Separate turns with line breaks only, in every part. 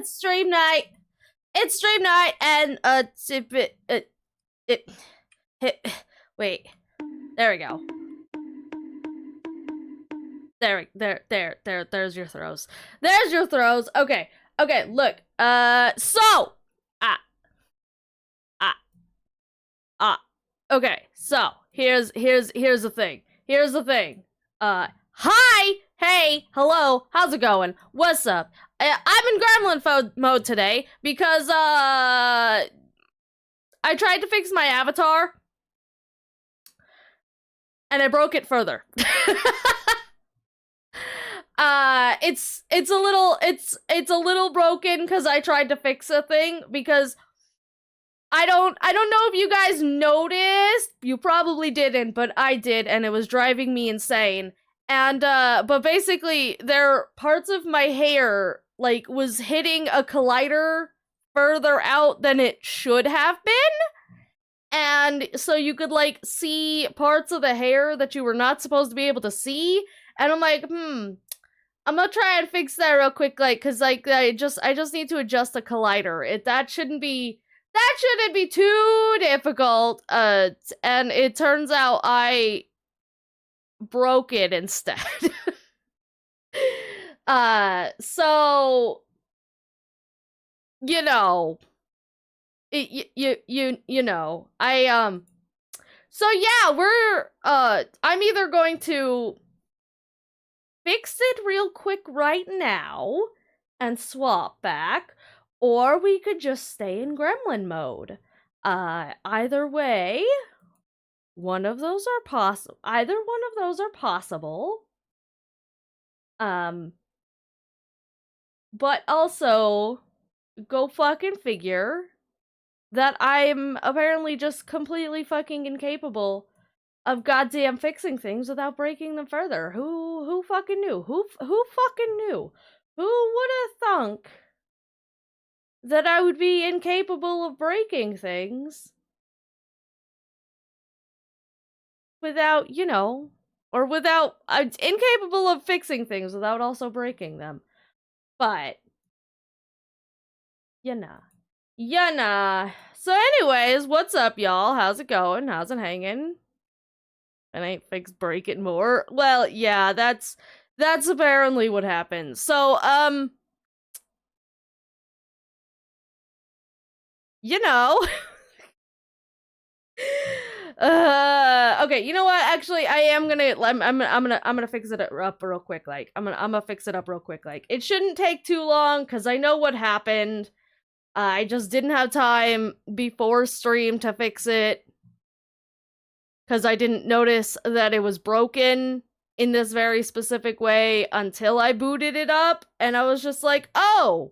it's stream night. It's stream night, and wait. There we go. There's your throws. There's your throws. Okay, look. Okay, so here's the thing. Here's the thing. Hi! Hey! Hello! How's it going? What's up? I'm in gremlin mode today because, I tried to fix my avatar and I broke it further. It's a little broken because I tried to fix a thing because I don't know if you guys noticed. You probably didn't, but I did, and it was driving me insane. And, but basically, parts of my hair, like, was hitting a collider further out than it should have been. And so you could, like, see parts of the hair that you were not supposed to be able to see. And I'm like, I'm gonna try and fix that real quick, like, cause, like, I just need to adjust the collider. That shouldn't be too difficult. And it turns out I broke it instead. So, you know, you know, so yeah, I'm either going to fix it real quick right now and swap back, or we could just stay in gremlin mode. Either way, one of those are possible. Either one of those are possible. But also, go fucking figure that I'm apparently just completely fucking incapable of goddamn fixing things without breaking them further. Who fucking knew? Who fucking knew? Who would have thunk that I would be incapable of breaking things without, you know, or without, incapable of fixing things without also breaking them. But, you know. So anyways, what's up, y'all? How's it going? How's it hanging? And ain't fixed break it more. Well, yeah, that's apparently what happened. So, you know. Okay, you know what? Actually, I'm gonna fix it up real quick. Like, I'm gonna fix it up real quick. Like, it shouldn't take too long because I know what happened. I just didn't have time before stream to fix it because I didn't notice that it was broken in this very specific way until I booted it up, and I was just like, oh,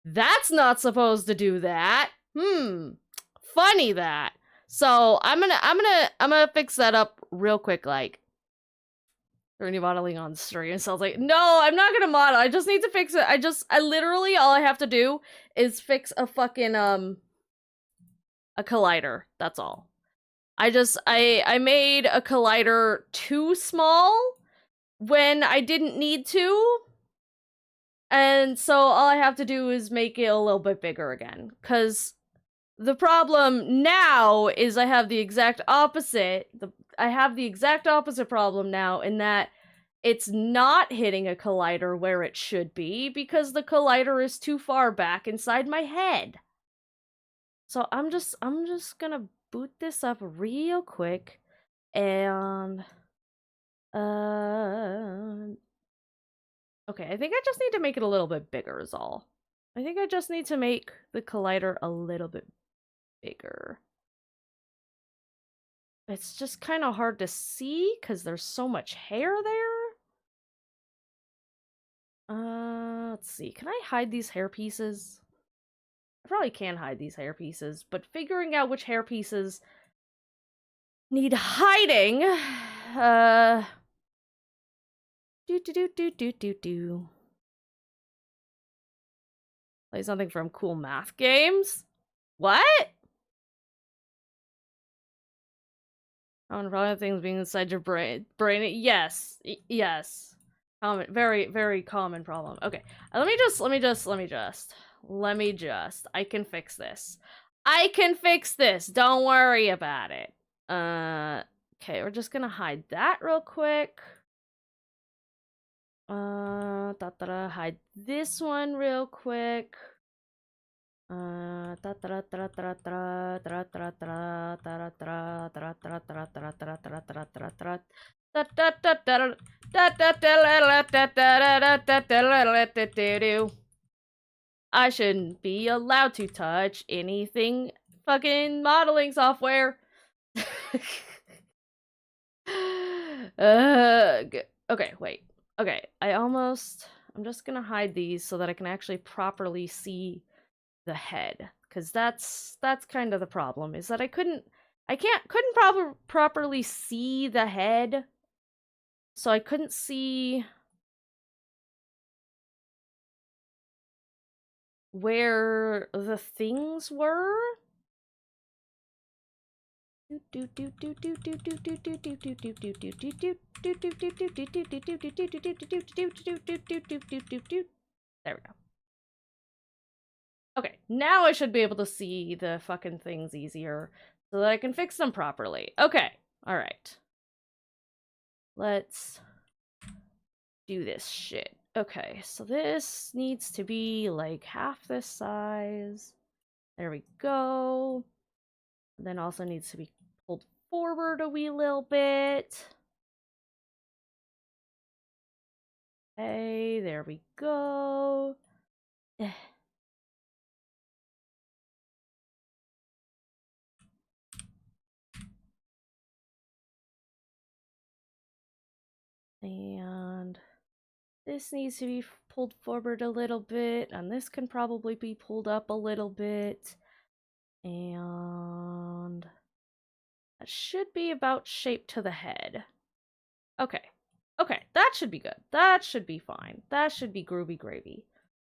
that's not supposed to do that. Funny that. So I'm gonna fix that up real quick, like. Or any modeling on stream. So I was like, no, I'm not gonna model. I just need to fix it. I literally, all I have to do is fix a fucking, a collider. That's all. I made a collider too small when I didn't need to. And so all I have to do is make it a little bit bigger again. Because the problem now is I have the exact opposite. I have the exact opposite problem now in that it's not hitting a collider where it should be because the collider is too far back inside my head. So I'm just gonna boot this up real quick and okay, I think I just need to make it a little bit bigger is all. I think I just need to make the collider a little bit bigger. It's just kind of hard to see because there's so much hair there. Let's see. Can I hide these hair pieces? I probably can hide these hair pieces, but figuring out which hair pieces need hiding. Play something from Cool Math Games? What? On probably things being inside your brain. Yes. Very, very common problem. Okay, let me just. I can fix this. I can fix this. Don't worry about it. Okay, we're just gonna hide that real quick. Hide this one real quick. I shouldn't be allowed to touch anything fucking modeling software. Okay, wait. Okay, I'm just gonna hide these so that I can actually properly see the head. Because that's kind of the problem, is that I couldn't properly see the head. So I couldn't see where the things were. There we go. Okay, now I should be able to see the fucking things easier so that I can fix them properly. Okay, alright. Let's do this shit. Okay, so this needs to be like half this size. There we go. Then also needs to be pulled forward a wee little bit. Okay, there we go. And this needs to be pulled forward a little bit, and this can probably be pulled up a little bit. And that should be about shaped to the head. Okay. Okay, that should be good. That should be fine. That should be groovy gravy.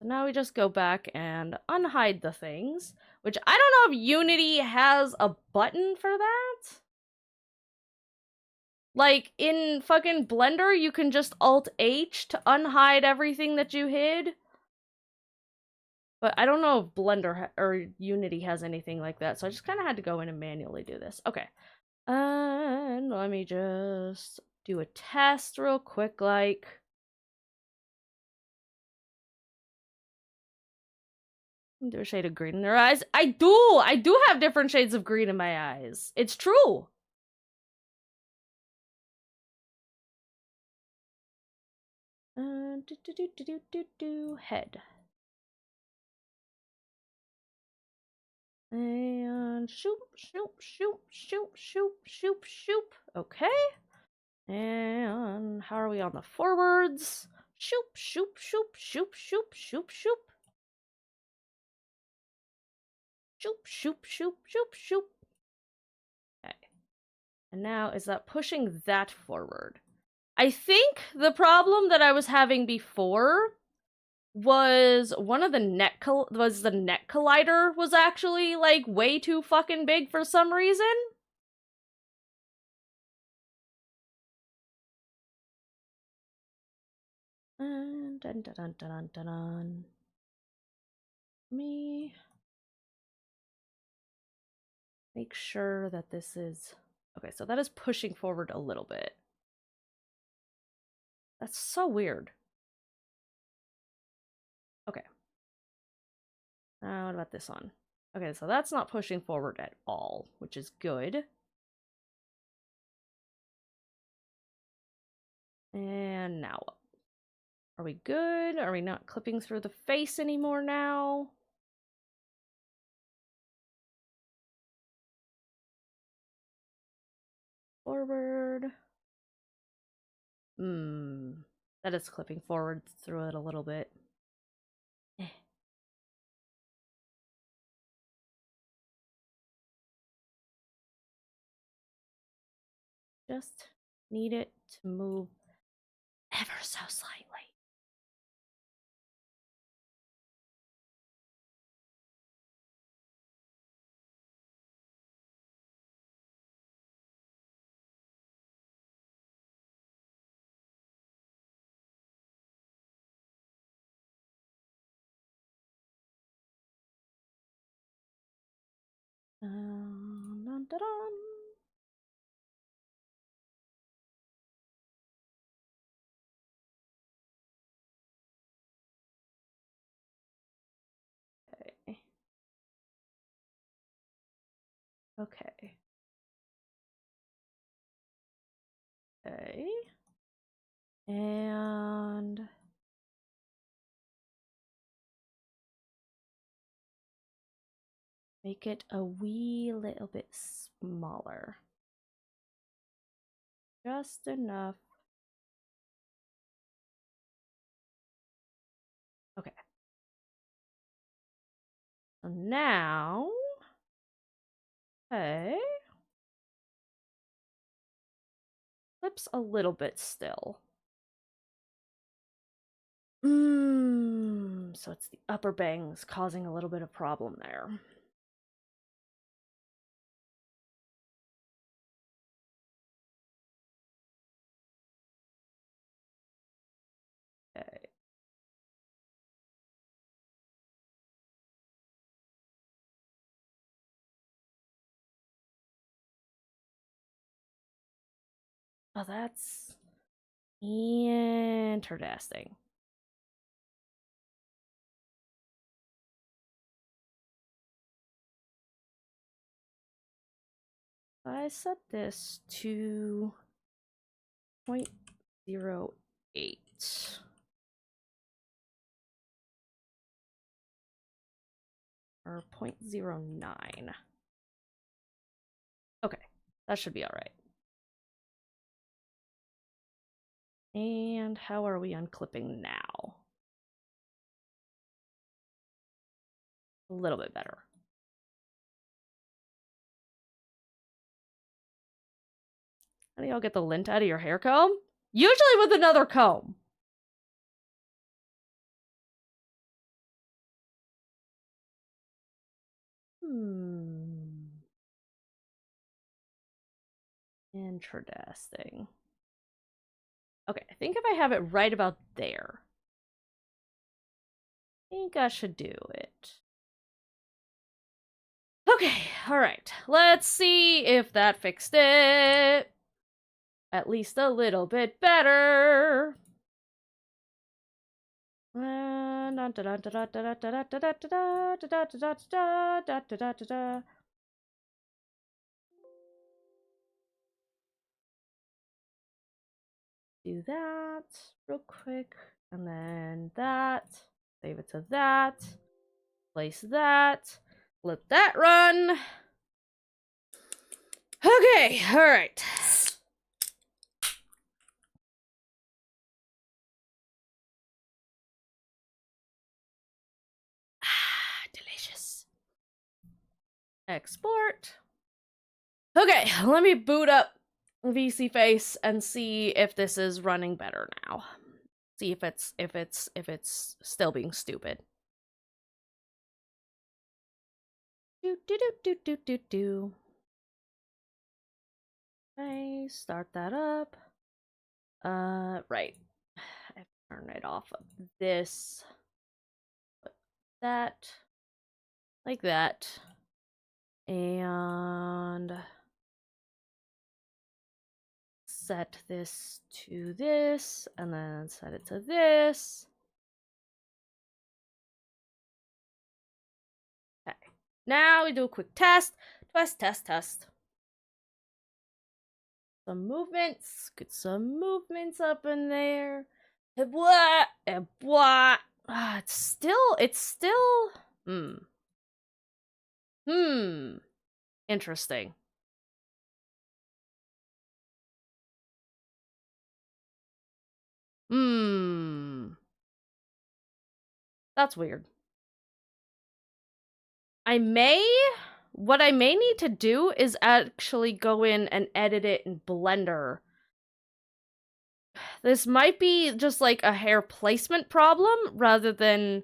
So now we just go back and unhide the things, which I don't know if Unity has a button for that. Like, in fucking Blender, you can just Alt-H to unhide everything that you hid. But I don't know if Blender or Unity has anything like that, so I just kind of had to go in and manually do this. Okay. And let me just do a test real quick, like... Do a shade of green in their eyes. I do have different shades of green in my eyes. It's true. Head. And shoop, shoop, shoop, shoop, shoop, shoop, shoop. Okay. And how are we on the forwards? Shoop, shoop, shoop, shoop, shoop, shoop, shoop. Shoop, shoop, shoop, shoop, shoop. Okay. And now, is that pushing that forward? I think the problem that I was having before was one of the net collider was actually like way too fucking big for some reason. Dun, dun, dun, dun, dun, dun. Me make sure that this is okay. So that is pushing forward a little bit. That's so weird. Okay. What about this one? Okay, so that's not pushing forward at all, which is good. And now, are we good? Are we not clipping through the face anymore now? Forward. That is clipping forward through it a little bit. Just need it to move ever so slightly. Dun, dun, dun. Okay. Okay. And make it a wee little bit smaller. Just enough. Okay. So now, okay. Flips a little bit still. So it's the upper bangs causing a little bit of problem there. Okay. Oh, that's interesting. I set this to 0.08. Or 0.09. Okay, that should be all right. And how are we on clipping now? A little bit better. How do y'all get the lint out of your hair comb? Usually with another comb. Interesting. Okay, I think if I have it right about there, I think I should do it. Okay, alright. Let's see if that fixed it. At least a little bit better. Do that real quick, and then that. Save it to that. Place that. Let that run. Okay, alright. Delicious. Export. Okay, let me boot up VC Face and see if this is running better now. See if it's still being stupid. Do. Okay, start that up. Right. I have to turn it off of this. Put that. Like that. And set this to this, and then set it to this. Okay. Now we do a quick test. Test. Some movements. Get some movements up in there. Blah. Blah. It's still. Interesting. That's weird. What I may need to do is actually go in and edit it in Blender. This might be just like a hair placement problem rather than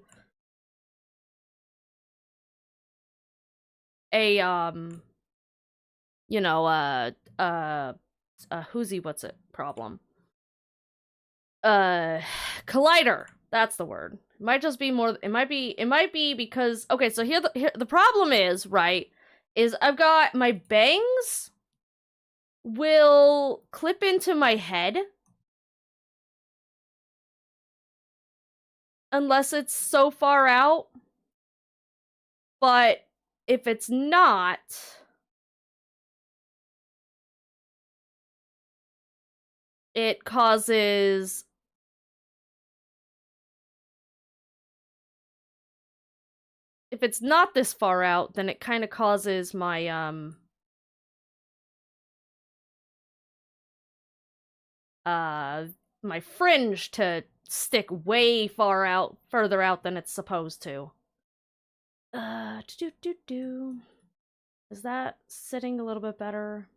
a you know, what's it problem. Collider. That's the word. It might just be more. It might be because okay. So here the problem is, right, is I've got my bangs will clip into my head. Unless it's so far out. But if it's not, it causes if it's not this far out, then it kind of causes my my fringe to stick way further out than it's supposed to. Is that sitting a little bit better?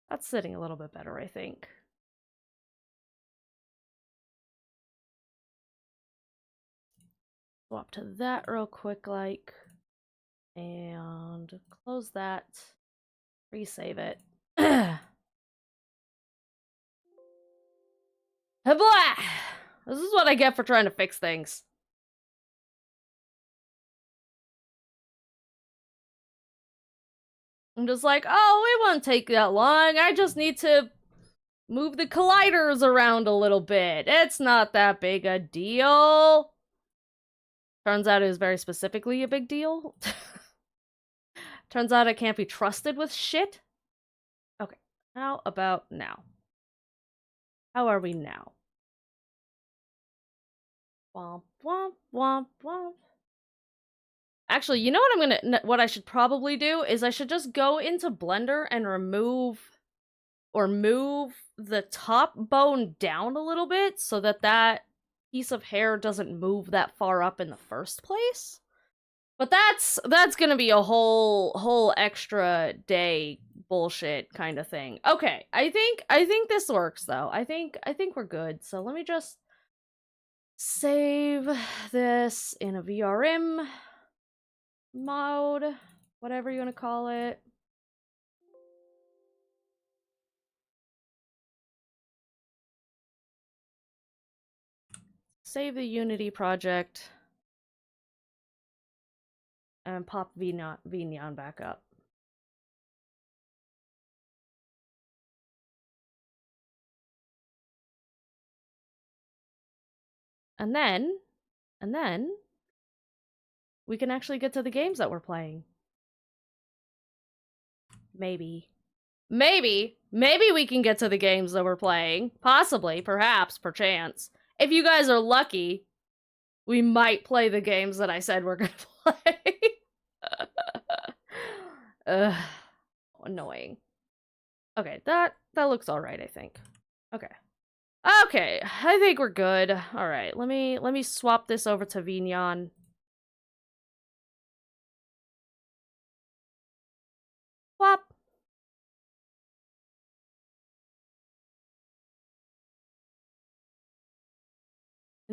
That's sitting a little bit better, I think. Swap to that real quick, like, and close that, resave it. Blah! This is what I get for trying to fix things. I'm just like, oh, it won't take that long. I just need to move the colliders around a little bit. It's not that big a deal. Turns out it was very specifically a big deal. Turns out I can't be trusted with shit. Okay, how about now? How are we now? Womp, womp, womp, womp. Actually, you know what what I should probably do is I should just go into Blender and remove or move the top bone down a little bit so that that piece of hair doesn't move that far up in the first place. But that's gonna be a whole extra day bullshit kind of thing. Okay, I think this works though. I think we're good. So let me just save this in a VRM mode, whatever you want to call it. Save the Unity project and pop VNeon back up. And then we can actually get to the games that we're playing. Maybe we can get to the games that we're playing. Possibly, perhaps, perchance. If you guys are lucky, we might play the games that I said we're gonna play. Annoying. Okay, that looks alright, I think. Okay. Okay, I think we're good. Alright, let me swap this over to VNeon. Swap.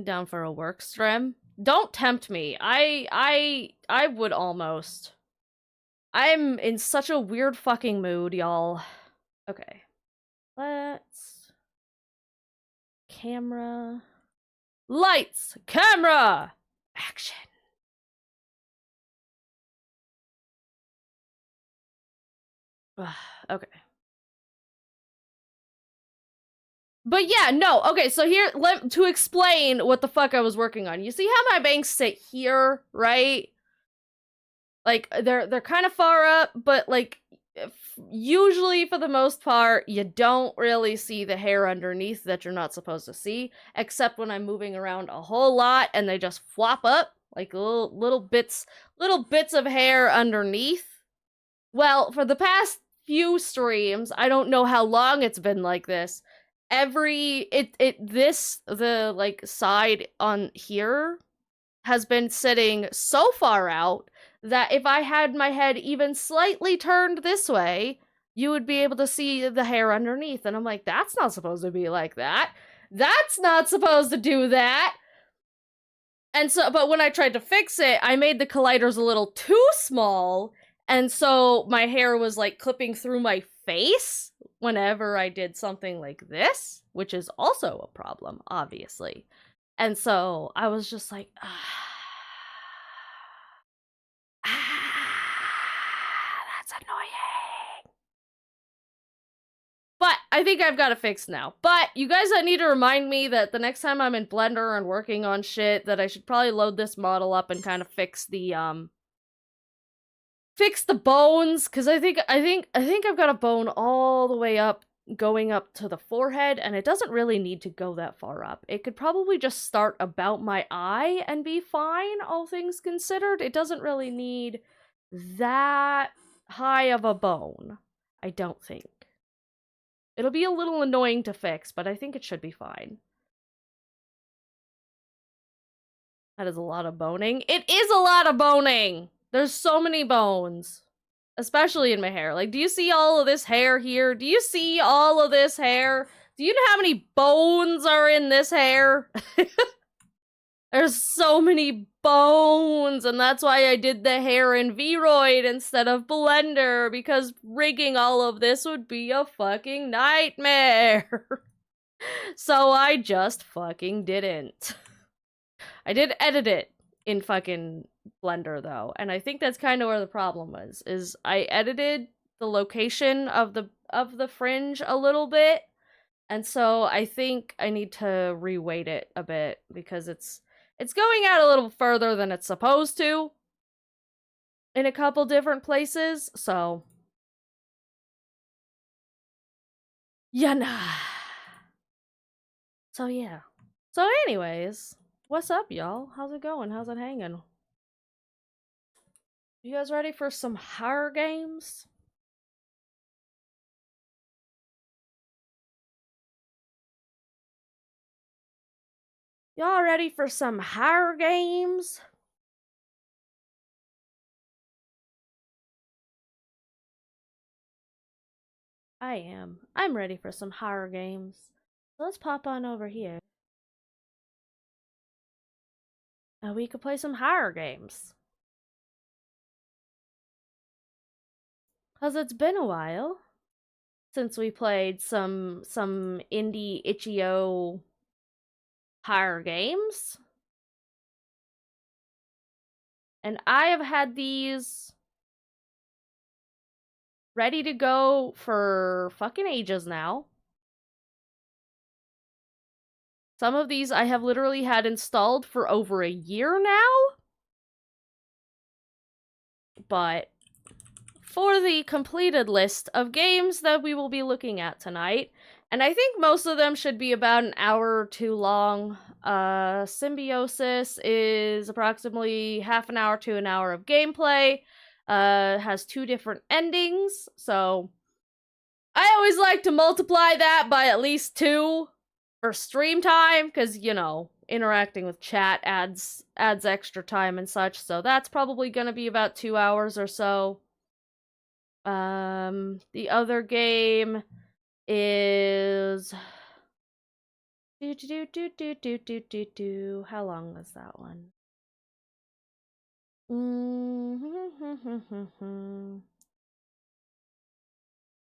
Down for a work stream. Don't tempt me. I would almost. I'm in such a weird fucking mood, y'all. Okay. Let's... Camera... Lights! Camera! Action! Okay. But yeah, no, okay, so here, to explain what the fuck I was working on. You see how my bangs sit here, right? Like, they're kind of far up, but, like, usually, for the most part, you don't really see the hair underneath that you're not supposed to see, except when I'm moving around a whole lot, and they just flop up, like little bits of hair underneath. Well, for the past few streams, I don't know how long it's been like this, the like side on here has been sitting so far out that if I had my head even slightly turned this way, you would be able to see the hair underneath. And I'm like, that's not supposed to be like that. That's not supposed to do that. And so, but when I tried to fix it, I made the colliders a little too small. And so my hair was like clipping through my face. whenever I did something like this, which is also a problem, obviously. And so I was just like, that's annoying. But I think I've got it fixed now. But you guys need to remind me that the next time I'm in Blender and working on shit, that I should probably load this model up and kind of fix the bones, because I think I've got a bone all the way up, going up to the forehead, and it doesn't really need to go that far up. It could probably just start about my eye and be fine, all things considered. It doesn't really need that high of a bone, I don't think. It'll be a little annoying to fix, but I think it should be fine. That is a lot of boning. It is a lot of boning! There's so many bones. Especially in my hair. Like, do you see all of this hair here? Do you see all of this hair? Do you know how many bones are in this hair? There's so many bones, and that's why I did the hair in Vroid instead of Blender, because rigging all of this would be a fucking nightmare. So I just fucking didn't. I did edit it in fucking Blender though, and I think that's kind of where the problem was, is I edited the location of the fringe a little bit, and so I think I need to reweight it a bit, because it's going out a little further than it's supposed to in a couple different places, so yeah, nah. So yeah. So anyways, what's up, y'all? How's it going? How's it hanging? You guys ready for some horror games? Y'all ready for some horror games? I am. I'm ready for some horror games. Let's pop on over here. And we could play some horror games. Cause it's been a while since we played some indie itch.io horror games. And I have had these ready to go for fucking ages now. Some of these I have literally had installed for over a year now. But for the completed list of games that we will be looking at tonight, and I think most of them should be about an hour or two long. Symbiosis is approximately half an hour to an hour of gameplay. Has 2 different endings, so I always like to multiply that by at least 2 for stream time, because, you know, interacting with chat adds extra time and such, so that's probably gonna be about 2 hours or so. The other game is how long was that one?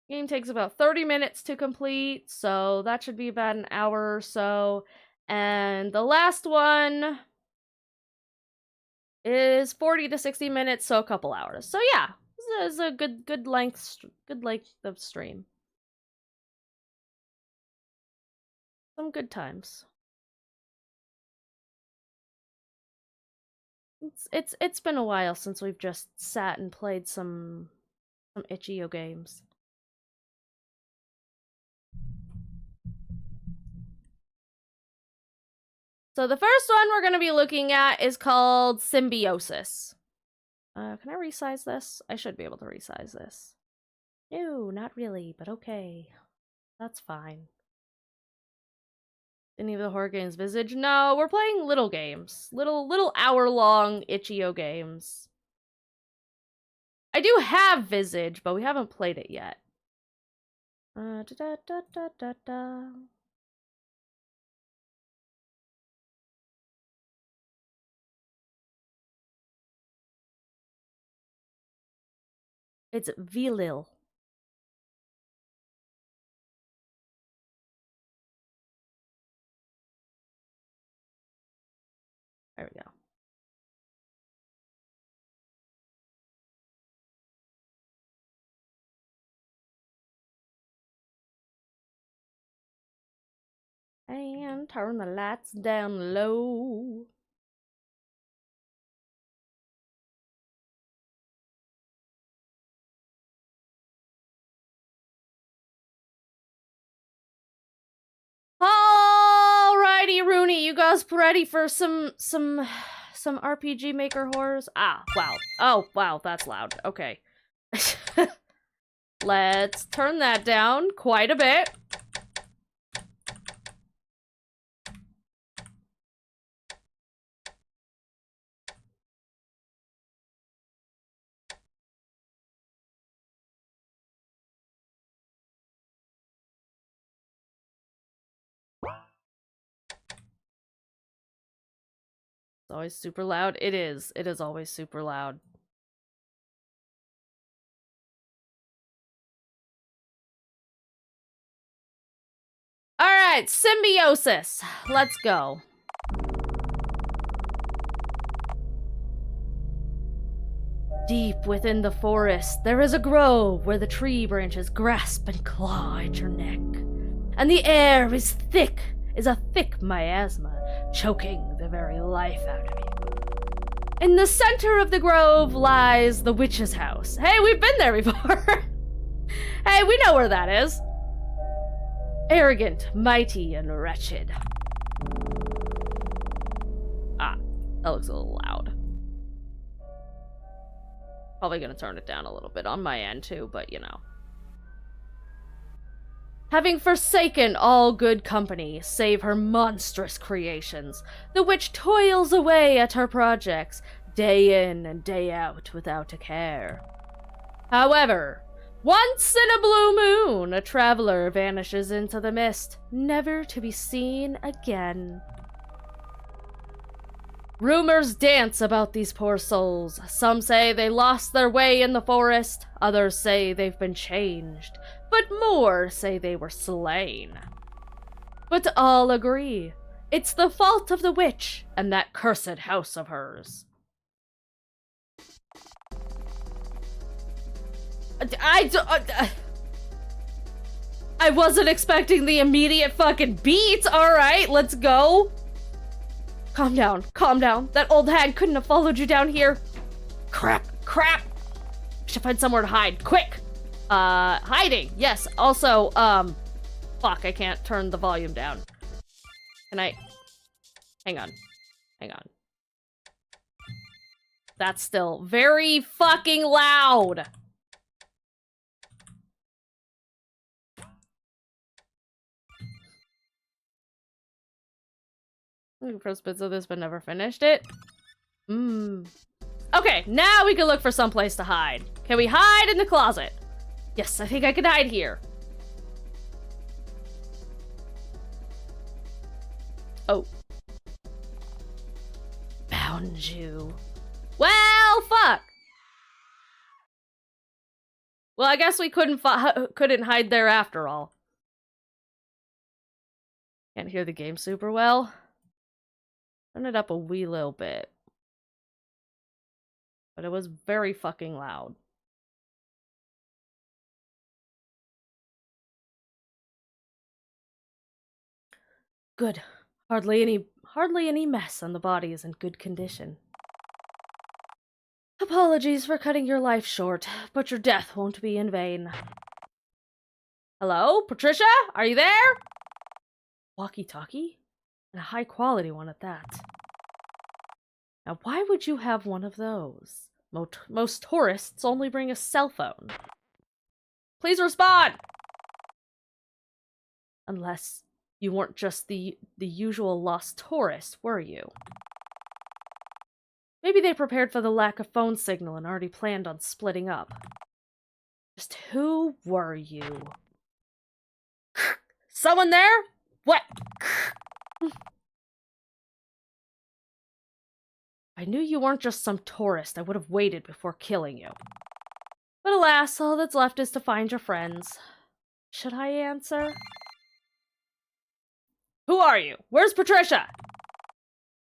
Game takes about 30 minutes to complete, so that should be about an hour or so. And the last one is 40 to 60 minutes, so a couple hours. So yeah, this is a good length of stream. Some good times. It's been a while since we've just sat and played some itch.io games. So the first one we're going to be looking at is called Symbiosis. Can I resize this? I should be able to resize this. No, not really, but okay. That's fine. Any of the horror games Visage? No, we're playing little games. Little hour-long itch.io games. I do have Visage, but we haven't played it yet. It's Vilil. And turn the lights down low. Alrighty, Rooney, you guys ready for some RPG Maker horrors? Ah, wow. Oh, wow, that's loud. Okay. Let's turn that down quite a bit. It's always super loud. It is. It is always super loud. Alright, Symbiosis. Let's go. Deep within the forest, there is a grove where the tree branches grasp and claw at your neck. And the air is thick, is a thick miasma, choking the very life out of you. In the center of the grove lies the witch's house. Hey, we've been there before. Hey, we know where that is. Arrogant, mighty, and wretched. Ah, that looks a little loud. Probably gonna turn it down a little bit on my end too, but you know. Having forsaken all good company, save her monstrous creations, the witch toils away at her projects, day in and day out without a care. However, once in a blue moon, a traveler vanishes into the mist, never to be seen again. Rumors dance about these poor souls. Some say they lost their way in the forest, others say they've been changed, but more say they were slain. But all agree, it's the fault of the witch and that cursed house of hers. I wasn't expecting the immediate fucking beat. Alright, let's go. Calm down, calm down. That old hag couldn't have followed you down here. Crap, crap. I should find somewhere to hide, quick. Hiding, yes. Also, fuck, I can't turn the volume down. Can I? Hang on, hang on. That's still very fucking loud. First bits of this, but never finished it. Okay, now we can look for some place to hide. Can we hide in the closet? Yes, I think I can hide here. Oh. Found you. Well, fuck. Well, I guess we couldn't hide there after all. Can't hear the game super well. Turn it up a wee little bit. But it was very fucking loud. Good. Hardly any mess, and the body is in good condition. Apologies for cutting your life short, but your death won't be in vain. Hello? Patricia? Are you there? Walkie-talkie? And a high-quality one at that. Now, why would you have one of those? Most tourists only bring a cell phone. Please respond! Unless you weren't just the usual lost tourist, were you? Maybe they prepared for the lack of phone signal and already planned on splitting up. Just who were you? Someone there? What? I knew you weren't just some tourist. I would have waited before killing you. But alas, all that's left is to find your friends. Should I answer? Who are you? Where's Patricia?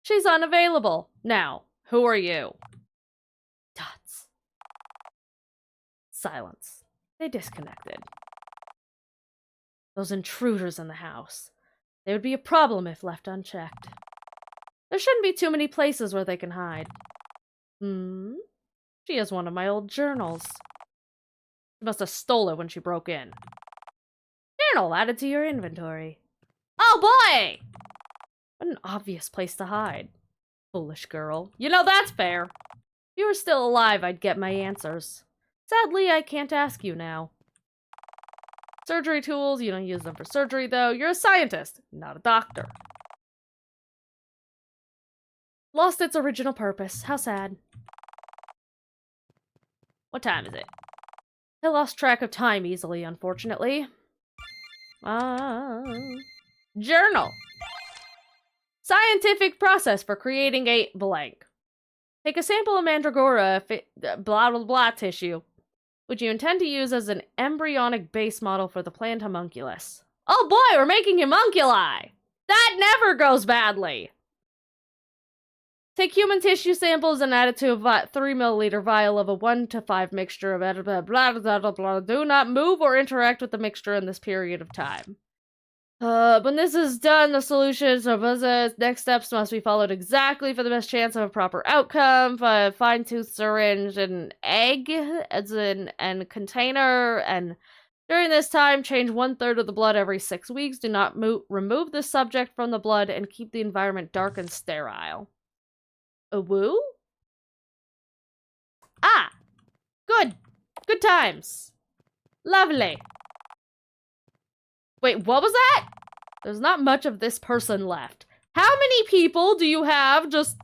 She's unavailable. Now, who are you? Dots. Silence. They disconnected. Those intruders in the house. They would be a problem if left unchecked. There shouldn't be too many places where they can hide. She has one of my old journals. She must have stole it when she broke in. Journal added to your inventory. Oh boy! What an obvious place to hide. Foolish girl. You know, that's fair. If you were still alive, I'd get my answers. Sadly, I can't ask you now. Surgery tools, you don't use them for surgery, though. You're a scientist, not a doctor. Lost its original purpose. How sad. What time is it? I lost track of time easily, unfortunately. Journal. Scientific process for creating a blank. Take a sample of Mandragora blah blah blah tissue, which you intend to use as an embryonic base model for the plant homunculus. Oh boy, we're making homunculi! That never goes badly! Take human tissue samples and add it to a 3 milliliter vial of a 1 to 5 mixture of blah blah blah blah blah. Do not move or interact with the mixture in this period of time. When this is done, the solutions of next steps must be followed exactly for the best chance of a proper outcome. Fine-tooth syringe and egg as in and container, and during this time, change 1/3 of the blood every 6 weeks. Do not remove the subject from the blood and keep the environment dark and sterile. A woo? Ah! Good! Good times! Lovely! Wait, what was that? There's not much of this person left. How many people do you have just...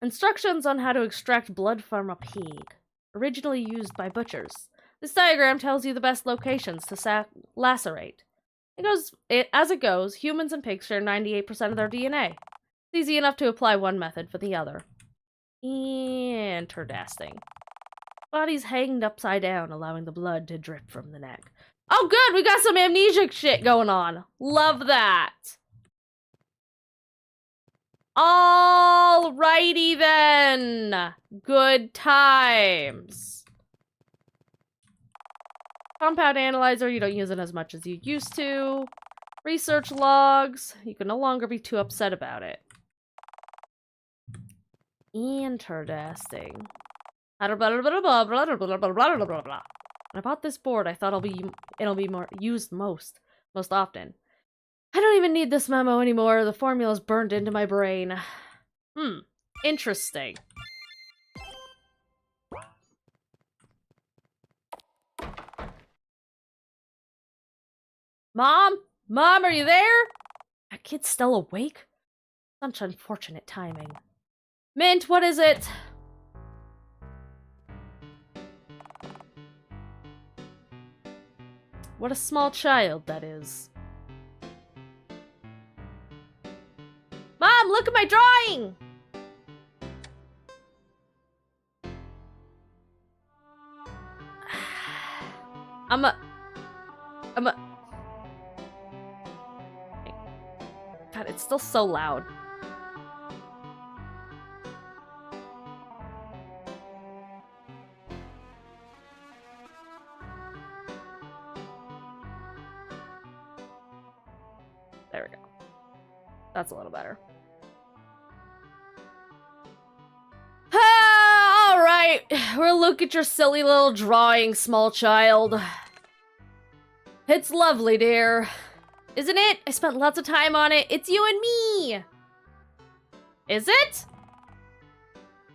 Instructions on how to extract blood from a pig. Originally used by butchers. This diagram tells you the best locations to lacerate. As it goes, humans and pigs share 98% of their DNA. It's easy enough to apply one method for the other. Interesting. Body's hanged upside down, allowing the blood to drip from the neck. Oh good, we got some amnesic shit going on. Love that. Alrighty then. Good times. Compound analyzer, you don't use it as much as you used to. Research logs, you can no longer be too upset about it. Interesting. When I bought this board, I thought it'll be used most often. I don't even need this memo anymore. The formula's burned into my brain. Interesting. Mom? Mom, are you there? That kid's still awake? Such unfortunate timing. Mint, what is it? What a small child that is. Mom, look at my drawing! God, it's still so loud. There we go. That's a little better. Alright, we'll look at your silly little drawing, small child. It's lovely, dear. Isn't it? I spent lots of time on it. It's you and me! Is it?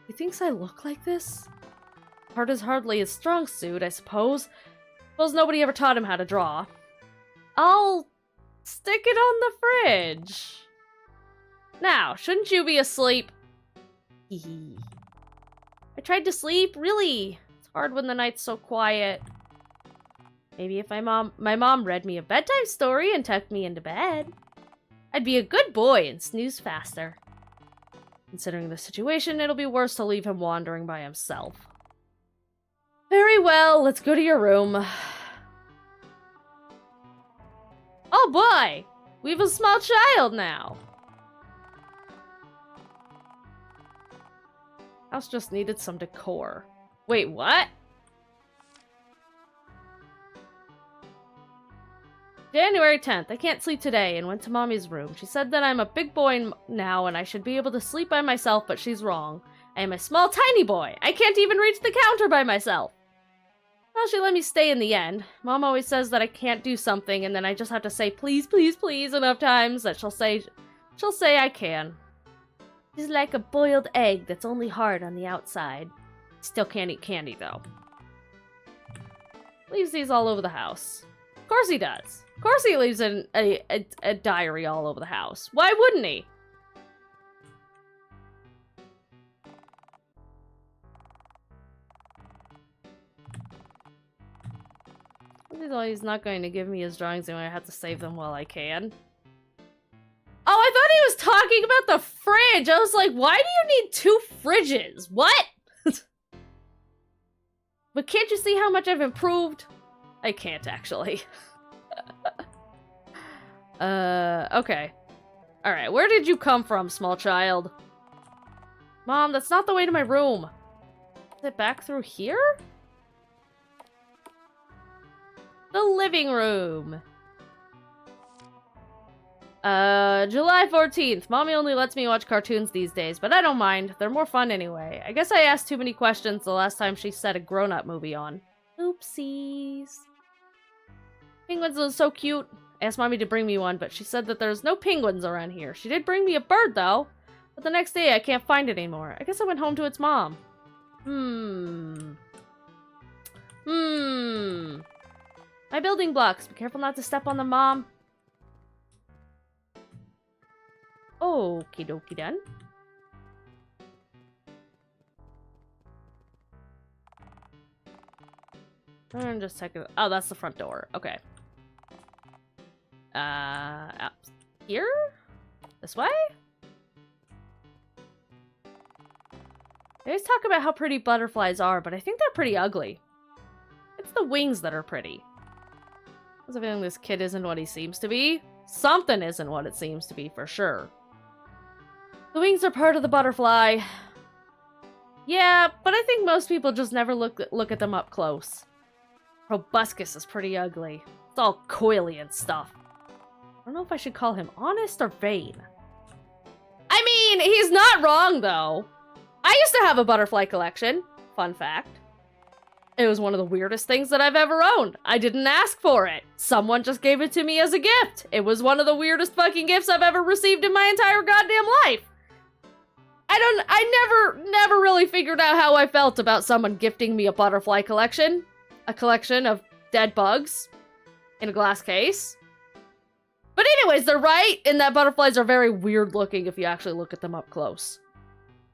He thinks I look like this? Art is hardly his strong suit, I suppose. Suppose nobody ever taught him how to draw. I'll stick it on the fridge. Now, shouldn't you be asleep? Hehe. I tried to sleep, really. It's hard when the night's so quiet. Maybe if my mom read me a bedtime story and tucked me into bed, I'd be a good boy and snooze faster. Considering the situation, it'll be worse to leave him wandering by himself. Very well, let's go to your room. Oh boy! We have a small child now! House just needed some decor. Wait, what? January 10th. I can't sleep today and went to Mommy's room. She said that I'm a big boy now and I should be able to sleep by myself, but she's wrong. I am a small, tiny boy. I can't even reach the counter by myself. Well, she let me stay in the end. Mom always says that I can't do something and then I just have to say please, please, please enough times that she'll say I can. She's like a boiled egg that's only hard on the outside. Still can't eat candy, though. Leaves these all over the house. Of course he does. Of course he leaves a diary all over the house. Why wouldn't he? He's not going to give me his drawings and I have to save them while I can. Oh, I thought he was talking about the fridge. I was like, why do you need 2 fridges? What? But can't you see how much I've improved? I can't, actually. Okay. Alright, where did you come from, small child? Mom, that's not the way to my room. Is it back through here? The living room. July 14th. Mommy only lets me watch cartoons these days, but I don't mind. They're more fun anyway. I guess I asked too many questions the last time she set a grown-up movie on. Oopsies. Penguins are so cute. I asked Mommy to bring me one, but she said that there's no penguins around here. She did bring me a bird, though. But the next day, I can't find it anymore. I guess it went home to its mom. My building blocks. Be careful not to step on them, Mom. Okie dokie then. I'm just checking. Oh, that's the front door. Okay. Out here? This way? They always talk about how pretty butterflies are, but I think they're pretty ugly. It's the wings that are pretty. I was feeling this kid isn't what he seems to be. Something isn't what it seems to be, for sure. The wings are part of the butterfly. Yeah, but I think most people just never look at them up close. Proboscis is pretty ugly. It's all coily and stuff. I don't know if I should call him honest or vain. I mean, he's not wrong, though. I used to have a butterfly collection. Fun fact. It was one of the weirdest things that I've ever owned. I didn't ask for it. Someone just gave it to me as a gift. It was one of the weirdest fucking gifts I've ever received in my entire goddamn life. I never really figured out how I felt about someone gifting me a butterfly collection. A collection of dead bugs in a glass case. But anyways, they're right in that butterflies are very weird looking if you actually look at them up close.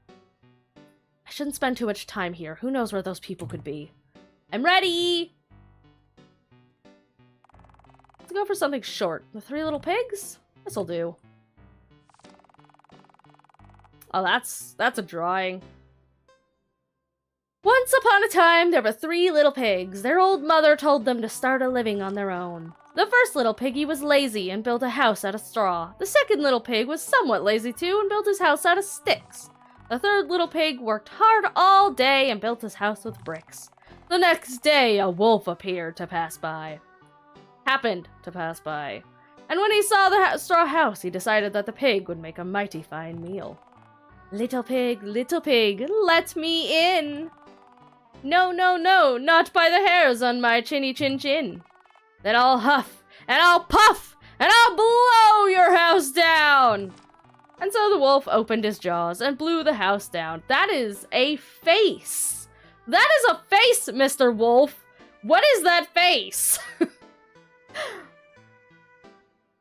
I shouldn't spend too much time here. Who knows where those people could be? I'm ready! Let's go for something short. The 3 little pigs? This'll do. Oh, that's a drawing. Once upon a time, there were 3 little pigs. Their old mother told them to start a living on their own. The first little piggy was lazy and built a house out of straw. The second little pig was somewhat lazy too and built his house out of sticks. The third little pig worked hard all day and built his house with bricks. The next day, a wolf appeared to pass by. Happened to pass by. And when he saw the straw house, he decided that the pig would make a mighty fine meal. Little pig, let me in. No, no, no, not by the hairs on my chinny chin chin. Then I'll huff, and I'll puff, and I'll blow your house down. And so the wolf opened his jaws and blew the house down. That is a face. That is a face, Mr. Wolf. What is that face?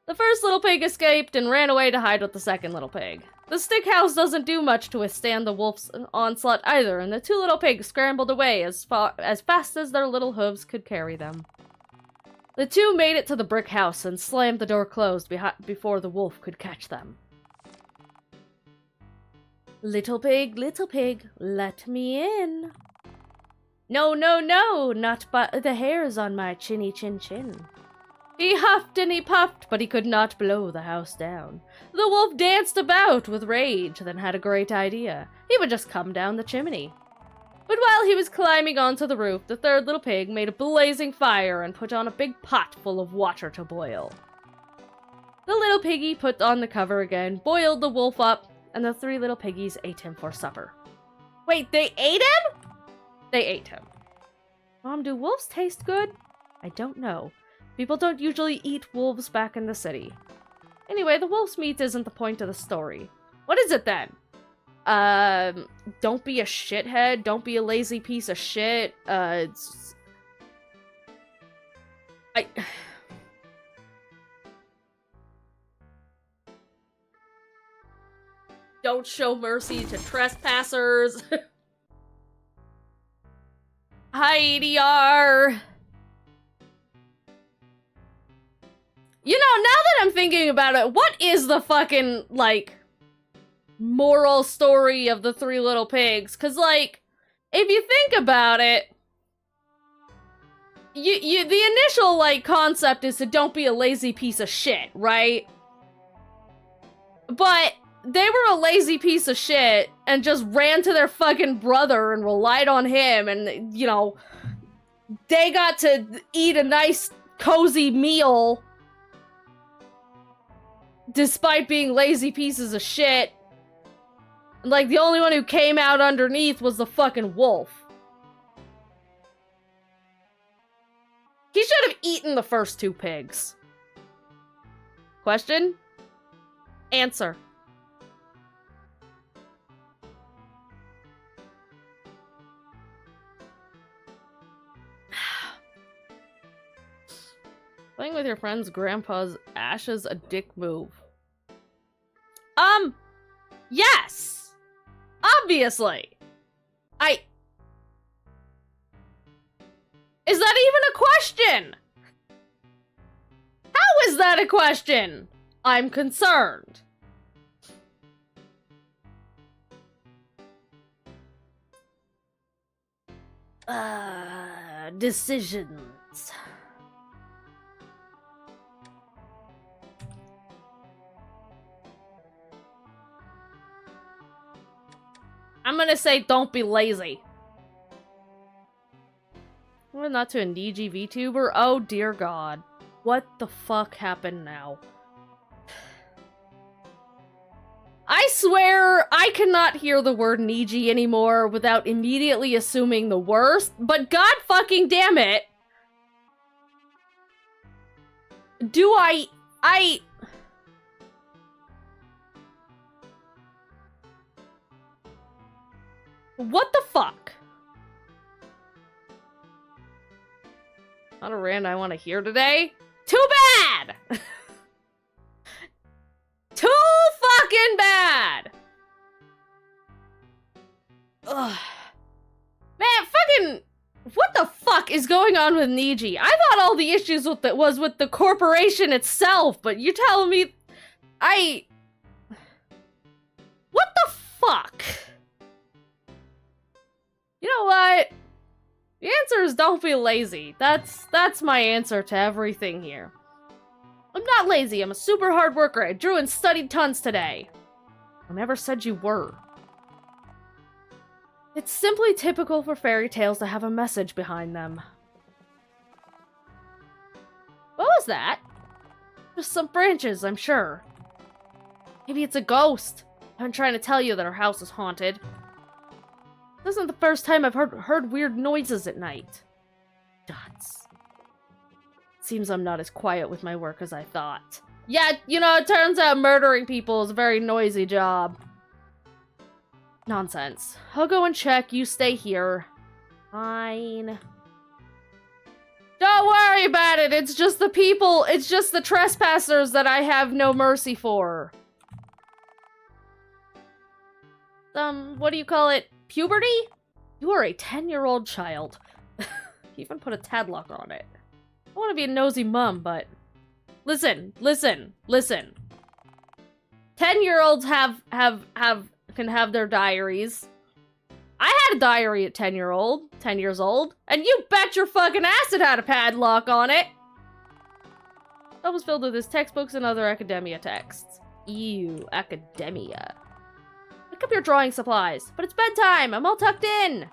The first little pig escaped and ran away to hide with the second little pig. The stick house doesn't do much to withstand the wolf's onslaught either, and the 2 little pigs scrambled away as fast as their little hooves could carry them. The 2 made it to the brick house and slammed the door closed before the wolf could catch them. Little pig, let me in. No, no, no, not by the hairs on my chinny chin chin. He huffed and he puffed, but he could not blow the house down. The wolf danced about with rage, then had a great idea. He would just come down the chimney. But while he was climbing onto the roof, the third little pig made a blazing fire and put on a big pot full of water to boil. The little piggy put on the cover again, boiled the wolf up, and the 3 little piggies ate him for supper. Wait, they ate him? They ate him. Mom, do wolves taste good? I don't know. People don't usually eat wolves back in the city. Anyway, the wolf's meat isn't the point of the story. What is it then? Don't be a shithead. Don't be a lazy piece of shit. Don't show mercy to trespassers. Hi, EDR. You know, now that I'm thinking about it, what is the fucking, like, moral story of the 3 little pigs? Because, like, if you think about it, the initial, like, concept is to don't be a lazy piece of shit, right? But they were a lazy piece of shit and just ran to their fucking brother and relied on him, and, you know, they got to eat a nice, cozy meal despite being lazy pieces of shit. Like, the only one who came out underneath was the fucking wolf. He should have eaten the first 2 pigs. Question? Answer. Playing with your friend's grandpa's ashes a dick move. Yes! Obviously! Is that even a question? How is that a question? I'm concerned. Decisions. I'm gonna say don't be lazy. We're not to a Niji VTuber? Oh dear god. What the fuck happened now? I swear I cannot hear the word Niji anymore without immediately assuming the worst, but god fucking damn it! Do I... What the fuck? Not a rant I want to hear today. Too bad! Too fucking bad! Ugh. Man, fucking... What the fuck is going on with Niji? I thought all the issues with it was with the corporation itself, but you're telling me... What the fuck? You know what? The answer is don't be lazy. That's my answer to everything here. I'm not lazy. I'm a super hard worker. I drew and studied tons today. I never said you were. It's simply typical for fairy tales to have a message behind them. What was that? Just some branches, I'm sure. Maybe it's a ghost. I'm trying to tell you that our house is haunted. This isn't the first time I've heard weird noises at night. Dots. Seems I'm not as quiet with my work as I thought. Yeah, you know, it turns out murdering people is a very noisy job. Nonsense. I'll go and check. You stay here. Fine. Don't worry about it. It's just the people. It's just the trespassers that I have no mercy for. What do you call it? Puberty? You are a 10-year-old child. You even put a tadlock on it. I want to be a nosy mom, but... Listen. 10-year-olds can have their diaries. I had a diary at 10 years old, and you bet your fucking ass it had a padlock on it! That was filled with his textbooks and other academia texts. Ew, academia. Pick up your drawing supplies, but it's bedtime, I'm all tucked in!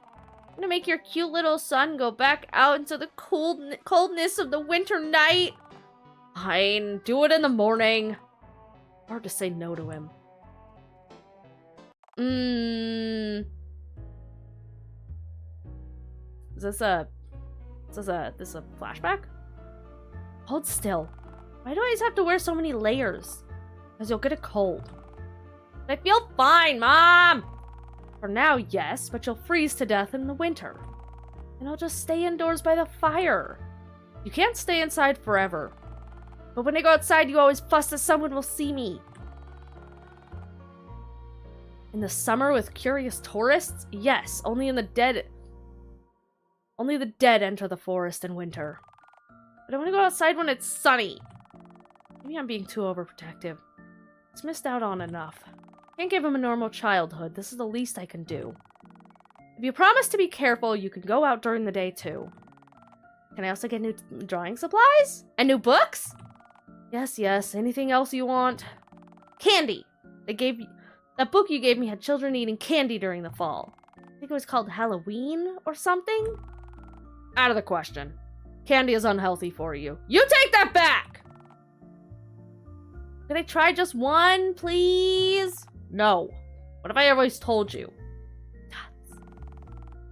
Gonna make your cute little son go back out into the coldness of the winter night? Fine, do it in the morning. Hard to say no to him. Is this a flashback? Hold still. Why do I always have to wear so many layers? Because you'll get a cold. I feel fine, Mom! For now, yes, but you'll freeze to death in the winter. And I'll just stay indoors by the fire. You can't stay inside forever. But when I go outside, you always fuss that someone will see me. In the summer with curious tourists? Yes, only the dead enter the forest in winter. But I want to go outside when it's sunny. Maybe I'm being too overprotective. He's missed out on enough. Can't give him a normal childhood. This is the least I can do. If you promise to be careful, you can go out during the day too. Can I also get new drawing supplies? And new books? Yes, yes. Anything else you want? Candy! That book you gave me had children eating candy during the fall. I think it was called Halloween or something? Out of the question. Candy is unhealthy for you. You take that back! Can I try just one, please? No. What have I always told you?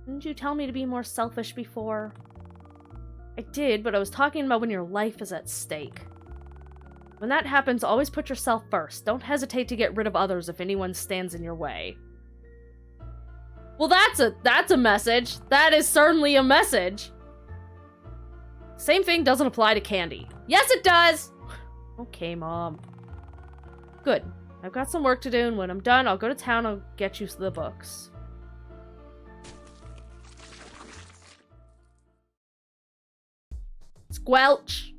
Didn't you tell me to be more selfish before? I did, but I was talking about when your life is at stake. When that happens, always put yourself first. Don't hesitate to get rid of others if anyone stands in your way. Well, that's a message. That is certainly a message. Same thing doesn't apply to candy. Yes, it does! Okay, Mom. Good. I've got some work to do, and when I'm done, I'll go to town and I'll get you the books. Squelch!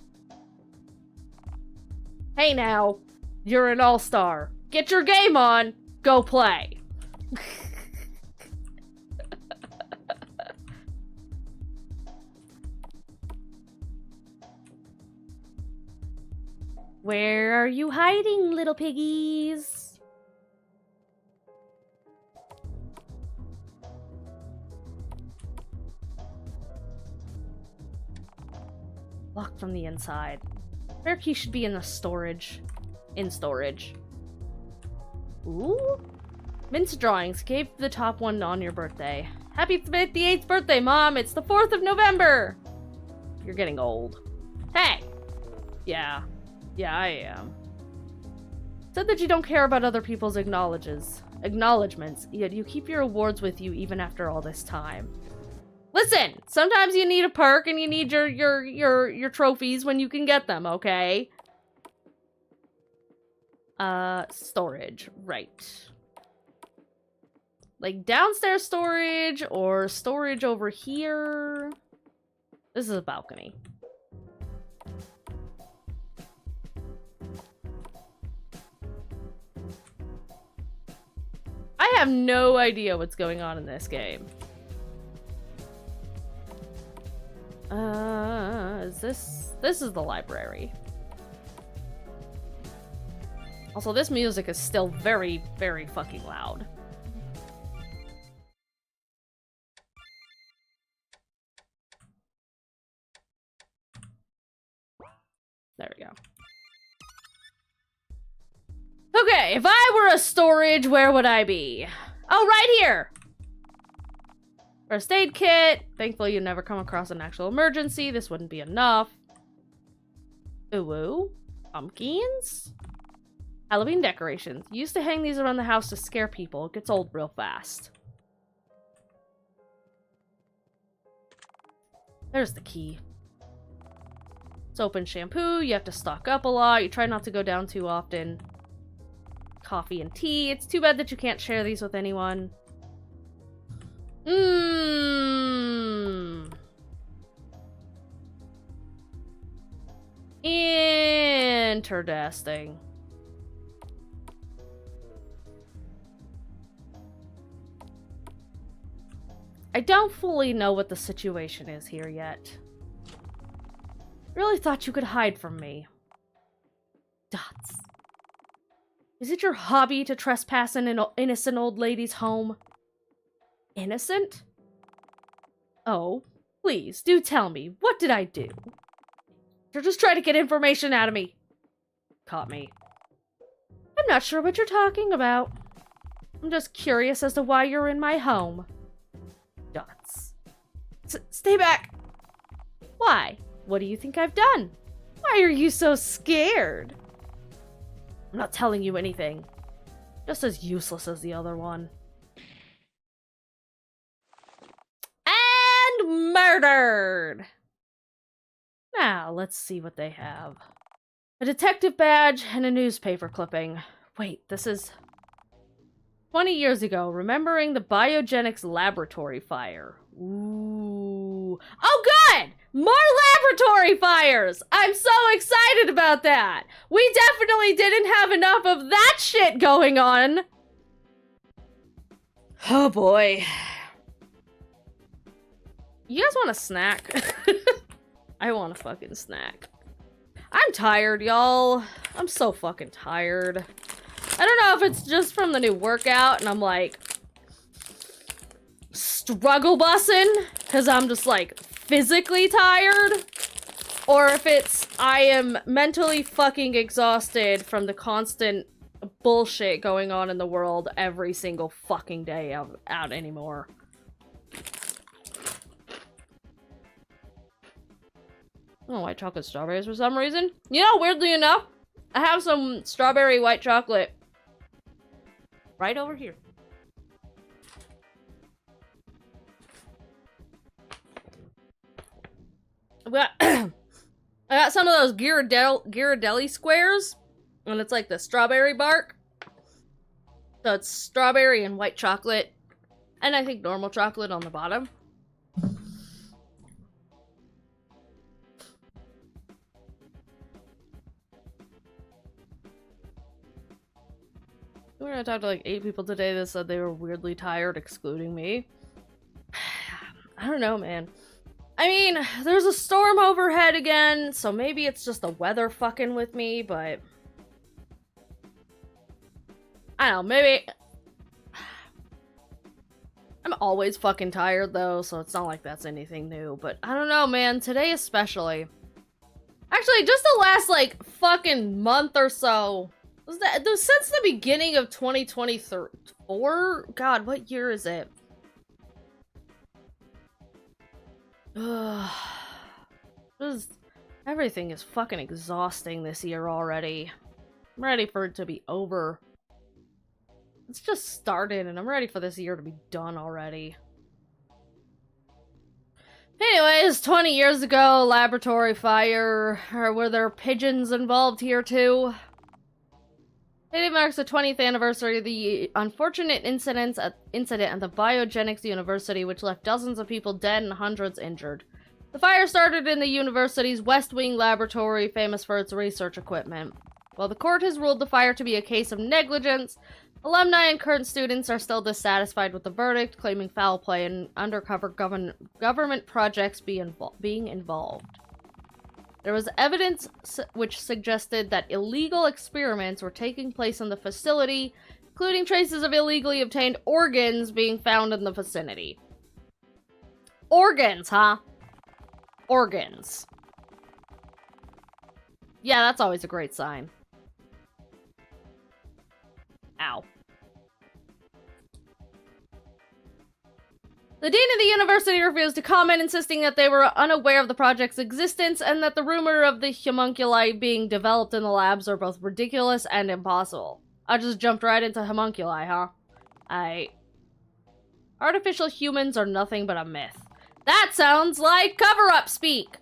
Hey now, you're an all-star. Get your game on, go play. Where are you hiding, little piggies? Locked from the inside. Spare key should be in the storage. In storage. Ooh. Mince drawings. Gave the top one on your birthday. Happy 58th birthday, Mom! It's the 4th of November! You're getting old. Hey! Yeah. Yeah, I am. Said that you don't care about other people's acknowledgements, yet you keep your awards with you even after all this time. Listen, sometimes you need a perk and you need your trophies when you can get them, okay? Storage, right. Like downstairs storage or storage over here. This is a balcony. I have no idea what's going on in this game. This is the library. Also, this music is still very, very fucking loud. There we go. Okay, if I were a storage, where would I be? Oh, right here! First aid kit. Thankfully, you never come across an actual emergency. This wouldn't be enough. Ooh, pumpkins? Halloween decorations. Used to hang these around the house to scare people. It gets old real fast. There's the key. Soap and shampoo. You have to stock up a lot. You try not to go down too often. Coffee and tea. It's too bad that you can't share these with anyone. Interesting. I don't fully know what the situation is here yet. Really thought you could hide from me. Dots. Is it your hobby to trespass in an innocent old lady's home? Innocent? Oh, please, do tell me. What did I do? You're just trying to get information out of me. Caught me. I'm not sure what you're talking about. I'm just curious as to why you're in my home. Dots. Stay back! Why? What do you think I've done? Why are you so scared? I'm not telling you anything. Just as useless as the other one. And murdered! Now, let's see what they have. A detective badge and a newspaper clipping. Wait, this is 20 years ago, remembering the biogenics laboratory fire. Ooh. Oh, good! More laboratory fires! I'm so excited about that! We definitely didn't have enough of that shit going on! Oh boy. You guys want a snack? I want a fucking snack. I'm tired, y'all. I'm so fucking tired. I don't know if it's just from the new workout and I'm like struggle bussing because I'm just like physically tired, or if it's I am mentally fucking exhausted from the constant bullshit going on in the world every single fucking day out anymore. Oh, white chocolate strawberries for some reason. You know, weirdly enough, I have some strawberry white chocolate right over here. I got some of those Ghirardelli squares, and it's like the strawberry bark. So it's strawberry and white chocolate, and I think normal chocolate on the bottom. We're gonna talk to like 8 people today that said they were weirdly tired, excluding me. I don't know, man. I mean, there's a storm overhead again, so maybe it's just the weather fucking with me, but I don't know, maybe I'm always fucking tired though, so it's not like that's anything new, but I don't know, man, today especially. Actually, just the last like fucking month or so. Since the beginning of 2024? God, what year is it? Everything is fucking exhausting this year already. I'm ready for it to be over. It's just started and I'm ready for this year to be done already. Anyways, 20 years ago, laboratory fire. Were there pigeons involved here too? Today marks the 20th anniversary of the unfortunate incident at the Biogenics University, which left dozens of people dead and hundreds injured. The fire started in the university's West Wing laboratory, famous for its research equipment. While the court has ruled the fire to be a case of negligence, alumni and current students are still dissatisfied with the verdict, claiming foul play and undercover government projects being involved. There was evidence which suggested that illegal experiments were taking place in the facility, including traces of illegally obtained organs being found in the vicinity. Organs, huh? Organs. Yeah, that's always a great sign. Ow. The dean of the university refused to comment, insisting that they were unaware of the project's existence and that the rumor of the homunculi being developed in the labs are both ridiculous and impossible. I just jumped right into homunculi, huh? Artificial humans are nothing but a myth. That sounds like cover-up speak!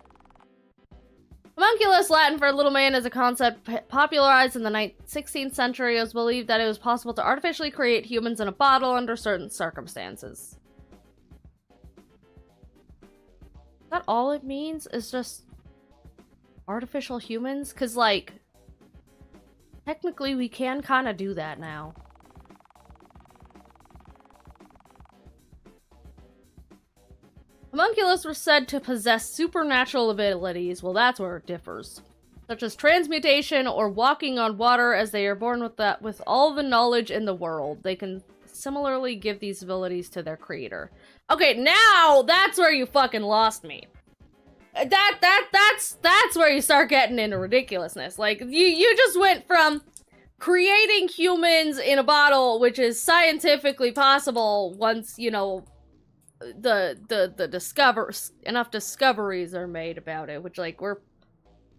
Homunculus, Latin for little man, is a concept popularized in the 16th century. It was believed that it was possible to artificially create humans in a bottle under certain circumstances. Is that all it means? Is just artificial humans? Because, like, technically we can kind of do that now. Homunculus were said to possess supernatural abilities. Well, that's where it differs. Such as transmutation or walking on water, as they are born with all the knowledge in the world. They can similarly give these abilities to their creator. Okay, now that's where you fucking lost me. That's where you start getting into ridiculousness. Like, you just went from creating humans in a bottle, which is scientifically possible once, you know, enough discoveries are made about it, which, like, we're,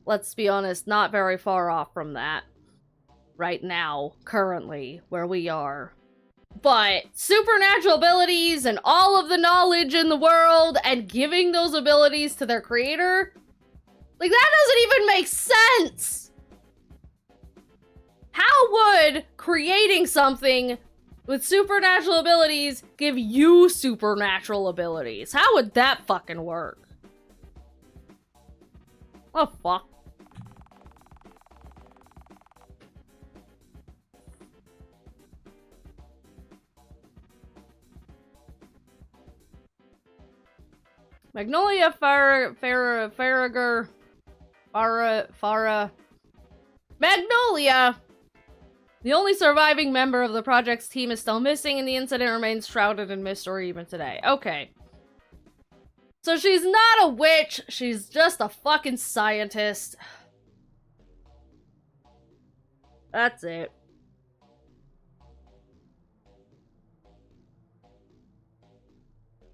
let's be honest, not very far off from that right now, currently, where we are. But supernatural abilities and all of the knowledge in the world and giving those abilities to their creator, like, that doesn't even make sense! How would creating something with supernatural abilities give you supernatural abilities? How would that fucking work? Oh, fuck. Magnolia Farragher. Magnolia! The only surviving member of the project's team is still missing, and the incident remains shrouded in mystery even today. Okay. So she's not a witch, she's just a fucking scientist. That's it.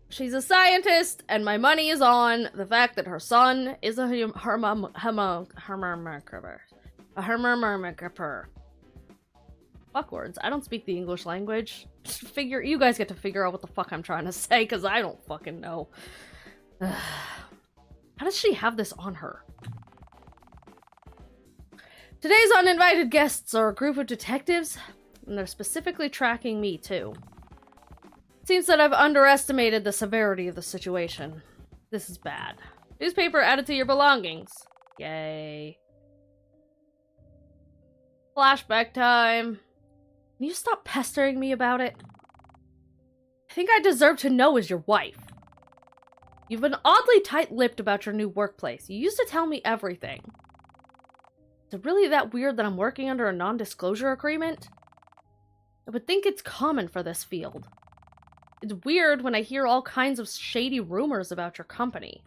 She's a scientist, and my money is on the fact that her son is a hermamurker. Fuck words. I don't speak the English language. You guys get to figure out what the fuck I'm trying to say, because I don't fucking know. How does she have this on her? Today's uninvited guests are a group of detectives, and they're specifically tracking me, too. Seems that I've underestimated the severity of the situation. This is bad. Newspaper added to your belongings. Yay. Flashback time. Can you stop pestering me about it? I think I deserve to know as your wife. You've been oddly tight-lipped about your new workplace. You used to tell me everything. Is it really that weird that I'm working under a non-disclosure agreement? I would think it's common for this field. It's weird when I hear all kinds of shady rumors about your company.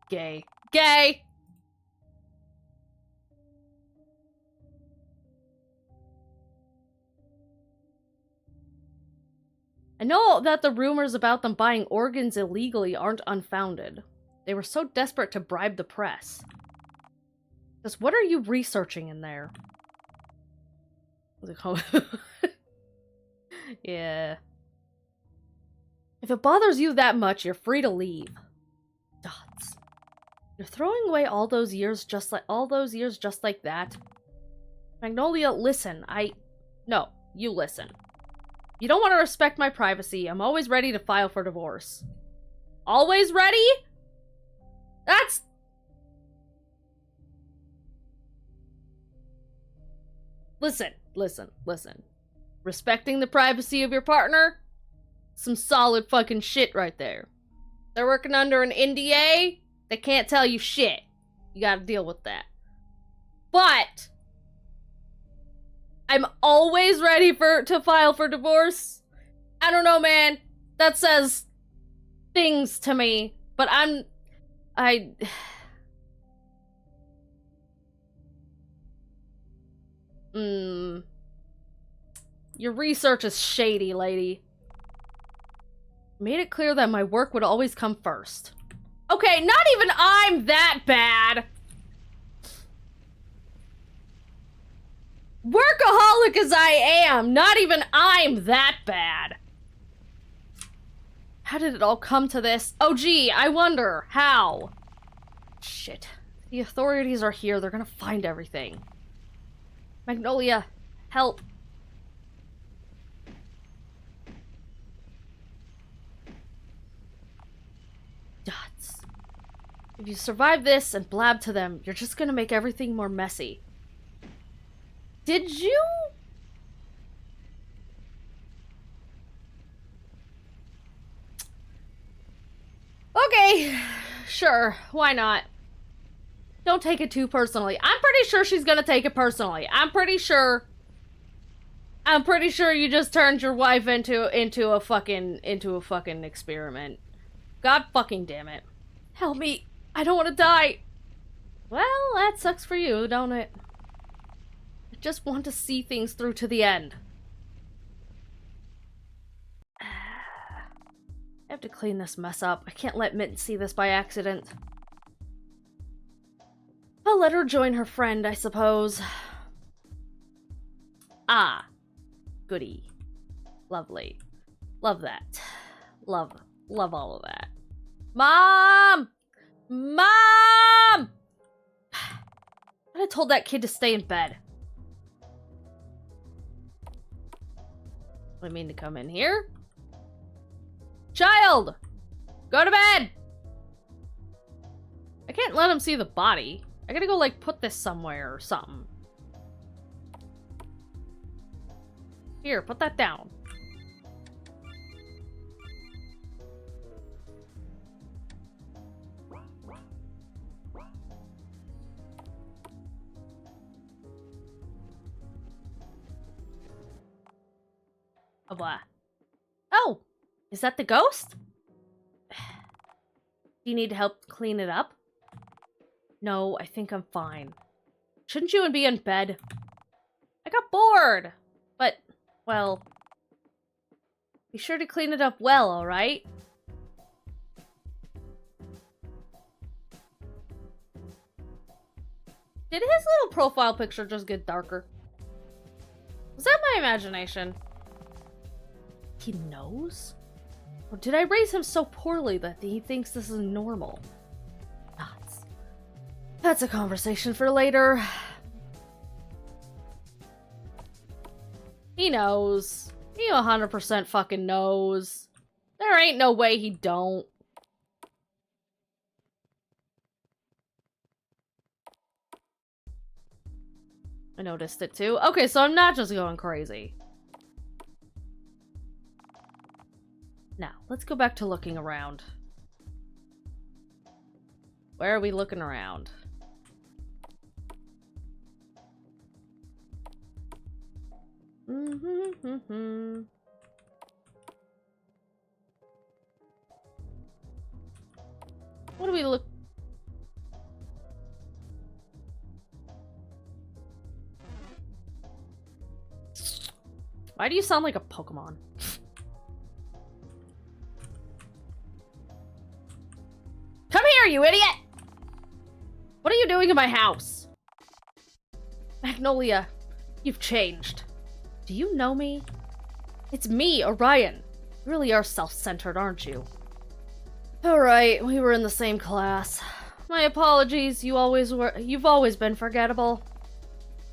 Gay. Gay! I know that the rumors about them buying organs illegally aren't unfounded. They were so desperate to bribe the press. Just what are you researching in there? Yeah. If it bothers you that much, you're free to leave. Dots. You're throwing away all those years just like that? Magnolia, listen, No, you listen. You don't want to respect my privacy. I'm always ready to file for divorce. Always ready? That's... Listen. Respecting the privacy of your partner? Some solid fucking shit right there. They're working under an NDA. They can't tell you shit. You gotta deal with that. But I'm always ready to file for divorce. I don't know, man. That says things to me. But Your research is shady, lady. Made it clear that my work would always come first. Okay, not even I'm that bad. Workaholic as I am, not even I'm that bad. How did it all come to this? Oh gee, I wonder, how? Shit. The authorities are here, they're gonna find everything. Magnolia, help. Dots. If you survive this and blab to them, you're just gonna make everything more messy. Did you? Okay, sure, why not? Don't take it too personally. I'm pretty sure she's gonna take it personally. I'm pretty sure I'm pretty sure you just turned your wife into a fucking experiment. God fucking damn it. Help me. I don't want to die. Well, that sucks for you, don't it? I just want to see things through to the end. I have to clean this mess up. I can't let Mitten see this by accident. I'll let her join her friend, I suppose. Ah. Goody. Lovely. Love that. Love all of that. Mom! Mom! I told that kid to stay in bed. I mean to come in here. Child! Go to bed! I can't let him see the body. I gotta go, like, put this somewhere or something. Here, put that down. Oh, blah. Oh! Is that the ghost? Do you need help clean it up? No, I think I'm fine. Shouldn't you be in bed? I got bored! But, well... be sure to clean it up well, alright? Did his little profile picture just get darker? Was that my imagination? He knows? Or did I raise him so poorly that he thinks this is normal? Nuts. That's a conversation for later. He knows. He 100% fucking knows. There ain't no way he don't. I noticed it too. Okay, so I'm not just going crazy. Now, let's go back to looking around. Where are we looking around? What do we look... Why do you sound like a Pokemon? Come here, you idiot! What are you doing in my house? Magnolia, you've changed. Do you know me? It's me, Orion. You really are self-centered, aren't you? Alright, we were in the same class. My apologies, you've always been forgettable.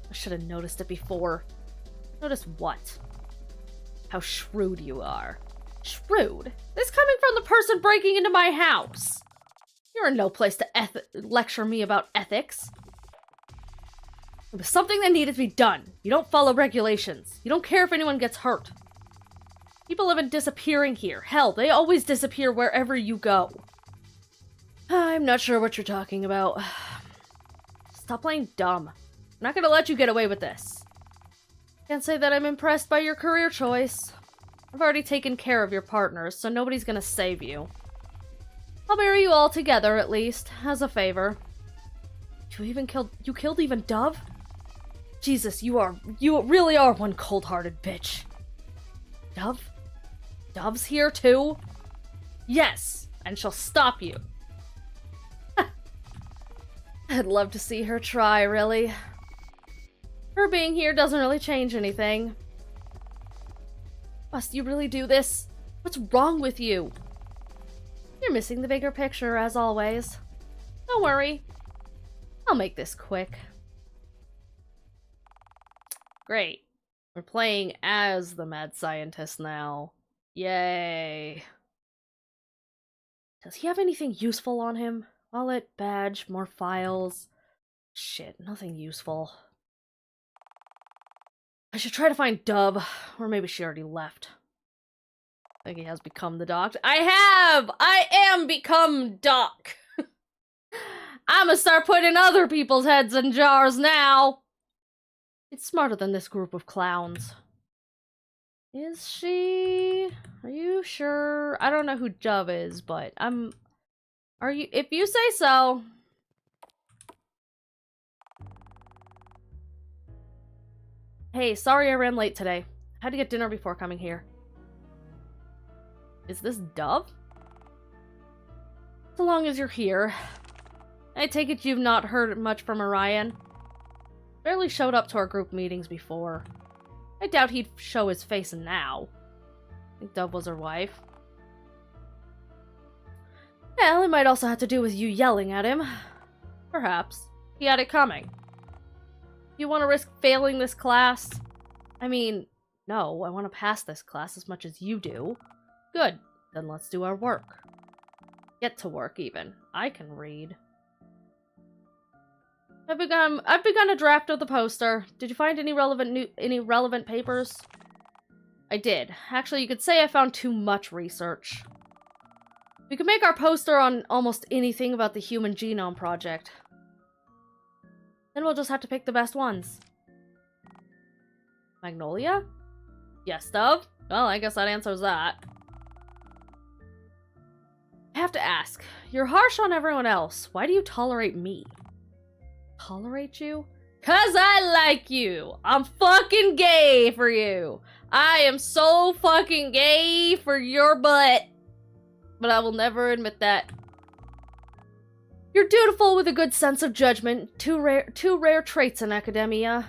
I should have noticed it before. Notice what? How shrewd you are. Shrewd? This coming from the person breaking into my house. You're in no place to lecture me about ethics. It was something that needed to be done. You don't follow regulations. You don't care if anyone gets hurt. People have been disappearing here. Hell, they always disappear wherever you go. I'm not sure what you're talking about. Stop playing dumb. I'm not gonna let you get away with this. Can't say that I'm impressed by your career choice. I've already taken care of your partners, so nobody's gonna save you. I'll marry you all together, at least, as a favor. You killed even Dove? Jesus, you really are one cold-hearted bitch. Dove? Dove's here too? Yes, and she'll stop you. I'd love to see her try, really. Her being here doesn't really change anything. Must you really do this? What's wrong with you? You're missing the bigger picture, as always. Don't worry. I'll make this quick. Great. We're playing as the mad scientist now. Yay. Does he have anything useful on him? Wallet, badge, more files. Shit, nothing useful. I should try to find Dove, or maybe she already left. I think he has become the doc. I am become Doc! I'ma start putting other people's heads in jars now! It's smarter than this group of clowns. Is she? Are you sure? I don't know who Jub is, but are you? If you say so. Hey, sorry I ran late today. Had to get dinner before coming here. Is this Dove? So long as you're here. I take it you've not heard much from Orion? Barely showed up to our group meetings before. I doubt he'd show his face now. I think Dove was her wife. Well, it might also have to do with you yelling at him. Perhaps. He had it coming. You want to risk failing this class? I mean, no, I want to pass this class as much as you do. Good. Then let's do our work. Get to work, even. I can read. I've begun a draft of the poster. Did you find any relevant papers? I did. Actually, you could say I found too much research. We could make our poster on almost anything about the Human Genome Project. Then we'll just have to pick the best ones. Magnolia? Yes, Dove? Well, I guess that answers that. I have to ask, you're harsh on everyone else. Why do you tolerate me? Tolerate you? 'Cause I like you! I'm fucking gay for you! I am so fucking gay for your butt! But I will never admit that. You're dutiful with a good sense of judgment. Two rare traits in academia.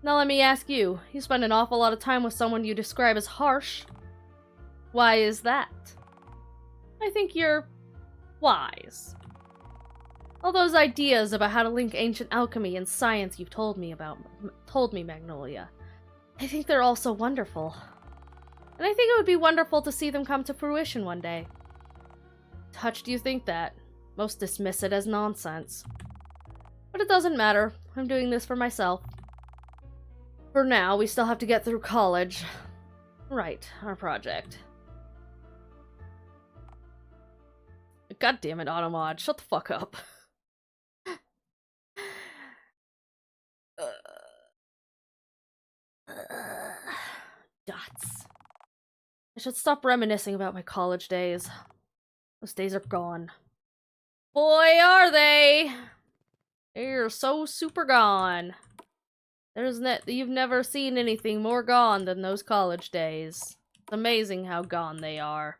Now let me ask you. You spend an awful lot of time with someone you describe as harsh. Why is that? I think you're wise. All those ideas about how to link ancient alchemy and science you've told me, Magnolia. I think they're all so wonderful. And I think it would be wonderful to see them come to fruition one day. Touched you think that. Most dismiss it as nonsense. But it doesn't matter. I'm doing this for myself. For now, we still have to get through college. Right, our project. God damn it, Automod. Shut the fuck up. Dots. I should stop reminiscing about my college days. Those days are gone. Boy, are they! They're so super gone. You've never seen anything more gone than those college days. It's amazing how gone they are.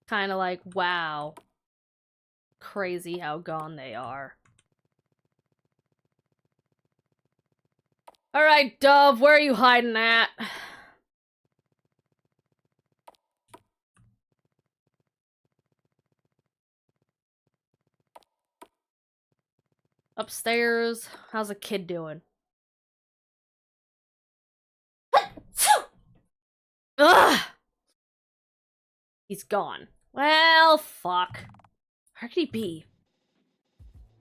Kinda like, wow. Crazy how gone they are. Alright, Dove, where are you hiding at? Upstairs. How's a kid doing? Ugh! He's gone. Well, fuck. Where could he be?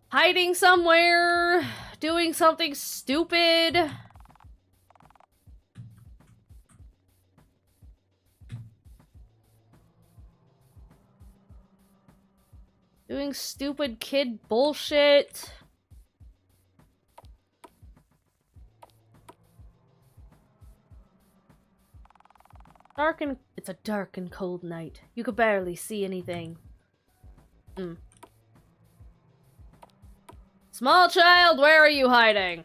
Hiding somewhere? Doing something stupid? Doing stupid kid bullshit? It's a dark and cold night. You could barely see anything. Small child, where are you hiding?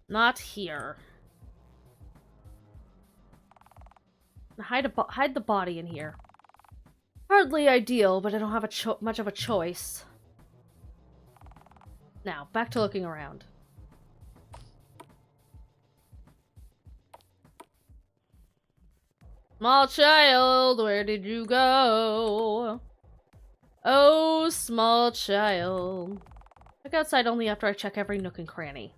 Not here. Hide the body in here. Hardly ideal, but I don't have much of a choice. Now, back to looking around. Small child, where did you go? Oh, small child. Look outside only after I check every nook and cranny.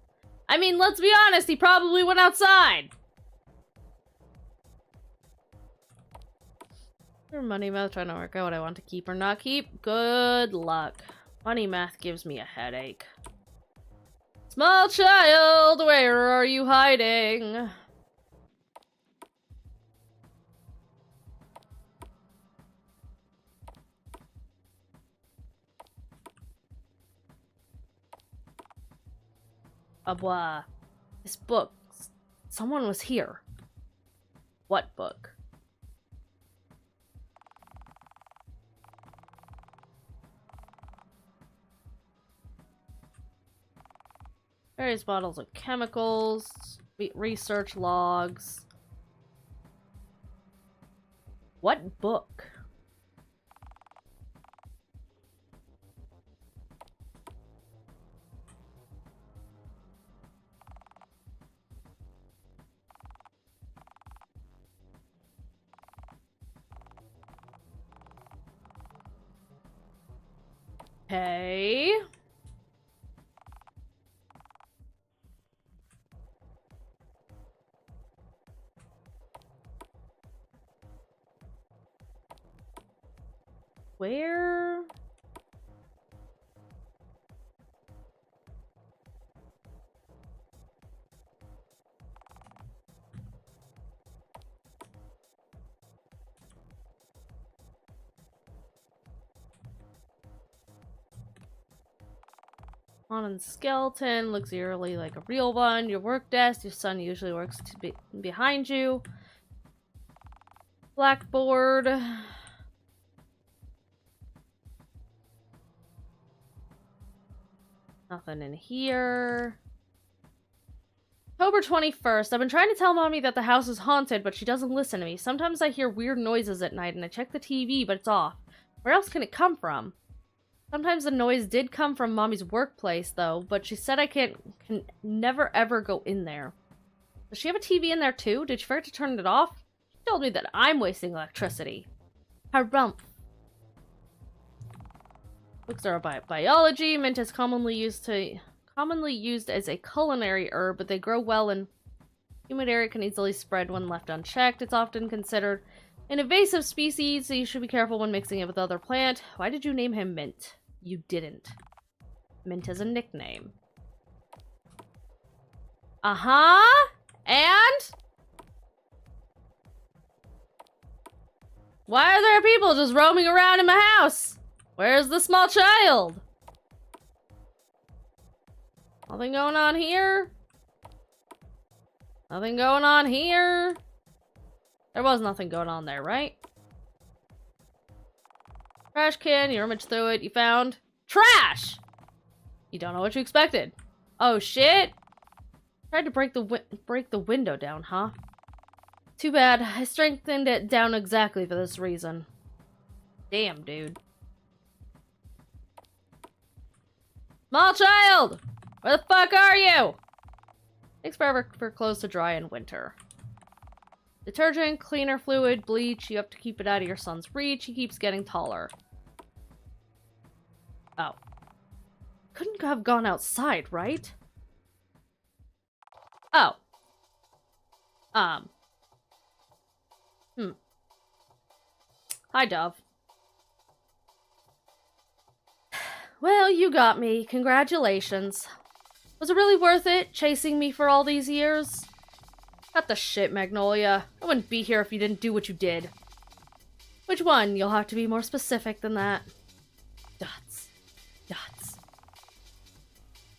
I mean, let's be honest, he probably went outside! Money math, trying to work out what I want to keep or not keep. Good luck. Money math gives me a headache. Small child, where are you hiding? This book. Someone was here. What book? Various bottles of chemicals. Research logs. What book? Okay. Where? On skeleton, looks eerily like a real one. Your work desk, your son usually works behind you. Blackboard. Nothing in here. October 21st. I've been trying to tell Mommy that the house is haunted, but she doesn't listen to me. Sometimes I hear weird noises at night and I check the TV, but it's off. Where else can it come from? Sometimes the noise did come from Mommy's workplace, though, but she said I can never ever go in there. Does she have a TV in there, too? Did she forget to turn it off? She told me that I'm wasting electricity. Harumph. Books are about biology. Mint is commonly used as a culinary herb, but they grow well in humid area, can easily spread when left unchecked. It's often considered an invasive species, so you should be careful when mixing it with other plant. Why did you name him Mint? You didn't. Mint is a nickname. Uh-huh. And? Why are there people just roaming around in my house? Where's the small child? Nothing going on here? Nothing going on here? There was nothing going on there, right? Trash can, you rummaged through it, you found trash! You don't know what you expected. Oh shit! Tried to break the window down, huh? Too bad. I strengthened it down exactly for this reason. Damn, dude. Small child! Where the fuck are you? Takes forever for clothes to dry in winter. Detergent, cleaner fluid, bleach. You have to keep it out of your son's reach. He keeps getting taller. Oh. Couldn't have gone outside, right? Oh. Hi, Dove. Well, you got me. Congratulations. Was it really worth it, chasing me for all these years? Cut the shit, Magnolia. I wouldn't be here if you didn't do what you did. Which one? You'll have to be more specific than that. Dots. Dots.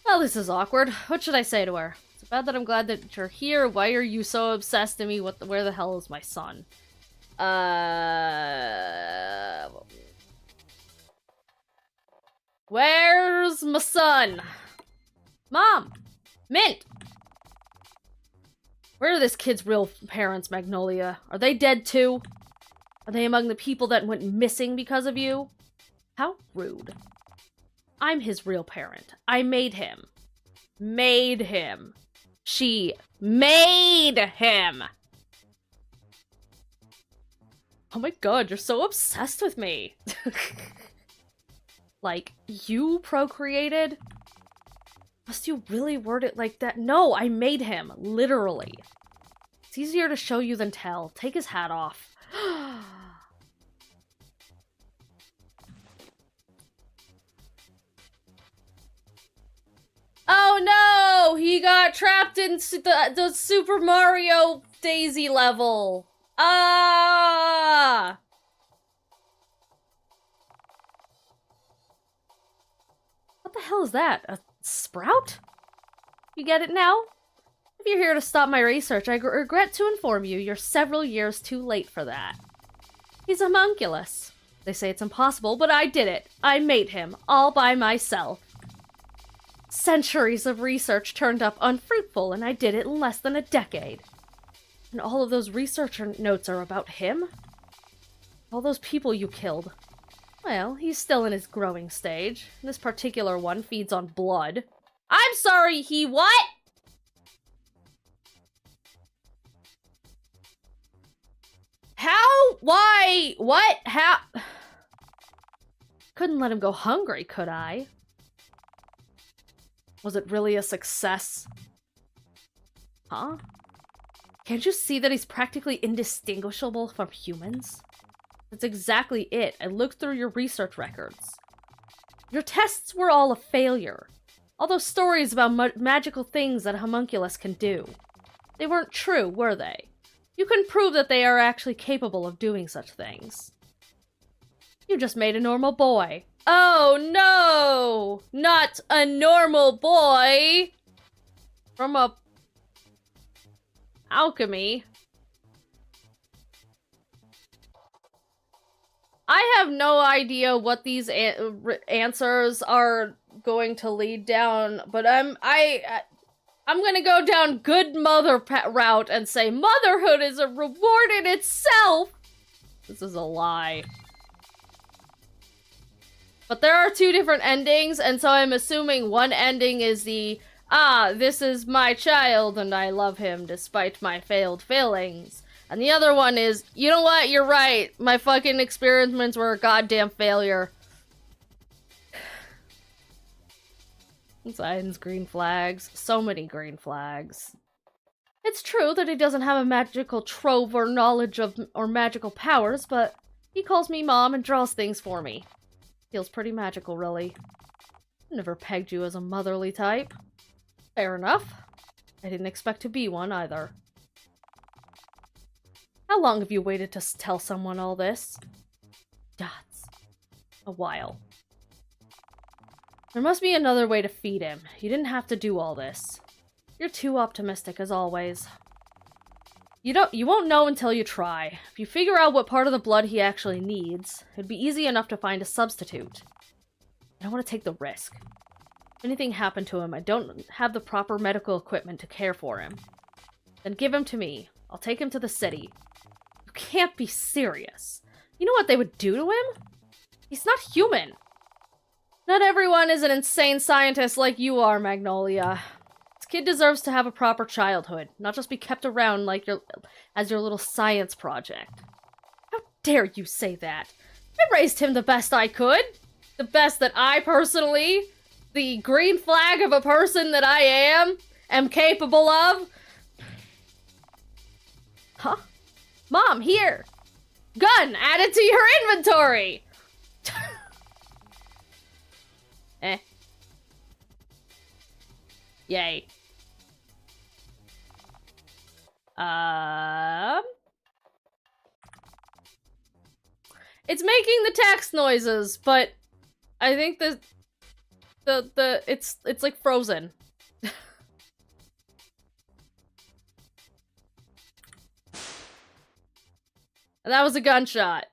Well, this is awkward. What should I say to her? It's bad that I'm glad that you're here. Why are you so obsessed with me? Where the hell is my son? Where's my son? Mom! Mint! Where are this kid's real parents, Magnolia? Are they dead too? Are they among the people that went missing because of you? How rude. I'm his real parent. I made him. Made him. She made him! Oh my god, you're so obsessed with me. Like, you procreated? Must you really word it like that? No, I made him. Literally. It's easier to show you than tell. Take his hat off. Oh no! He got trapped in the Super Mario Daisy level. Ah! What the hell is that? A sprout? You get it now? If you're here to stop my research, I regret to inform you you're several years too late for that. He's a homunculus. They say it's impossible, but I did it. I made him, all by myself. Centuries of research turned up unfruitful, and I did it in less than a decade. And all of those researcher notes are about him? All those people you killed. Well, he's still in his growing stage. This particular one feeds on blood. I'm sorry, he what? How? Why? What? How? Couldn't let him go hungry, could I? Was it really a success? Huh? Can't you see that he's practically indistinguishable from humans? That's exactly it. I looked through your research records. Your tests were all a failure. All those stories about magical things that a homunculus can do. They weren't true, were they? You can prove that they are actually capable of doing such things. You just made a normal boy. Oh no! Not a normal boy! From a... alchemy. I have no idea what these answers are going to lead down, but I'm gonna go down good mother route and say motherhood is a reward in itself! This is a lie. But there are two different endings, and so I'm assuming one ending is the, this is my child and I love him despite my failed failings. And the other one is, you know what, you're right, my fucking experiments were a goddamn failure. Signs, green flags, so many green flags. It's true that he doesn't have a magical trove or knowledge of, or magical powers, but he calls me mom and draws things for me. Feels pretty magical, really. Never pegged you as a motherly type. Fair enough. I didn't expect to be one, either. How long have you waited to tell someone all this? Dots. A while. There must be another way to feed him. You didn't have to do all this. You're too optimistic, as always. You won't know until you try. If you figure out what part of the blood he actually needs, it'd be easy enough to find a substitute. I don't want to take the risk. If anything happened to him, I don't have the proper medical equipment to care for him. Then give him to me. I'll take him to the city. You can't be serious. You know what they would do to him? He's not human. Not everyone is an insane scientist like you are, Magnolia. This kid deserves to have a proper childhood, not just be kept around like as your little science project. How dare you say that? I raised him the best I could. The best that I personally, the green flag of a person that I am capable of. Huh? Mom, here! Gun added to your inventory! Eh. Yay. It's making the text noises, but I think it's like frozen. And that was a gunshot.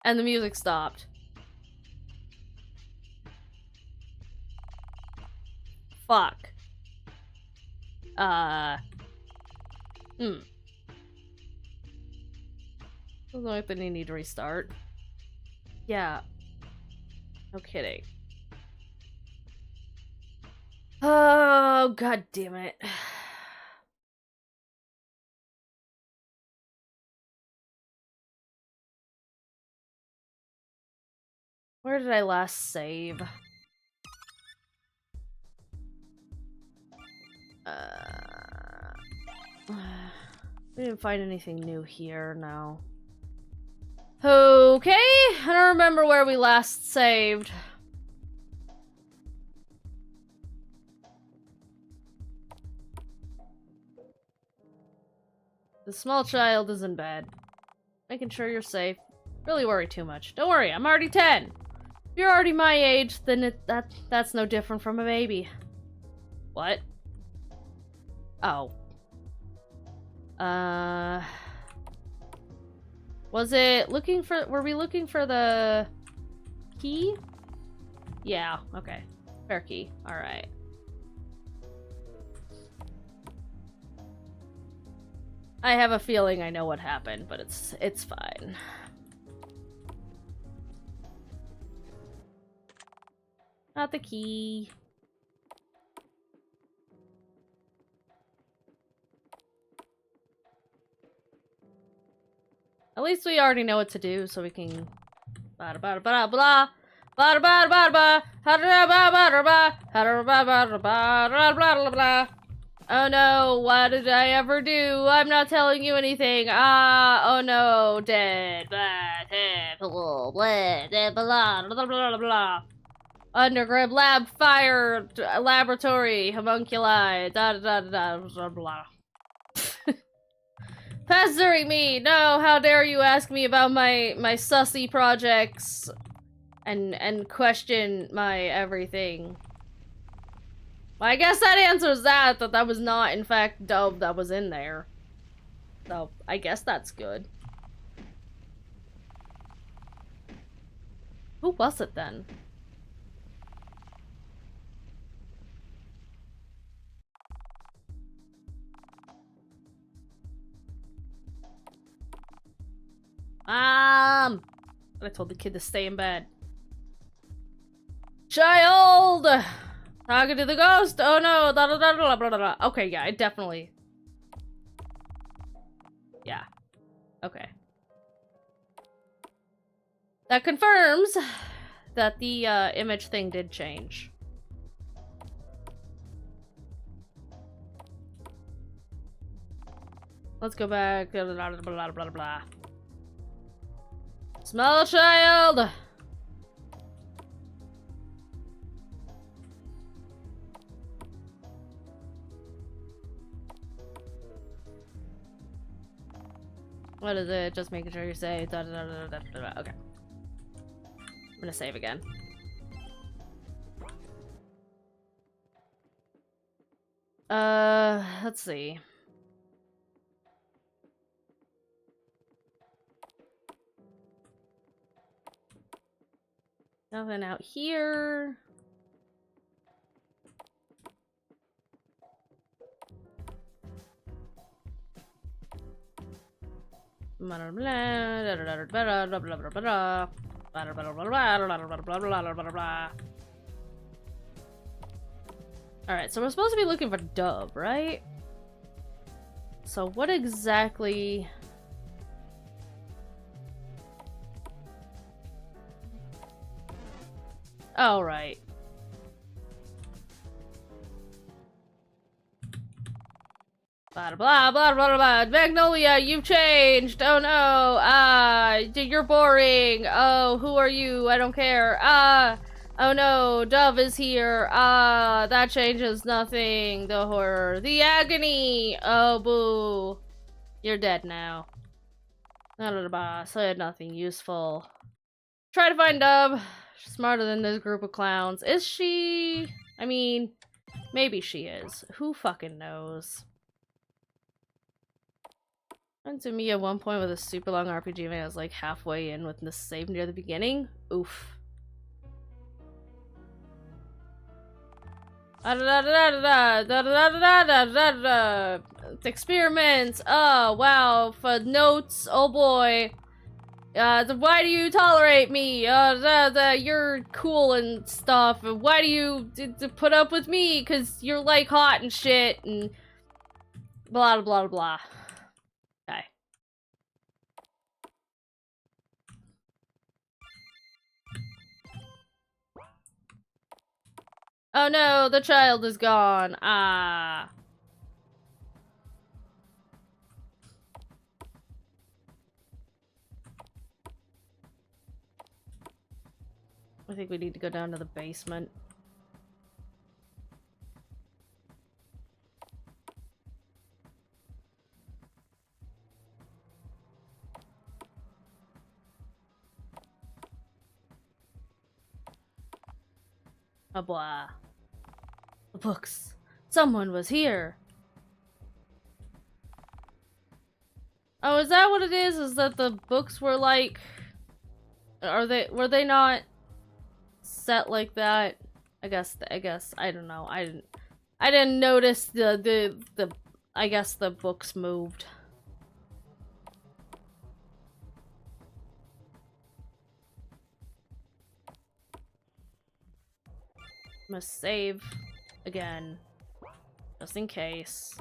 And the music stopped. Fuck. Doesn't look like they need to restart. Yeah. No kidding. Oh, god damn it. Where did I last save? We didn't find anything new here, no. Okay, I don't remember where we last saved. The small child is in bed. Making sure you're safe. Really worry too much. Don't worry, I'm already 10. If you're already my age, then that's no different from a baby. What? Oh. Was it looking for... Were we looking for the key? Yeah, okay. Fair key. Alright. I have a feeling I know what happened, but it's fine. Not the key. At least we already know what to do, so we can... Blah blah blah blah blah blah blah blah blah blah. Oh no, what did I ever do? I'm not telling you anything. Oh no, dead. Blah blah blah blah blah. Underground lab, fire, laboratory, homunculi, blah blah. Pestering me! No, how dare you ask me about my sussy projects and question my everything. Well, I guess that answers that was not in fact Dove that was in there. So, I guess that's good. Who was it then? I told the kid to stay in bed. Child! Talking to the ghost! Oh no! Blah, blah, blah, blah, blah, blah. Okay, yeah, it definitely... Yeah. Okay. That confirms that the image thing did change. Let's go back. Blah, blah, blah, blah, blah, blah. Small child! What is it? Just making sure you say da, da, da, da, da, da, da. Okay. I'm gonna save again. Let's see. Nothing out here. Alright, so we're supposed to be looking for Dove, right? So what exactly... Oh, right. Blah, blah, blah, blah, blah. Magnolia, you've changed. Oh no. You're boring. Oh, who are you? I don't care. Oh no, Dove is here. That changes nothing. The horror. The agony. Oh, boo. You're dead now. Blah, blah, blah. Said nothing useful. Try to find Dove. She's smarter than this group of clowns. Is she? I mean, maybe she is. Who fucking knows? Went to me at one point with a super long RPG and I was like halfway in with the save near the beginning. Oof. Experiments. Oh wow. For notes. Oh boy. Why do you tolerate me? You're cool and stuff. Why do you put up with me? Cause you're like hot and shit and blah blah blah. Okay. Oh no, the child is gone. Ah. I think we need to go down to the basement. Oh blah. The books. Someone was here. Oh, is that what it is? Is that the books were like... were they not set like that? I guess, I don't know. I didn't notice the I guess the books moved. Must save again, just in case.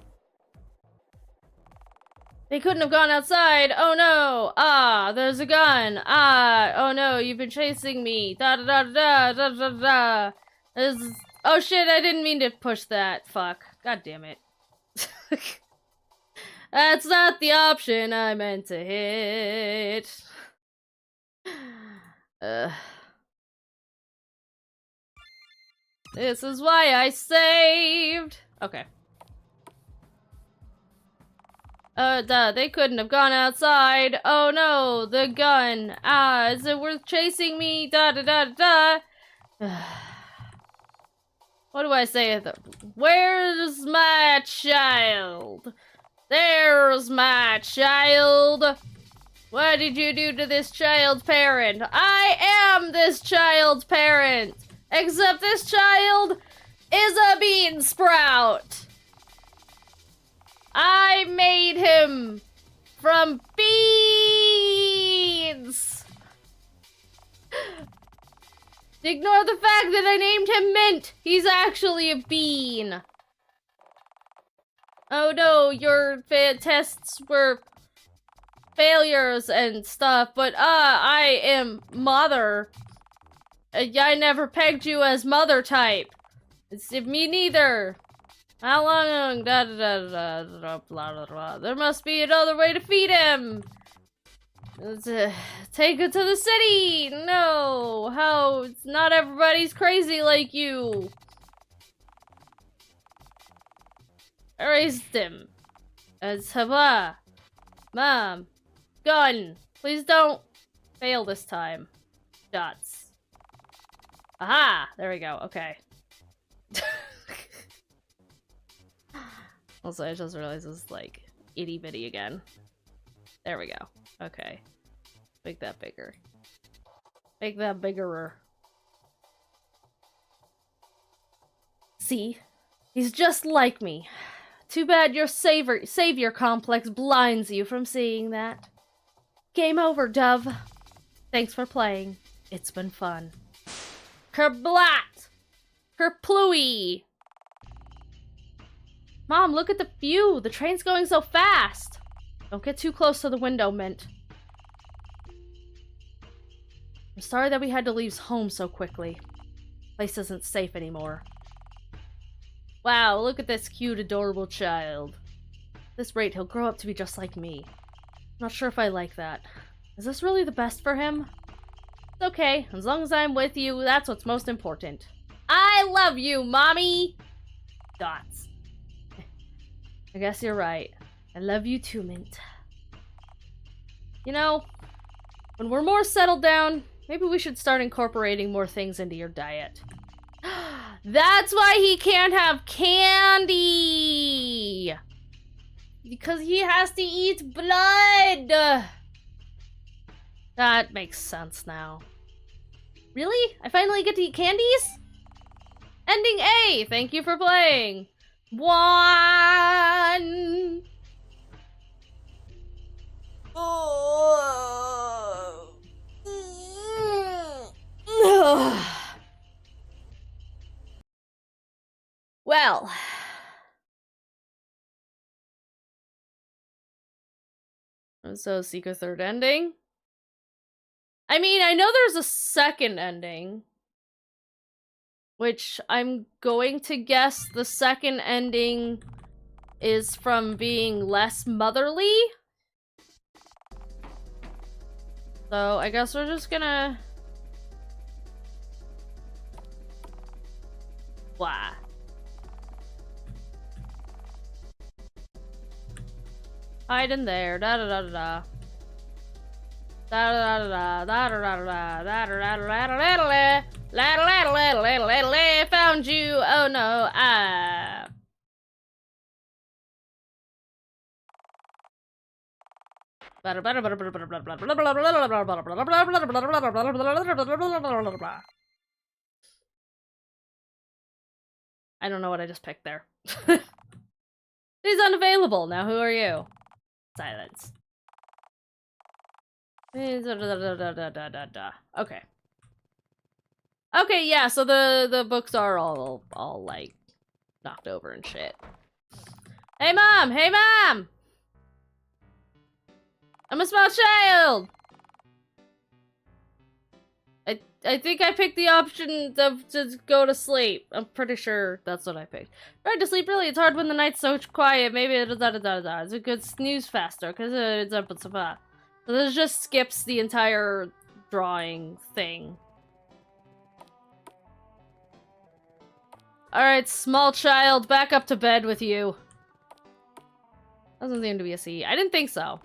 They couldn't have gone outside. Oh no! Ah, there's a gun. Ah, oh no! You've been chasing me. Da da da da da da da. Oh shit! I didn't mean to push that. Fuck. God damn it. That's not the option I meant to hit. This is why I saved. Okay. They couldn't have gone outside. Oh no, the gun. Ah, is it worth chasing me? Da da da da. What do I say? Where's my child? There's my child. What did you do to this child's parent? I am this child's parent. Except this child is a bean sprout. I made him from beans. Ignore the fact that I named him Mint. He's actually a bean. Oh no, your tests were failures and stuff, but I am mother. I never pegged you as mother type. It's me neither. How long? Da da da da da blah blah blah. There must be another way to feed him. Take it to the city. No, how? Not everybody's crazy like you. I raised him. As haba. Mom. Gun. Please don't fail this time. Dots. Aha! There we go. Okay. Also, I just realized it's like itty bitty again. There we go. Okay. Make that bigger. Make that biggerer. See? He's just like me. Too bad your savior complex blinds you from seeing that. Game over, Dove. Thanks for playing. It's been fun. Kerblat! Kerplooey! Mom, look at the view! The train's going so fast! Don't get too close to the window, Mint. I'm sorry that we had to leave home so quickly. Place isn't safe anymore. Wow, look at this cute, adorable child. At this rate, he'll grow up to be just like me. Not sure if I like that. Is this really the best for him? It's okay. As long as I'm with you, that's what's most important. I love you, Mommy! Dots. I guess you're right. I love you too, Mint. You know, when we're more settled down, maybe we should start incorporating more things into your diet. That's why he can't have candy! Because he has to eat blood! That makes sense now. Really? I finally get to eat candies? Ending A! Thank you for playing! 1! Oh. Well. So, seek a third ending? I mean, I know there's a second ending. Which I'm going to guess the second ending is from being less motherly. So, I guess we're just gonna... Why? Hide in there. Da da da da da. Da da da da da da da da da da da da da. Found you. Oh no. I don't know what I just picked there. He's unavailable. Now who are you? Silence. Okay. Okay, yeah, so the books are all like knocked over and shit. Hey mom! Hey mom! I'm a small child! I think I picked the option to go to sleep. I'm pretty sure that's what I picked. Right to sleep, really? It's hard when the night's so quiet. Maybe it's a good snooze faster, because it's up. So this just skips the entire drawing thing. Alright, small child, back up to bed with you. Doesn't seem to be a C. I didn't think so.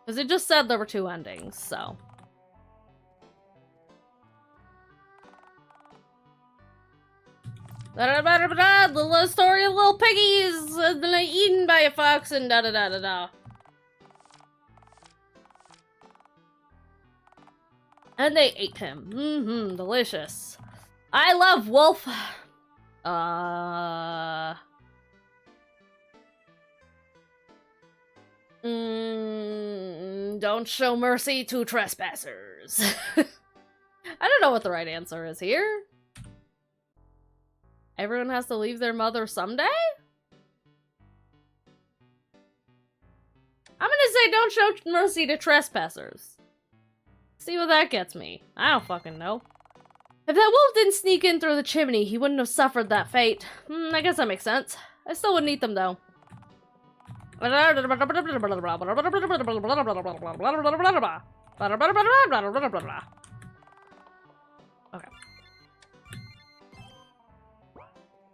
Because it just said there were 2 endings, so. The story of little piggies eaten by a fox and da-da-da-da-da. And they ate him. Mm-hmm, delicious. I love wolf. Don't show mercy to trespassers. I don't know what the right answer is here. Everyone has to leave their mother someday? I'm gonna say don't show mercy to trespassers. See what that gets me. I don't fucking know. If that wolf didn't sneak in through the chimney, he wouldn't have suffered that fate. I guess that makes sense. I still wouldn't eat them, though. Okay.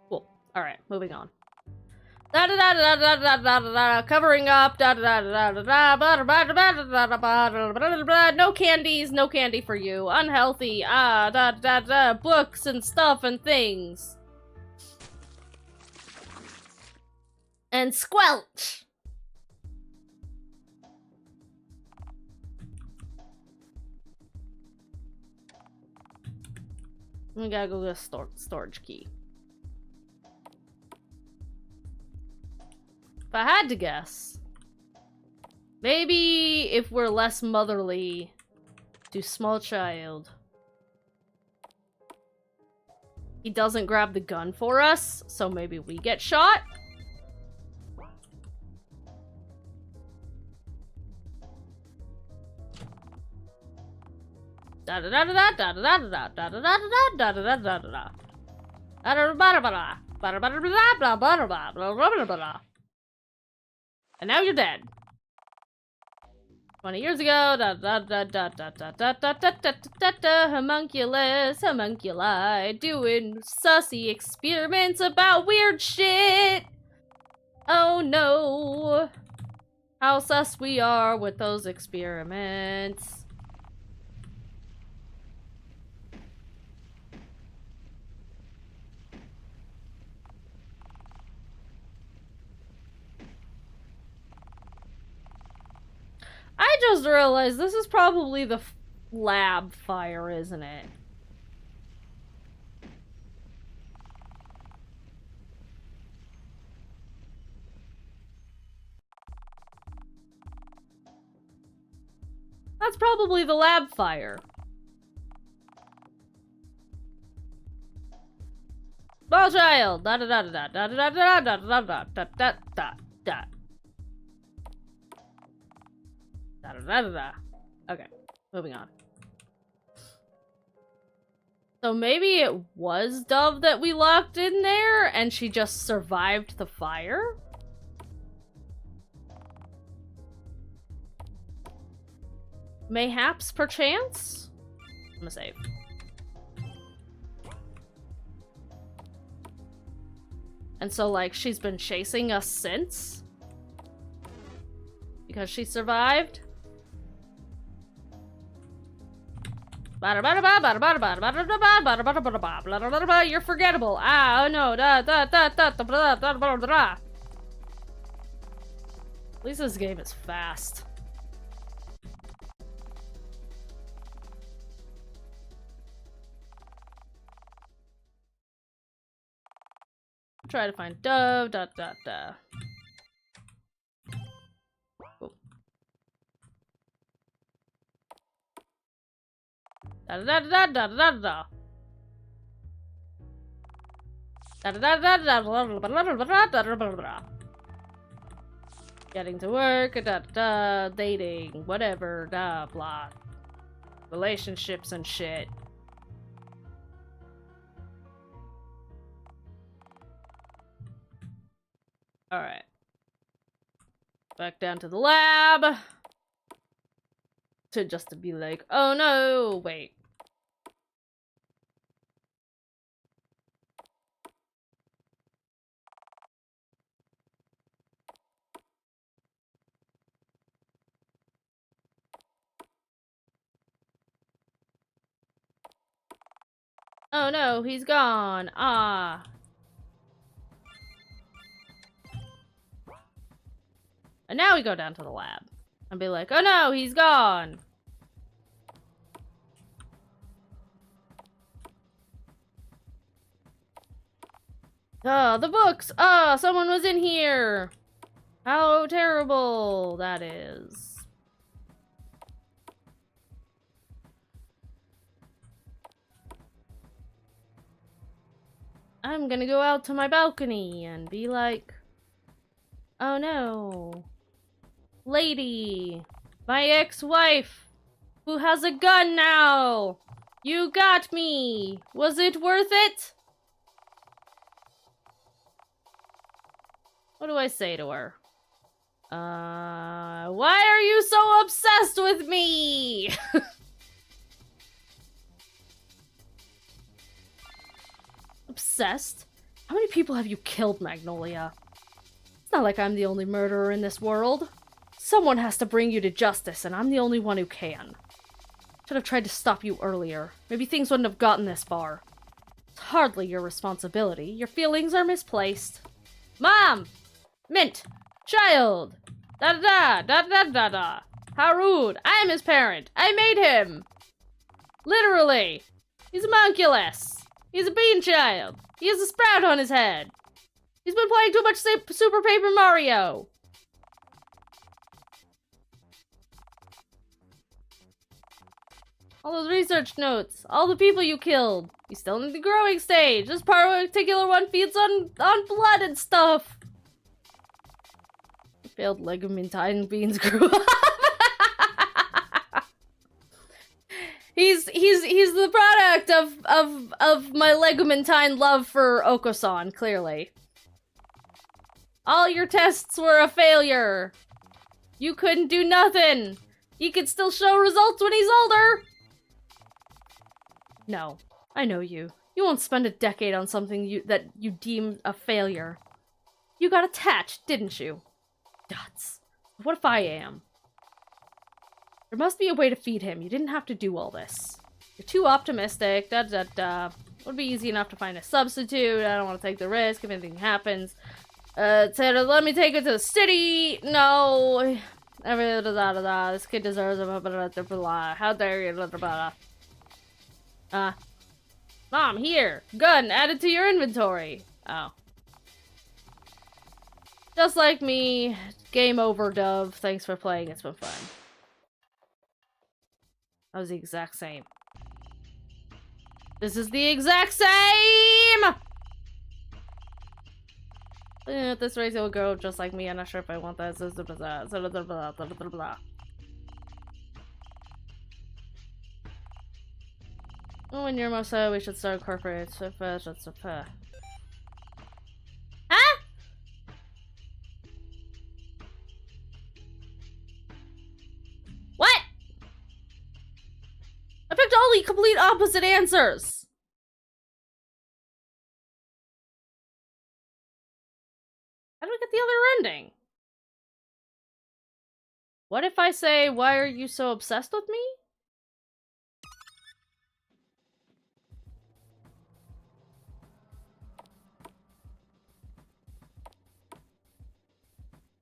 Cool. Alright, moving on. Covering up. No candies, no candy for you. Unhealthy. Books and stuff and things. And squelch. We gotta go get a storage key. If I had to guess, maybe if we're less motherly to small child, he doesn't grab the gun for us, so maybe we get shot? Da da da da da da da da da da da da da da da da da. And now you're dead. 20 years ago, homunculus, homunculi, doing sussy experiments about weird shit. Oh no. How sus we are with those experiments. I just realized this is probably the lab fire, isn't it? That's probably the lab fire. Small child. Da da da da da da da da da da da da da da. Okay, moving on. So maybe it was Dove that we locked in there, and she just survived the fire? Mayhaps, perchance? I'm gonna save. And so, like, she's been chasing us since? Because she survived? You're forgettable. Ah, oh no. At least this game is fast. Try to find dove. Cool. Getting to work, dating, whatever, blah. Relationships and shit. Alright. Back down to the lab. Just to be like, oh no, wait. Oh no, he's gone. Ah. And now we go down to the lab. And be like, oh no, he's gone. Oh, the books! Oh, someone was in here! How terrible that is. I'm gonna go out to my balcony and be like, oh no. Lady, my ex-wife, who has a gun now! You got me! Was it worth it? What do I say to her? Why are you so obsessed with me? Obsessed? How many people have you killed, Magnolia? It's not like I'm the only murderer in this world. Someone has to bring you to justice, and I'm the only one who can. Should have tried to stop you earlier. Maybe things wouldn't have gotten this far. It's hardly your responsibility. Your feelings are misplaced. Mom! Mint! Child! Da-da-da! How rude! I am his parent! I made him! Literally! He's homunculus! He's a bean child! He has a sprout on his head! He's been playing too much Super Paper Mario! All those research notes, all the people you killed. He's still in the growing stage. This particular one feeds on blood and stuff. Failed Legumintine beans grew up. He's the product of my Legumintine love for Oko-san, clearly. All your tests were a failure. You couldn't do nothing. He could still show results when he's older. No, I know you. You won't spend a decade on something that you deem a failure. You got attached, didn't you? Nuts. What if I am? There must be a way to feed him. You didn't have to do all this. You're too optimistic. It would be easy enough to find a substitute. I don't want to take the risk if anything happens. Let me take it to the city. No. This kid deserves a how dare you? Mom, here. Gun added to your inventory. Oh. Just like me. Game over, Dove. Thanks for playing. It's been fun. That was the exact same. This is the exact same! This race will grow just like me. I'm not sure if I want that. When you're most we should start corporate. Huh? What? I picked all the complete opposite answers. How do I get the other ending? What if I say, why are you so obsessed with me?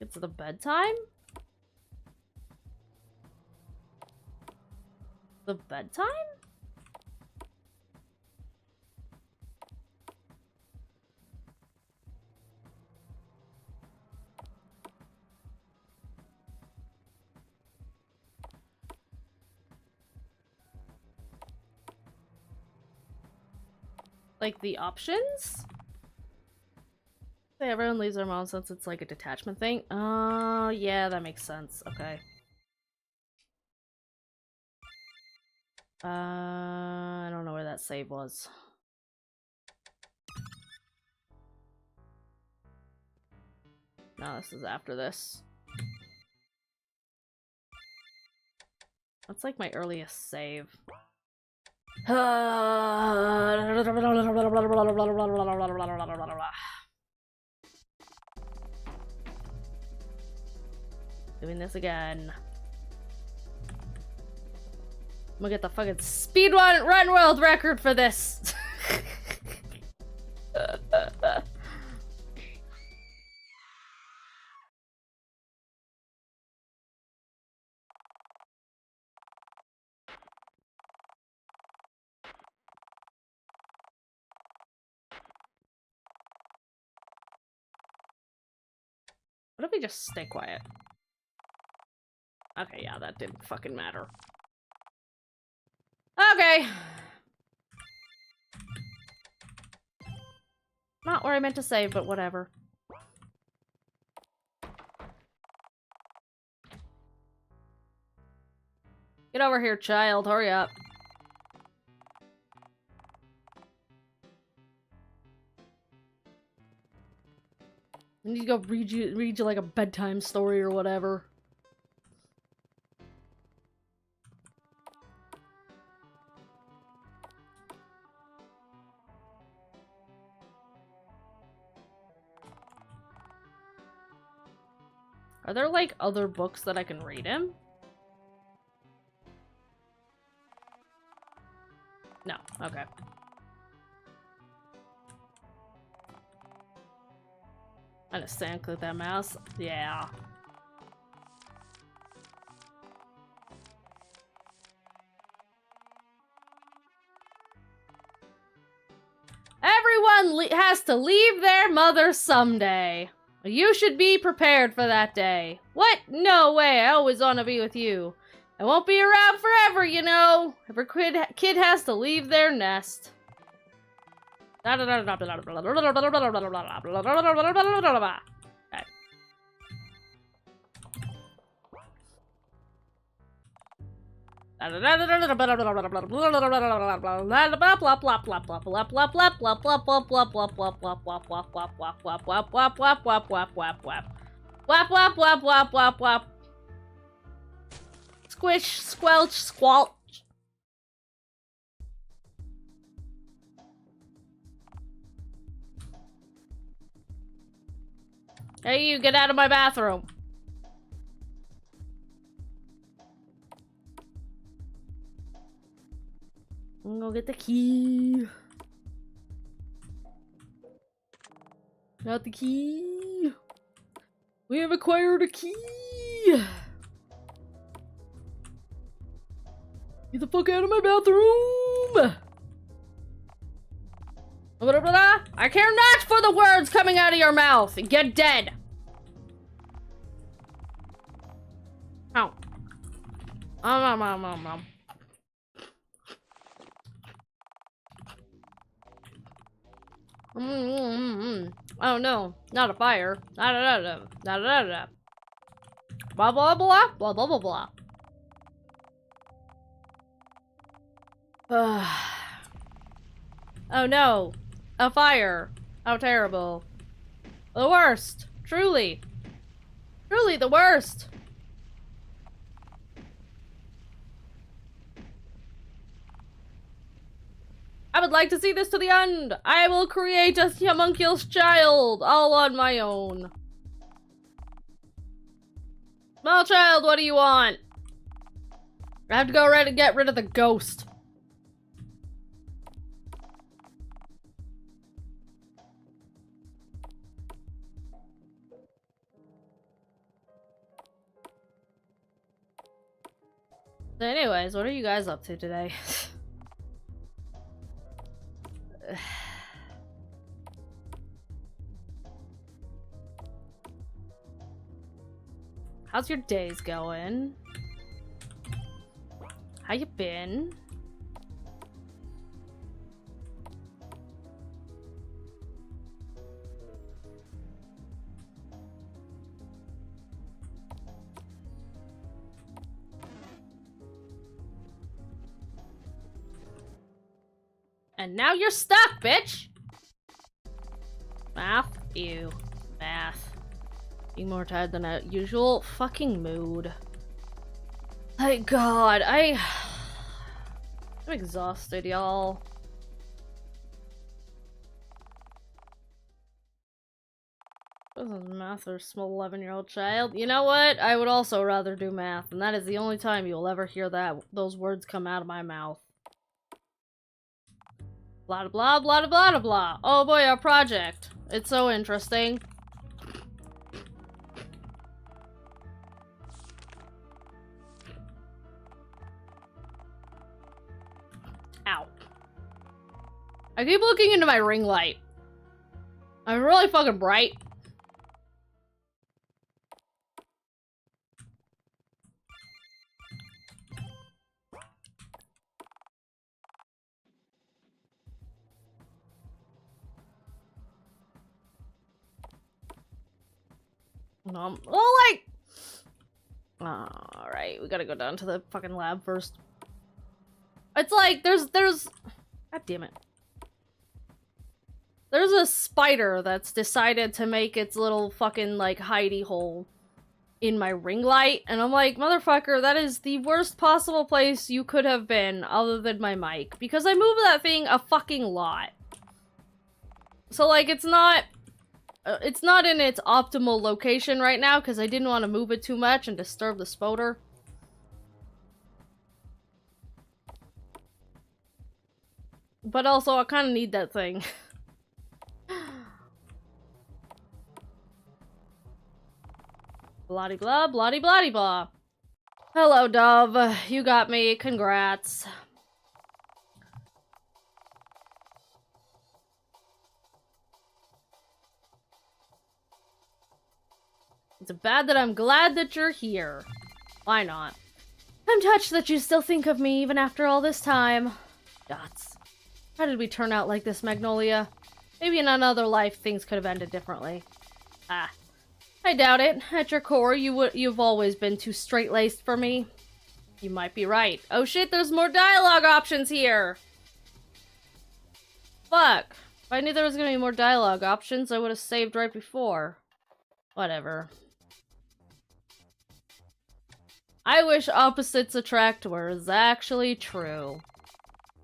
It's the bedtime? The bedtime? Like the options? Everyone leaves their mom since it's like a detachment thing. Oh, yeah, that makes sense. Okay. I don't know where that save was. No, this is after this. That's like my earliest save. Doing this again. I'm gonna get the fucking speedrun run world record for this. What if we just stay quiet? Okay, yeah, that didn't fucking matter. Okay. Not where I meant to save, but whatever. Get over here, child. Hurry up. I need to go read you like a bedtime story or whatever. Are there like other books that I can read him? No. Okay. I'm gonna stand click that mouse. Yeah. Everyone has to leave their mother someday. You should be prepared for that day. What? No way. I always want to be with you. I won't be around forever, you know. Every kid has to leave their nest. Okay. Squish, squelch, squelch. Hey, you, get out of my bathroom. I'm gonna get the key. Got the key. We have acquired a key. Get the fuck out of my bathroom. I care not for the words coming out of your mouth. Get dead. Ow. Oh no, not a fire. Blah blah blah blah blah blah blah. Oh no, a fire. How terrible. The worst. Truly. Truly the worst. I would like to see this to the end. I will create a homunculus child all on my own. Small child, what do you want? I have to go right and get rid of the ghost. So anyways, what are you guys up to today? How's your days going? How you been? And now you're stuck, bitch! Math? Ew. Math. Being more tired than a usual fucking mood. Thank God, I'm exhausted, y'all. This is math for a small 11-year-old child. You know what? I would also rather do math, and that is the only time you'll ever hear those words come out of my mouth. Blah blah blah blah blah blah. Oh boy, our project. It's so interesting. Ow. I keep looking into my ring light. I'm really fucking bright. Oh, like... Alright, we gotta go down to the fucking lab first. It's like, there's... God damn it. There's a spider that's decided to make its little fucking, like, hidey hole in my ring light, and I'm like, motherfucker, that is the worst possible place you could have been other than my mic, because I move that thing a fucking lot. So, like, it's not in its optimal location right now, because I didn't want to move it too much and disturb the spoder. But also, I kind of need that thing. Blah-de-blah, blah-de-blah-de-blah. Hello, Dove. You got me. Congrats. It's bad that I'm glad that you're here. Why not? I'm touched that you still think of me even after all this time. Dots. How did we turn out like this, Magnolia? Maybe in another life things could have ended differently. Ah. I doubt it. At your core, you've always been too straight-laced for me. You might be right. Oh shit, there's more dialogue options here! Fuck. If I knew there was gonna be more dialogue options, I would have saved right before. Whatever. I wish opposites attract was actually true.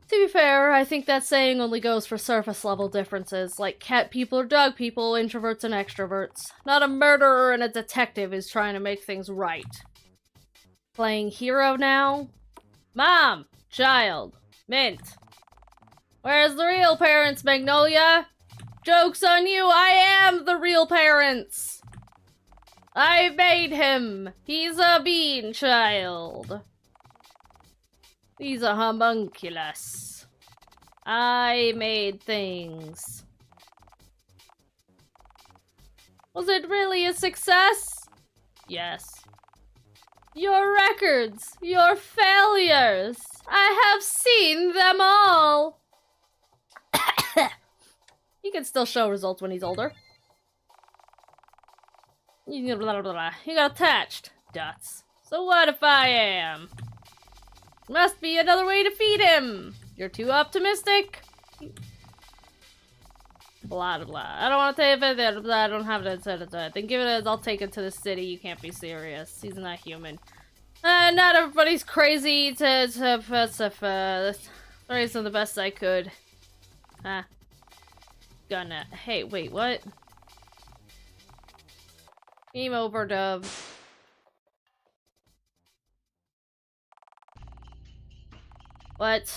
To be fair, I think that saying only goes for surface-level differences, like cat people or dog people, introverts and extroverts. Not a murderer and a detective is trying to make things right. Playing hero now? Mom! Child! Mint! Where's the real parents, Magnolia? Joke's on you, I am the real parents! I made him! He's a bean child! He's a homunculus. I made things. Was it really a success? Yes. Your records, your failures, I have seen them all. He can still show results when he's older. You got attached. Dots. So what if I am? Must be another way to feed him! You're too optimistic! Blah, blah, blah. I don't want to take it, I don't have it, then give it as I'll take it to the city, you can't be serious. He's not human. Not everybody's crazy sorry, so the best I could. Gonna. Hey, wait, what? Game over, Dove. What?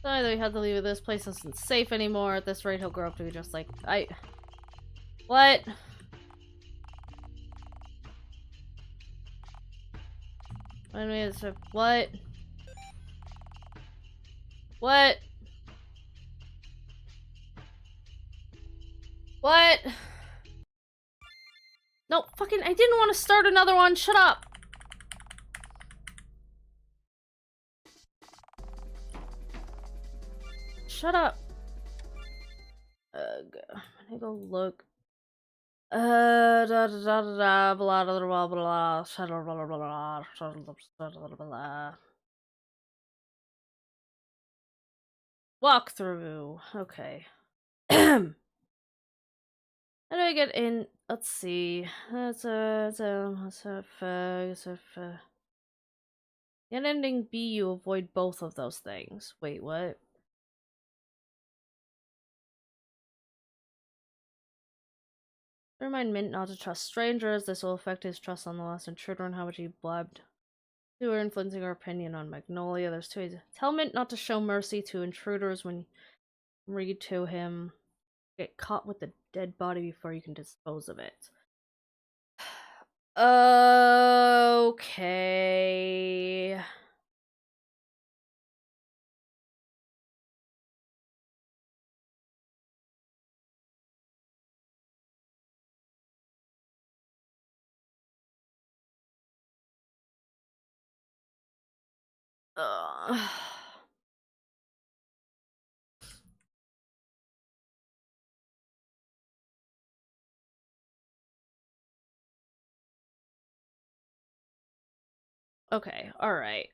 Either we have to leave this place isn't safe anymore. At this rate, he'll grow up to be just like What? I mean, it's a, what? What? What? No, fucking, I didn't want to start another one. Shut up. Shut up. Ugh. I'm gonna go look. Da da da da blah blah blah blah blah blah blah blah. Walkthrough. Okay. How do I get in? Let's see. In ending B, you avoid both of those things. Wait, what? Remind Mint not to trust strangers. This will affect his trust on the last intruder and how much he blabbed to her, influencing her opinion on Magnolia. There's 2 ways. Tell Mint not to show mercy to intruders when you read to him. Get caught with the dead body before you can dispose of it. Okay. Okay, alright.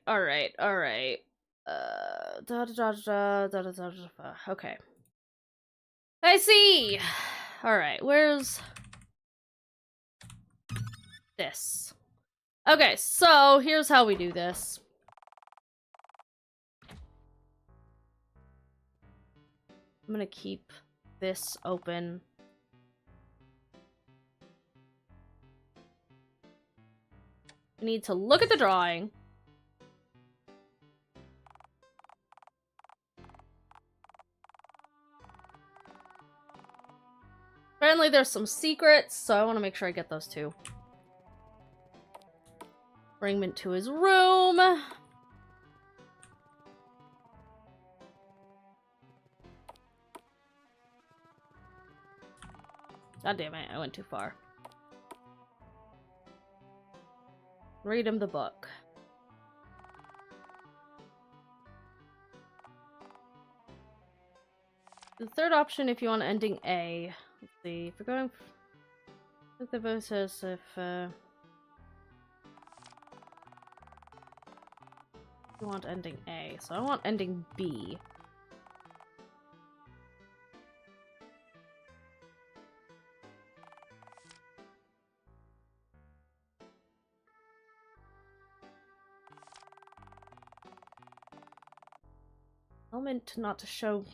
Okay. I see! Alright, where's this? Okay, so here's how we do this. I'm gonna keep this open. I need to look at the drawing. Apparently there's some secrets, so I want to make sure I get those too. Bring Mint to his room. God damn it, I went too far. Read him the book. The third option if you want ending A. Let's see, if we're going... The vote says if you want ending A, so I want ending B. I meant not to show...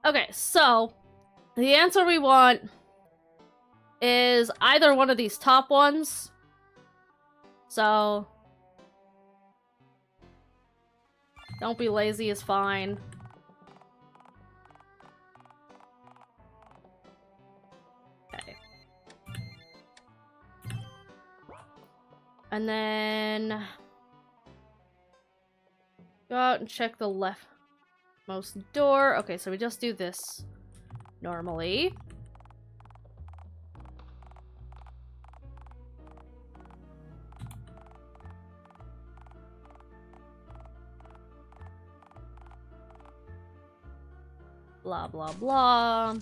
Okay, so the answer we want is either one of these top ones. So don't be lazy is fine. Okay. And then go out and check the leftmost door. Okay, so we just do this normally. Blah, blah, blah.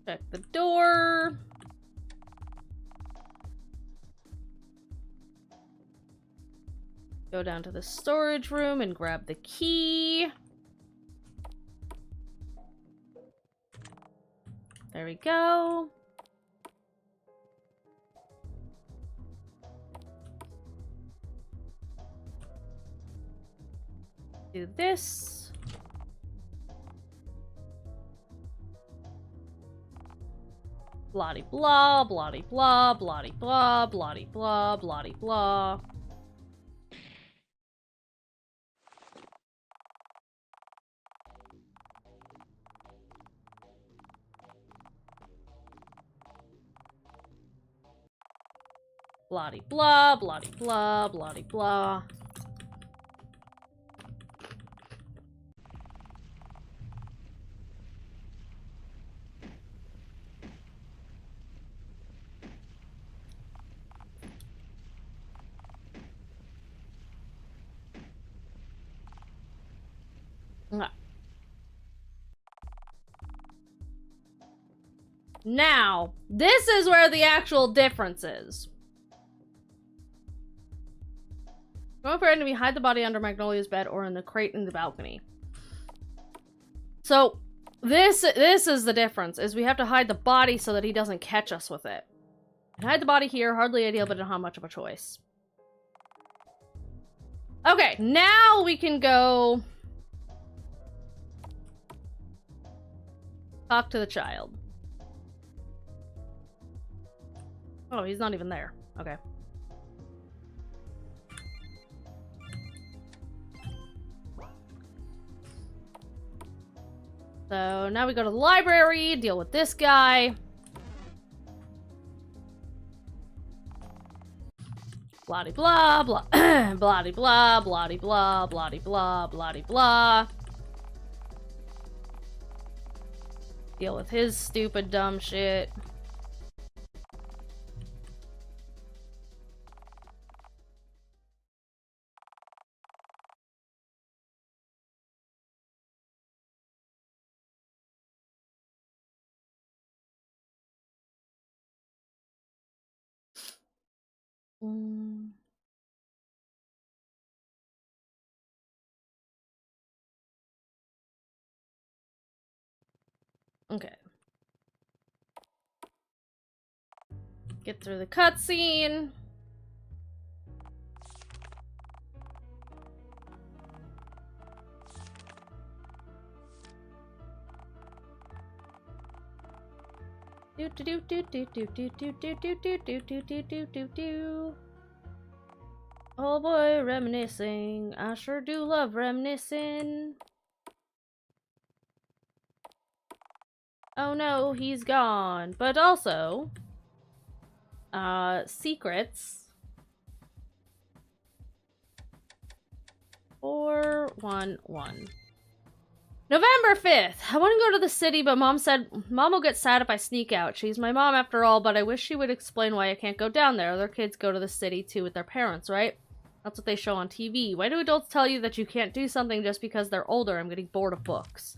Check the door. Go down to the storage room and grab the key. There we go. Do this. Bloody blah, bloody blah, bloody blah, bloody blah, bloody blah. Bloody blah, bloody blah, bloody blah. Now, this is where the actual difference is. Go for enemy, hide the body under Magnolia's bed or in the crate in the balcony. So, this is the difference, is we have to hide the body so that he doesn't catch us with it. Hide the body here, hardly ideal, but not much of a choice. Okay, now we can go talk to the child. Oh, he's not even there. Okay. So now we go to the library, deal with this guy. Bloody blah blah bloody blah bloody blah bloody blah bloody blah. Deal with his stupid dumb shit. Okay. Get through the cutscene. Do do do do do do do do do do do do do do do do. Oh boy, reminiscing. I sure do love reminiscing. Oh no, he's gone. But also, secrets. 411. November 5th. I want to go to the city, but Mom said Mom will get sad if I sneak out. She's my mom after all, but I wish she would explain why I can't go down there. Other kids go to the city too with their parents, right? That's what they show on TV. Why do adults tell you that you can't do something just because they're older? I'm getting bored of books.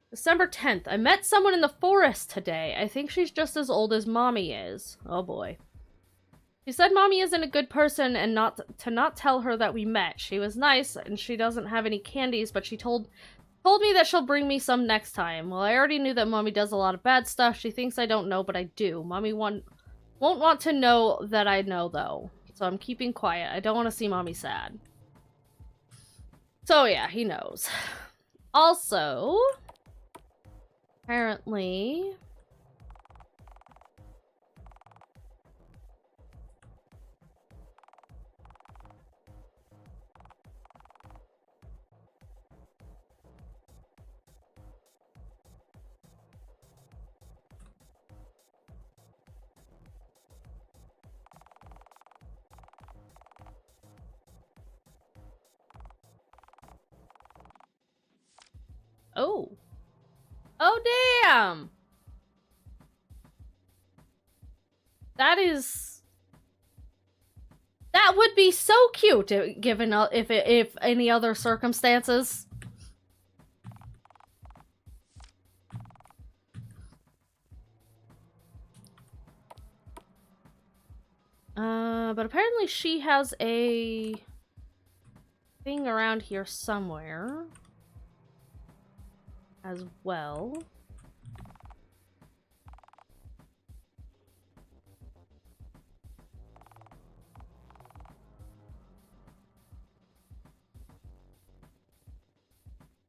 December 10th. I met someone in the forest today. I think she's just as old as Mommy is. Oh boy. She said Mommy isn't a good person and not tell her that we met. She was nice and she doesn't have any candies, but she told me that she'll bring me some next time. Well, I already knew that Mommy does a lot of bad stuff. She thinks I don't know, but I do. Mommy won't want to know that I know, though. So I'm keeping quiet. I don't want to see Mommy sad. So yeah, he knows. Also, apparently... Oh. Oh, damn! That would be so cute, given if any other circumstances. But apparently she has a thing around here somewhere as well.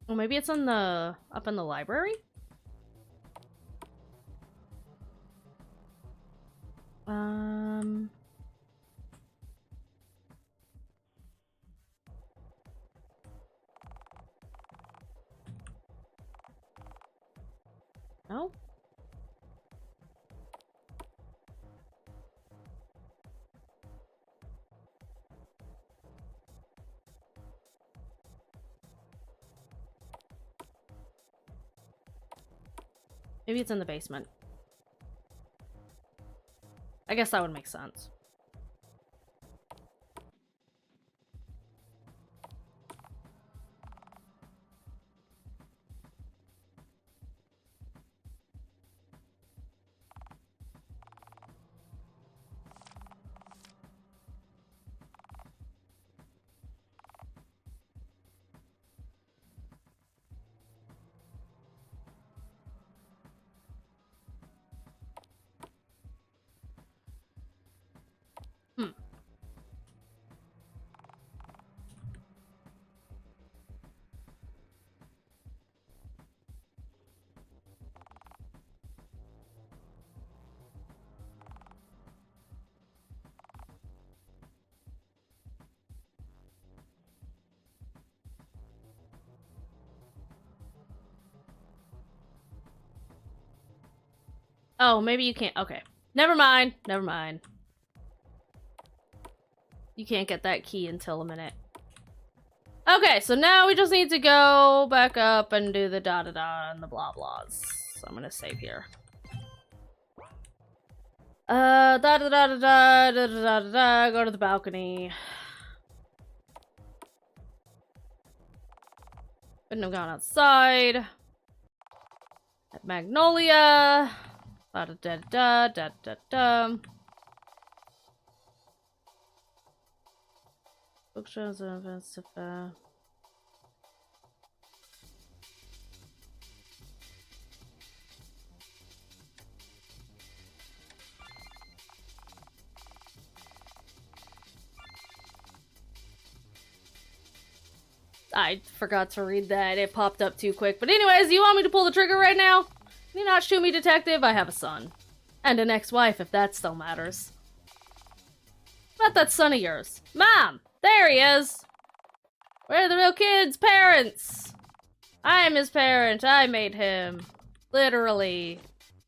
Well, maybe it's on the... up in the library? No? Maybe it's in the basement. I guess that would make sense. Oh, maybe you can't. Okay. Never mind. Never mind. You can't get that key until a minute. Okay, so now we just need to go back up and do the da-da-da and the blah-blahs. So I'm gonna save here. Da-da-da-da-da-da-da-da-da, go to the balcony. Couldn't have gone outside. At Magnolia. Da-da-da-da-da-da-da. Bookshelves and events of, I forgot to read that. It popped up too quick. But anyways, you want me to pull the trigger right now? Can you not shoot me, detective? I have a son. And an ex-wife, if that still matters. About that son of yours. Mom! There he is! Where are the real kid's parents? I'm his parent. I made him. Literally.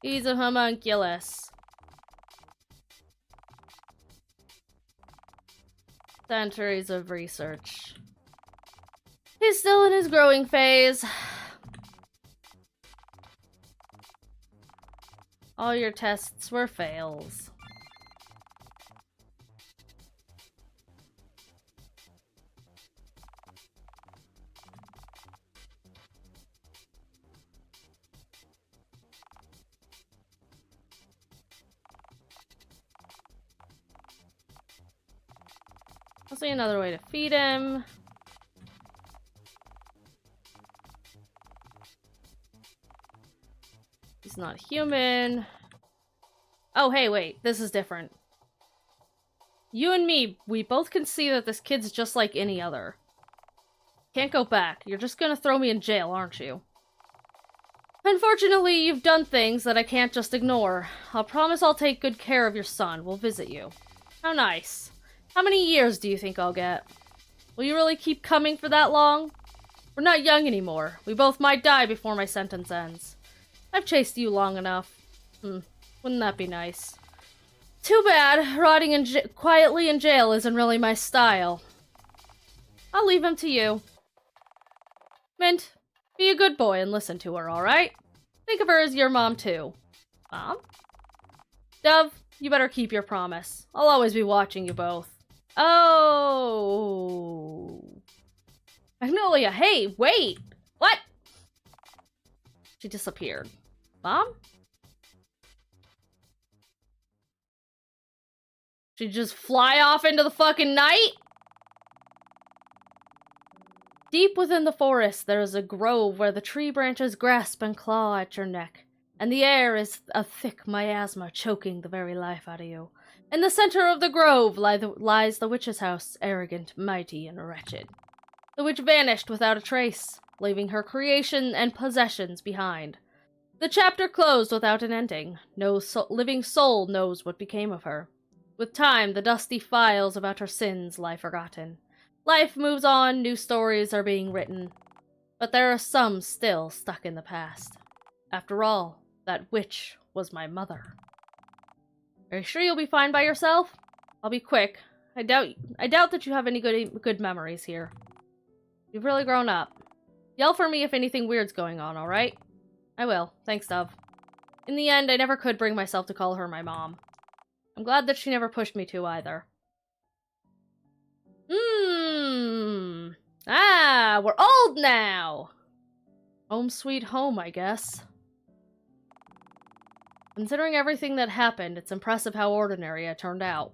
He's a homunculus. Centuries of research. He's still in his growing phase. All your tests were fails. I'll see another way to feed him. He's not human. Oh, hey, wait. This is different. You and me, we both can see that this kid's just like any other. Can't go back. You're just gonna throw me in jail, aren't you? Unfortunately, you've done things that I can't just ignore. I'll promise I'll take good care of your son. We'll visit you. How nice. How many years do you think I'll get? Will you really keep coming for that long? We're not young anymore. We both might die before my sentence ends. I've chased you long enough. Wouldn't that be nice? Too bad. Rotting quietly in jail isn't really my style. I'll leave him to you. Mint, be a good boy and listen to her, alright? Think of her as your mom, too. Mom? Dove, you better keep your promise. I'll always be watching you both. Oh. Magnolia, hey, wait! What? She disappeared. Mom? She'd just fly off into the fucking night? Deep within the forest, there is a grove where the tree branches grasp and claw at your neck, and the air is a thick miasma choking the very life out of you. In the center of the grove lies the witch's house, arrogant, mighty, and wretched. The witch vanished without a trace. leaving her creation and possessions behind. The chapter closed without an ending. No living soul knows what became of her. With time, the dusty files about her sins lie forgotten. Life moves on, new stories are being written, but there are some still stuck in the past. After all, that witch was my mother. Are you sure you'll be fine by yourself? I'll be quick. I doubt that you have any good memories here. You've really grown up. Yell for me if anything weird's going on, alright? I will. Thanks, Dove. In the end, I never could bring myself to call her my mom. I'm glad that she never pushed me to, either. Ah, we're old now! Home sweet home, I guess. Considering everything that happened, it's impressive how ordinary I turned out.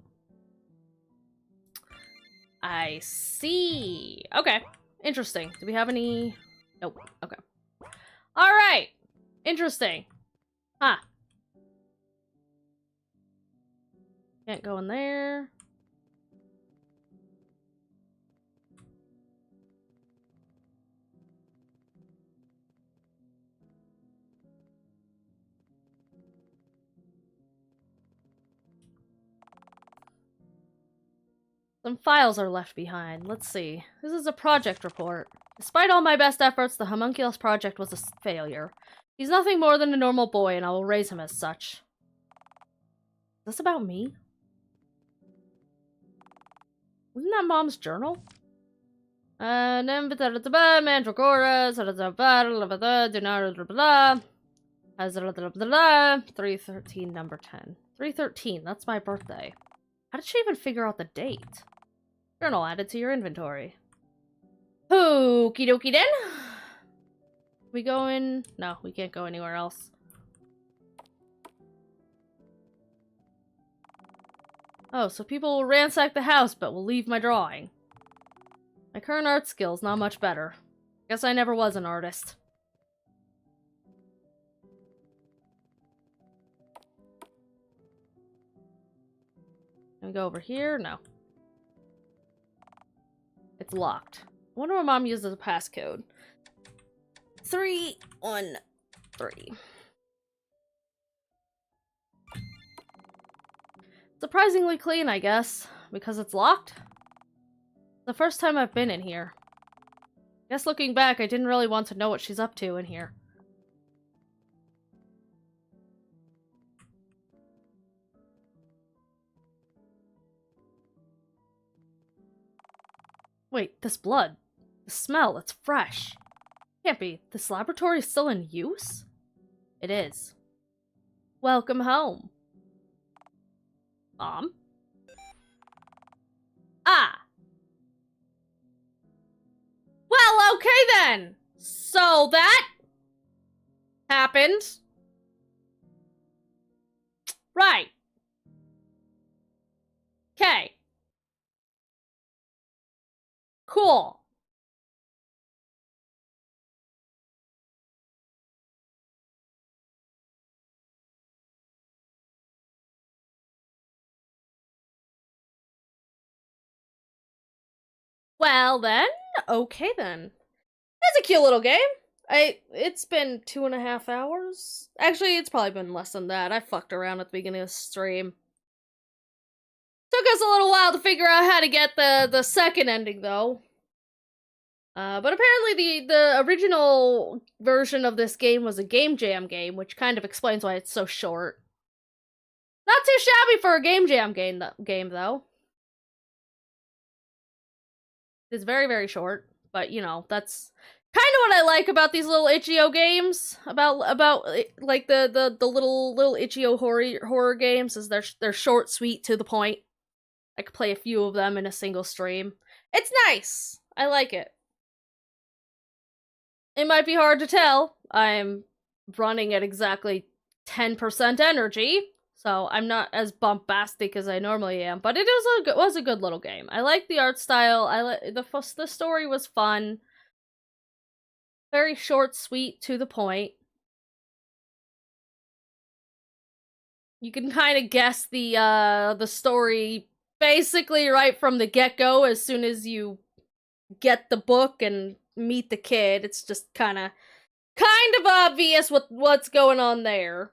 I see. Okay. Interesting. Do we have any... Nope. Okay. Alright! Interesting. Huh. Can't go in there. Some files are left behind. Let's see. This is a project report. Despite all my best efforts, the homunculus project was a failure. He's nothing more than a normal boy, and I will raise him as such. Is this about me? Wasn't that Mom's journal? Mandragora, 313, number 10. 313, that's my birthday. How did she even figure out the date? Journal added to your inventory. Okie dokie then. We go in? No, we can't go anywhere else. Oh, so people will ransack the house, but will leave my drawing. My current art skill's not much better. Guess I never was an artist. Can we go over here? No. It's locked. I wonder what Mom used as a passcode. 313. Surprisingly clean, I guess. Because it's locked? The first time I've been in here. Guess looking back, I didn't really want to know what she's up to in here. Wait, this blood. The smell, it's fresh. Can't be. This laboratory is still in use? It is. Welcome home. Mom? Ah! Well, okay then! So that happened. Right. Okay. Cool. Well then, okay then. That's a cute little game. It's been 2.5 hours. Actually, it's probably been less than that. I fucked around at the beginning of the stream. Took us a little while to figure out how to get the second ending, though. But apparently the original version of this game was a game jam game, which kind of explains why it's so short. Not too shabby for a game jam game though. It's very, very short, but you know, that's kind of what I like about these little itch.io games, about like the little itch.io horror games, is they're short, sweet, to the point. I could play a few of them in a single stream. It's nice. I like it. It might be hard to tell. I'm running at exactly 10% energy, so I'm not as bombastic as I normally am. But it was a good little game. I like the art style. The story was fun. Very short, sweet, to the point. You can kind of guess the story basically right from the get-go as soon as you get the book and meet the kid. It's just kind of obvious what's going on there.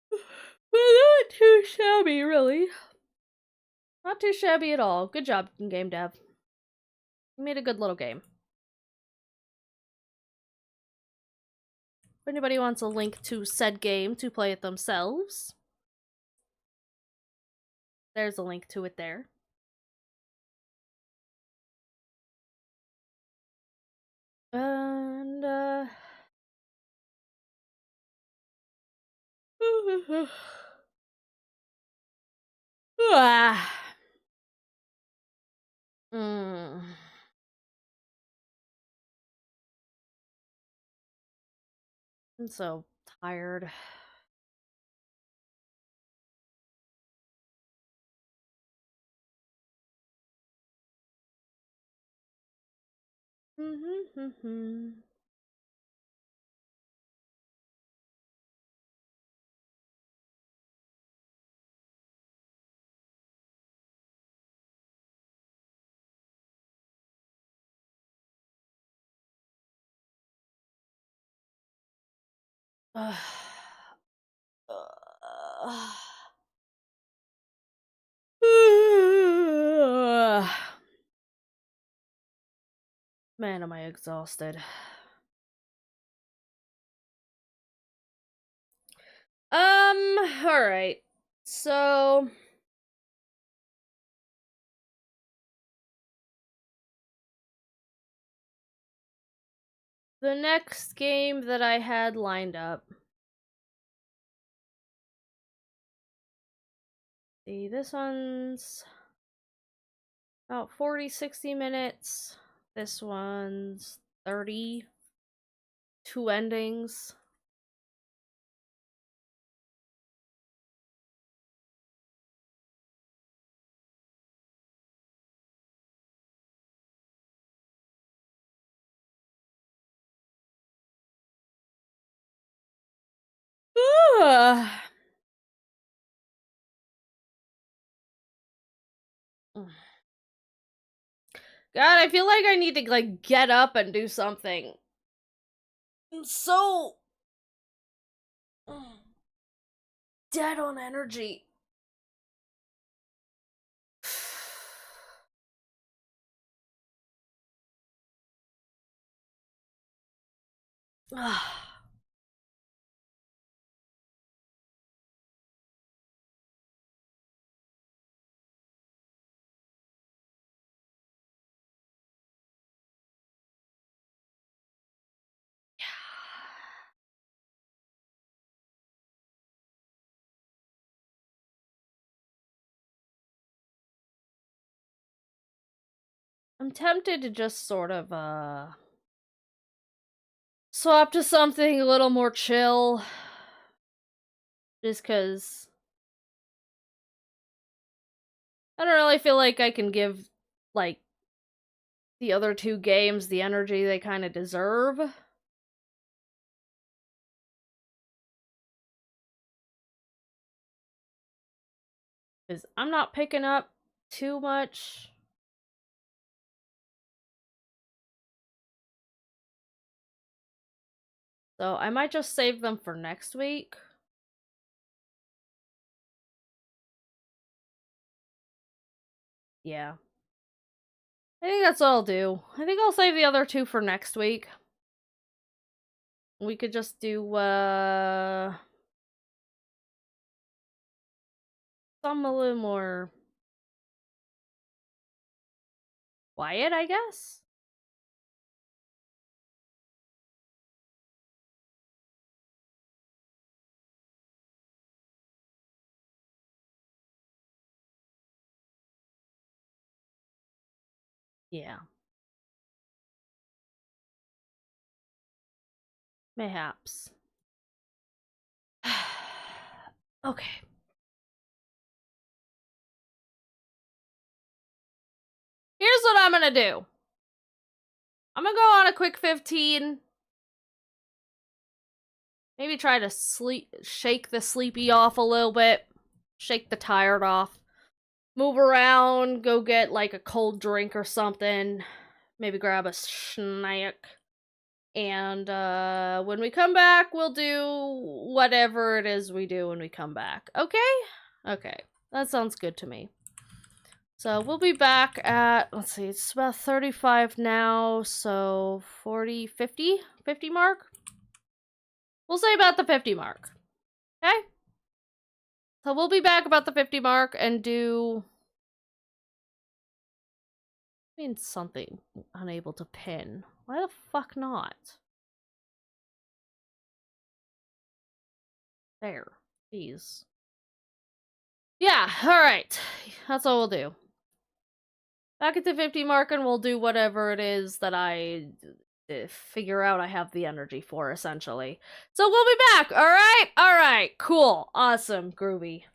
But not too shabby, really. Not too shabby at all. Good job, game dev. You made a good little game. If anybody wants a link to said game to play it themselves, there's a link to it there. And, I'm so tired. Man, am I exhausted. Alright. So the next game that I had lined up. See, this one's about 40-60 minutes. This one's 30. 2 endings. God, I feel like I need to, like, get up and do something. I'm so dead on energy. I'm tempted to just sort of, swap to something a little more chill. Just because I don't really feel like I can give, like, the other 2 games the energy they kind of deserve. Because I'm not picking up too much. So I might just save them for next week. Yeah. I think that's what I'll do. I think I'll save the other 2 for next week. We could just do, some a little more quiet, I guess? Yeah. Mayhaps. Okay. Here's what I'm gonna do. I'm gonna go on a quick 15. Maybe try to shake the sleepy off a little bit. Shake the tired off. move around, go get like a cold drink or something, maybe grab a snack. And when we come back, we'll do whatever it is we do when we come back. Okay? Okay. That sounds good to me. So we'll be back at, let's see, it's about 35 now, so 40, 50? 50 mark? We'll say about the 50 mark. Okay? So we'll be back about the 50 mark and do... I mean something unable to pin. Why the fuck not? There. Jeez. Yeah, alright. That's all we'll do. Back at the 50 mark and we'll do whatever it is that I figure out I have the energy for, essentially. So we'll be back, alright? Alright, cool, awesome, groovy.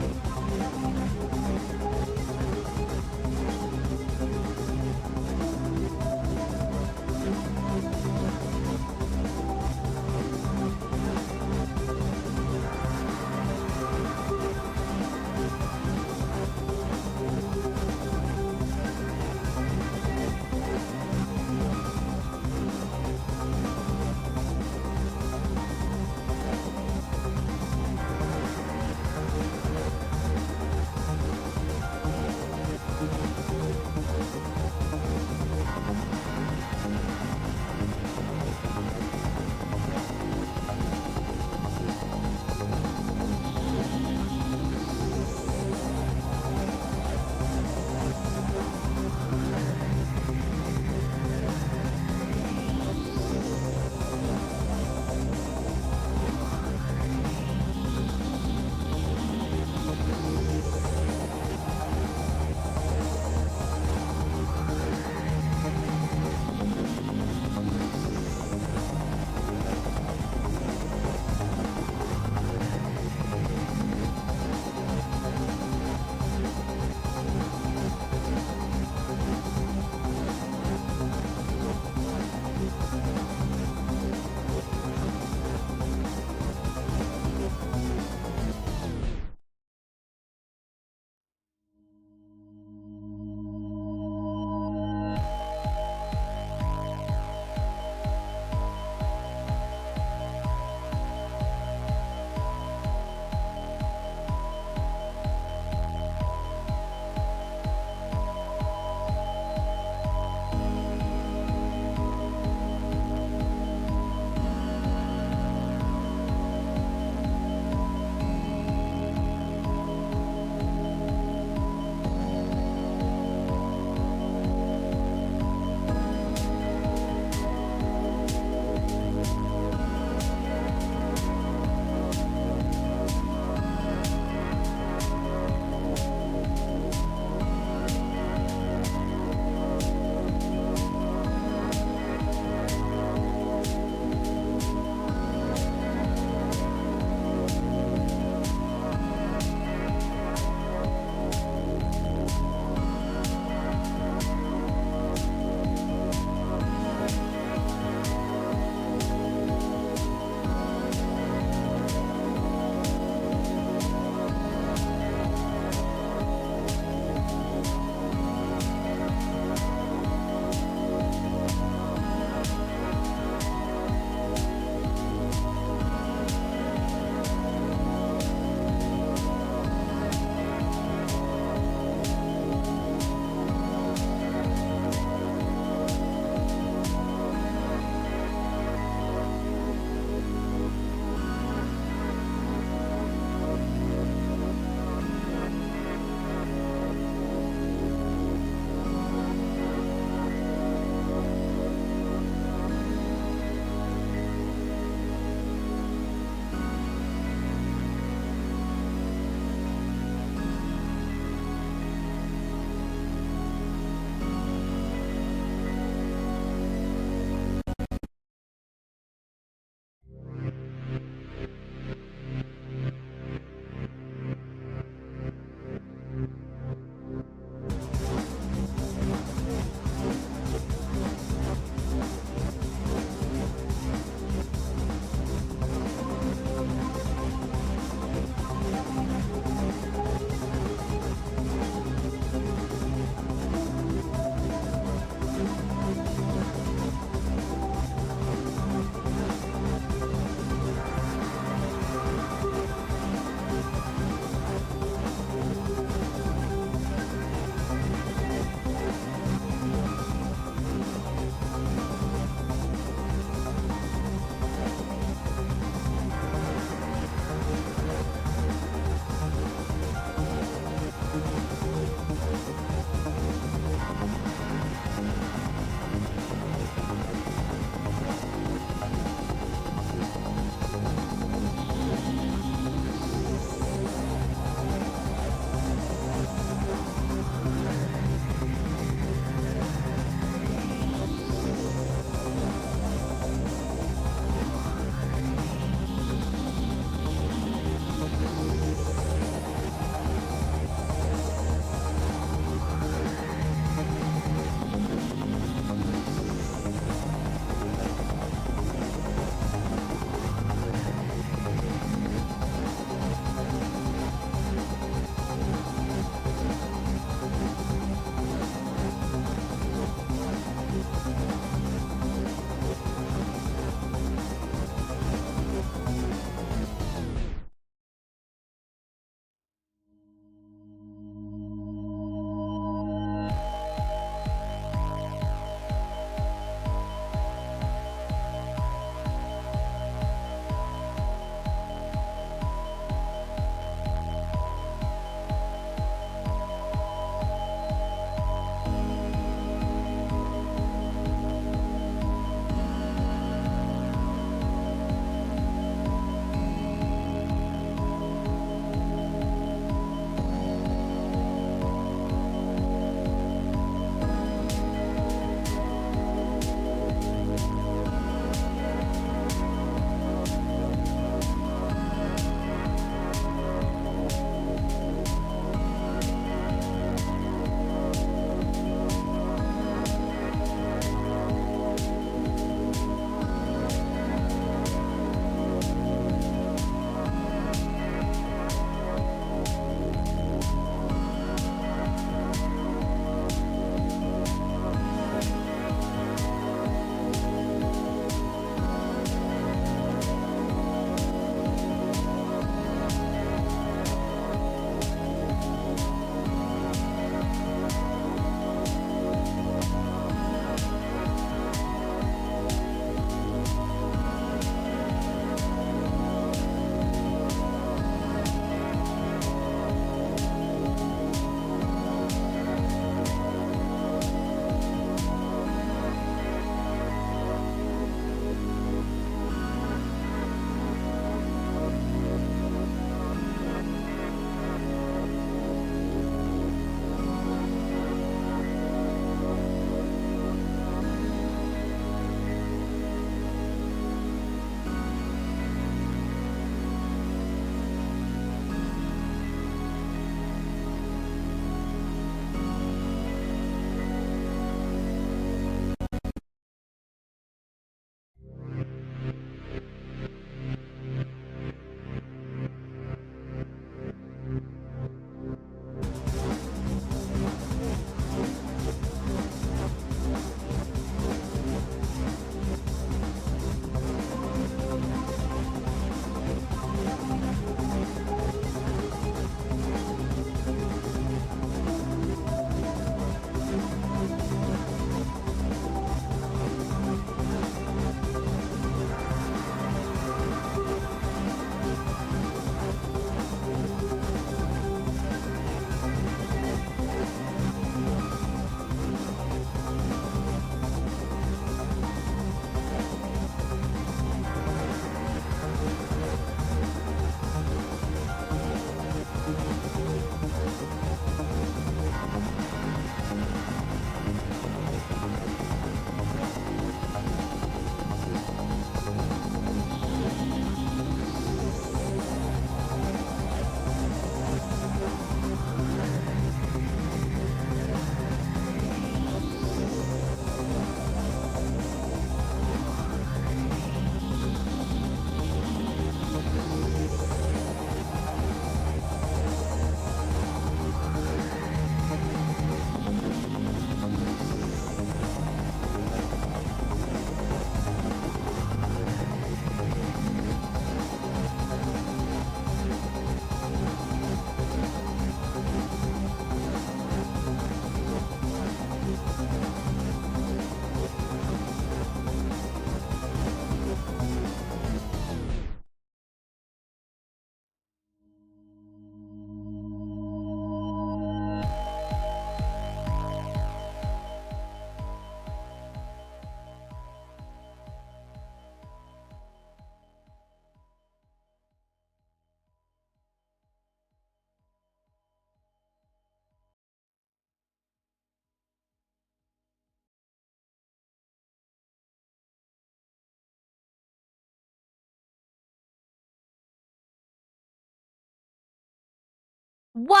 What's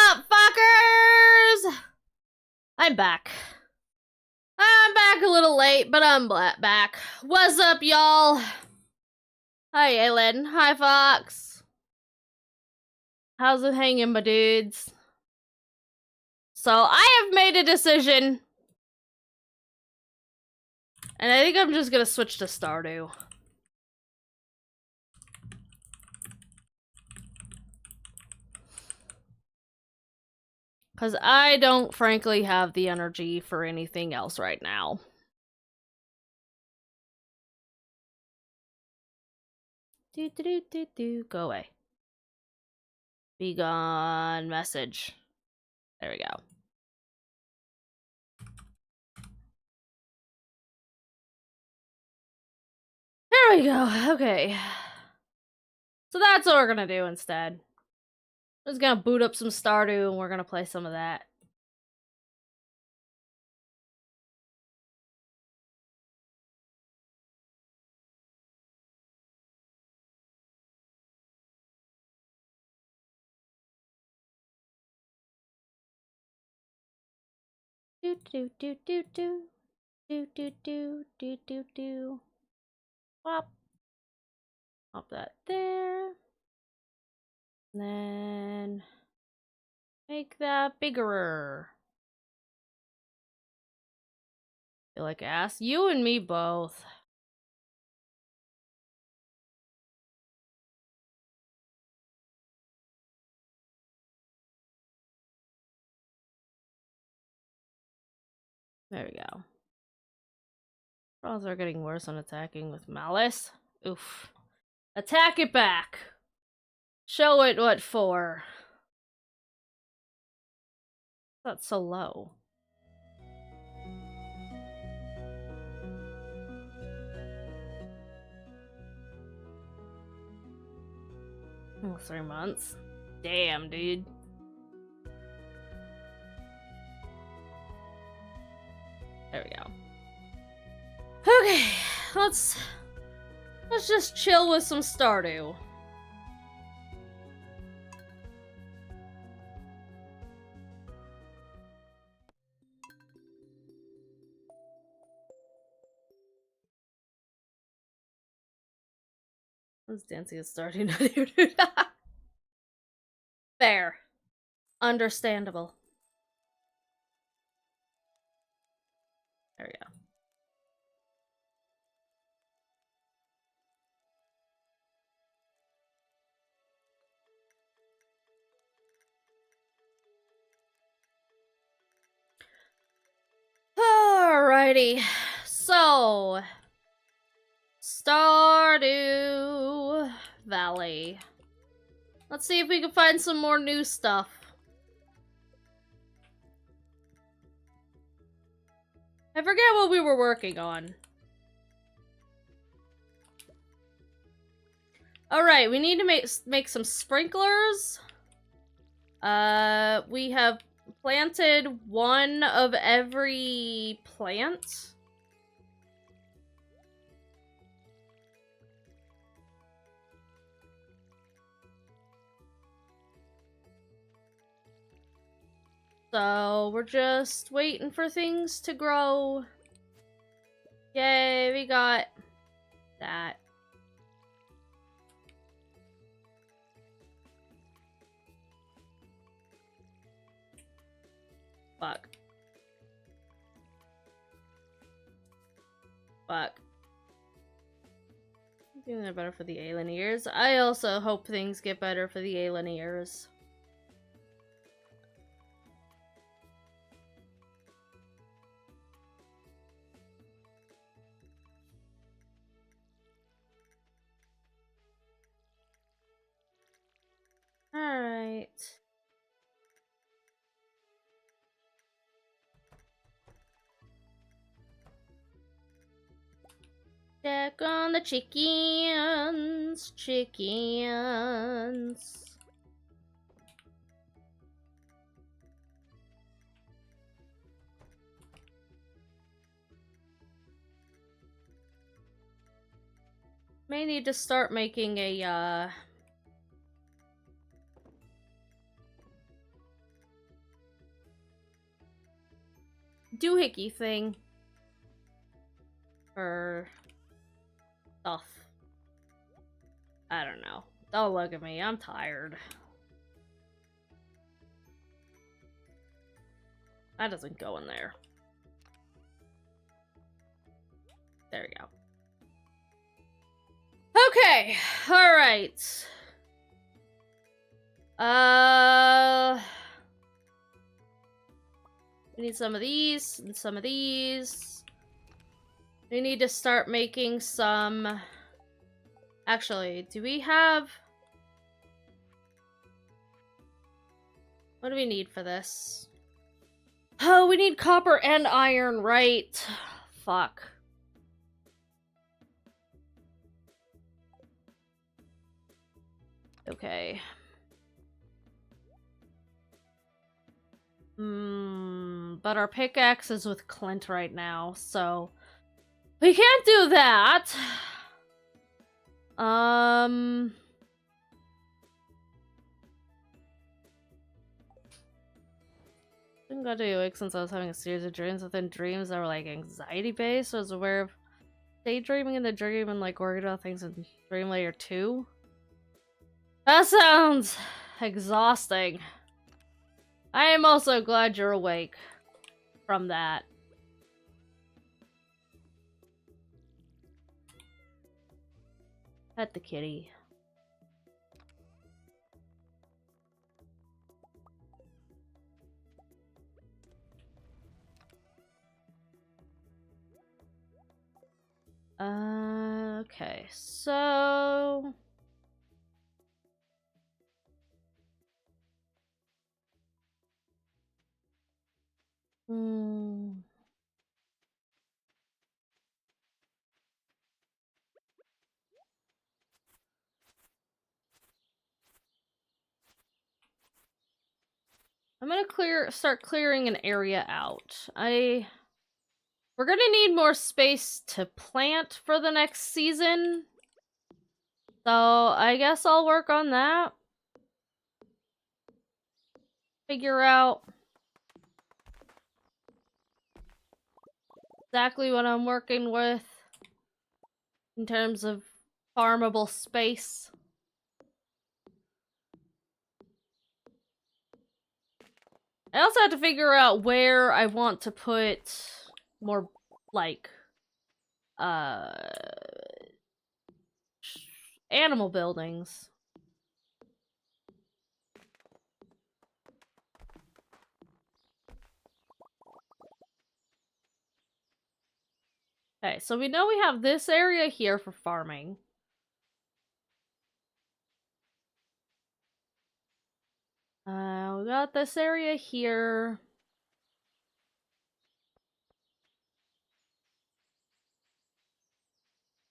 up, fuckers? I'm back. I'm back a little late, but I'm back. What's up, y'all? Hi, Aylin. Hi, Fox. How's it hanging, my dudes? So, I have made a decision. And I think I'm just gonna switch to Stardew. Because I don't, frankly, have the energy for anything else right now. Go away. Be gone message. There we go. There we go. Okay. So that's what we're gonna do instead. We're just gonna boot up some Stardew and we're gonna play some of that. Do do do do do do do do do do do. Pop. Pop that there. And then make that bigger. Feel like ass. You and me both. There we go. Problems are getting worse on attacking with malice. Oof. Attack it back. Show it what for. That's so low. Oh, 3 months. Damn, dude. There we go. Okay, let's just chill with some Stardew. I was dancing at Stardew. Fair. Understandable. There we go. Alrighty, so Stardew Valley. Let's see if we can find some more new stuff. I forget what we were working on. Alright, we need to make some sprinklers. We have planted one of every plant. So we're just waiting for things to grow. Yay, we got that. Fuck. Fuck. Things are better for the alieners. I also hope things get better for the alieners. Alright. Check on the chickens. Chickens. May need to start making a, doohickey thing. Or stuff. I don't know. Don't look at me, I'm tired. That doesn't go in there. There we go. Okay, alright. We need some of these and some of these. We need to start making some... Actually, do we have... What do we need for this? Oh, we need copper and iron, right? Fuck. Okay. But our pickaxe is with Clint right now, so... We can't do that! I got to be awake since I was having a series of dreams within dreams that were like anxiety based. I was aware of daydreaming in the dream and like worried about things in dream layer 2. That sounds exhausting. I am also glad you're awake from that. Pet the kitty. Okay, so... I'm gonna start clearing an area out. We're gonna need more space to plant for the next season. So I guess I'll work on that. Figure out exactly what I'm working with in terms of farmable space. I also have to figure out where I want to put more, like, animal buildings. Okay, so we know we have this area here for farming. We got this area here.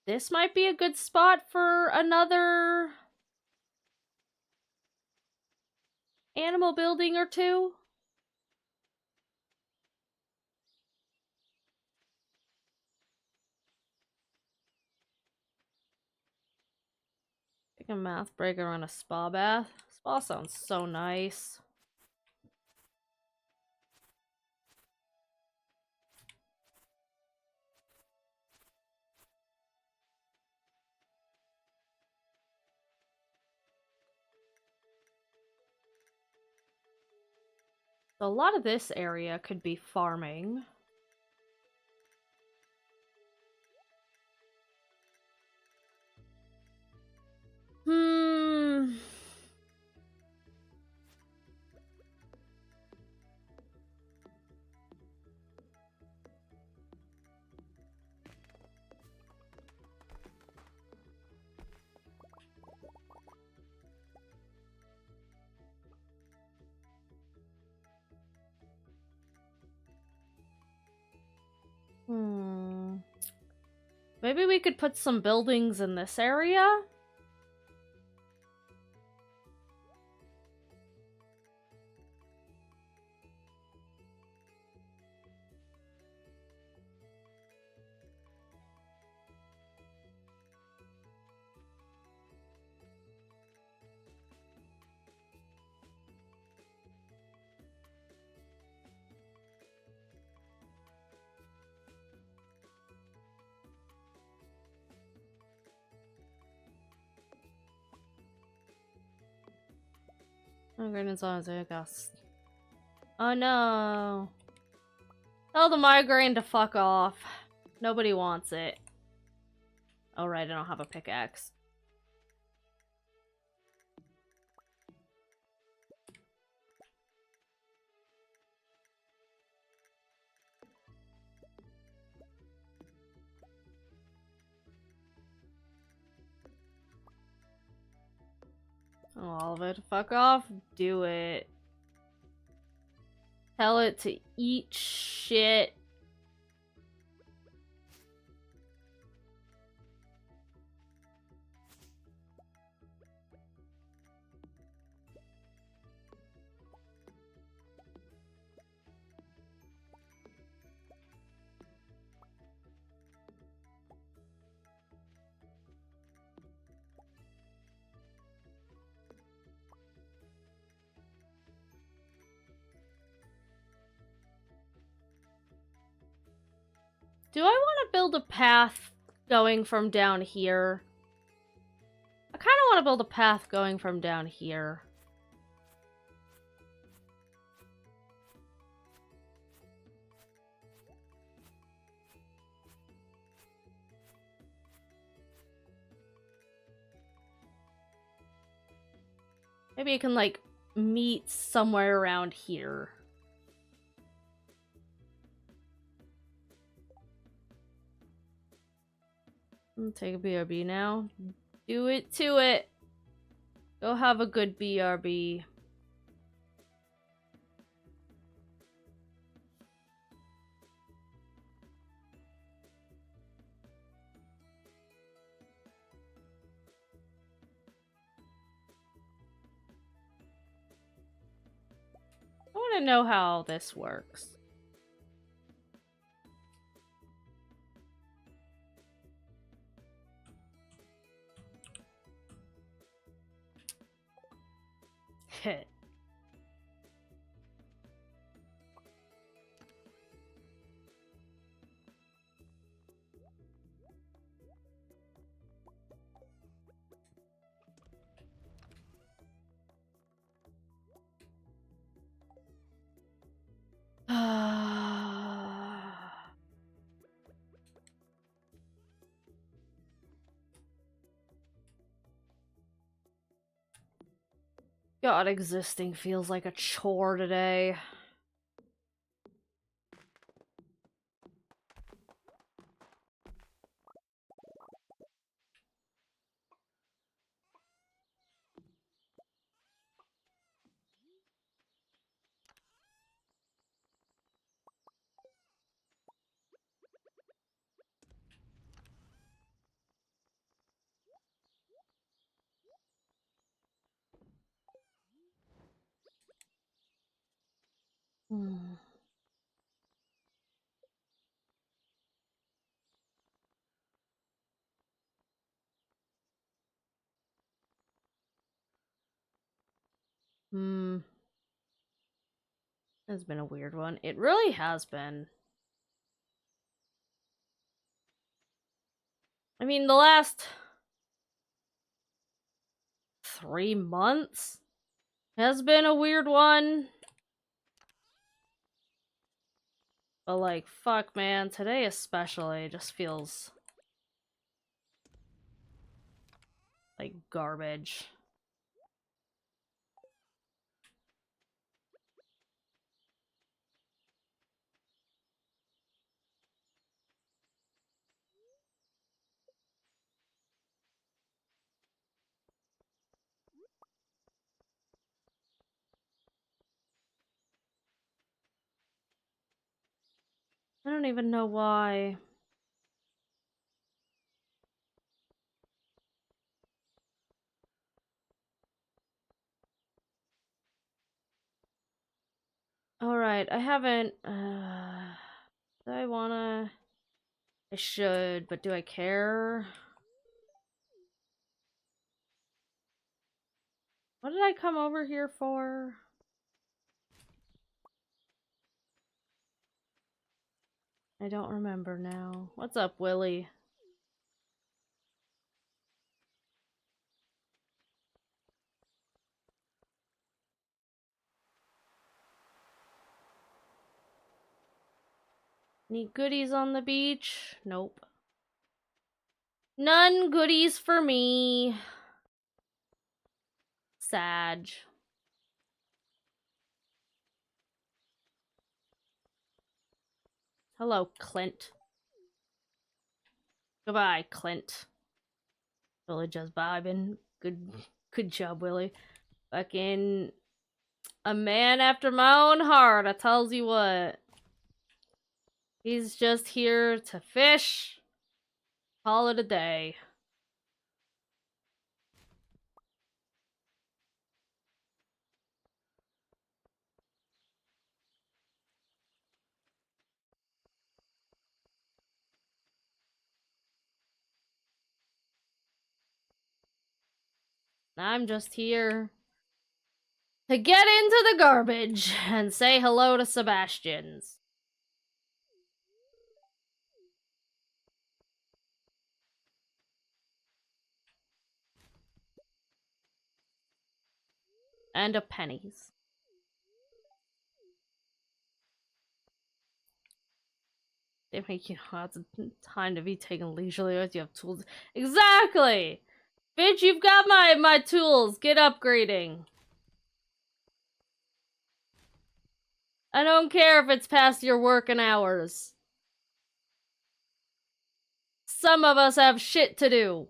This might be a good spot for another animal building or two. Take a math break around a spa bath. Spa sounds so nice. So a lot of this area could be farming. Maybe we could put some buildings in this area? Oh, great songs, I guess. Oh no. Tell the migraine to fuck off. Nobody wants it. Oh right, I don't have a pickaxe. Oh, all of it. Fuck off. Do it. Tell it to eat shit. Do I want to build a path going from down here? I kind of want to build a path going from down here. Maybe it can, like, meet somewhere around here. Take a BRB now. Do it to it. Go have a good BRB. I want to know how this works. Hit. God, existing feels like a chore today. Hmm. Hmm. It's been a weird one. It really has been. I mean, the last 3 months has been a weird one. But, like, fuck, man. Today especially just feels like garbage. I don't even know why. Alright, I haven't, do I wanna... I should, but do I care? What did I come over here for? I don't remember now. What's up, Willy? Any goodies on the beach? Nope. None goodies for me. Sad. Hello, Clint. Goodbye, Clint. Willie just vibing. Good job, Willie. Fucking a man after my own heart, I tells you what. He's just here to fish. Call it a day. I'm just here to get into the garbage and say hello to Sebastians. And a pennies. They make you lots of time to be taken leisurely as you have tools. Exactly! Bitch, you've got my tools. Get upgrading. I don't care if it's past your working hours. Some of us have shit to do.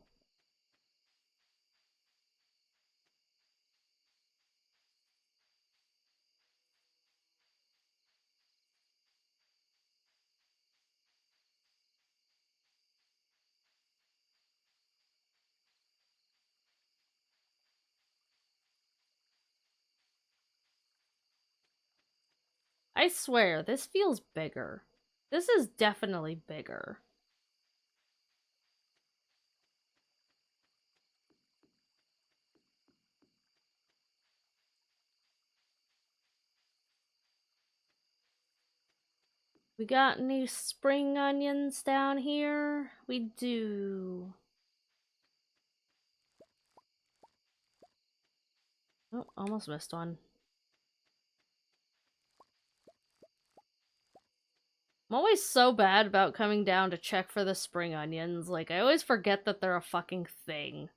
I swear, this feels bigger. This is definitely bigger. We got any spring onions down here? We do. Oh, almost missed one. I'm always so bad about coming down to check for the spring onions. Like, I always forget that they're a fucking thing.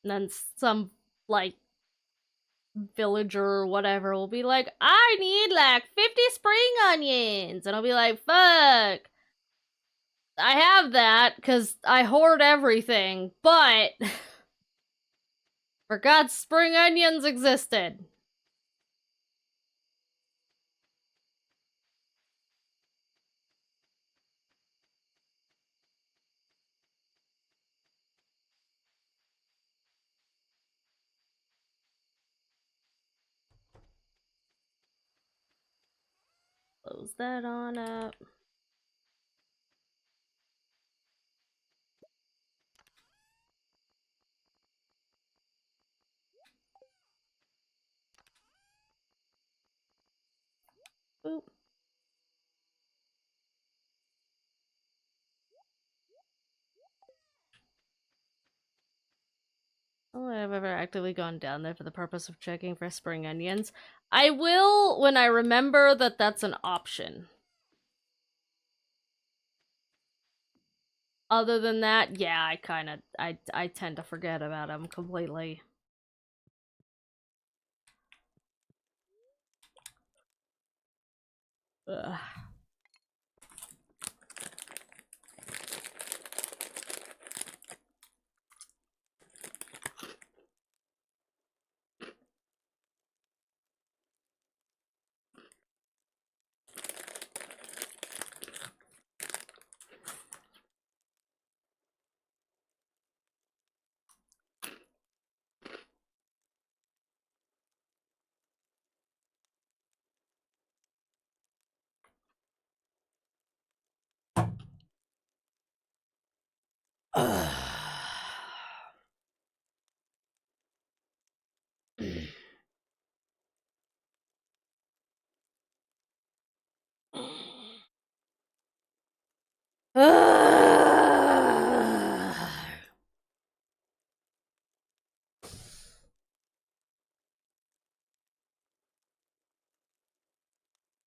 And then some, like, villager or whatever will be like, I need, like, 50 spring onions! And I'll be like, fuck! I have that, because I hoard everything, but... forgot spring onions existed. Close that on up. Boop. Oh, I've ever actively gone down there for the purpose of checking for spring onions. I will when I remember that that's an option. Other than that, yeah, I tend to forget about them completely. Ugh.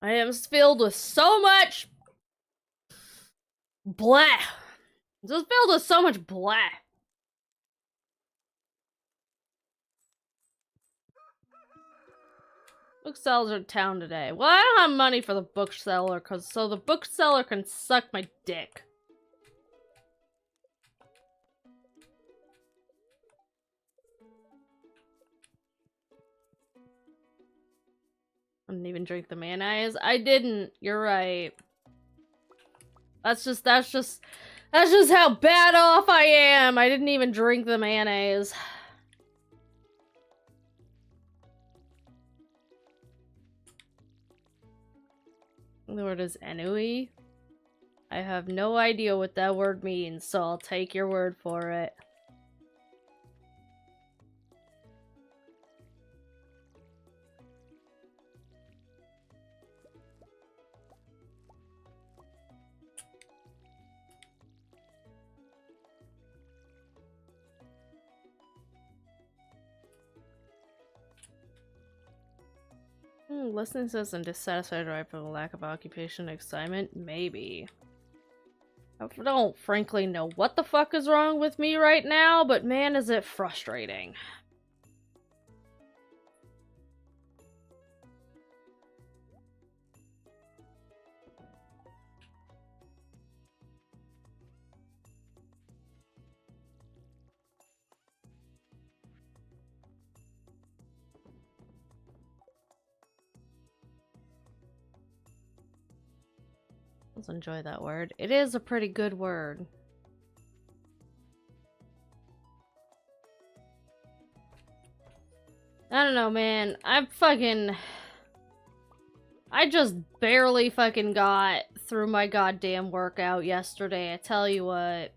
I am filled with so much blah. Just filled with so much blah. Booksellers are in town today. Well, I don't have money for the bookseller, so the bookseller can suck my dick. I didn't even drink the mayonnaise. I didn't. You're right. That's just how bad off I am. I didn't even drink the mayonnaise. The word is enui. I have no idea what that word means, so I'll take your word for it. Listening says I'm dissatisfied right from the lack of occupation and excitement. Maybe. I don't frankly know what the fuck is wrong with me right now, but man is it frustrating. Let's enjoy that word. It is a pretty good word. I don't know, man. I just barely fucking got through my goddamn workout yesterday, I tell you what.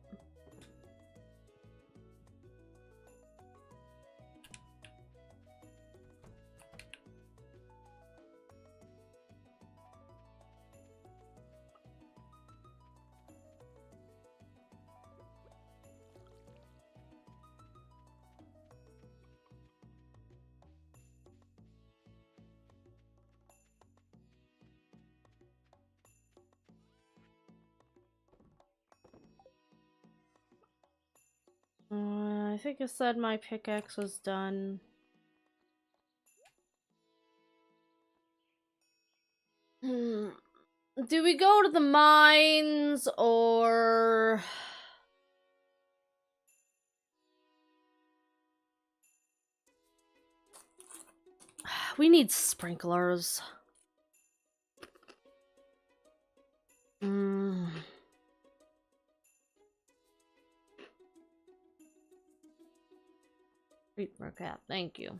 I think I said my pickaxe was done. Do we go to the mines or... We need sprinklers. Treat for a cat, thank you.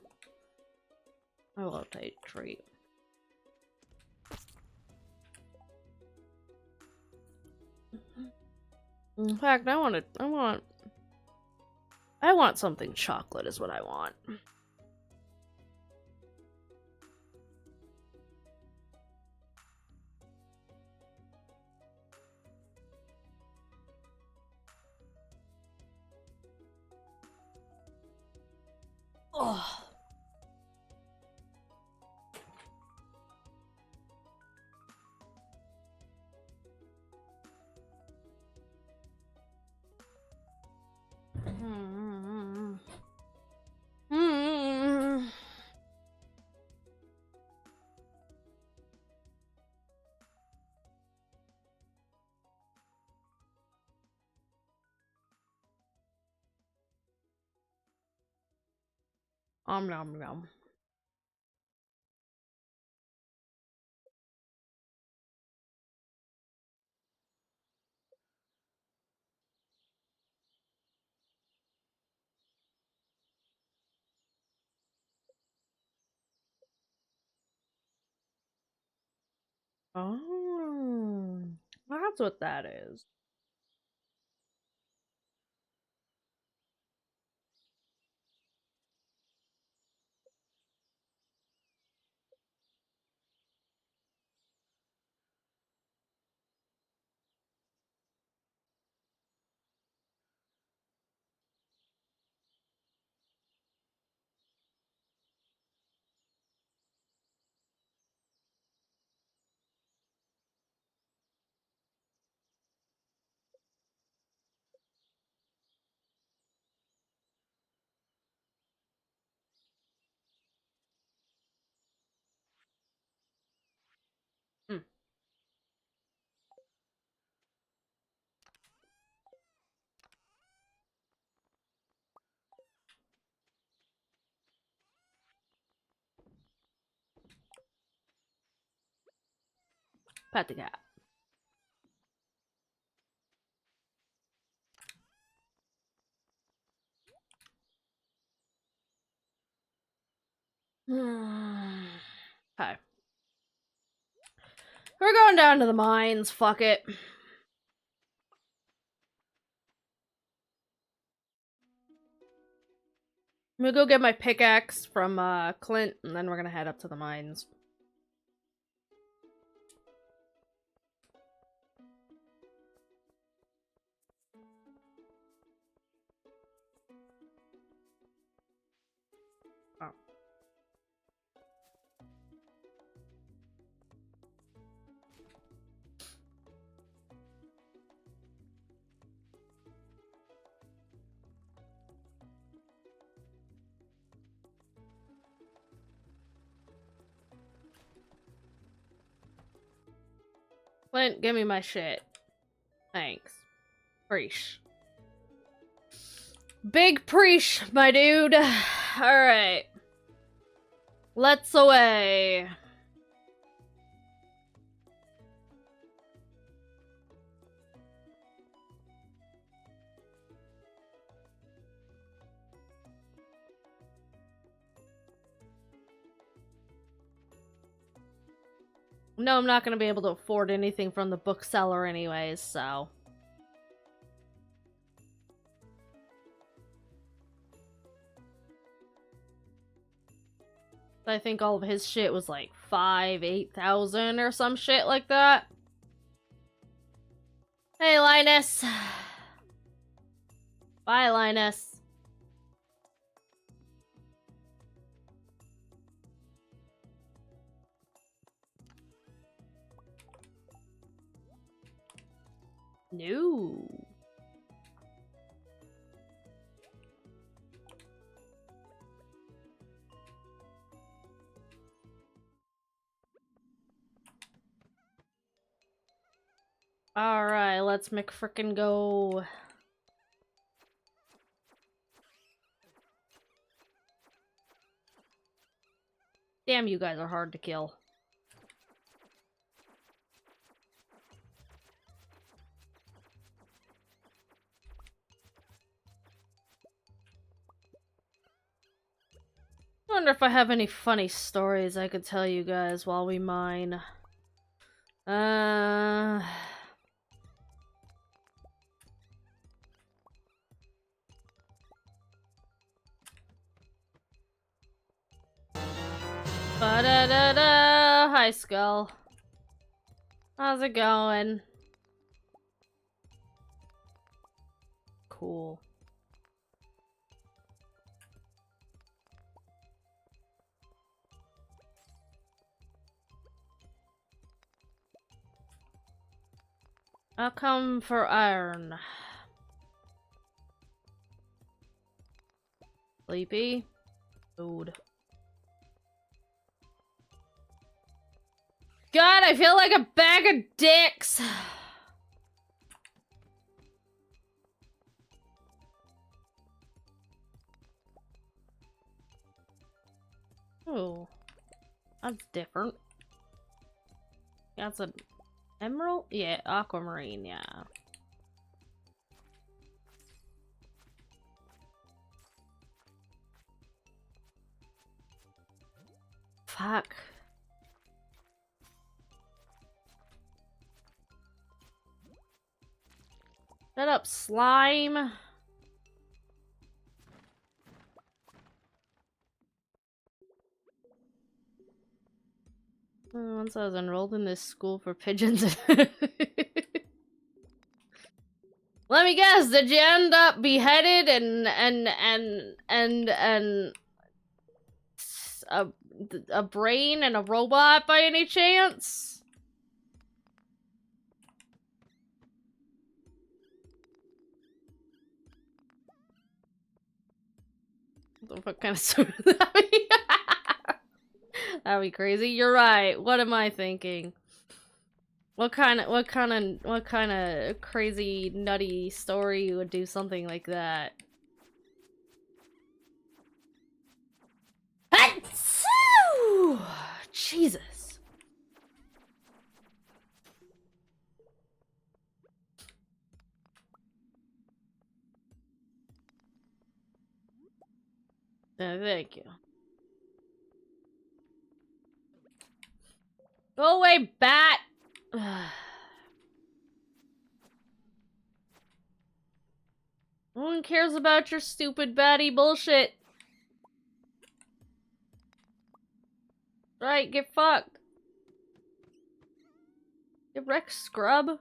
I will take treat. In fact, I want something chocolate is what I want. Oh. Nom nom. Oh, that's what that is. Pet the cat. Okay. We're going down to the mines. Fuck it. I'm gonna go get my pickaxe from Clint, and then we're gonna head up to the mines. Oh. Clint, give me my shit. Thanks. Preach. Big preach, my dude. Alright. Let's away. No, I'm not gonna be able to afford anything from the bookseller anyways, so. I think all of his shit was like 8,000 or some shit like that. Hey, Linus. Bye, Linus. No. Alright, let's McFrickin' go. Damn, you guys are hard to kill. I wonder if I have any funny stories I could tell you guys while we mine. Ba-da-da-da! Hi, Skull. How's it going? Cool. I'll come for iron. Sleepy? Food. God, I feel like a bag of dicks. Oh, that's different. That's an emerald? Yeah, aquamarine, yeah. Fuck. Shut up, slime. Once I was enrolled in this school for pigeons. Let me guess, did you end up beheaded and a brain and a robot by any chance? What kind of story would that be? That'd be crazy. You're right. What am I thinking? What kind of crazy, nutty story would do something like that? Achoo! Jesus. Thank you. Go away, bat! No one cares about your stupid batty bullshit. Right, get fucked. Get wrecked, scrub.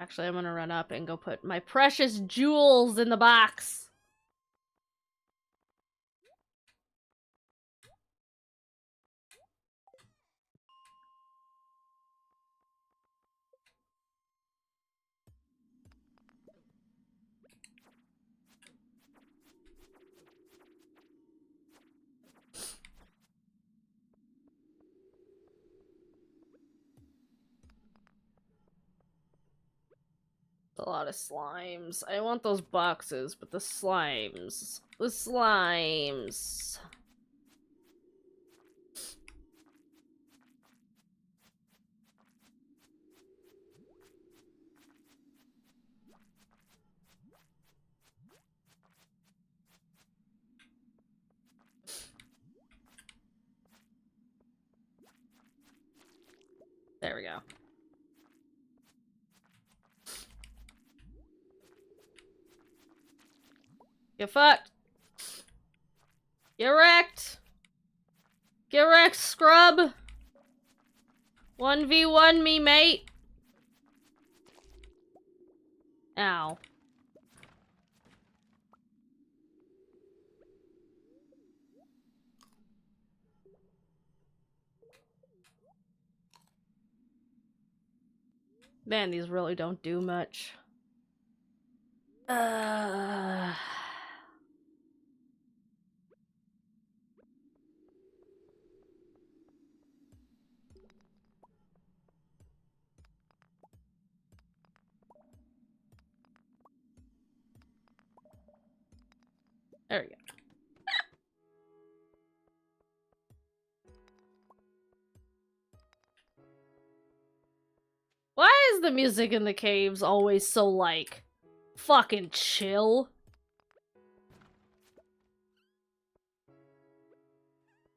Actually, I'm gonna run up and go put my precious jewels in the box. A lot of slimes. I want those boxes, but the slimes. The slimes. There we go. Get fucked. Get wrecked. Get wrecked, scrub. 1v1 me, mate. Ow. Man, these really don't do much. There we go. Why is the music in the caves always so, like, fucking chill?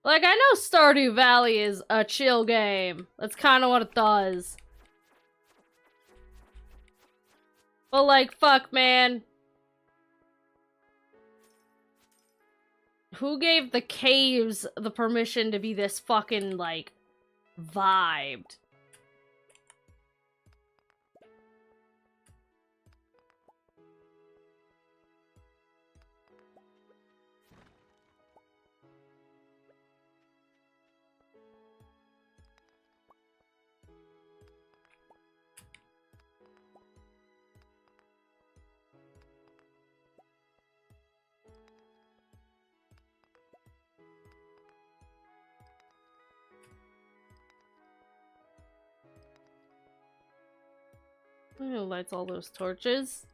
Like, I know Stardew Valley is a chill game. That's kind of what it does. But, like, fuck, man. Who gave the caves the permission to be this fucking, like, vibed? Who lights all those torches?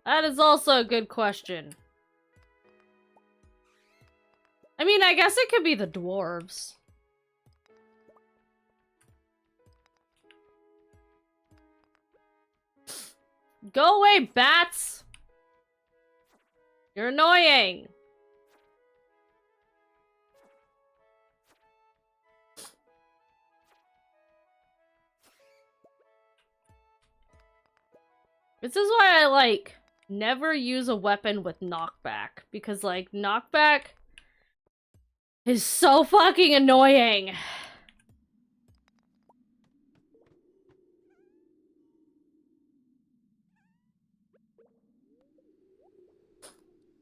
That is also a good question. I mean, I guess it could be the dwarves. Go away, bats! You're annoying! This is why I, like, never use a weapon with knockback. Because, like, knockback is so fucking annoying.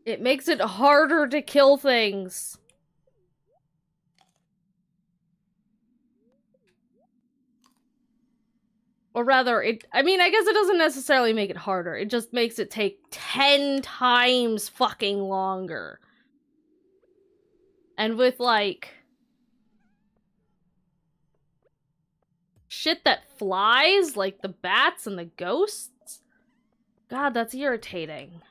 It makes it harder to kill things. Or rather, I mean, I guess it doesn't necessarily make it harder. It just makes it take 10 times fucking longer. And with, like, shit that flies, like the bats and the ghosts, God, that's irritating.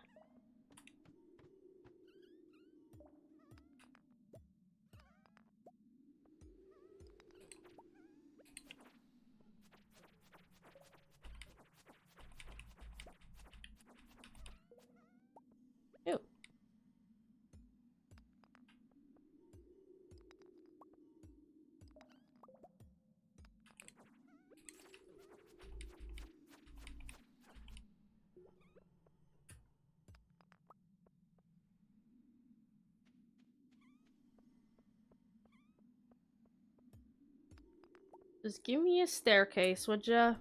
Just give me a staircase, would ya?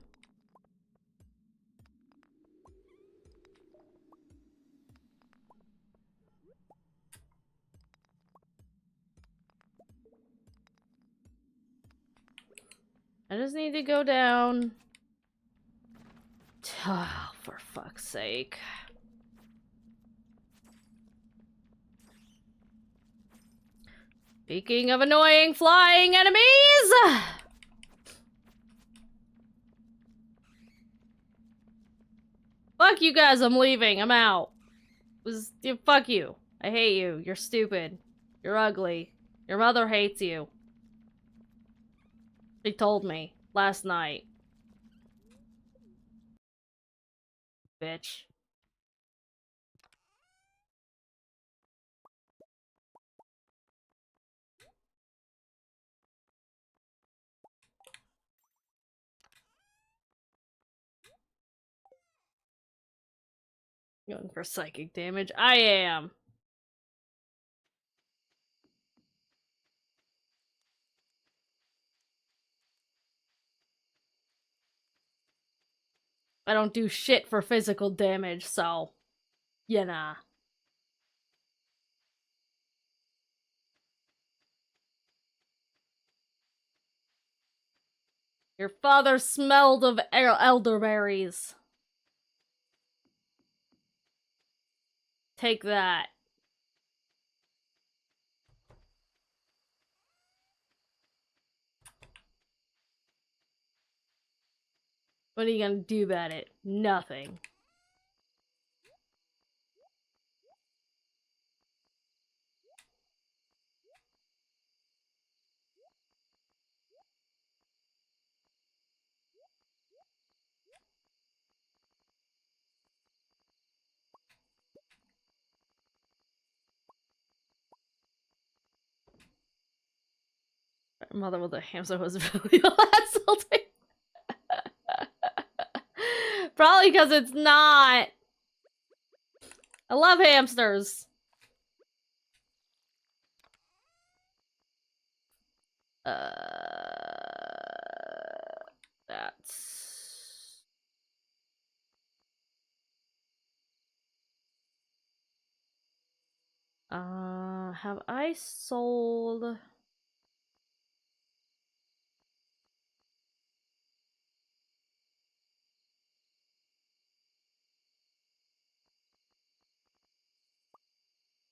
I just need to go down. Oh, for fuck's sake. Speaking of annoying flying enemies! Fuck you guys, I'm leaving. I'm out. Fuck you. I hate you. You're stupid. You're ugly. Your mother hates you. She told me last night. Bitch. Going for psychic damage. I am. I don't do shit for physical damage, so... Yeah, nah. Your father smelled of elderberries. Take that. What are you gonna do about it? Nothing. Mother with a hamster was really insulting. Probably because it's not. I love hamsters. That's... have I sold...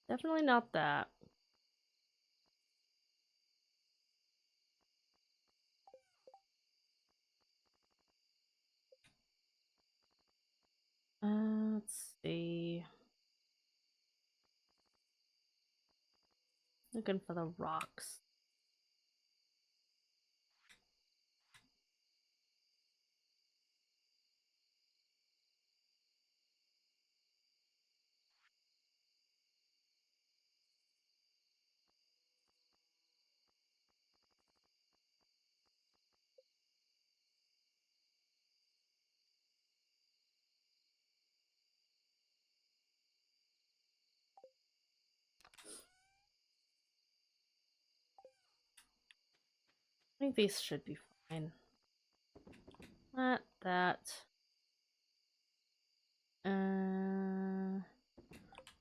Definitely not that. Let's see. Looking for the rocks. I think these should be fine. That. I'm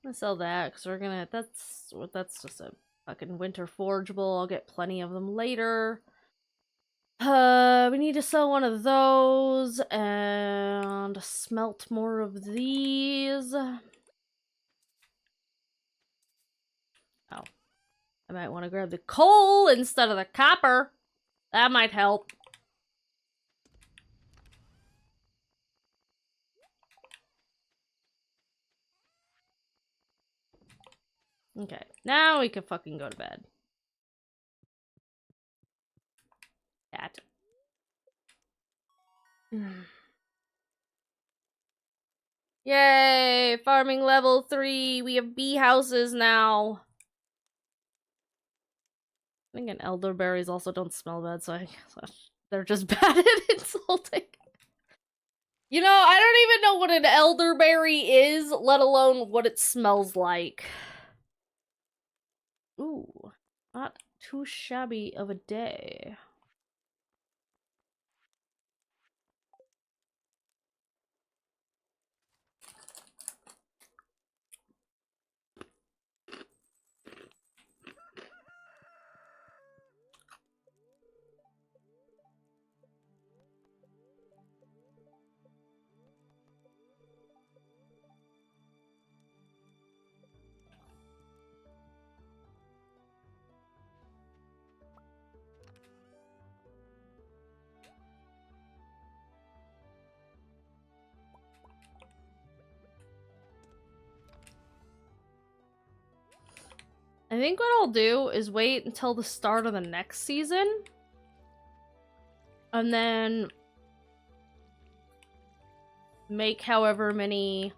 gonna sell that because we're gonna. That's just a fucking winter forgeable. I'll get plenty of them later. We need to sell one of those and smelt more of these. Oh, I might want to grab the coal instead of the copper. That might help. Okay, now we can fucking go to bed. Cat. Yay! Farming level 3. We have bee houses now. I think elderberries also don't smell bad, so they're just bad at insulting. You know, I don't even know what an elderberry is, let alone what it smells like. Ooh, not too shabby of a day. I think what I'll do is wait until the start of the next season. And then make however many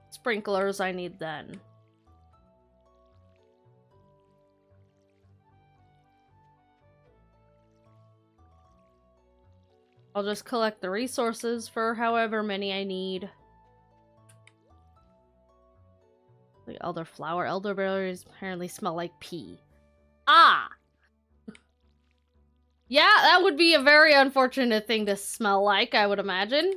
sprinklers I need then. I'll just collect the resources for however many I need. The elderberries apparently smell like pee. Ah! Yeah, that would be a very unfortunate thing to smell like, I would imagine.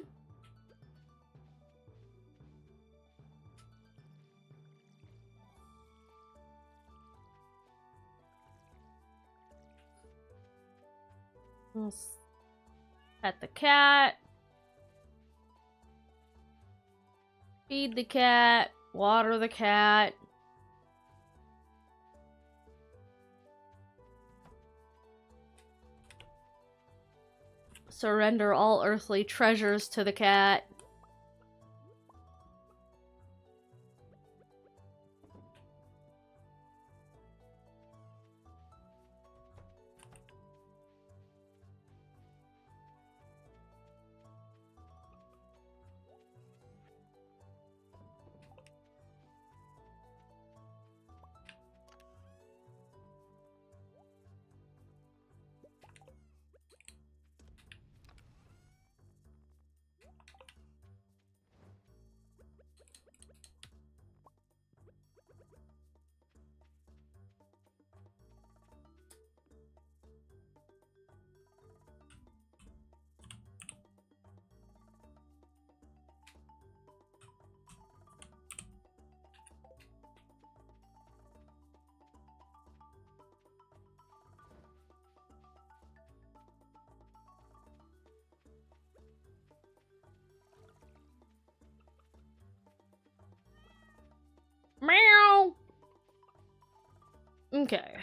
Let's pet the cat. Feed the cat. Water the cat. Surrender all earthly treasures to the cat. Meow. Okay.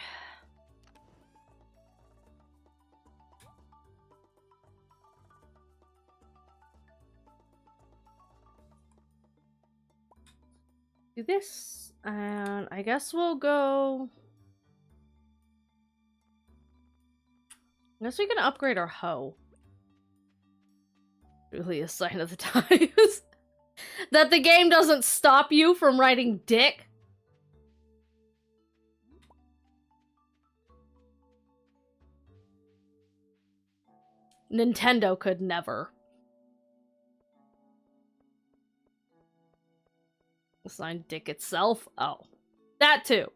Do this, and I guess we'll go. I guess we can upgrade our hoe. Really a sign of the times. That the game doesn't stop you from writing dick. Nintendo could never. Sign dick itself? Oh. That too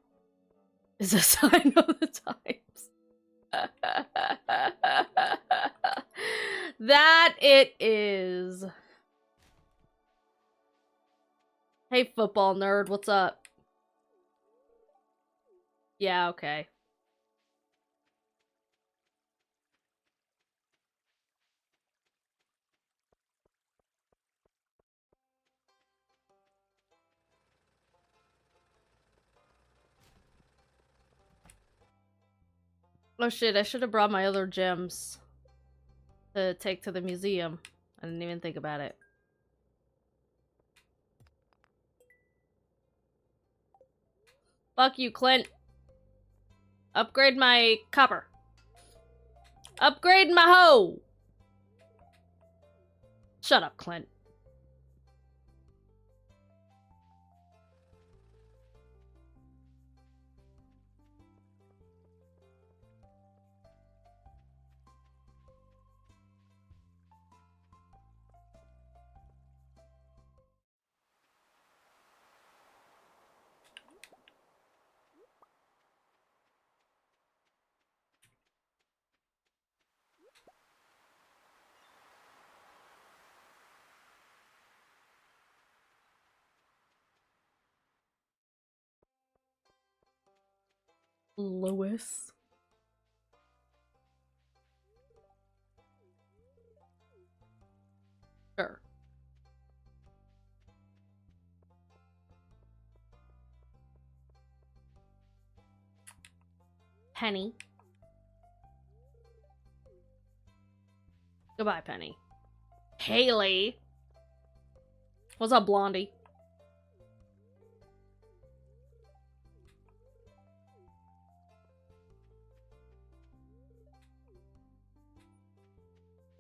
is a sign of the times. That it is. Hey, football nerd, what's up? Yeah, okay. Oh shit, I should have brought my other gems to take to the museum. I didn't even think about it. Fuck you, Clint. Upgrade my copper. Upgrade my hoe! Shut up, Clint. Lewis. Sure. Penny. Goodbye, Penny. Haley. What's up, Blondie?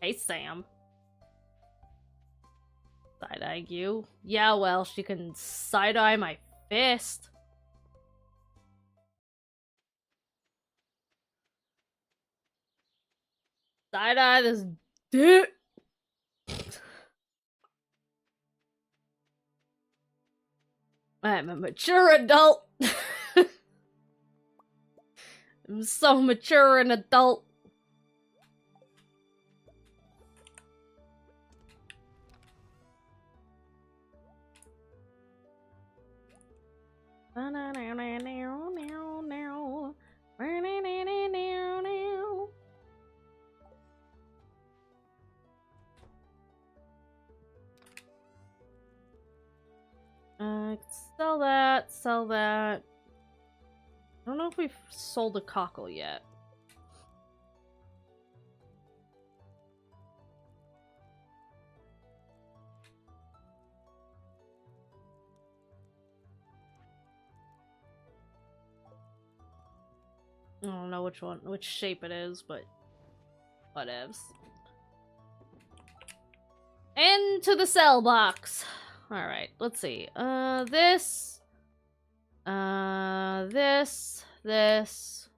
Hey, Sam. Side-eye you? Yeah, well, she can side-eye my fist. Side-eye this dick. I'm a mature adult. I'm so mature and adult. Sell that, sell that. I don't know if we've sold a cockle yet. I don't know which shape it is, but whatevs. Into the sell box. Alright, let's see. This. This.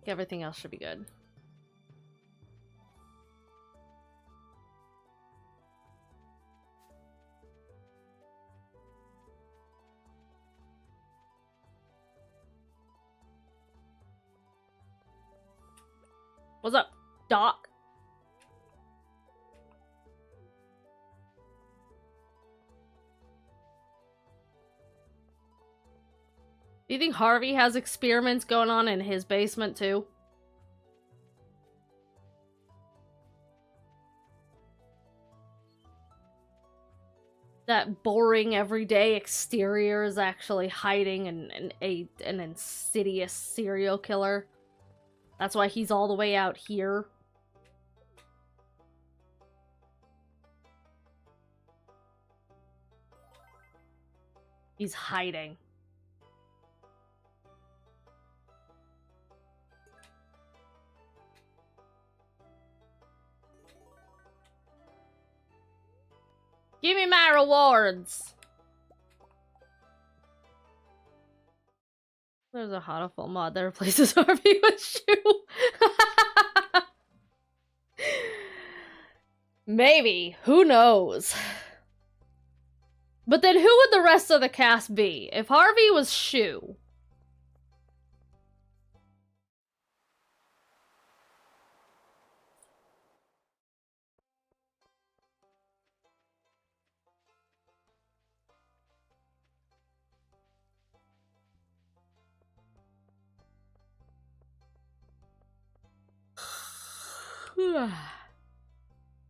Everything else should be good. What's up, Doc? Do you think Harvey has experiments going on in his basement too? That boring everyday exterior is actually hiding an insidious serial killer. That's why he's all the way out here. He's hiding. Give me my rewards! There's a Hodaful mod that replaces Harvey with Shoe. Maybe. Who knows? But then who would the rest of the cast be? If Harvey was Shoe.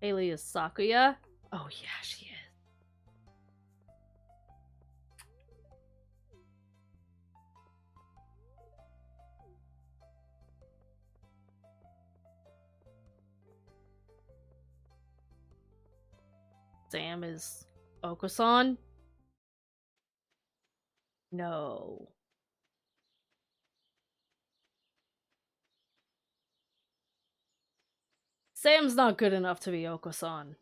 Haley is Sakuya? Oh yeah, she is. Sam is Okusan? No. Sam's not good enough to be Okusan.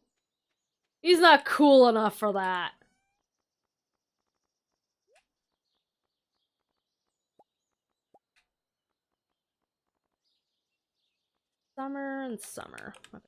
He's not cool enough for that. Summer and summer. Okay.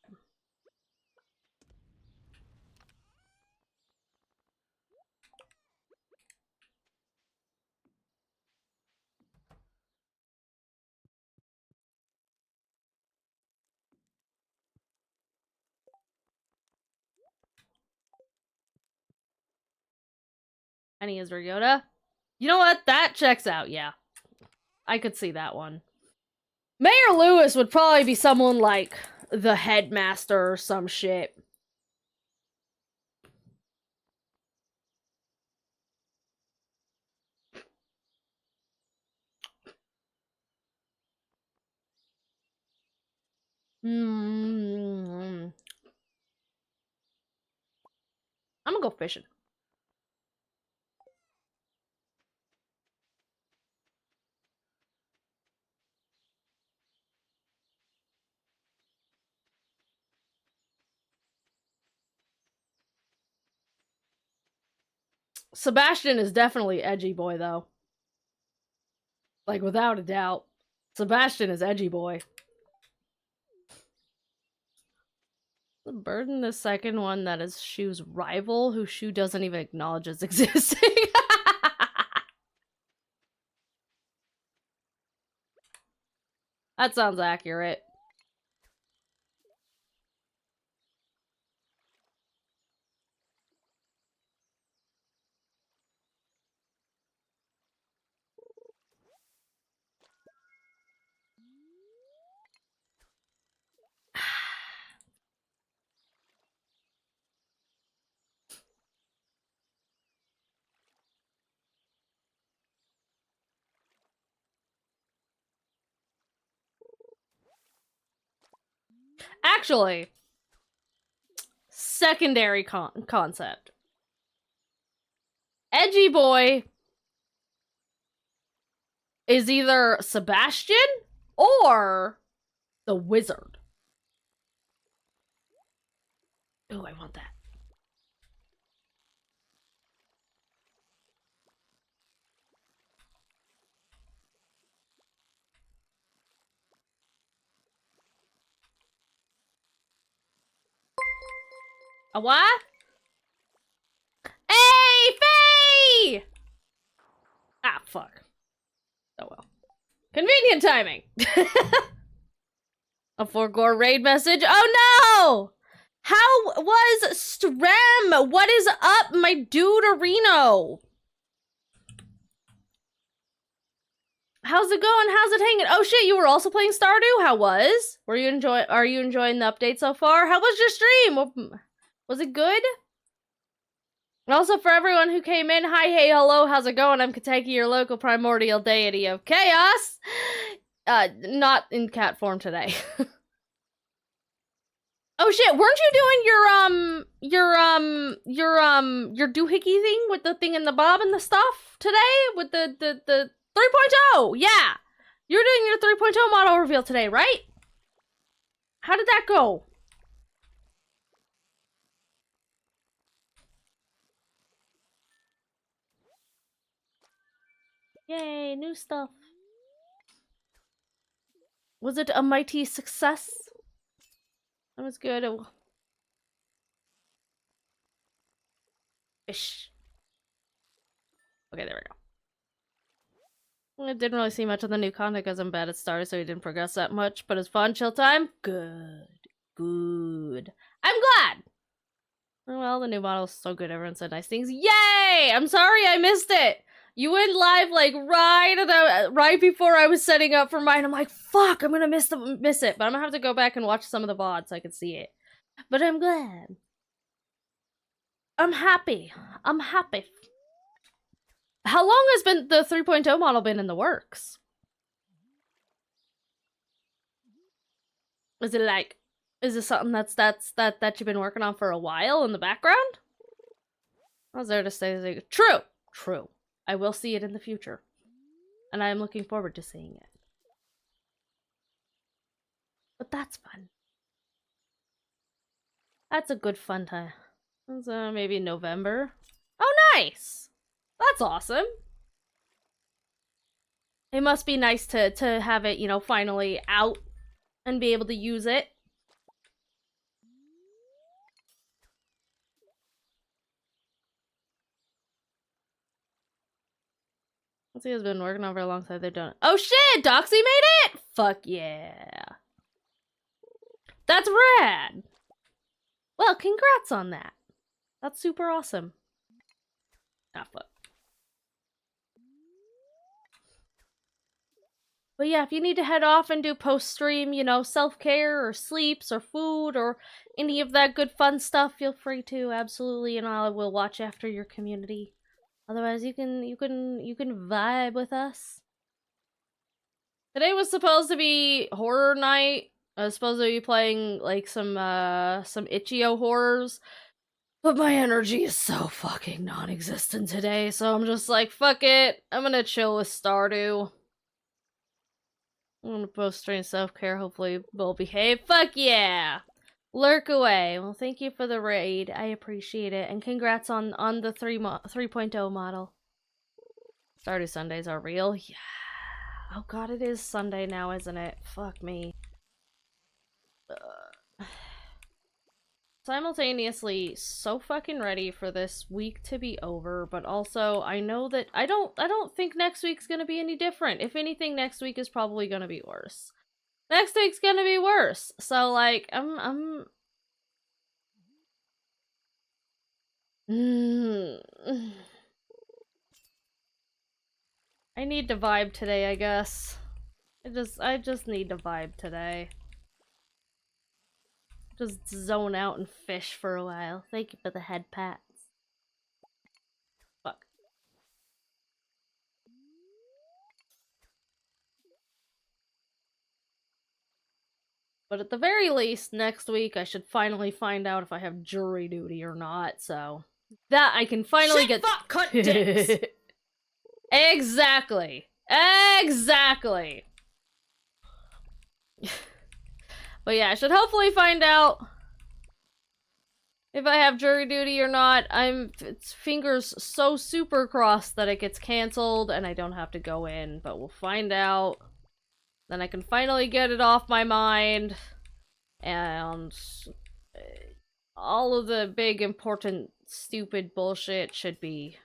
Penny is Ryota. You know what? That checks out, yeah. I could see that one. Mayor Lewis would probably be someone like the headmaster or some shit. I'm gonna go fishing. Sebastian is definitely edgy boy, though. Like, without a doubt. Sebastian is edgy boy. The bird in the second one that is Shu's rival, who Shu doesn't even acknowledge as existing. That sounds accurate. Actually, secondary concept. Edgy boy is either Sebastian or the wizard. Oh, I want that. A what? Hey, Faye! Ah, fuck. Oh well. Convenient timing. A 4-gore raid message. Oh no! How was Strem? What is up, my dude Areno? How's it going? How's it hanging? Oh shit, you were also playing Stardew? How was? Are you enjoying the update so far? How was your stream? Was it good? And also for everyone who came in, hi, hey, hello, how's it going? I'm Kateki, your local primordial deity of chaos. Not in cat form today. Oh shit, weren't you doing your doohickey thing with the thing in the bob and the stuff today? With the 3.0, yeah! You're doing your 3.0 model reveal today, right? How did that go? Yay, new stuff. Was it a mighty success? That was good. Fish. Okay, there we go. I didn't really see much of the new content because I'm bad at Star, so he didn't progress that much, but it's fun, chill time? Good. Good. I'm glad! Oh, well, the new model is so good, everyone said nice things. Yay! I'm sorry I missed it! You went live, like, right before I was setting up for mine. I'm like, fuck, I'm gonna miss it, but I'm gonna have to go back and watch some of the VODs so I can see it. But I'm glad. I'm happy. I'm happy. How long has been the 3.0 model been in the works? Is it like, is it something that you've been working on for a while in the background? I was there to say, true. I will see it in the future. And I am looking forward to seeing it. But that's fun. That's a good fun time. It's maybe November. Oh, nice! That's awesome. It must be nice to have it, you know, finally out and be able to use it. Let's see who's been working over alongside their donut. Oh shit! Doxy made it! Fuck yeah. That's rad! Well, congrats on that. That's super awesome. Ah, fuck. But yeah, if you need to head off and do post-stream, you know, self-care or sleeps or food or any of that good fun stuff, feel free to, absolutely, and I will watch after your community. Otherwise, you can vibe with us. Today was supposed to be horror night. I was supposed to be playing like some itch.io horrors. But my energy is so fucking non-existent today, so I'm just like, fuck it. I'm gonna chill with Stardew. I'm gonna post stream self-care, hopefully we'll behave. Fuck yeah! Lurk away. Well, thank you for the raid. I appreciate it. And congrats on the 3.0 model. Stardew Sundays are real. Yeah. Oh god, it is Sunday now, isn't it? Fuck me. Simultaneously so fucking ready for this week to be over, but also I know that I don't think next week's gonna be any different. If anything, next week is probably gonna be worse. Next week's gonna be worse. So like I'm I need to vibe today, I guess. I just need to vibe today. Just zone out and fish for a while. Thank you for the head pats. Fuck. But at the very least, next week I should finally find out if I have jury duty or not, so that I can finally get
fuck, cunt dicks.
Exactly. Exactly. But yeah, I should hopefully find out if I have jury duty or not. It's fingers so super crossed that it gets canceled and I don't have to go in, but we'll find out. Then I can finally get it off my mind. And all of the big, important, stupid bullshit should be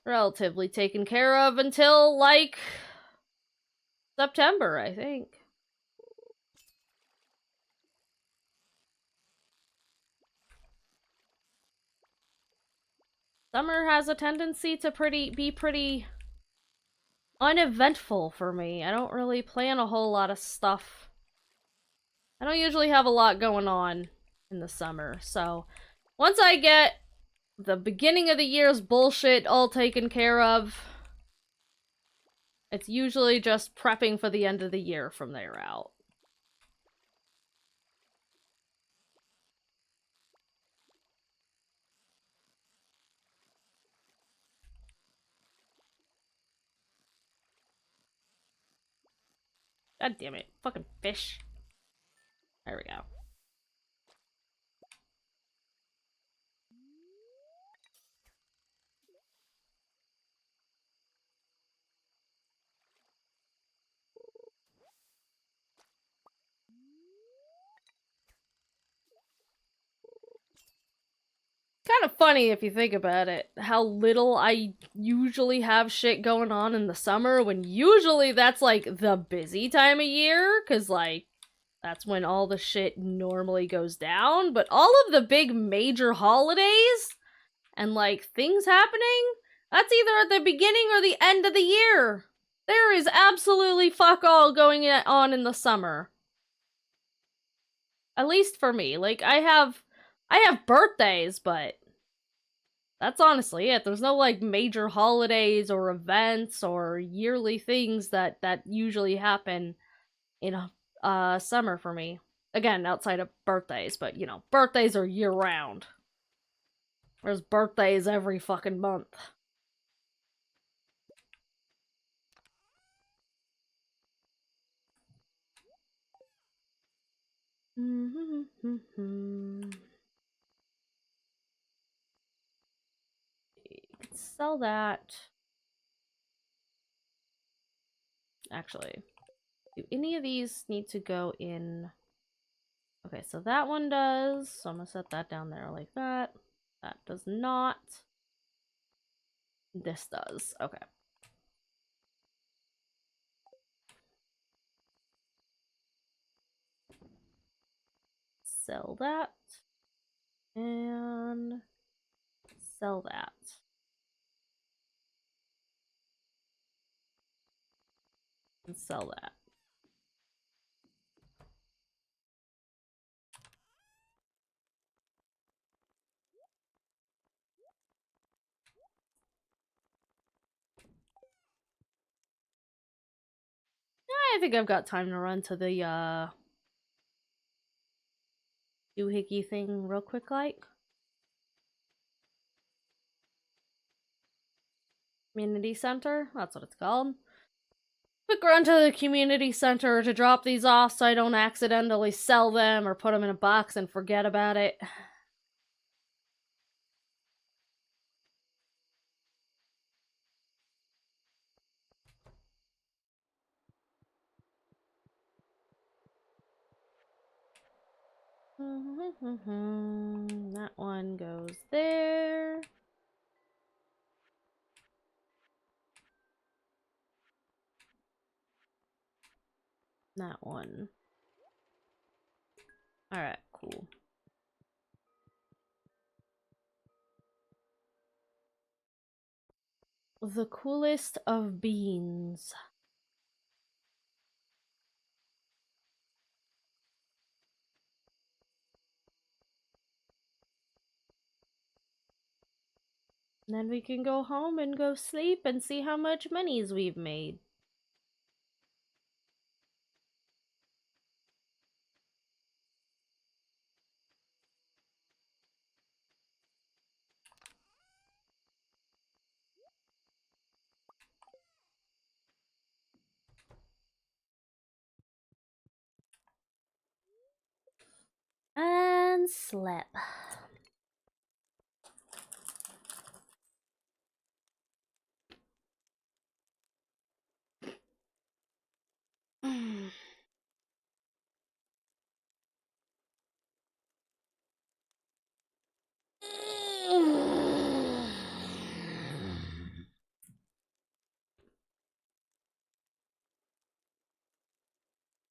relatively taken care of until, like, September, I think. Summer has a tendency to be pretty uneventful for me. I don't really plan a whole lot of stuff. I don't usually have a lot going on in the summer, so once I get the beginning of the year's bullshit all taken care of, it's usually just prepping for the end of the year from there out. God damn it. Fucking fish. There we go. Kind of funny if you think about it, how little I usually have shit going on in the summer, when usually that's like the busy time of year, cause like, that's when all the shit normally goes down, but all of the big major holidays and like things happening, that's either at the beginning or the end of the year. There is absolutely fuck all going on in the summer. At least for me. Like, I have birthdays, but that's honestly it. There's no, like, major holidays or events or yearly things that usually happen in summer for me. Again, outside of birthdays, but, you know, birthdays are year-round. There's birthdays every fucking month. Sell that. Actually, do any of these need to go in? Okay, so that one does. So I'm gonna set that down there like that. That does not. This does. Okay. Sell that. And sell that. And sell that. I think I've got time to run to the doohickey thing real quick, like. Community center? That's what it's called. Quick run to the community center to drop these off so I don't accidentally sell them or put them in a box and forget about it. That one goes there. That one. Alright, cool. The coolest of beans. Then we can go home and go sleep and see how much monies we've made. And slept.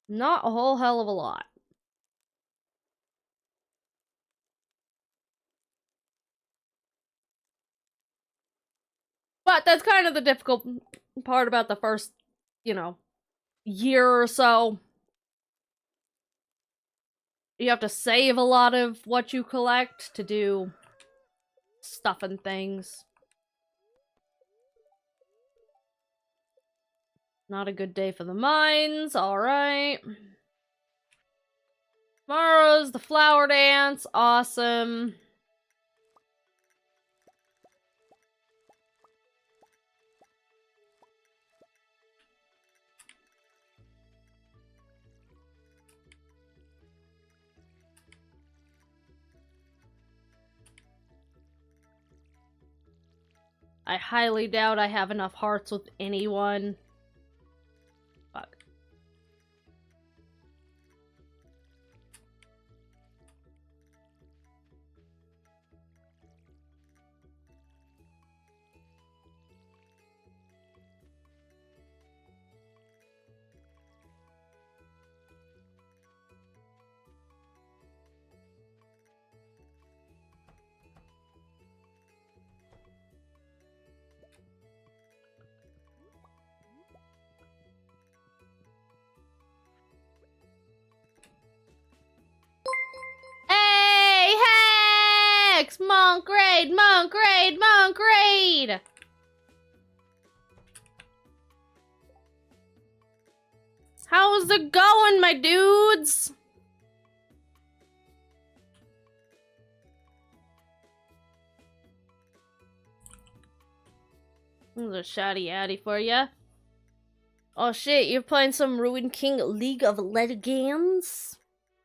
Not a whole hell of a lot. But that's kind of the difficult part about the first, you know, year or so. You have to save a lot of what you collect to do stuff and things. Not a good day for the mines, alright. Tomorrow's the flower dance, awesome. I highly doubt I have enough hearts with anyone. Fuck. Hey, Hex! Monk raid, monk raid, monk raid! How's it going, my dudes? There's a shoddy addy for ya. Oh shit, you're playing some Ruined King League of Legends?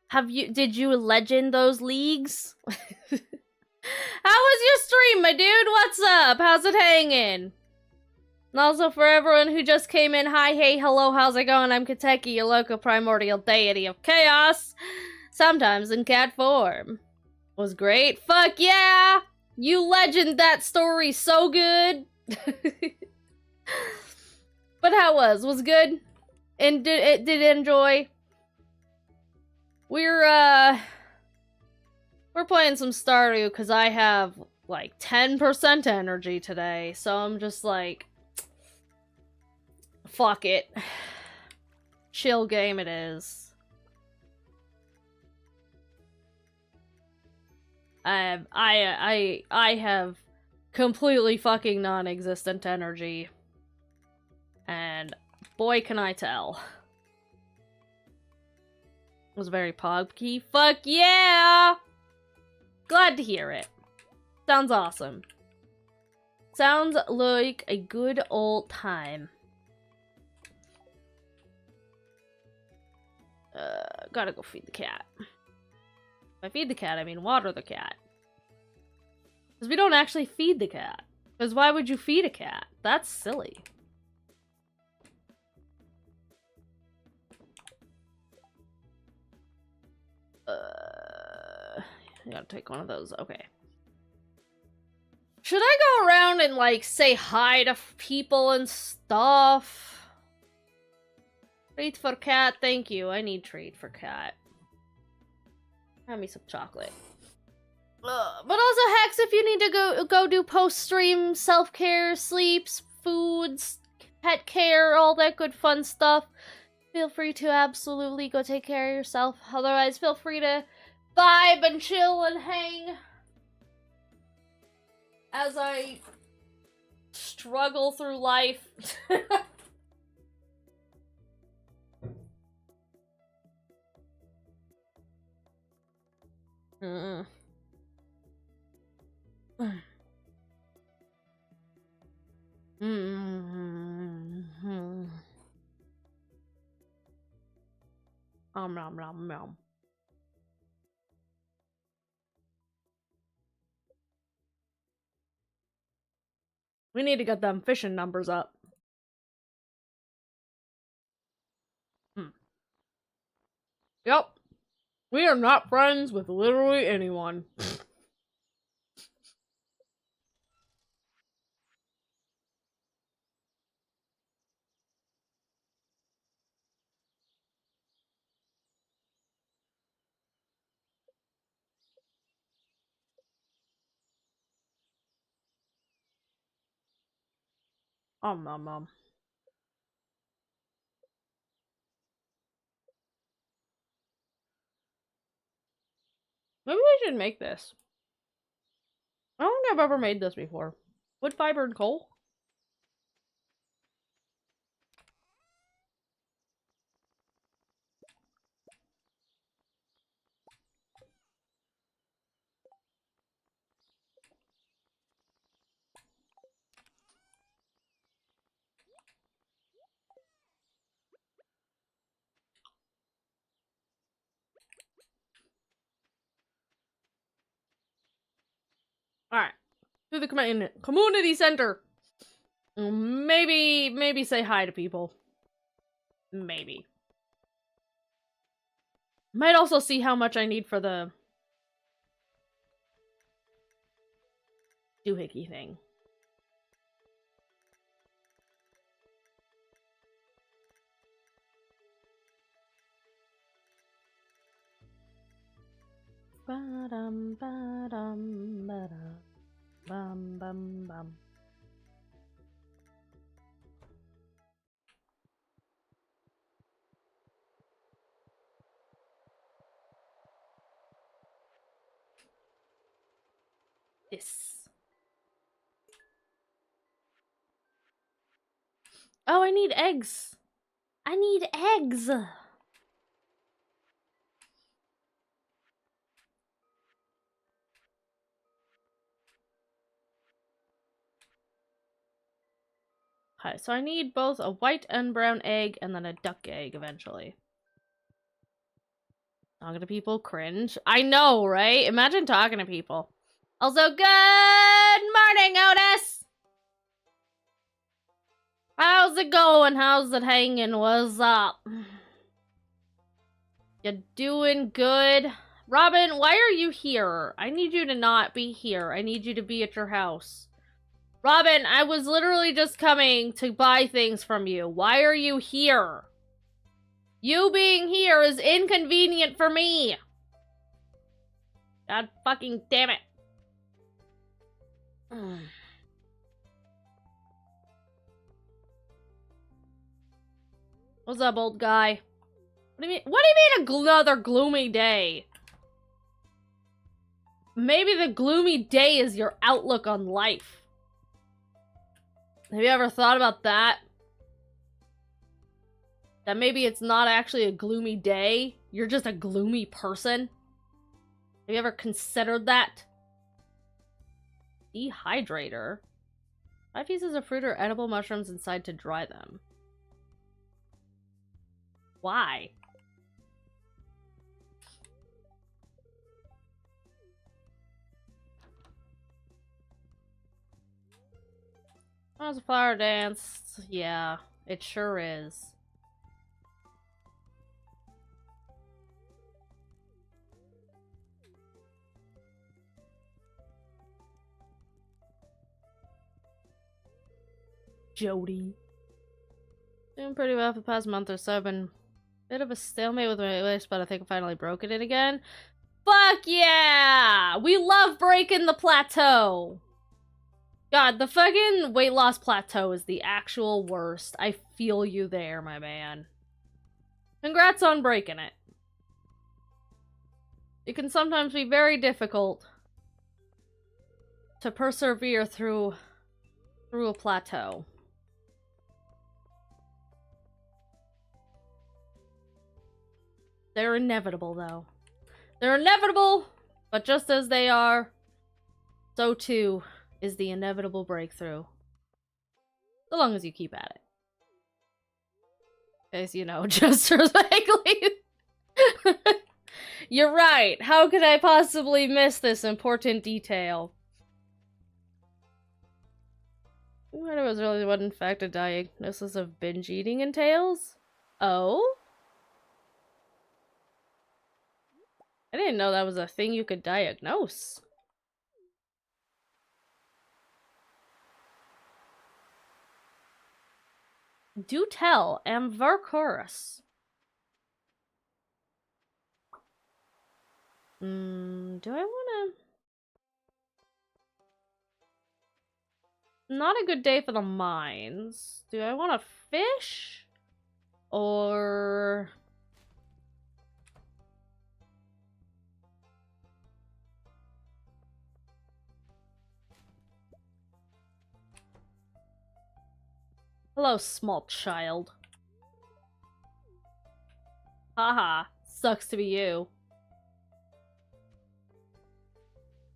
Did you legend those leagues? How was your stream, my dude? What's up? How's it hanging? And also for everyone who just came in, hi, hey, hello, how's it going? I'm Kateki, your local primordial deity of chaos. Sometimes in cat form. Was great? Fuck yeah! You legend that story so good! But how was good? And did enjoy? We're playing some Stardew because I have like 10% energy today, so I'm just like, fuck it. Chill game it is. I have completely fucking non-existent energy. And boy can I tell. It was very poggy. Fuck yeah! Glad to hear it. Sounds awesome. Sounds like a good old time. Gotta go feed the cat. If I feed the cat, I mean water the cat. Because we don't actually feed the cat. Because why would you feed a cat? That's silly. I gotta take one of those. Okay. Should I go around and, like, say hi to people and stuff? Treat for cat, thank you. I need treat for cat. Have me some chocolate. But also, Hex, if you need to go do post-stream self-care, sleeps, foods, pet care, all that good fun stuff, feel free to absolutely go take care of yourself. Otherwise, feel free to vibe and chill and hang as I struggle through life. Nom nom nom. We need to get them fishing numbers up. Yep. We are not friends with literally anyone. Mom. Maybe we should make this. I don't think I've ever made this before. Wood, fiber, and coal? Alright. To the community center. Maybe say hi to people. Maybe. Might also see how much I need for the doohickey thing. Ba-dum, ba-dum, ba-dum. Bum, bum, bum. This. Oh, I need eggs. I need eggs. Okay, so I need both a white and brown egg and then a duck egg eventually. Talking to people, cringe. I know, right? Imagine talking to people. Also, good morning, Otis! How's it going? How's it hanging? What's up? You doing good? Robin, why are you here? I need you to not be here. I need you to be at your house. Robin, I was literally just coming to buy things from you. Why are you here? You being here is inconvenient for me. God fucking damn it. What's up, old guy? What do you mean another gloomy day? Maybe the gloomy day is your outlook on life. Have you ever thought about that? That maybe it's not actually a gloomy day. You're just a gloomy person? Have you ever considered that? Dehydrator? 5 pieces of fruit or edible mushrooms inside to dry them. Why? Oh, it's a flower dance. Yeah, it sure is. Jody. Doing pretty well for the past month or so. I've been a bit of a stalemate with my English, but I think I finally broke it in again. Fuck yeah! We love breaking the plateau! God, the fucking weight loss plateau is the actual worst. I feel you there, my man. Congrats on breaking it. It can sometimes be very difficult to persevere through a plateau. They're inevitable, though. They're inevitable, but just as they are, so too is the inevitable breakthrough. So long as you keep at it. As you know, just vaguely. You're right. How could I possibly miss this important detail? What was really what in fact a diagnosis of binge eating entails? Oh? I didn't know that was a thing you could diagnose. Do tell, am Varcorus. Do I wanna... Not a good day for the mines. Do I want to fish? Or... Hello, small child. Haha, sucks to be you.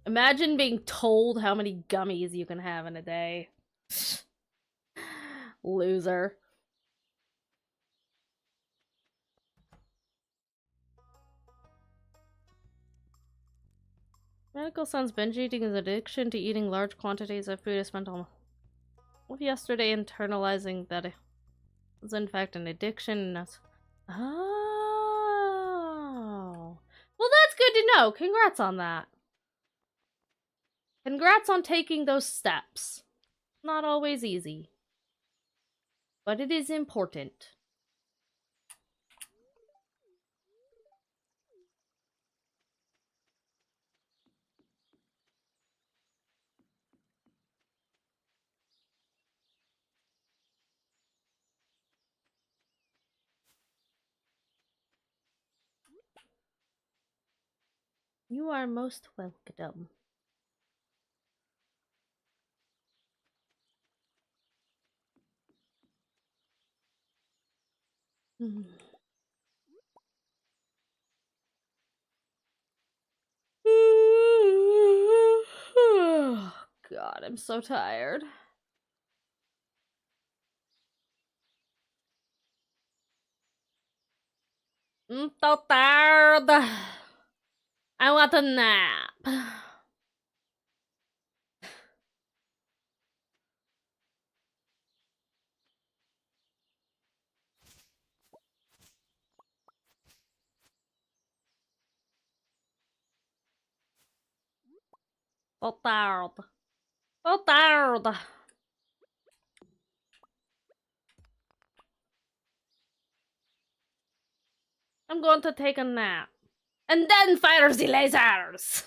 Imagine being told how many gummies you can have in a day. Loser. Medical Son's binge eating is addiction to eating large quantities of food. I spent all of yesterday internalizing that it was in fact an addiction. Oh. Well, that's good to know. Congrats on that. Congrats on taking those steps. Not always easy. But it is important. You are most welcome. God, I'm so tired. I'm so tired. I want a nap. So tired. So tired. I'm going to take a nap. And then fire the lasers!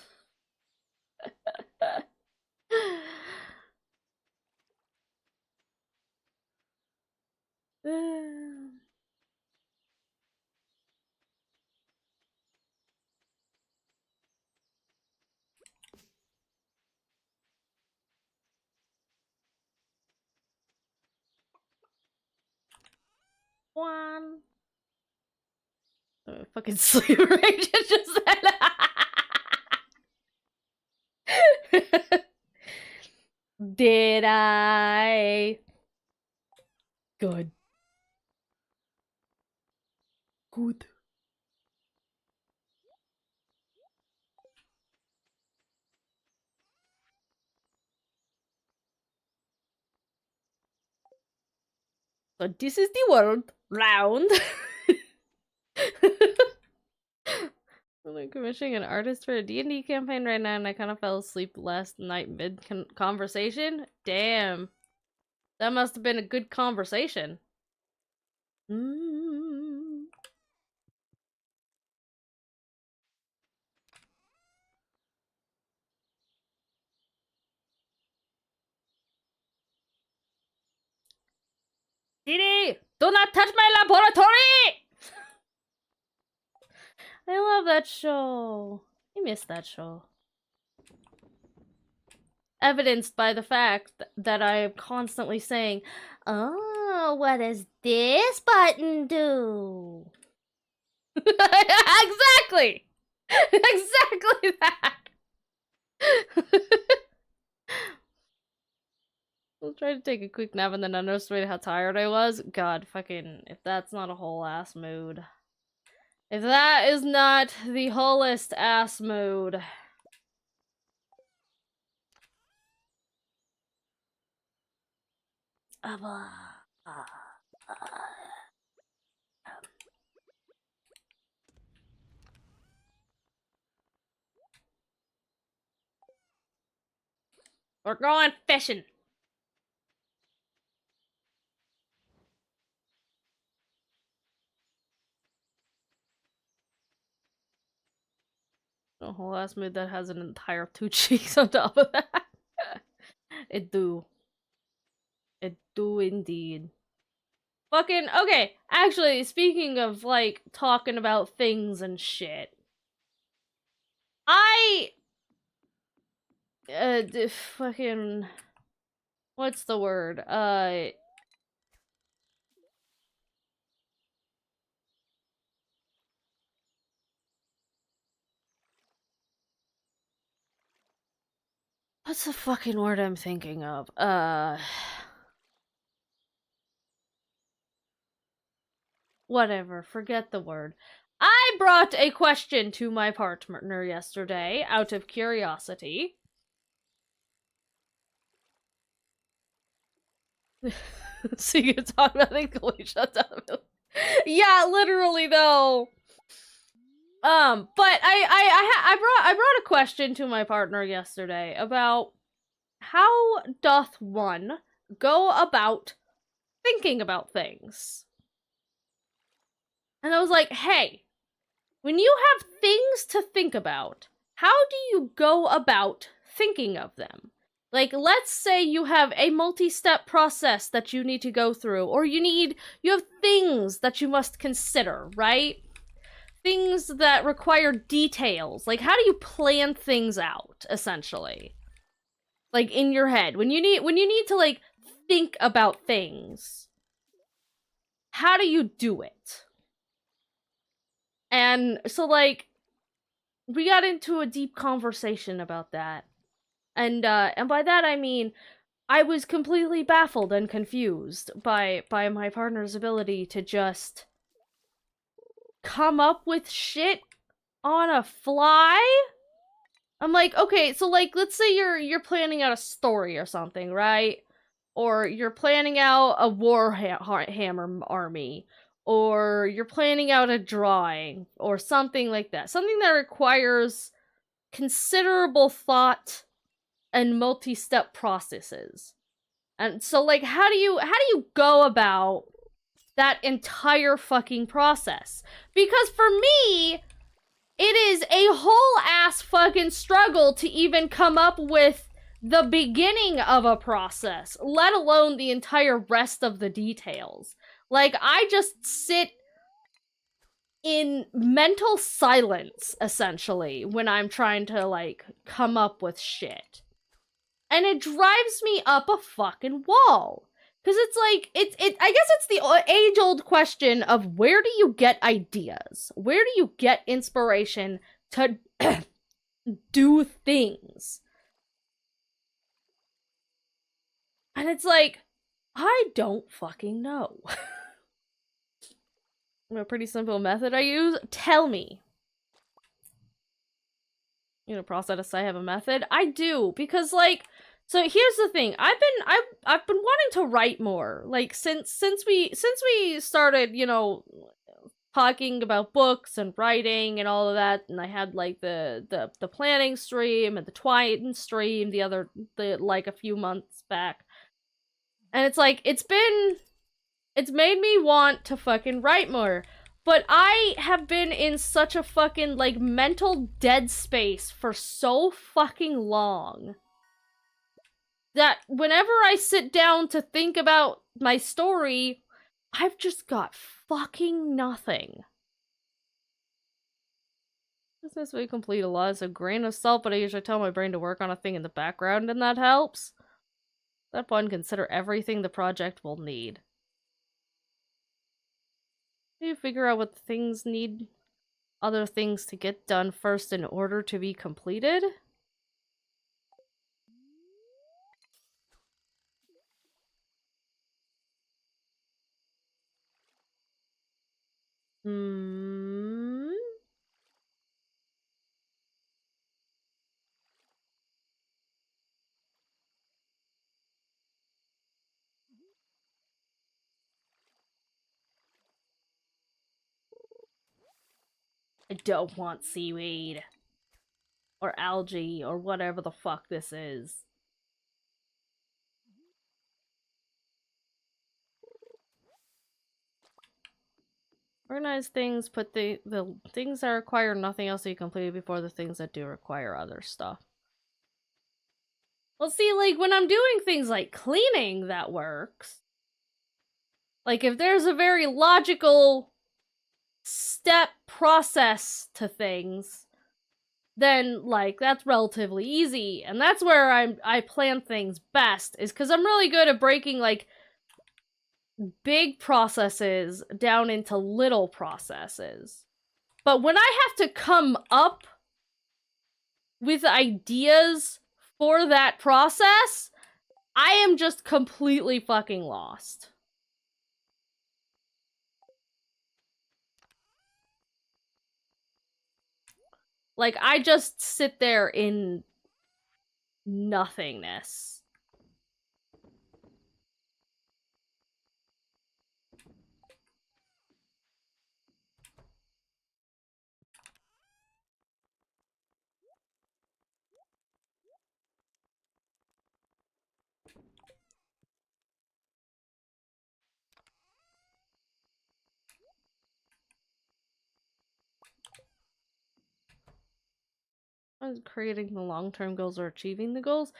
One. Fucking sleep rage just said. Did I? Good. Good. So this is the world. Round. I'm commissioning an artist for a D&D campaign right now, and I kind of fell asleep last night mid-conversation. Damn. That must have been a good conversation. Didi! Do not touch my laboratory! I love that show. I miss that show. Evidenced by the fact that I am constantly saying, oh, what does this button do? Exactly! Exactly that! I was trying to take a quick nap and then I noticed how tired I was. God, fucking, if that's not a whole ass mood. If that is not the wholest ass mood. We're going fishing. A whole ass mood that has an entire 2 cheeks on top of that. It do. It do indeed. Fucking, okay, actually, speaking of, like, talking about things and shit. Fucking... What's the word? What's the fucking word I'm thinking of? Whatever, forget the word. I brought a question to my partner yesterday, out of curiosity. So you can talk about things going shut down. Yeah, literally though. But I brought a question to my partner yesterday about how doth one go about thinking about things. And I was like, hey, when you have things to think about, how do you go about thinking of them? Like, let's say you have a multi-step process that you need to go through, or you have things that you must consider, right? Things that require details. Like, how do you plan things out, essentially? Like, in your head. When you need to, like, think about things, how do you do it? And so, like, we got into a deep conversation about that. And by that I mean, I was completely baffled and confused by my partner's ability to just come up with shit on a fly. I'm like, okay, so like, let's say you're planning out a story or something, right? Or you're planning out a Warhammer army, or you're planning out a drawing, or something like that. Something that requires considerable thought and multi-step processes. And so, like, how do you go about that entire fucking process? Because for me, it is a whole ass fucking struggle to even come up with the beginning of a process, let alone the entire rest of the details. Like, I just sit in mental silence, essentially, when I'm trying to, like, come up with shit. And it drives me up a fucking wall. Because it's like, I guess it's the age-old question of where do you get ideas? Where do you get inspiration to do things? And it's like, I don't fucking know. A pretty simple method I use? Tell me. You know, process, I have a method? I do, because, like, So here's the thing. I've been wanting to write more. Like since we started, you know, talking about books and writing and all of that, and I had like the planning stream and the Twine stream the like a few months back. And it's like it's made me want to fucking write more. But I have been in such a fucking like mental dead space for so fucking long that whenever I sit down to think about my story, I've just got fucking nothing. This way complete a lot. It's a grain of salt, but I usually tell my brain to work on a thing in the background, and that helps. At that point, consider everything the project will need. You figure out what things need other things to get done first in order to be completed? I don't want seaweed. Or algae, or whatever the fuck this is. Organize things, put the things that require nothing else to be completed before the things that do require other stuff. Well, see, like, when I'm doing things like cleaning, that works. Like, if there's a very logical step process to things, then, like, that's relatively easy. And that's where I plan things best, is because I'm really good at breaking, like, big processes down into little processes. But when I have to come up with ideas for that process, I am just completely fucking lost. Like, I just sit there in nothingness. Creating the long-term goals or achieving the goals?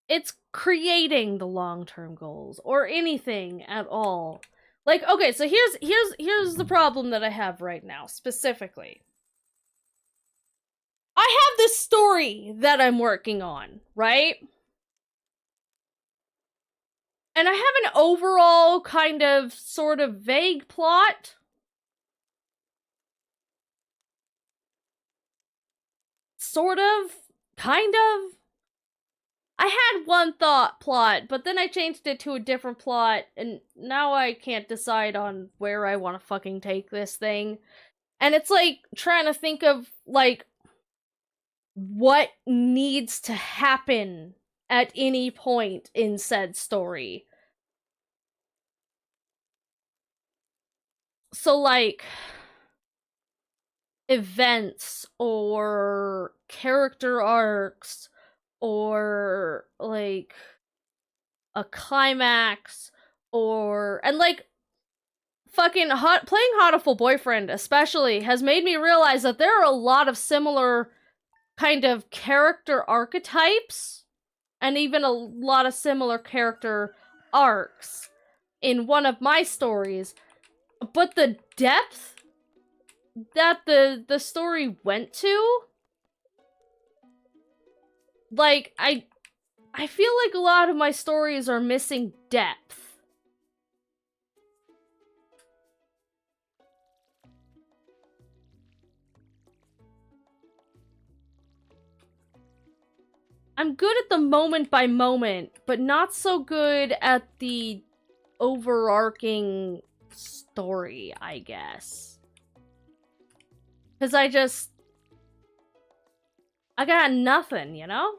It's creating the long-term goals, or anything at all. Like, okay, so here's the problem that I have right now, specifically. I have this story that I'm working on, right? And I have an overall kind of sort of vague plot. Sort of, kind of. I had one plot, but then I changed it to a different plot, and now I can't decide on where I want to fucking take this thing. And it's like trying to think of, like, what needs to happen at any point in said story. So, like, events or character arcs or, like, a climax or... And, like, fucking playing Hotiful Boyfriend especially has made me realize that there are a lot of similar kind of character archetypes and even a lot of similar character arcs in one of my stories, but the depth that the story went to, like, I feel like a lot of my stories are missing depth. I'm good at the moment by moment, but not so good at the overarching story, I guess. Because I got nothing, you know?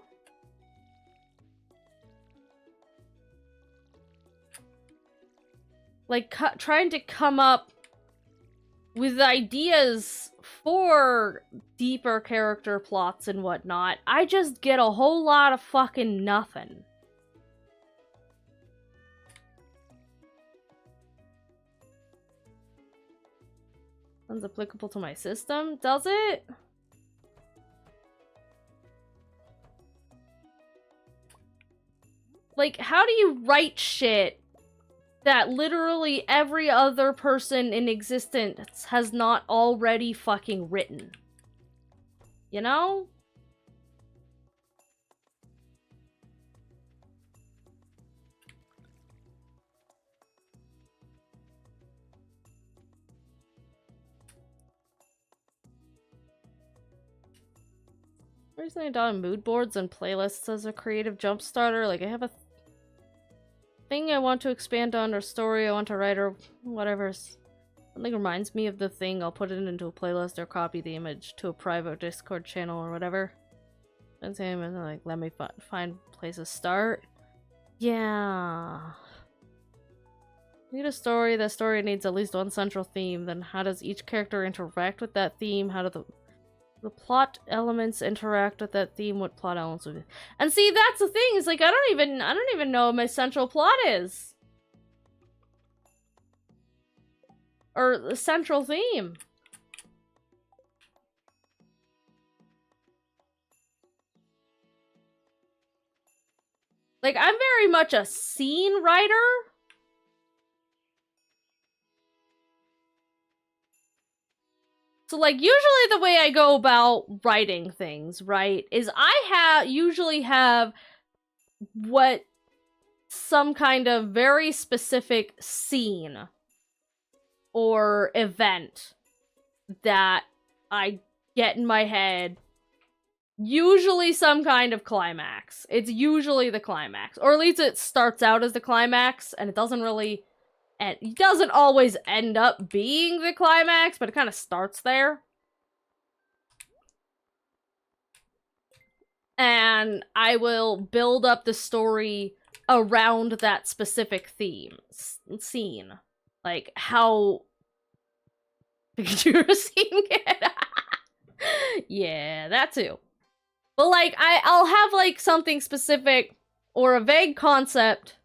like, trying to come up with ideas for deeper character plots and whatnot, I just get a whole lot of fucking nothing. Sounds applicable to my system, does it? Like, how do you write shit that literally every other person in existence has not already fucking written? You know? Recently done mood boards and playlists as a creative jump starter. Like, I have a thing I want to expand on, or story I want to write, or whatever. Something reminds me of the thing, I'll put it into a playlist or copy the image to a private Discord channel or whatever. And say, like, let me find place to start. Yeah. Need a story. That story needs at least one central theme. Then how does each character interact with that theme? How do the plot elements interact with that theme? What plot elements would be? And see, that's the thing, is like I don't even know what my central plot is. Or the central theme. Like, I'm very much a scene writer. So, like, usually the way I go about writing things, right, is I usually have what some kind of very specific scene or event that I get in my head. Usually some kind of climax. It's usually the climax. Or at least it starts out as the climax, and it doesn't really... And it doesn't always end up being the climax, but it kind of starts there. And I will build up the story around that specific theme, scene. Like, how... Picture a scene. Yeah, that too. But, like, I'll have, like, something specific or a vague concept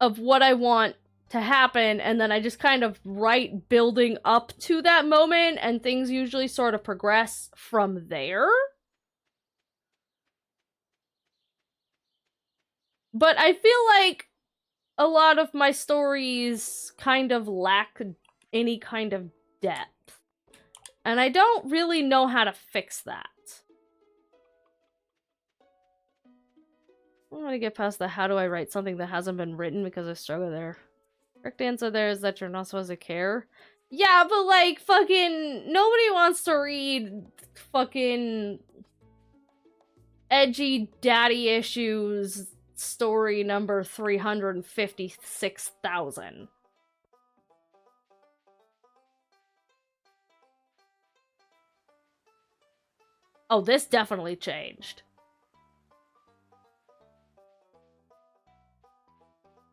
of what I want to happen, and then I just kind of write building up to that moment, and things usually sort of progress from there. But I feel like a lot of my stories kind of lack any kind of depth. And I don't really know how to fix that. I'm gonna get past the how do I write something that hasn't been written because I struggle there. Correct answer there is that you're not supposed to care. Yeah, but like, fucking, nobody wants to read fucking edgy daddy issues story number 356,000. Oh, this definitely changed.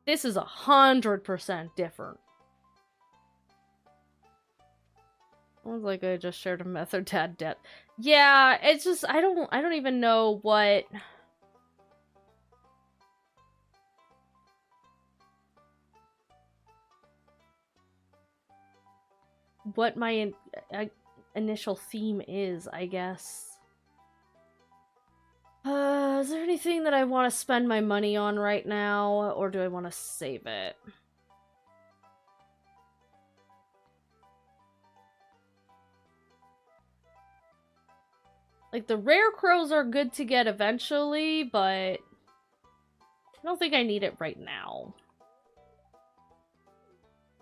This is 100% different. Sounds like I just shared a method dad debt. Yeah, it's just I don't even know what my initial theme is, I guess. Is there anything that I want to spend my money on right now, or do I want to save it? Like, the rare crows are good to get eventually, but I don't think I need it right now.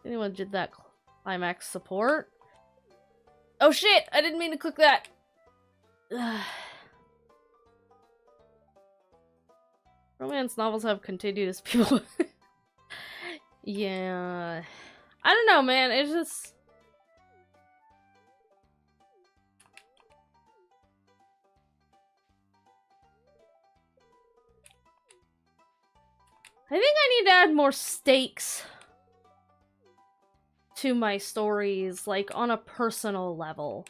Anyone did that climax support? Oh shit! I didn't mean to click that! Romance novels have continued as people... Yeah... I don't know, man, it's just... I think I need to add more stakes to my stories, like on a personal level.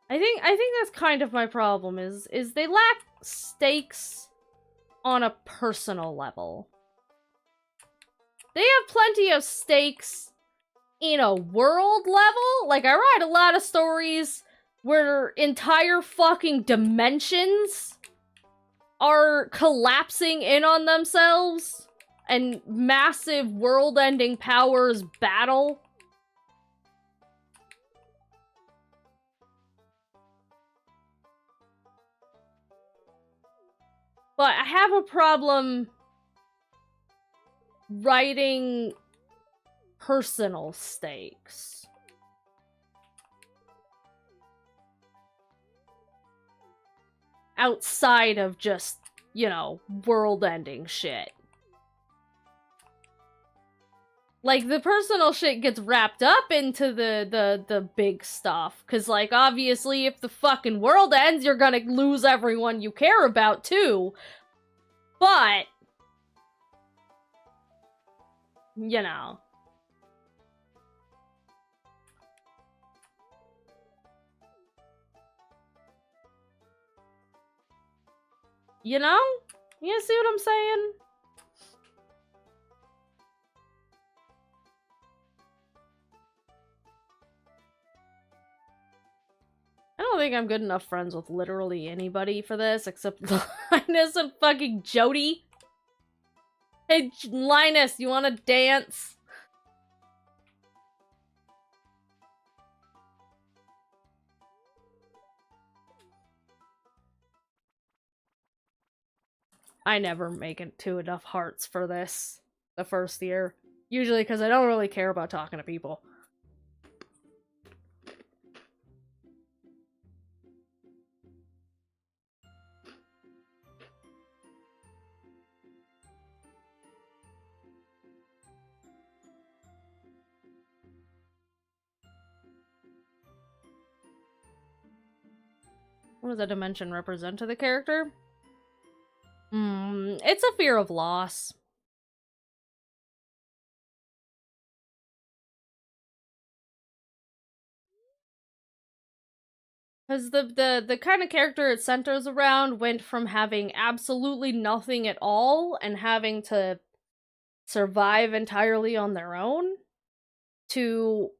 I think that's kind of my problem is they lack stakes on a personal level. They have plenty of stakes in a world level. Like, I write a lot of stories where entire fucking dimensions are collapsing in on themselves and massive world-ending powers battle. But I have a problem writing personal stakes. Outside of just, you know, world-ending shit. Like, the personal shit gets wrapped up into the big stuff. Cause, like, obviously, if the fucking world ends, you're gonna lose everyone you care about, too. But, you know. You know? You see what I'm saying? I don't think I'm good enough friends with literally anybody for this, except Linus and fucking Jody. Hey, Linus, you wanna dance? I never make it to enough hearts for this the first year. Usually because I don't really care about talking to people. What does that dimension represent to the character? It's a fear of loss. Because the kind of character it centers around went from having absolutely nothing at all and having to survive entirely on their own to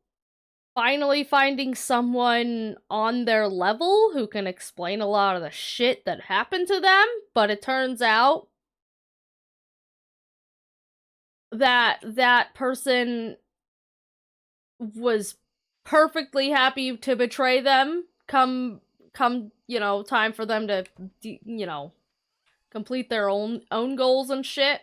finally finding someone on their level who can explain a lot of the shit that happened to them, but it turns out that that person was perfectly happy to betray them come, you know, time for them to, you know, complete their own goals and shit.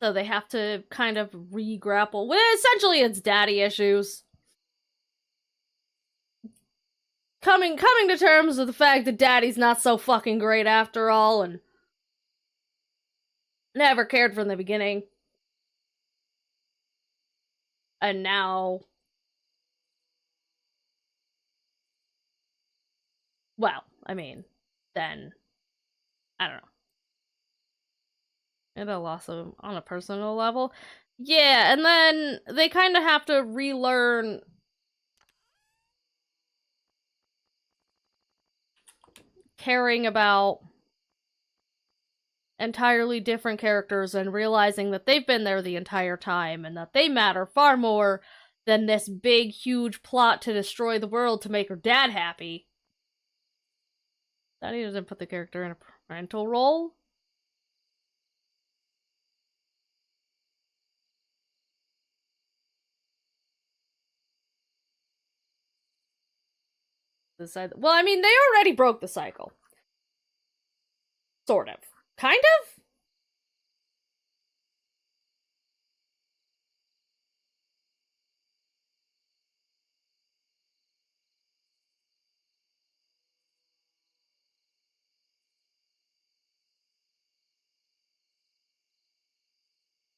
So they have to kind of re-grapple with, essentially, it's daddy issues. Coming to terms with the fact that daddy's not so fucking great after all, and never cared from the beginning. And now, well, I mean, then, I don't know. And a loss of, on a personal level. Yeah, and then they kind of have to relearn caring about entirely different characters and realizing that they've been there the entire time and that they matter far more than this big, huge plot to destroy the world to make her dad happy. Daddy doesn't put the character in a parental role. Well, I mean, they already broke the cycle. Sort of. Kind of?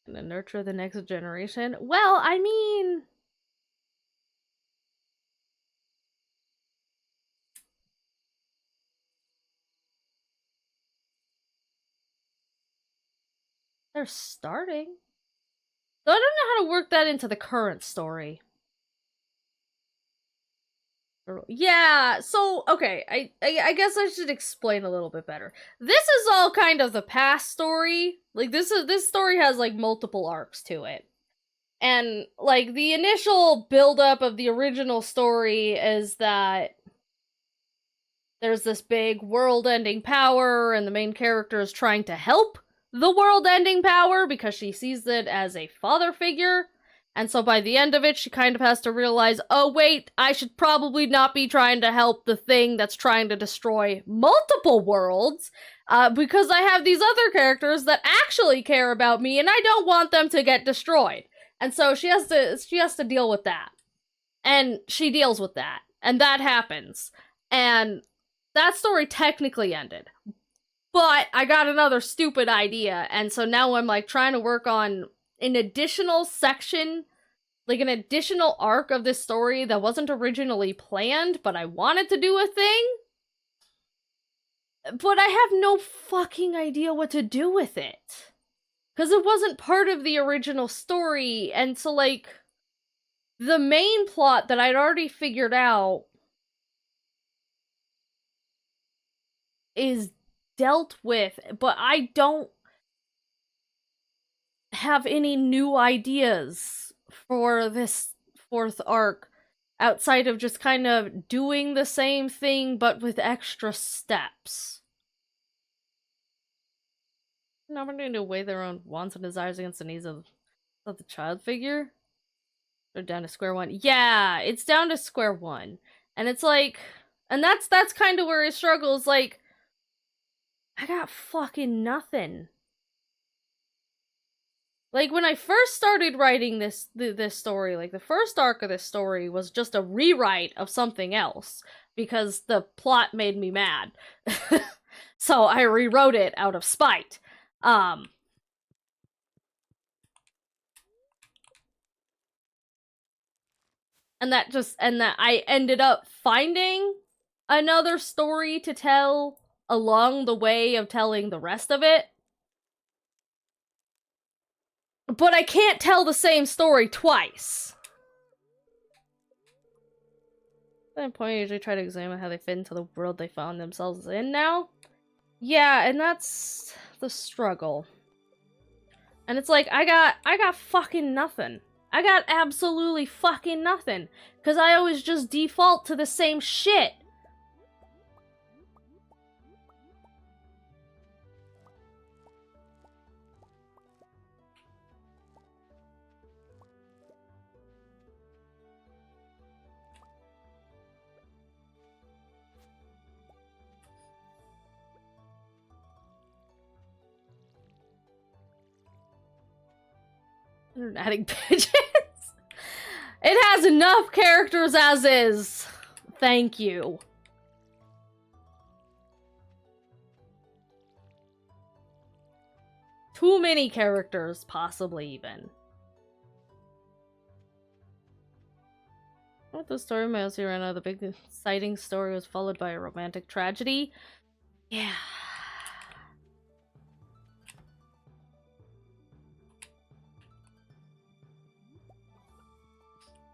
And then nurture the next generation. Well, I mean, They're starting. So I don't know how to work that into the current story. Yeah, so okay, I guess I should explain a little bit better. This is all kind of the past story. Like this story has like multiple arcs to it. And like the initial buildup of the original story is that there's this big world-ending power and the main character is trying to help the world-ending power because she sees it as a father figure. And so by the end of it, she kind of has to realize, oh wait, I should probably not be trying to help the thing that's trying to destroy multiple worlds, because I have these other characters that actually care about me and I don't want them to get destroyed. And so she has to deal with that. And she deals with that. And that happens. And that story technically ended. But I got another stupid idea, and so now I'm like trying to work on an additional section, like an additional arc of this story that wasn't originally planned, but I wanted to do a thing. But I have no fucking idea what to do with it. Because it wasn't part of the original story, and so like, the main plot that I'd already figured out is dealt with, but I don't have any new ideas for this fourth arc outside of just kind of doing the same thing but with extra steps. Now we're going to weigh their own wants and desires against the needs of the child figure. They're down to square one. Yeah, it's down to square one. And it's like, and that's kind of where he struggles. Like, I got fucking nothing. Like, when I first started writing this story, like, the first arc of this story was just a rewrite of something else, because the plot made me mad. So I rewrote it out of spite. And that I ended up finding another story to tell along the way of telling the rest of it. But I can't tell the same story twice. At that point, I usually try to examine how they fit into the world they found themselves in now. Yeah, and that's the struggle. And it's like, I got fucking nothing. I got absolutely fucking nothing. Because I always just default to the same shit. They're adding pigeons. It has enough characters as is. Thank you. Too many characters, possibly even. What the story mostly ran out. The big exciting story was followed by a romantic tragedy. Yeah.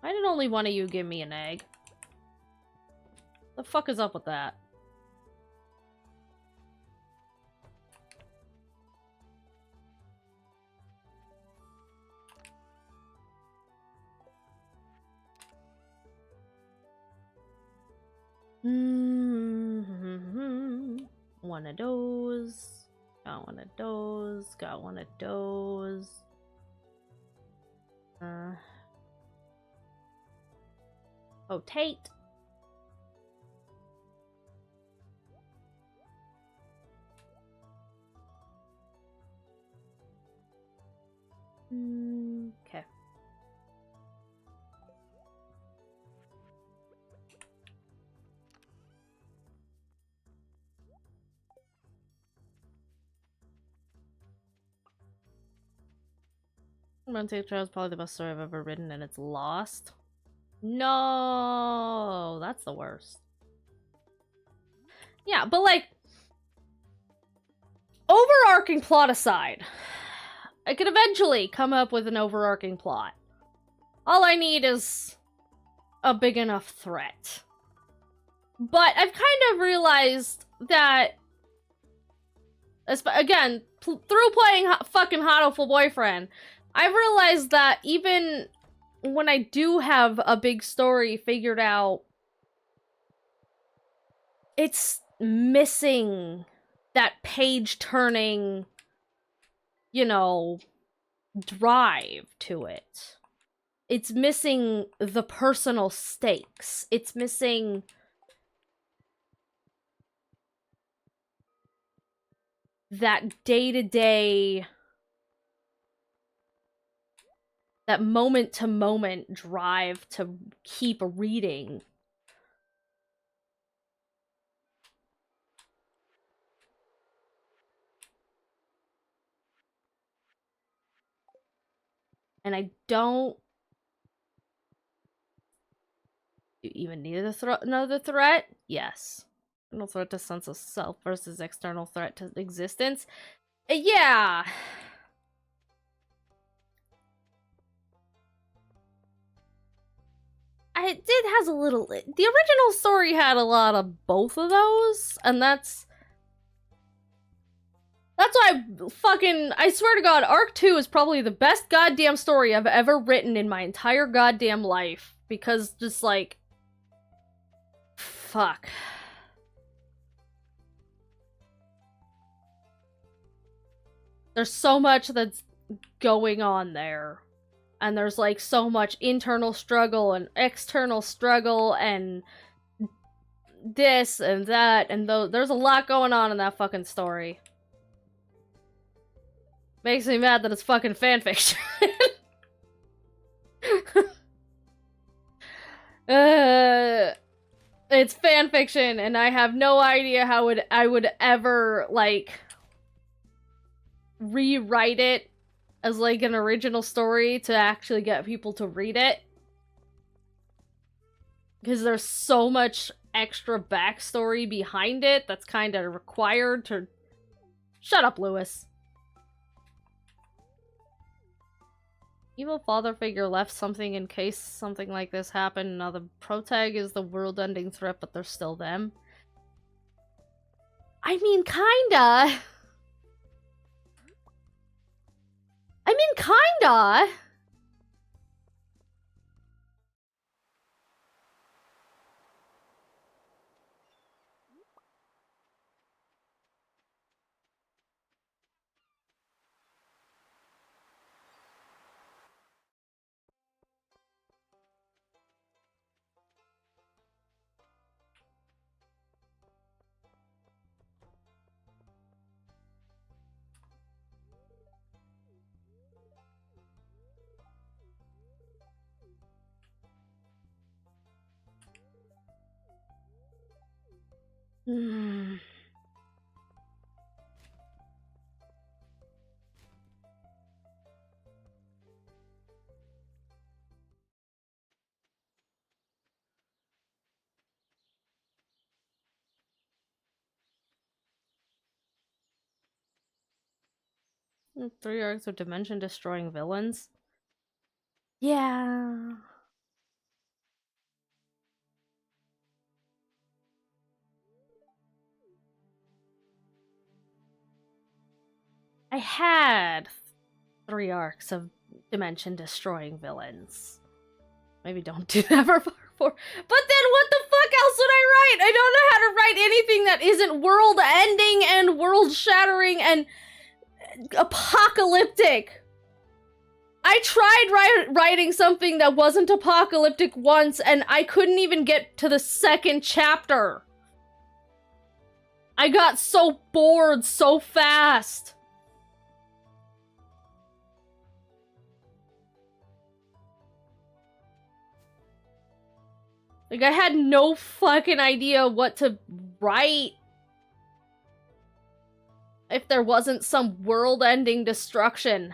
Why did only one of you give me an egg? The fuck is up with that? One of those. Got one of those. Got one of those. Rotate. Okay. Untitled Chapter is probably the best story I've ever written, and it's lost. No, that's the worst. Yeah, but like, overarching plot aside, I could eventually come up with an overarching plot. All I need is a big enough threat. But I've kind of realized that, again, through playing fucking Hotoful Boyfriend, I've realized that even when I do have a big story figured out, it's missing that page-turning, you know, drive to it. It's missing the personal stakes. It's missing that day-to-day, that moment-to-moment drive to keep reading. And I don't even need another threat? Yes. Internal threat to sense of self versus external threat to existence. Yeah. It has a little... The original story had a lot of both of those, and that's why I swear to God, Arc 2 is probably the best goddamn story I've ever written in my entire goddamn life. Because just like... Fuck. There's so much that's going on there. And there's like so much internal struggle and external struggle and this and that and there's a lot going on in that fucking story. Makes me mad that it's fucking fanfiction. It's fanfiction and I have no idea how I would ever like rewrite it as like an original story to actually get people to read it. Because there's so much extra backstory behind it that's kind of required to... Shut up, Lewis. Evil father figure left something in case something like this happened. Now the protag is the world-ending threat, but they're still them. I mean, kinda. I mean, kinda. Hmm. Three arcs of dimension-destroying villains. Yeah. I had 3 arcs of dimension-destroying villains. Maybe don't do that for Part 4. But then what the fuck else would I write? I don't know how to write anything that isn't world-ending and world-shattering and apocalyptic. I tried writing something that wasn't apocalyptic once, and I couldn't even get to the 2nd chapter. I got so bored so fast. Like, I had no fucking idea what to write if there wasn't some world-ending destruction.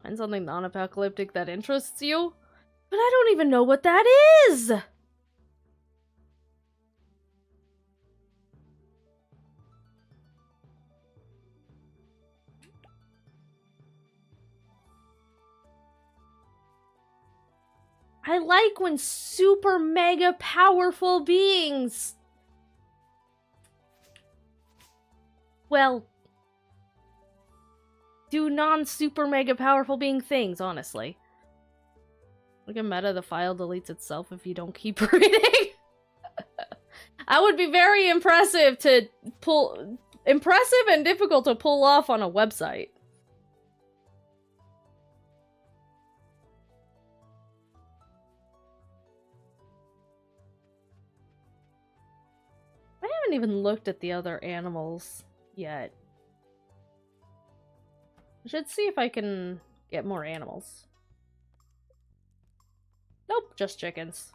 Find something non-apocalyptic that interests you? But I don't even know what that is! I like when super mega powerful beings... Well... do non-super mega powerful being things, honestly. Look at meta, the file deletes itself if you don't keep reading. That would be very impressive to pull... Impressive and difficult to pull off on a website. I haven't even looked at the other animals yet. I should see if I can get more animals. Nope, just chickens.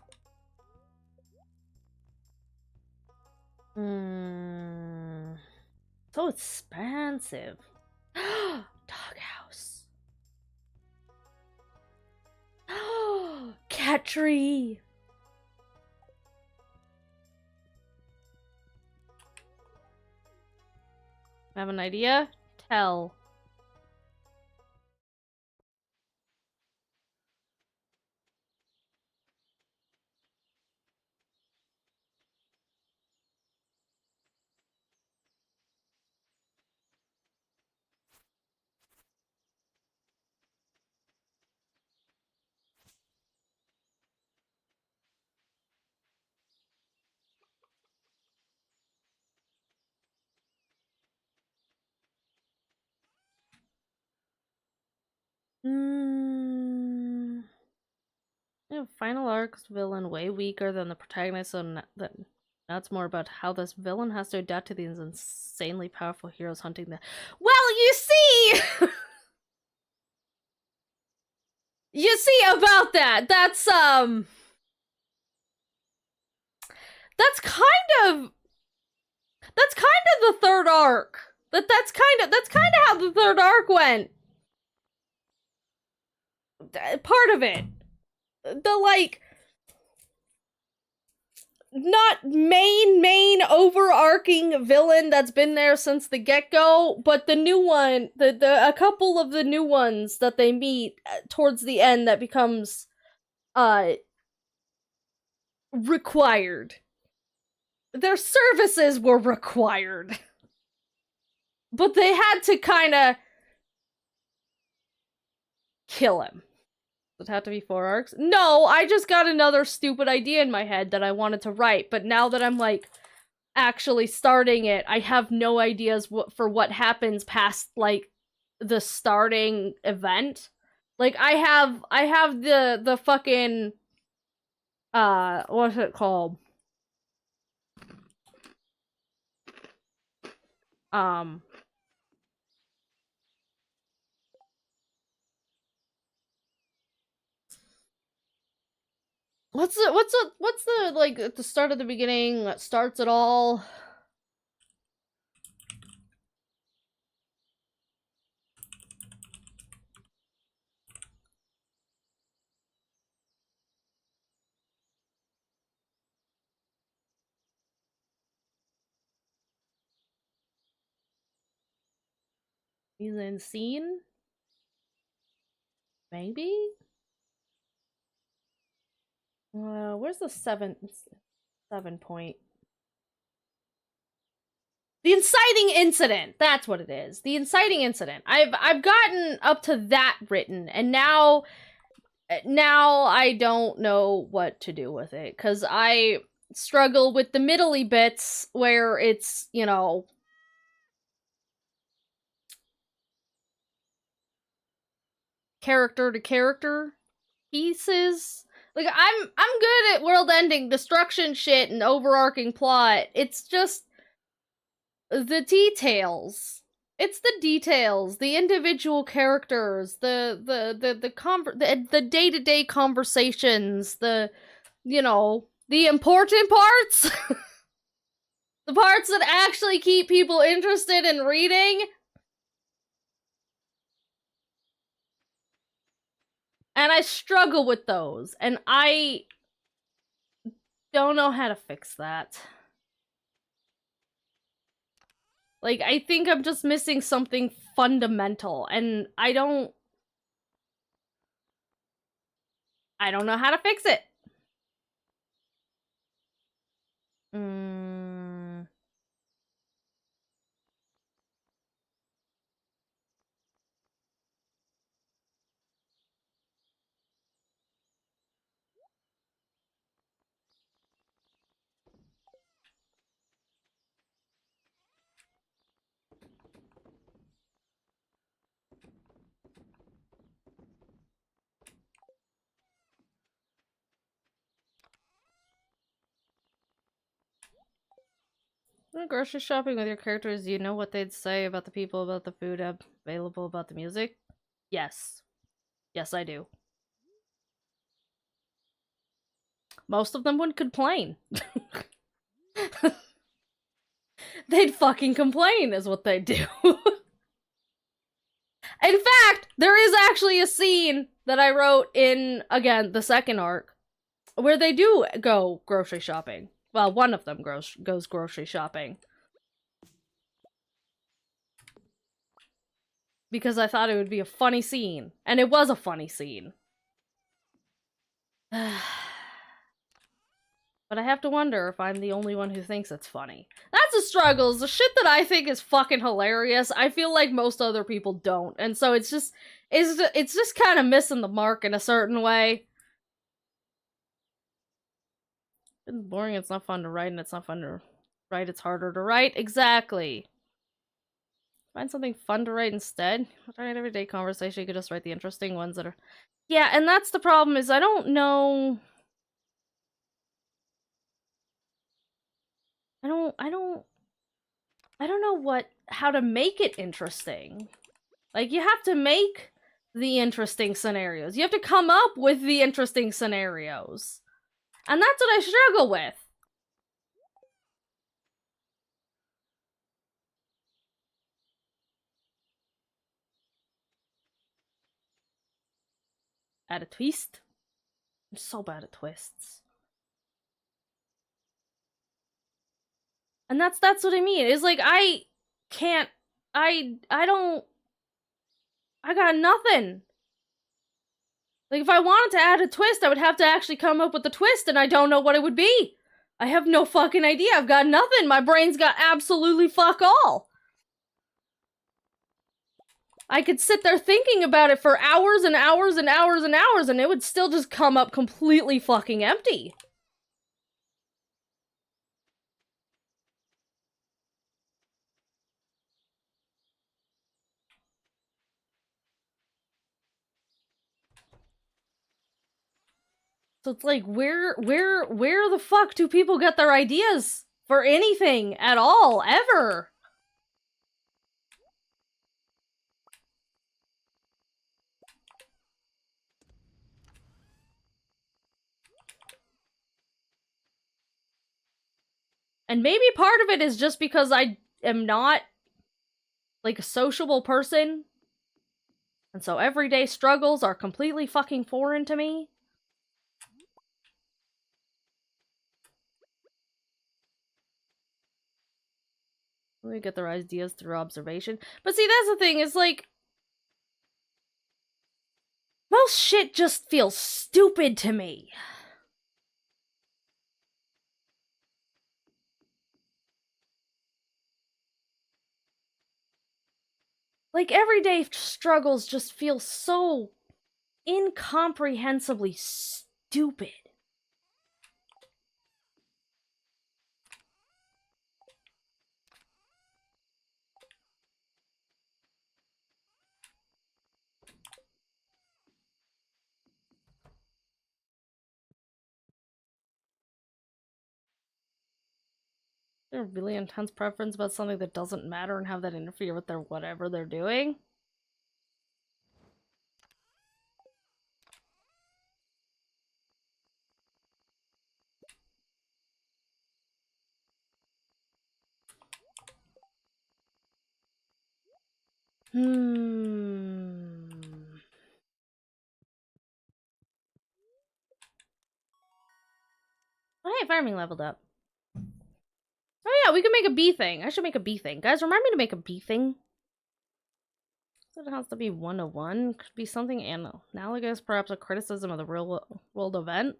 So expensive. Doghouse. Cat tree. Have an idea? Tell. Final arc's villain way weaker than the protagonist, so that's more about how this villain has to adapt to these insanely powerful heroes hunting them. Well, you see! You see about that, that's kind of the third arc. That's kind of how the third arc went. Part of it. The, like, not main overarching villain that's been there since the get-go, but the new one, a couple of the new ones that they meet towards the end that becomes, required. Their services were required. But they had to kinda kill him. Does it have to be 4 arcs? No, I just got another stupid idea in my head that I wanted to write, but now that I'm, like, actually starting it, I have no ideas for what happens past, like, the starting event. Like, I have the fucking, what's it called? What's the like at the start of the beginning that starts it all? He's insane? Maybe? Where's the 7 point? The inciting incident. That's what it is. The inciting incident. I've gotten up to that written, and now I don't know what to do with it, because I struggle with the middly bits where it's, you know, character to character pieces. Like, I'm good at world ending destruction shit and overarching plot. It's just the details. It's the details, the individual characters, the day-to-day conversations, the, you know, the important parts. The parts that actually keep people interested in reading. And I struggle with those, and I don't know how to fix that. Like, I think I'm just missing something fundamental, and I don't... I don't know how to fix it. When grocery shopping with your characters, do you know what they'd say about the people, about the food available, about the music? Yes. Yes, I do. Most of them would complain. They'd fucking complain is what they'd do. In fact, there is actually a scene that I wrote in, again, the second arc, where they do go grocery shopping. Well, one of them goes grocery shopping. Because I thought it would be a funny scene. And it was a funny scene. But I have to wonder if I'm the only one who thinks it's funny. That's the struggles. The shit that I think is fucking hilarious, I feel like most other people don't. And so it's just kind of missing the mark in a certain way. It's boring, it's not fun to write, and it's not fun to write, it's harder to write. Exactly. Find something fun to write instead. Try an everyday conversation, you could just write the interesting ones that are... Yeah, and that's the problem, is I don't know... I don't know how to make it interesting. Like, you have to make the interesting scenarios. You have to come up with the interesting scenarios. And that's what I struggle with. Add a twist? I'm so bad at twists. And that's what I mean. It's like, I got nothing. Like, if I wanted to add a twist, I would have to actually come up with the twist, and I don't know what it would be. I have no fucking idea. I've got nothing. My brain's got absolutely fuck all. I could sit there thinking about it for hours and hours and hours and hours, and it would still just come up completely fucking empty. So it's like, where the fuck do people get their ideas for anything at all, ever? And maybe part of it is just because I am not, like, a sociable person. And so everyday struggles are completely fucking foreign to me. We get their ideas through observation. But see, that's the thing, is like... most shit just feels stupid to me. Like, everyday struggles just feel so incomprehensibly stupid. They're really intense preference about something that doesn't matter and have that interfere with their whatever they're doing. Oh, hey, farming leveled up. Oh yeah, we can make a bee thing. I should make a bee thing. Guys, remind me to make a bee thing. It has to be 101. Could be something analogous, perhaps a criticism of the real world event.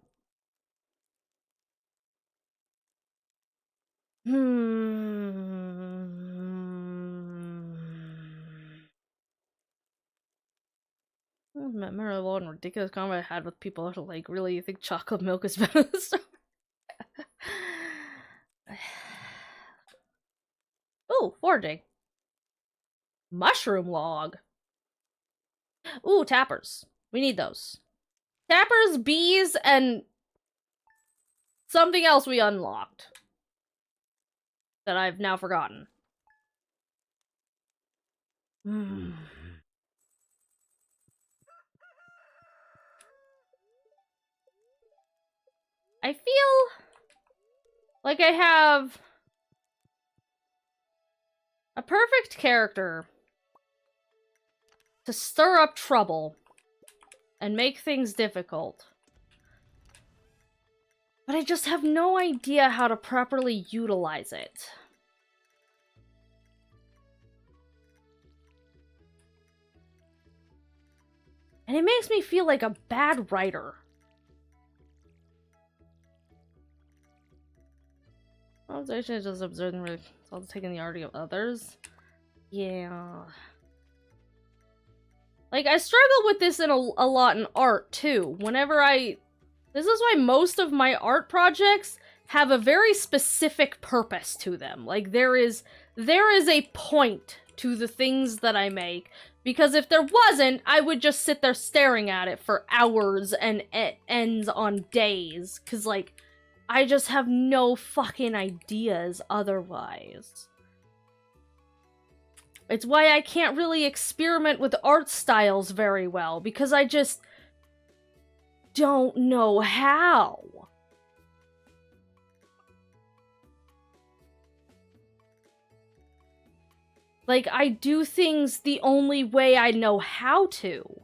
Memorable and ridiculous combat I had with people who like, really, you think chocolate milk is better than stuff? Ooh, foraging. Mushroom log. Ooh, tappers. We need those. Tappers, bees, and something else we unlocked that I've now forgotten. I feel like I have a perfect character to stir up trouble and make things difficult. But I just have no idea how to properly utilize it. And it makes me feel like a bad writer. Observation is just observing results, taking the art of others. Yeah. Like, I struggle with this in a lot in art, too. This is why most of my art projects have a very specific purpose to them. Like, there is a point to the things that I make. Because if there wasn't, I would just sit there staring at it for hours and it ends on days. Because, like, I just have no fucking ideas otherwise. It's why I can't really experiment with art styles very well, because I just don't know how. Like, I do things the only way I know how to.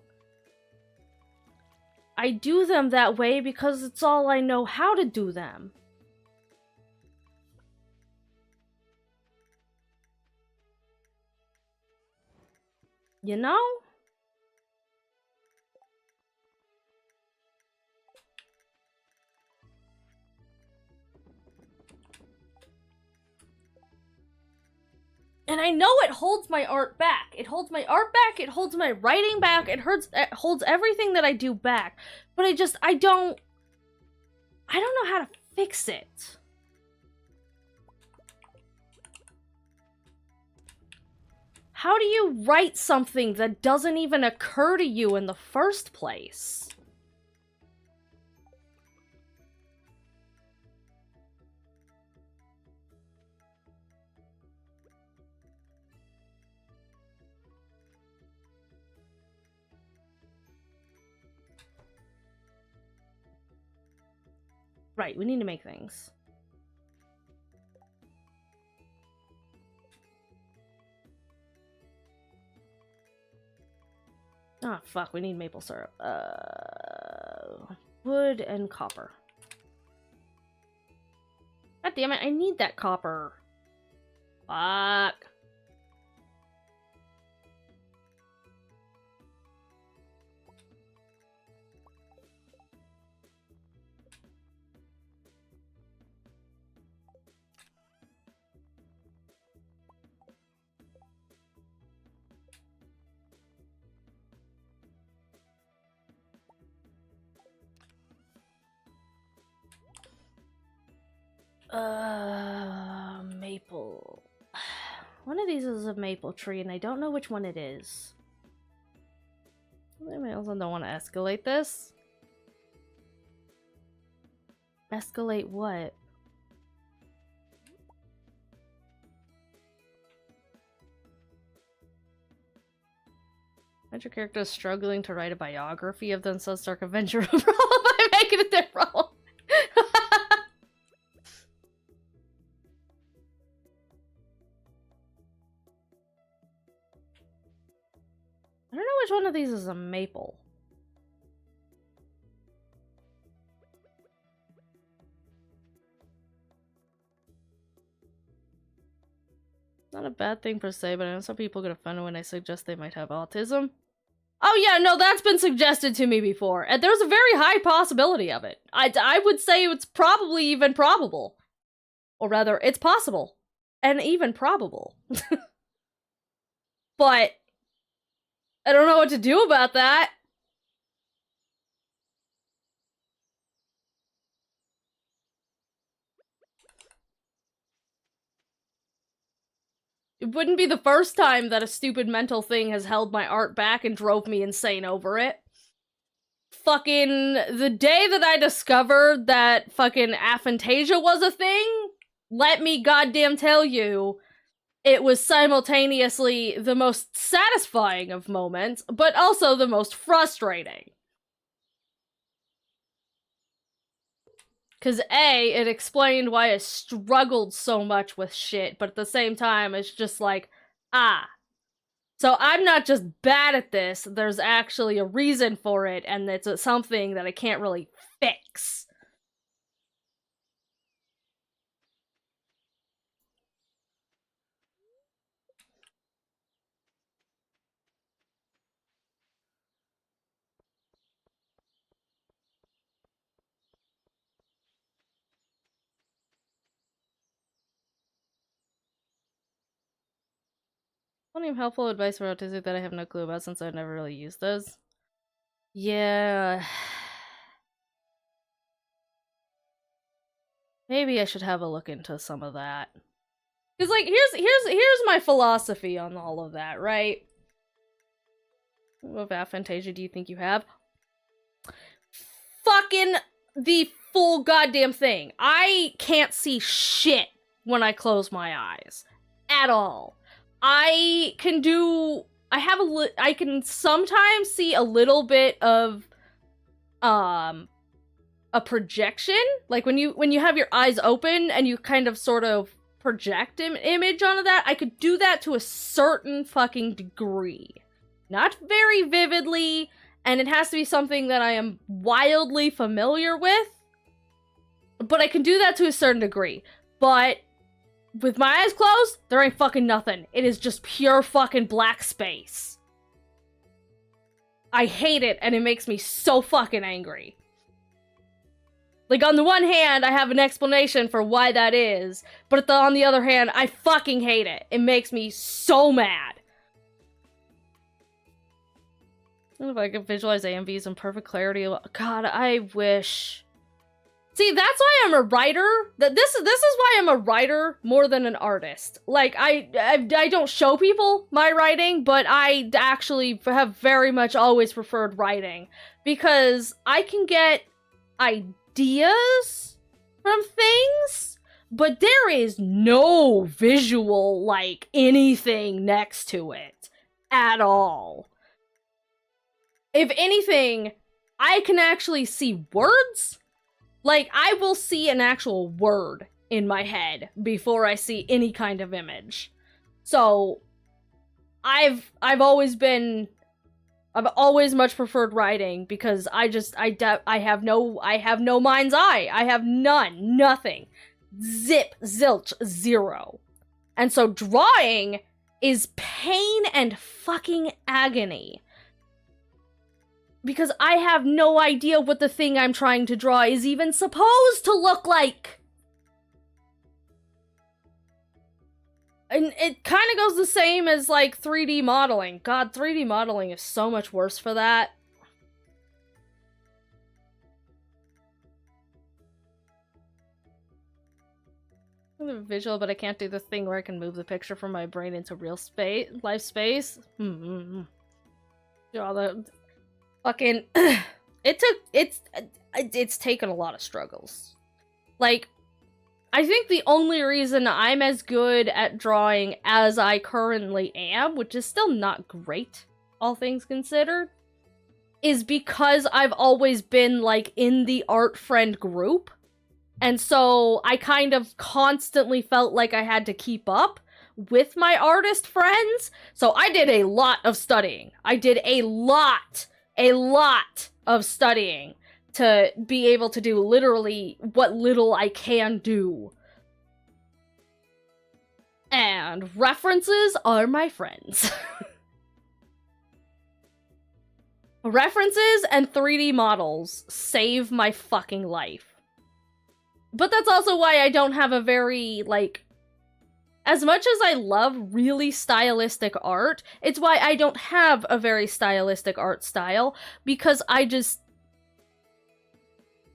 I do them that way because it's all I know how to do them. You know? And I know it holds my art back. It holds my art back, it holds my writing back, it holds everything that I do back. But I don't know how to fix it. How do you write something that doesn't even occur to you in the first place? Right, we need to make things. Ah, fuck, we need maple syrup. Wood and copper. God damn it, I need that copper. Fuck. Maple. One of these is a maple tree, and I don't know which one it is. I also don't want to escalate this. Escalate what? Adventure character is struggling to write a biography of themselves. Dark adventure problem by making it their problem. I don't know which one of these is a maple. not a bad thing per se, but I know some people get offended when I suggest they might have autism. Oh yeah, no, that's been suggested to me before, and there's a very high possibility of it. I would say it's probably even probable. Or rather, it's possible. And even probable. But I don't know what to do about that. It wouldn't be the first time that a stupid mental thing has held my art back and drove me insane over it. Fucking the day that I discovered that fucking aphantasia was a thing, let me goddamn tell you, it was simultaneously the most satisfying of moments, but also the most frustrating. Because A, it explained why I struggled so much with shit, but at the same time, it's just like, so I'm not just bad at this, there's actually a reason for it, and it's something that I can't really fix. Plenty of helpful advice for autistic that I have no clue about since I've never really used those. Yeah. Maybe I should have a look into some of that. Cause like here's my philosophy on all of that, right? What aphantasia do you think you have? Fucking the full goddamn thing. I can't see shit when I close my eyes. At all. I can sometimes see a little bit of a projection, like when you have your eyes open and you kind of sort of project an image onto that. I could do that to a certain fucking degree. Not very vividly, and it has to be something that I am wildly familiar with, but I can do that to a certain degree. But with my eyes closed, there ain't fucking nothing. It is just pure fucking black space. I hate it, and it makes me so fucking angry. Like, on the one hand, I have an explanation for why that is, but on the other hand, I fucking hate it. It makes me so mad. I don't know if I can visualize AMVs in perfect clarity. God, I wish. See, that's why I'm a writer. This is why I'm a writer more than an artist. Like, I don't show people my writing, but I actually have very much always preferred writing. Because I can get ideas from things, but there is no visual, like, anything next to it. At all. If anything, I can actually see words. Like, I will see an actual word in my head before I see any kind of image. So, I've always much preferred writing because I have no mind's eye. I have nothing. Zip, zilch, zero. And so drawing is pain and fucking agony. Because I have no idea what the thing I'm trying to draw is even supposed to look like. And it kind of goes the same as, like, 3D modeling. God, 3D modeling is so much worse for that. I'm a visual, but I can't do the thing where I can move the picture from my brain into real space, life space. Draw the... Fucking, it's taken a lot of struggles. Like, I think the only reason I'm as good at drawing as I currently am, which is still not great, all things considered, is because I've always been, like, in the art friend group. And so I kind of constantly felt like I had to keep up with my artist friends. So I did a lot of studying. I did a lot of studying to be able to do literally what little I can do. And references are my friends. References and 3D models save my fucking life. But that's also why I don't have a very, like... As much as I love really stylistic art, it's why I don't have a very stylistic art style, because I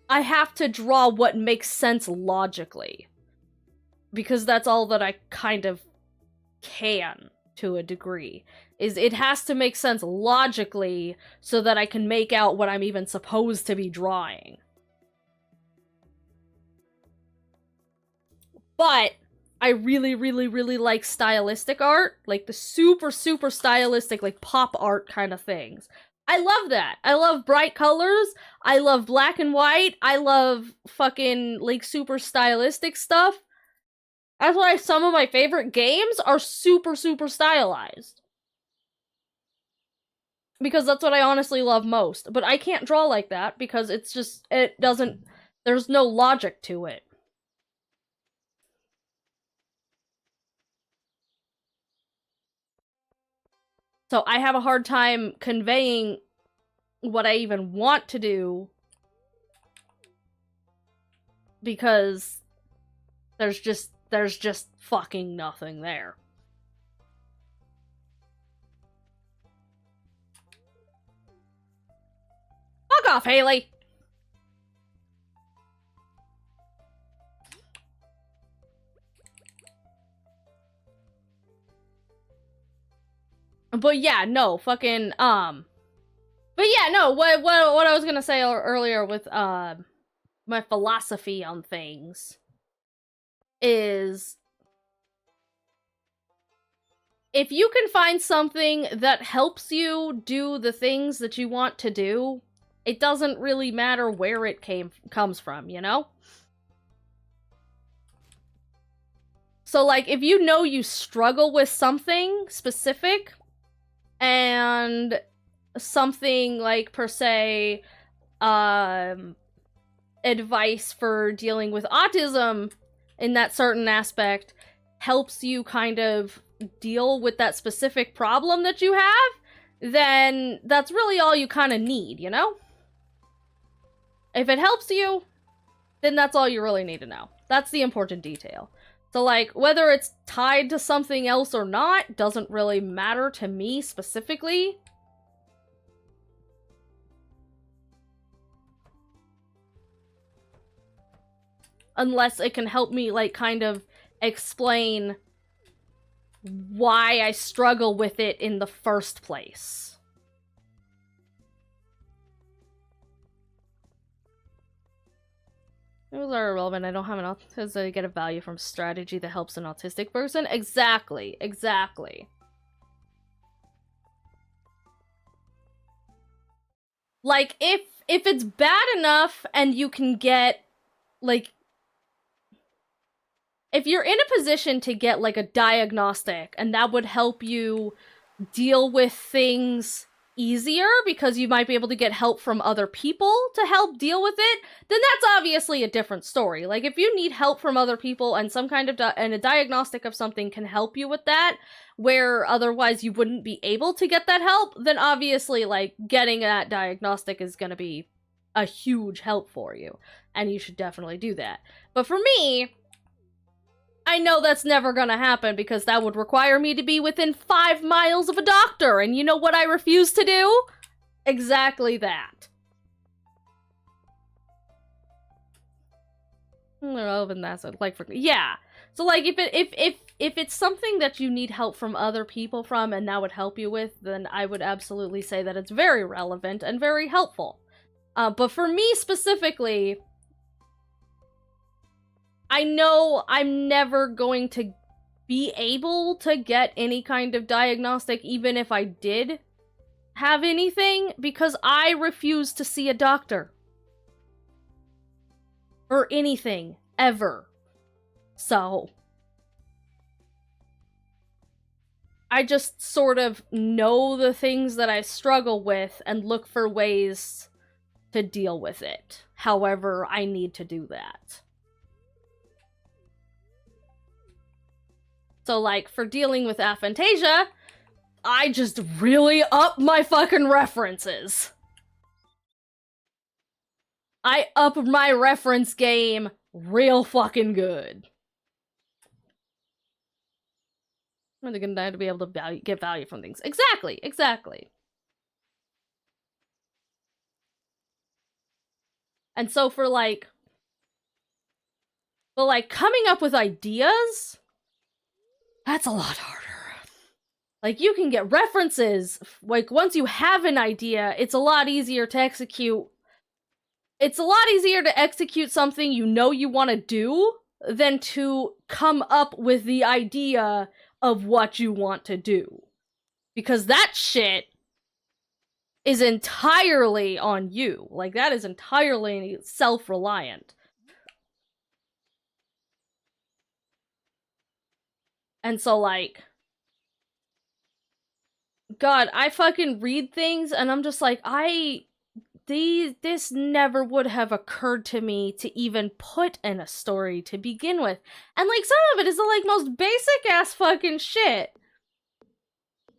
have to draw what makes sense logically. Because that's all that I kind of can, to a degree. Is it has to make sense logically so that I can make out what I'm even supposed to be drawing. But I really, really, really like stylistic art, like the super, super stylistic, like pop art kind of things. I love that. I love bright colors. I love black and white. I love fucking, like, super stylistic stuff. That's why some of my favorite games are super, super stylized. Because that's what I honestly love most. But I can't draw like that because it's just, it doesn't, there's no logic to it. So I have a hard time conveying what I even want to do because there's just fucking nothing there. Fuck off, Haley! But yeah, no, fucking, but yeah, no, what I was gonna say earlier with, my philosophy on things is if you can find something that helps you do the things that you want to do, it doesn't really matter where it comes from, you know? So, like, if you know you struggle with something specific, and something like, per se, advice for dealing with autism in that certain aspect helps you kind of deal with that specific problem that you have, then that's really all you kind of need, you know? If it helps you, then that's all you really need to know. That's the important detail. So, like, whether it's tied to something else or not doesn't really matter to me specifically. Unless it can help me, like, kind of explain why I struggle with it in the first place. Those are irrelevant. I don't have an autism. I get a value from strategy that helps an autistic person. Exactly. Exactly. Like, if it's bad enough and you can get, like, if you're in a position to get, like, a diagnostic and that would help you deal with things easier because you might be able to get help from other people to help deal with it, then that's obviously a different story. Like, if you need help from other people and some kind of and a diagnostic of something can help you with that, where otherwise you wouldn't be able to get that help, then obviously, like, getting that diagnostic is gonna be a huge help for you, and you should definitely do that. But for me, I know that's never gonna happen because that would require me to be within 5 miles of a doctor, and you know what I refuse to do? Exactly that. Relevant, that's it. Like, yeah. So, like, if it's something that you need help from other people from, and that would help you with, then I would absolutely say that it's very relevant and very helpful. But for me specifically, I know I'm never going to be able to get any kind of diagnostic, even if I did have anything, because I refuse to see a doctor. For anything, ever. So, I just sort of know the things that I struggle with and look for ways to deal with it. However, I need to do that. So, like, for dealing with aphantasia, I just really up my fucking references. I up my reference game real fucking good. I'm gonna to be able to get value from things. Exactly, exactly. And so for like, but like coming up with ideas, that's a lot harder. Like, you can get references. Like, once you have an idea, it's a lot easier to execute. It's a lot easier to execute something you know you want to do than to come up with the idea of what you want to do. Because that shit is entirely on you. Like, that is entirely self-reliant. And so, like, God, I fucking read things and I'm just like, this never would have occurred to me to even put in a story to begin with. And, like, some of it is the, like, most basic-ass fucking shit.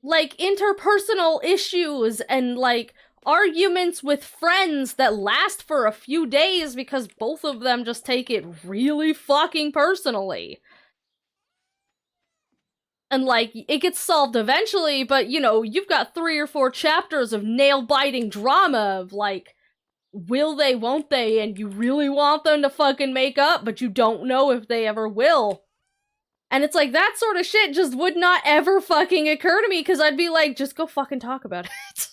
Like, interpersonal issues and, like, arguments with friends that last for a few days because both of them just take it really fucking personally. And, like, it gets solved eventually, but, you know, you've got 3 or 4 chapters of nail-biting drama of, like, will they, won't they, and you really want them to fucking make up, but you don't know if they ever will. And it's like, that sort of shit just would not ever fucking occur to me, because I'd be like, just go fucking talk about it.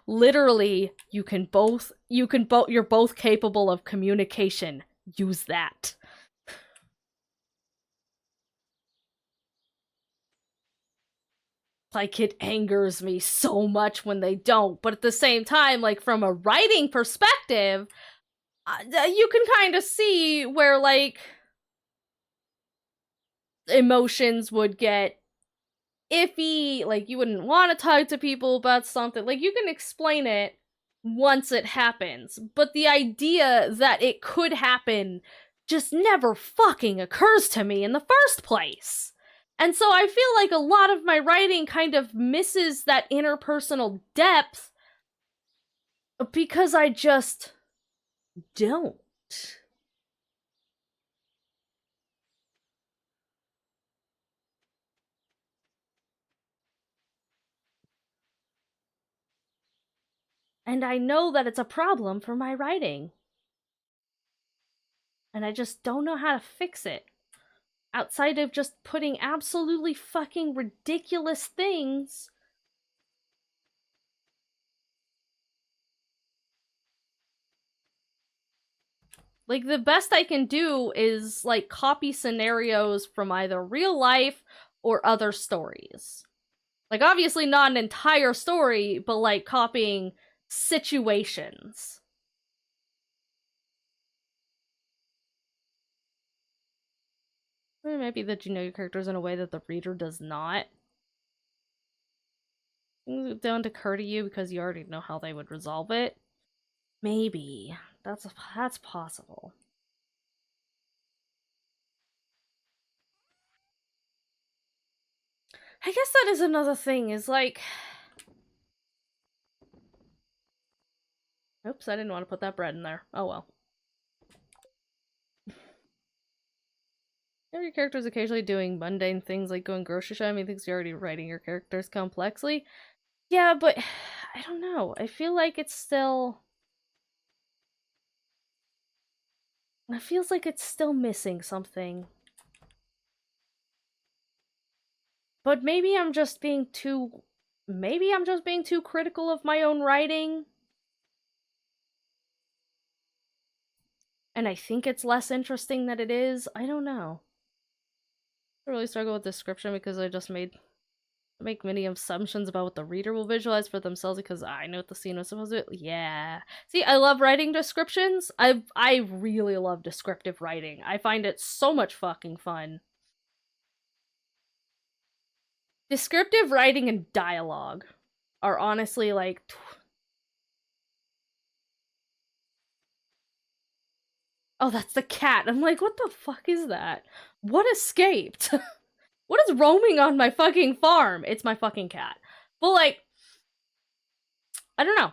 Literally, you're both capable of communication. Use that. Like, it angers me so much when they don't, but at the same time, like, from a writing perspective, you can kind of see where, like, emotions would get iffy, like, you wouldn't want to talk to people about something. Like, you can explain it once it happens, but the idea that it could happen just never fucking occurs to me in the first place. And so I feel like a lot of my writing kind of misses that interpersonal depth because I just don't. And I know that it's a problem for my writing. And I just don't know how to fix it. Outside of just putting absolutely fucking ridiculous things. Like, the best I can do is, like, copy scenarios from either real life or other stories. Like, obviously not an entire story, but, like, copying situations. Or maybe that you know your characters in a way that the reader does not. Things don't occur to you because you already know how they would resolve it. Maybe. That's possible. I guess that is another thing, is like... Oops, I didn't want to put that bread in there. Oh well. Your character's occasionally doing mundane things like going grocery shopping, thinks you're already writing your characters complexly. Yeah, but I don't know. I feel like it's still... It feels like it's still missing something. But maybe I'm just being too... Maybe I'm just being too critical of my own writing. And I think it's less interesting than it is. I don't know. I really struggle with description because I just make many assumptions about what the reader will visualize for themselves because I know what the scene was supposed to be. Yeah. See, I love writing descriptions. I really love descriptive writing. I find it so much fucking fun. Descriptive writing and dialogue are honestly like... Oh, that's the cat. I'm like, what the fuck is that? What escaped? What is roaming on my fucking farm? It's my fucking cat. But, like, I don't know.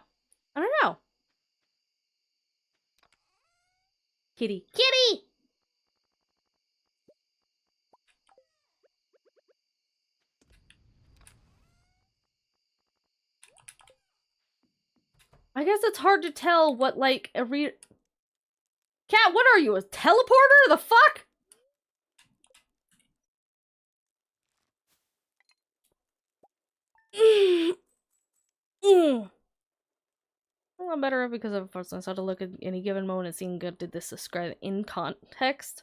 I don't know. Kitty. Kitty! I guess it's hard to tell what, like, Cat, what are you, a teleporter? The fuck? A lot better because of course I started to look at any given moment and seeing good did this describe in context.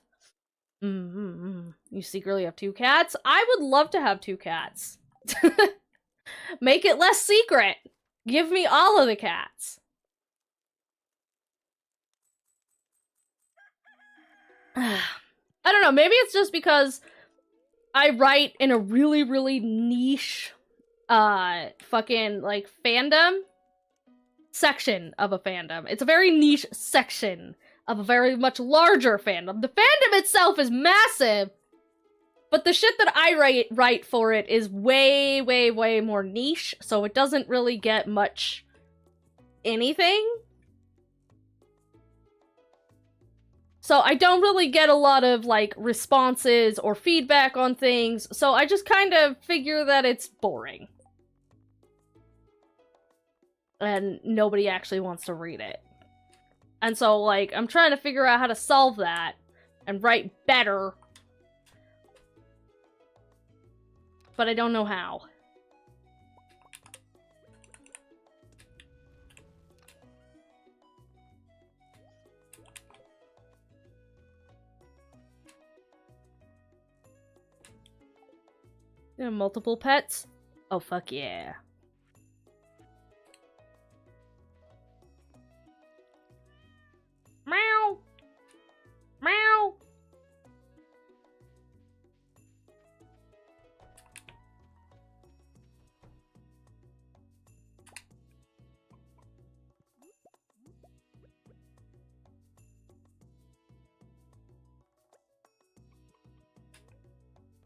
You secretly have 2 cats? I would love to have 2 cats. Make it less secret. Give me all of the cats. I don't know, maybe it's just because I write in a really, really niche, fucking, like, fandom section of a fandom. It's a very niche section of a very much larger fandom. The fandom itself is massive, but the shit that I write for it is way, way, way more niche, so it doesn't really get much anything. So I don't really get a lot of, like, responses or feedback on things, so I just kind of figure that it's boring. And nobody actually wants to read it. And so, like, I'm trying to figure out how to solve that and write better. But I don't know how. You know, multiple pets? Oh, fuck yeah. Meow! Meow!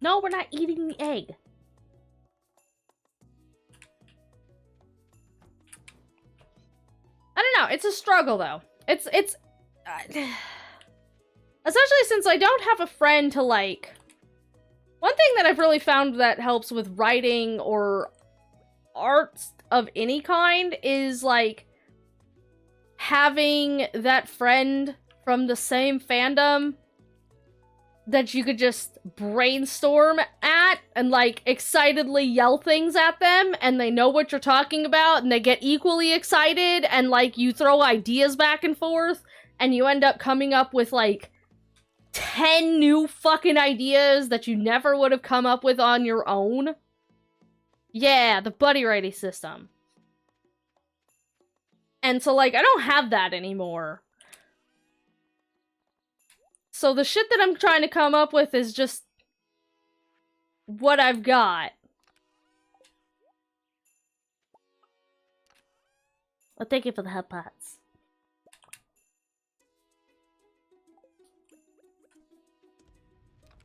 No, we're not eating the egg. I don't know, it's a struggle though. It's especially since I don't have a friend to, like... One thing that I've really found that helps with writing or art of any kind is, like, having that friend from the same fandom that you could just brainstorm at and, like, excitedly yell things at them, and they know what you're talking about, and they get equally excited, and, like, you throw ideas back and forth, and you end up coming up with, like, 10 new fucking ideas that you never would have come up with on your own. Yeah, the buddy writing system. And so, like, I don't have that anymore. So the shit that I'm trying to come up with is just what I've got. Well, thank you for the hot pots.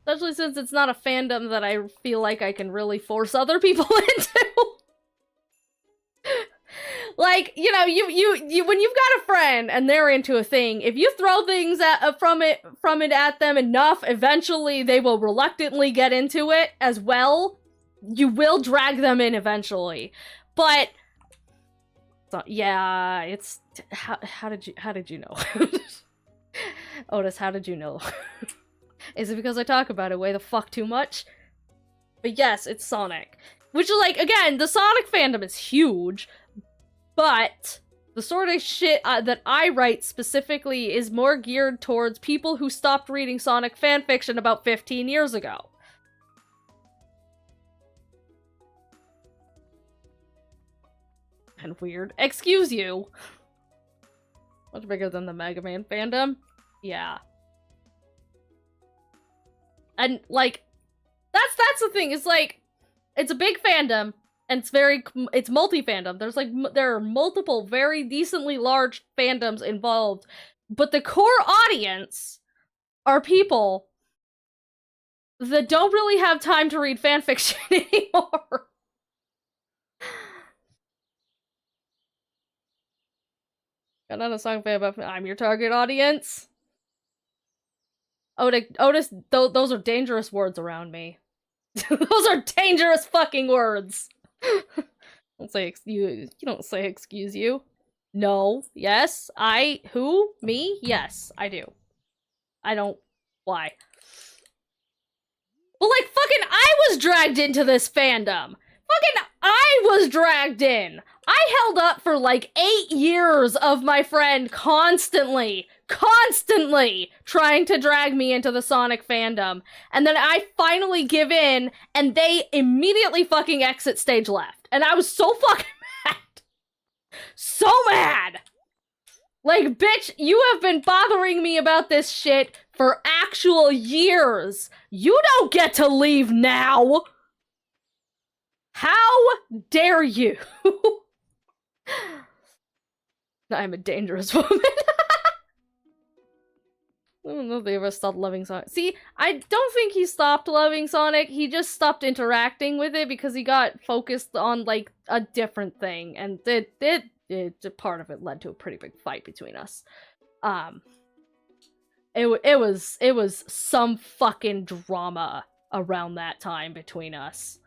Especially since it's not a fandom that I feel like I can really force other people into. Like, you know, you when you've got a friend and they're into a thing, if you throw things from it at them enough, eventually they will reluctantly get into it as well. You will drag them in eventually. But so, yeah, it's how did you know? Otis, how did you know? Is it because I talk about it way the fuck too much? But yes, it's Sonic. Which is, like, again, the Sonic fandom is huge, but the sort of shit that I write specifically is more geared towards people who stopped reading Sonic fanfiction about 15 years ago. And weird. Excuse you. Much bigger than the Mega Man fandom. Yeah. And, like, that's the thing, it's like, it's a big fandom, and it's multi-fandom. There are multiple very decently large fandoms involved, but the core audience are people that don't really have time to read fanfiction anymore. Got on a song fan about I'm your target audience. Otis, those are dangerous words around me. Those are dangerous fucking words. Don't say excuse. You don't say excuse you. No. Yes. Who? Me? Yes, I do. I don't. Why? Well, like, fucking I was dragged into this fandom. Fucking I was dragged in. I held up for like 8 years of my friend constantly trying to drag me into the Sonic fandom. And then I finally give in, and they immediately fucking exit stage left. And I was so fucking mad. So mad! Like, bitch, you have been bothering me about this shit for actual years. You don't get to leave now! How dare you? I'm a dangerous woman. I don't know if they ever stopped loving Sonic. See, I don't think he stopped loving Sonic. He just stopped interacting with it because he got focused on, like, a different thing. And part of it led to a pretty big fight between us. It was some fucking drama around that time between us.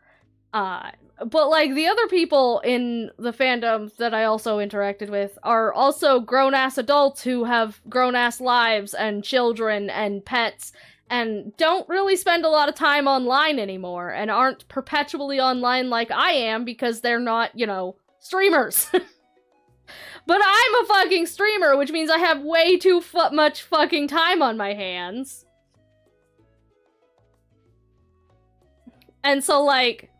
But, like, the other people in the fandom that I also interacted with are also grown-ass adults who have grown-ass lives and children and pets and don't really spend a lot of time online anymore and aren't perpetually online like I am because they're not, you know, streamers. But I'm a fucking streamer, which means I have way too much fucking time on my hands. And so, like,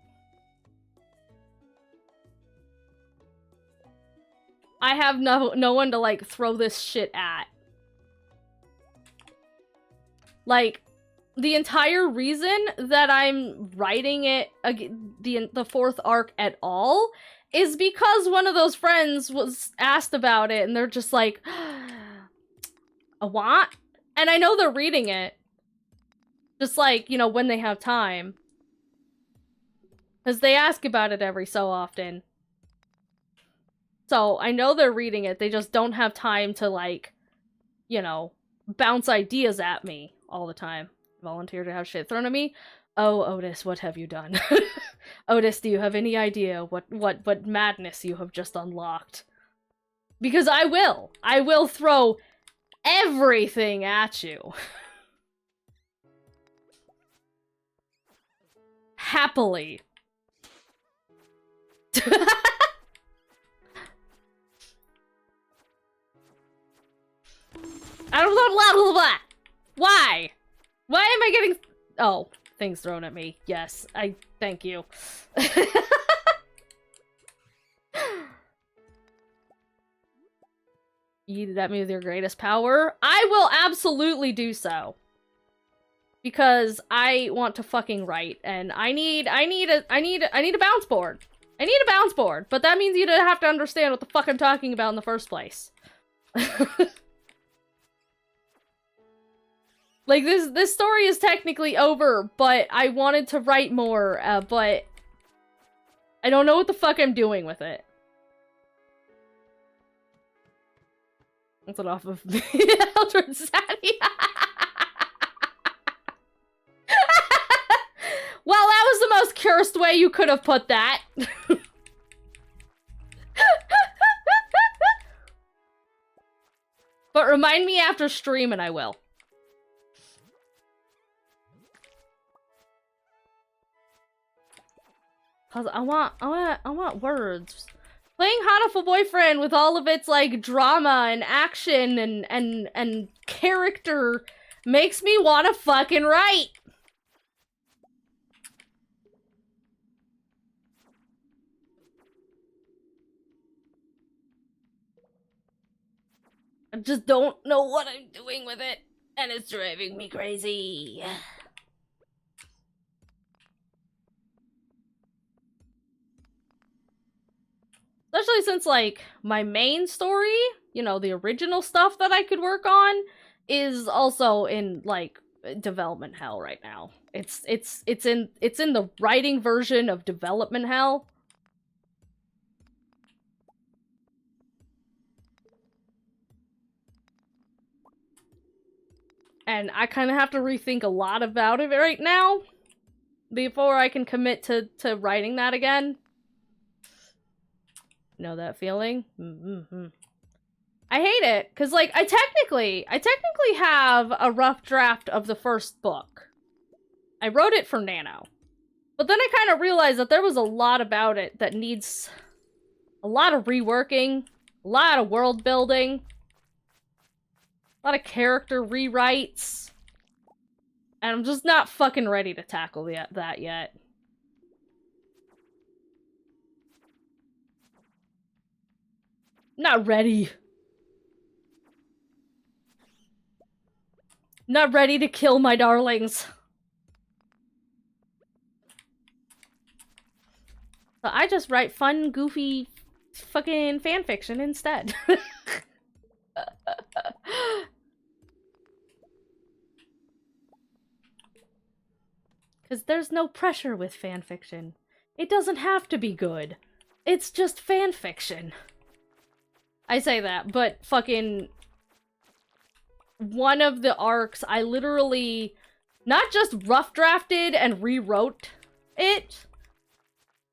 I have no one to, like, throw this shit at. Like, the entire reason that I'm writing it, the fourth arc at all, is because one of those friends was asked about it, and they're just like, a what? And I know they're reading it. Just, like, you know, when they have time. Because they ask about it every so often. So, I know they're reading it, they just don't have time to, like, you know, bounce ideas at me all the time. Volunteer to have shit thrown at me? Oh, Otis, what have you done? Otis, do you have any idea what madness you have just unlocked? Because I will. I will throw everything at you. Happily. I don't know, blah, blah, blah. Why? Why am I getting... Oh, things thrown at me. Yes, thank you. You did that me with your greatest power? I will absolutely do so. Because I want to fucking write, and I need a bounce board. I need a bounce board, but that means you have to understand what the fuck I'm talking about in the first place. Like, this story is technically over, but I wanted to write more, but I don't know what the fuck I'm doing with it. What's it off of me? Eldred Zaddy. Well, that was the most cursed way you could have put that. But remind me after stream and I will. Cause I want words. Playing Haniful Boyfriend with all of its, like, drama and action and character makes me want to fucking write. I just don't know what I'm doing with it, and it's driving me crazy. Especially since, like, my main story, you know, the original stuff that I could work on, is also in, like, development hell right now. It's in the writing version of development hell. And I kind of have to rethink a lot about it right now before I can commit to writing that again. Know that feeling? I hate it, because, like, I technically have a rough draft of the first book. I wrote it for Nano. But then I kind of realized that there was a lot about it that needs a lot of reworking, a lot of world building, a lot of character rewrites. And I'm just not fucking ready to tackle that yet. Not ready. Not ready to kill my darlings. So I just write fun, goofy, fucking fanfiction instead. Because there's no pressure with fanfiction. It doesn't have to be good. It's just fanfiction. I say that, but fucking... one of the arcs, I literally not just rough drafted and rewrote it,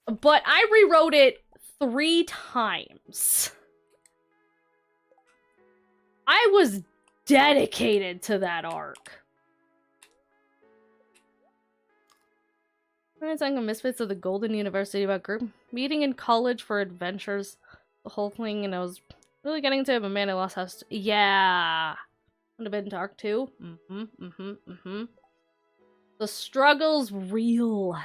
but I rewrote it 3 times. I was dedicated to that arc. I'm talking about Misfits of the Golden University about group meeting in college for adventures. The whole thing, and I was really getting into it, but man, I lost house. Yeah. Would have been to arc 2. The struggle's real.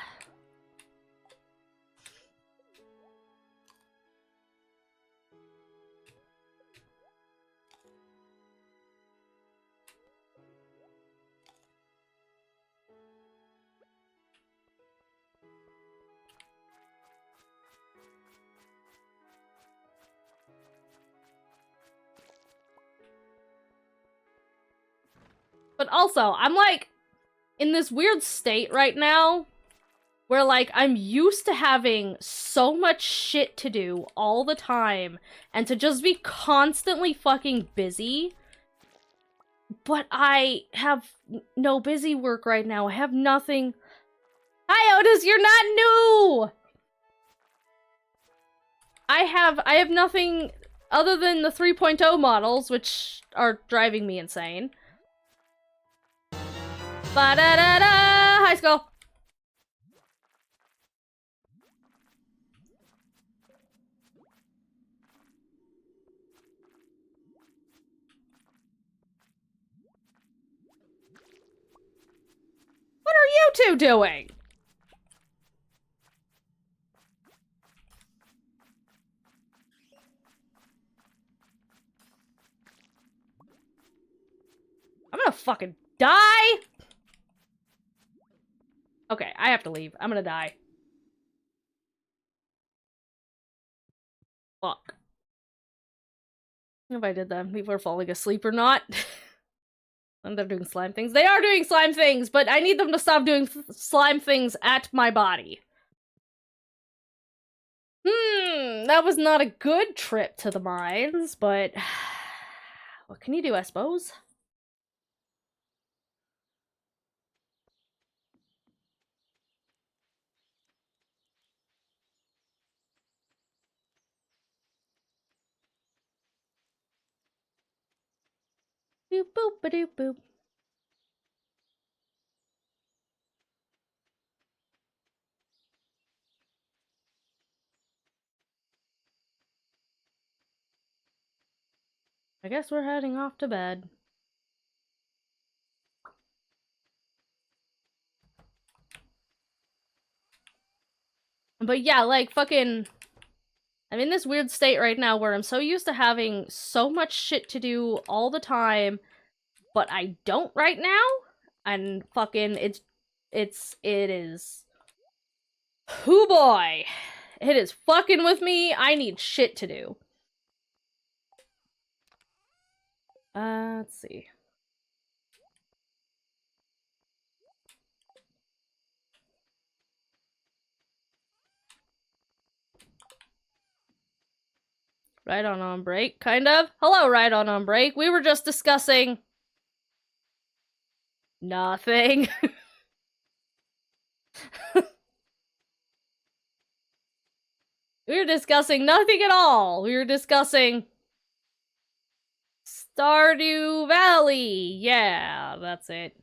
But also, I'm like in this weird state right now where like I'm used to having so much shit to do all the time and to just be constantly fucking busy. But I have no busy work right now. I have nothing. Hi Otis, you're not new! I have nothing other than the 3.0 models, which are driving me insane. Ba-da-da-da! High school! What are you two doing? I'm gonna fucking die! Okay, I have to leave. I'm gonna die. Fuck. If I did that, people are falling asleep or not. And they're doing slime things. They are doing slime things, but I need them to stop doing slime things at my body. That was not a good trip to the mines, but what can you do, I suppose? Boop boop ba doop boop. I guess we're heading off to bed. But yeah, like, fucking... I'm in this weird state right now where I'm so used to having so much shit to do all the time, but I don't right now, and fucking, it is... Hoo boy! It is fucking with me, I need shit to do. Let's see. Right on break, kind of. Hello, right on break. We were just discussing... nothing. We were discussing nothing at all. We were discussing... Stardew Valley. Yeah, that's it.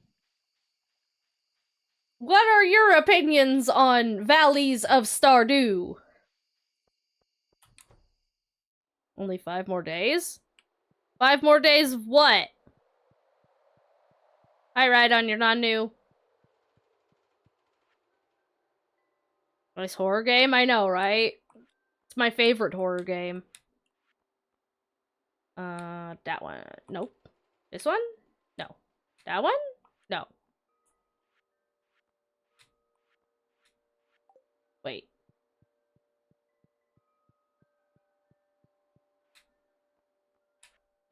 What are your opinions on Valleys of Stardew? Only 5 more days? 5 more days of what? Hi, Rhydon, you're not new. Nice horror game? I know, right? It's my favorite horror game. That one. Nope. This one? No. That one? No. Wait.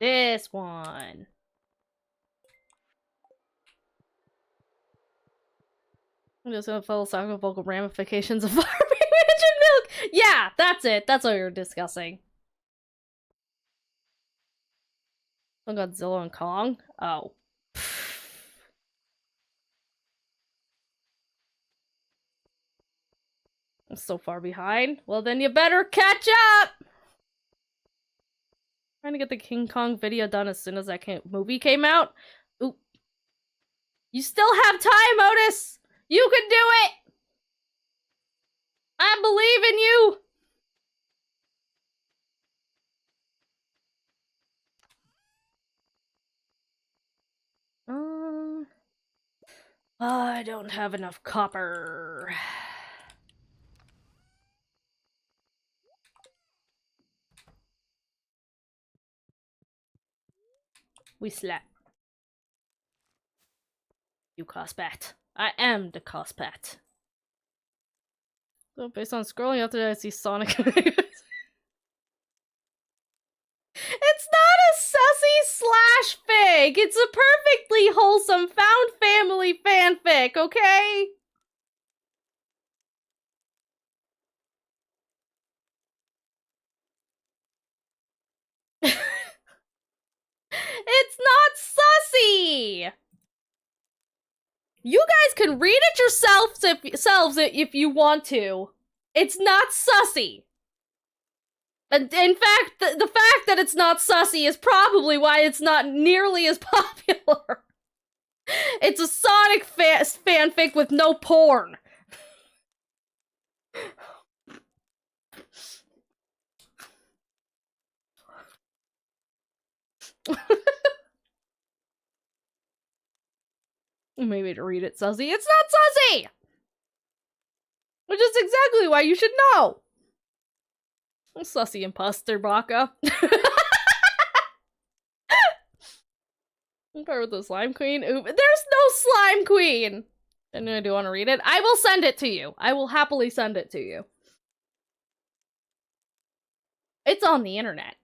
This one. I'm just gonna philosophical ramifications of farming pigeon milk. Yeah, that's it. That's what we were discussing. Oh, Godzilla and Kong? Oh. I'm so far behind. Well, then you better catch up! Trying to get the King Kong video done as soon as that movie came out. Ooh. You still have time, Otis! You can do it! I believe in you! I don't have enough copper. We slap. You Cospat. I am the Cospat. So based on scrolling up there, I see Sonic. It's not a sussy slash fic. It's a perfectly wholesome found family fanfic, okay? It's not sussy! You guys can read it yourselves if you want to. It's not sussy. And in fact, the fact that it's not sussy is probably why it's not nearly as popular. It's a Sonic fanfic with no porn. Maybe to read it sussy. It's not sussy! Which is exactly why you should know. Sussy imposter, Baka. I'm part with the slime queen. Ooh, there's no slime queen! Anyway, do you want to read it? I will send it to you. I will happily send it to you. It's on the internet.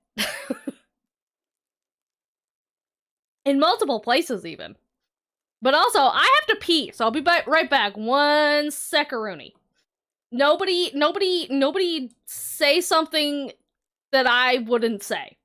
In multiple places, even. But also, I have to pee, so I'll be right back. 1 seckaroonie. Nobody say something that I wouldn't say.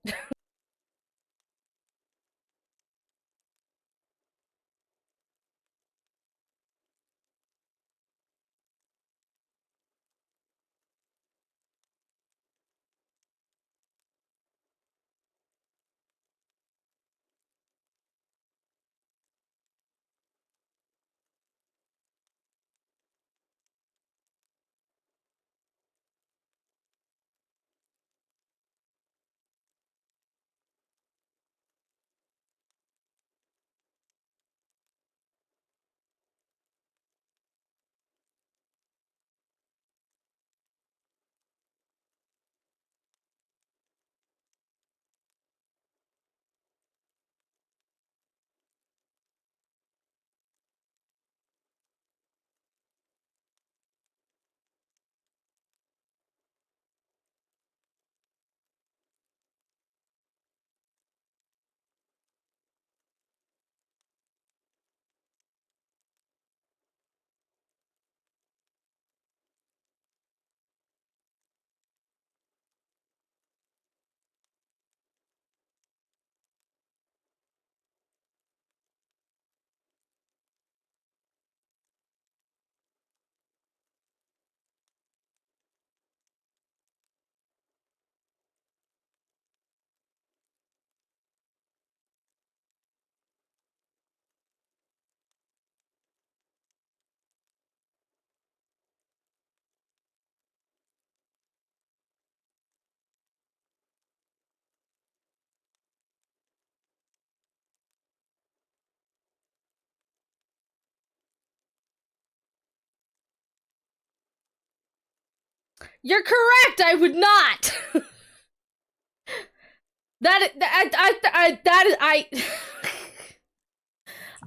You're correct, I would not!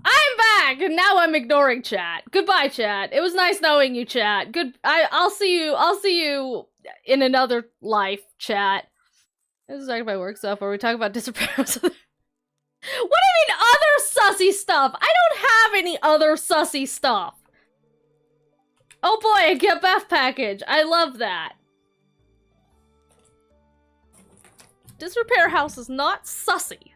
I'm back, and now I'm ignoring chat. Goodbye, chat. It was nice knowing you, chat. I'll see you in another life, chat. This is talking about work stuff, or we talk about disappearance. What do you mean, other sussy stuff? I don't have any other sussy stuff. Oh boy, a Get Beth package. I love that. Disrepair house is not sussy.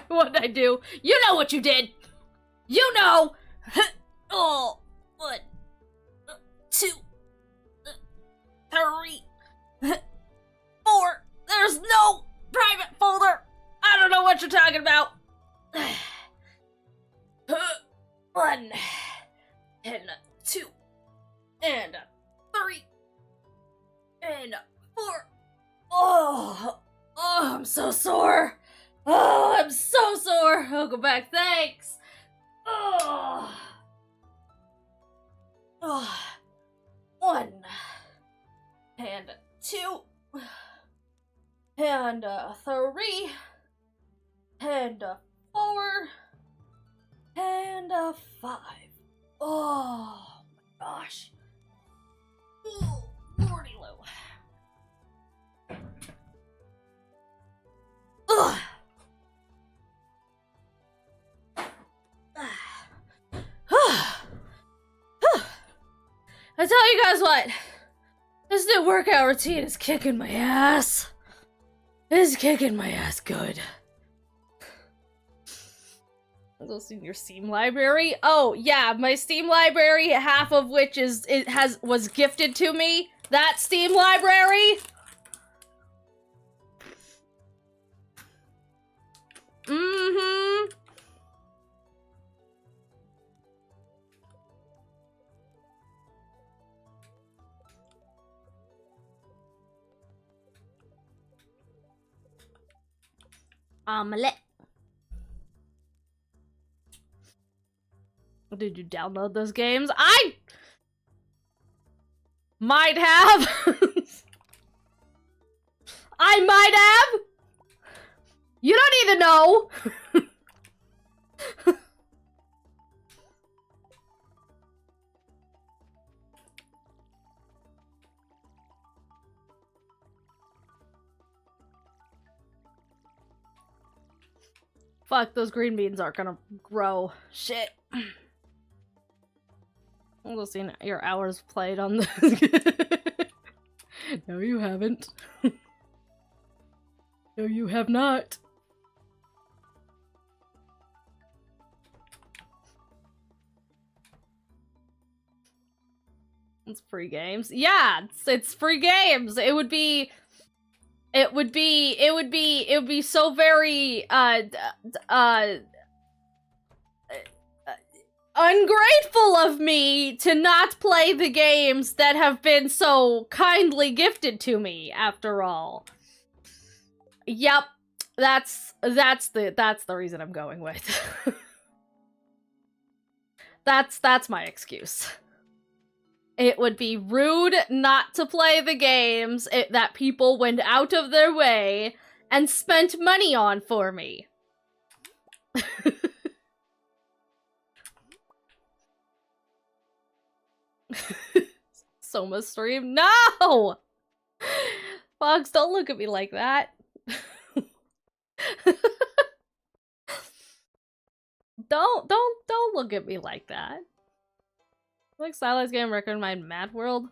What did I do? You know what you did! You know! Oh, 1, 2, 3, 4. There's no private folder! I don't know what you're talking about! 1, and 2, and 3, and 4. Oh, I'm so sore! Oh, I'm so sore! I'll go back, thanks! Oh. 1, and 2, and 3, and 4, and 5. Oh my gosh. Oh, lordy loo. Ugh. I tell you guys what, this new workout routine is kicking my ass. It's kicking my ass good. Go see your Steam library. Oh yeah, my Steam library, half of which was gifted to me. That Steam library. Mm-hmm. Omelette. Did you download those games? I might have. I might have. You don't even know. Fuck, those green beans aren't gonna grow. Shit. We'll see your hours played on this. No, you haven't. No, you have not. It's free games. Yeah, it's free games. It would be so very ungrateful of me to not play the games that have been so kindly gifted to me, after all. Yep, that's the reason I'm going with. That's my excuse. It would be rude not to play the games that people went out of their way and spent money on for me. Soma stream? No! Fox, don't look at me like that. Don't look at me like that. Like stylized game recommend Mad World.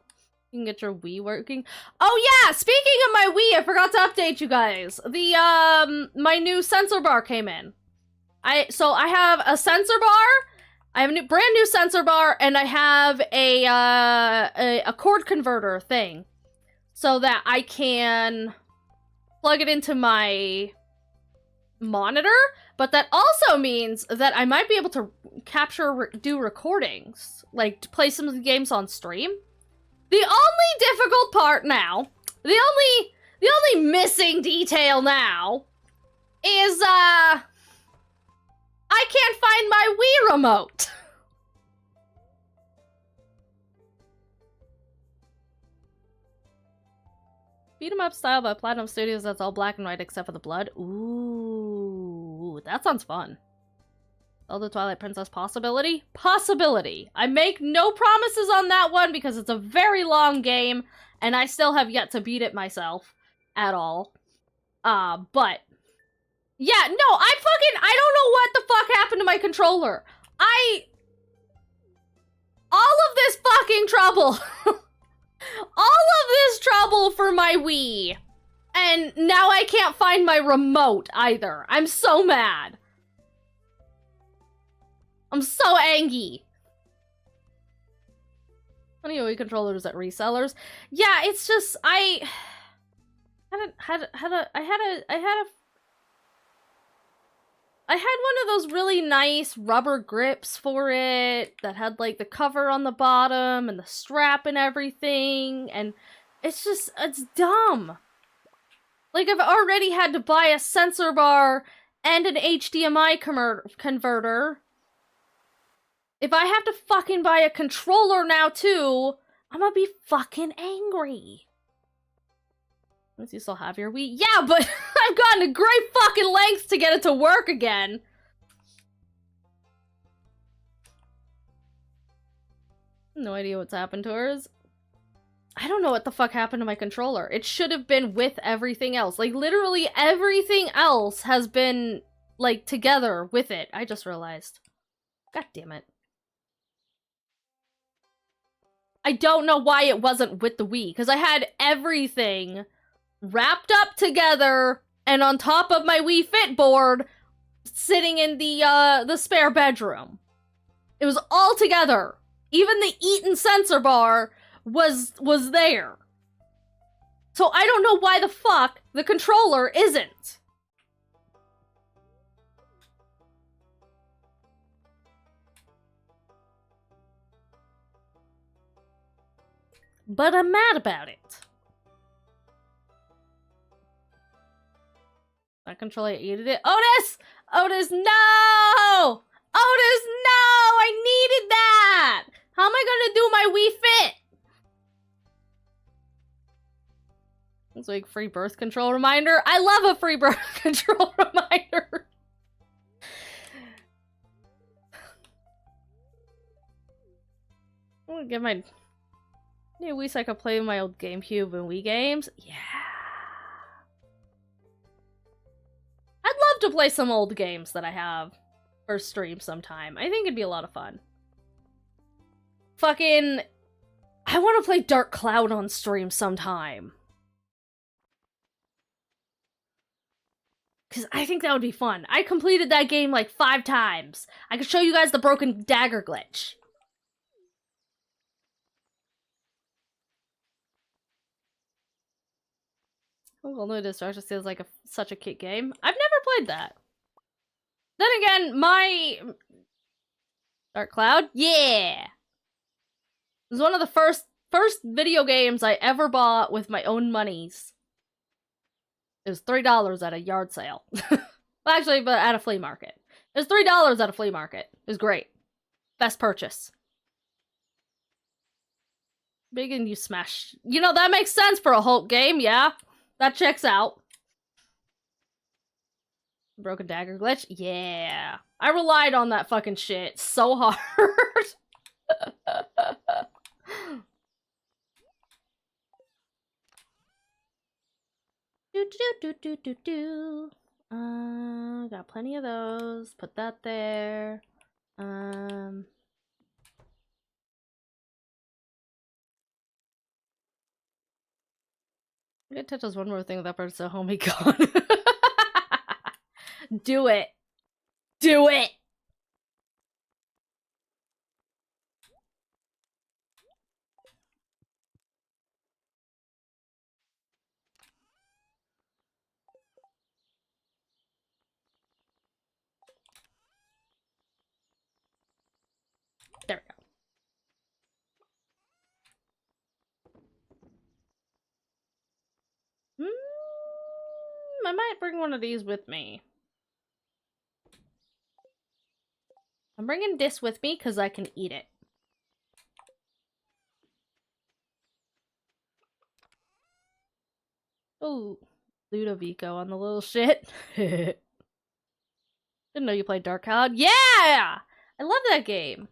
You can get your Wii working. Oh yeah, speaking of my Wii, I forgot to update you guys. The my new sensor bar came in. So I have a sensor bar. I have a brand new sensor bar, and I have a cord converter thing, so that I can plug it into my monitor. But that also means that I might be able to do recordings, like to play some of the games on stream. The only difficult part now, the only missing detail now, is I can't find my Wii remote! Beat 'em up style by Platinum Studios that's all black and white except for the blood. Ooh, that sounds fun. Zelda Twilight Princess possibility? Possibility. I make no promises on that one because it's a very long game and I still have yet to beat it myself at all. But yeah, no, I don't know what the fuck happened to my controller. All of this fucking trouble. All of this trouble for my Wii. And now I can't find my remote either. I'm so mad. I'm so angry. Any Wii controllers at resellers? Yeah, it's just I had one of those really nice rubber grips for it that had like the cover on the bottom and the strap and everything, and it's dumb. Like, I've already had to buy a sensor bar and an HDMI converter. If I have to fucking buy a controller now too, I'm gonna be fucking angry. Unless you still have your Wii. Yeah, but I've gone to great fucking lengths to get it to work again. No idea what's happened to hers. I don't know what the fuck happened to my controller. It should have been with everything else. Like, literally everything else has been, like, together with it. I just realized. God damn it. I don't know why it wasn't with the Wii, because I had everything wrapped up together and on top of my Wii Fit board sitting in the spare bedroom. It was all together. Even the Eaton sensor bar was there. So I don't know why the fuck the controller isn't. But I'm mad about it. That controller eated it. Otis! Otis, no! Otis, no! I needed that! How am I gonna do my Wii Fit? It's like free birth control reminder. I love a free birth control reminder. I'm gonna get my new Wii so I can play my old GameCube and Wii games. Yeah. I'd love to play some old games that I have for stream sometime. I think it'd be a lot of fun. Fucking... I want to play Dark Cloud on stream sometime. Because I think that would be fun. I completed that game like 5 times. I could show you guys the broken dagger glitch. Oh, no, Destruction feels like such a cute game. I've never played that. Then again, my... Dark Cloud? Yeah! It was one of the first video games I ever bought with my own monies. It was $3 at a yard sale. Well, actually, but at a flea market. It was $3 at a flea market. It was great. Best purchase. Big and you smash. You know, that makes sense for a Hulk game, yeah? That checks out. Broken dagger glitch? Yeah. I relied on that fucking shit so hard. Got plenty of those. Put that there. I gotta touch us one more thing with that person, so homie gone. Do it. Do it! There we go. I might bring one of these with me. I'm bringing this with me because I can eat it. Oh, Ludovico on the little shit. Didn't know you played Dark Cloud. Yeah! I love that game.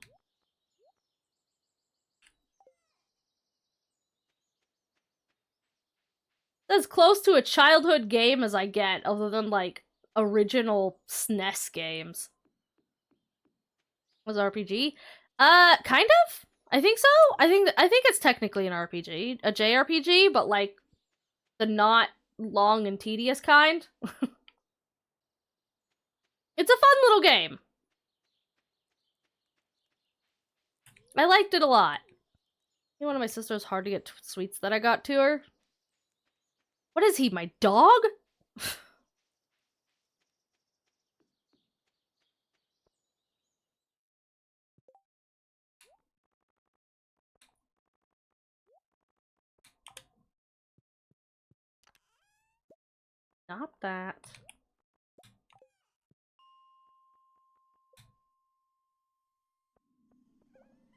That's as close to a childhood game as I get, other than, like, original SNES games. Was RPG? Kind of? I think so. I think it's technically an RPG, a JRPG, but like the not long and tedious kind. It's a fun little game. I liked it a lot. One of my sister's hard to get sweets that I got to her. What is he, my dog? Not that.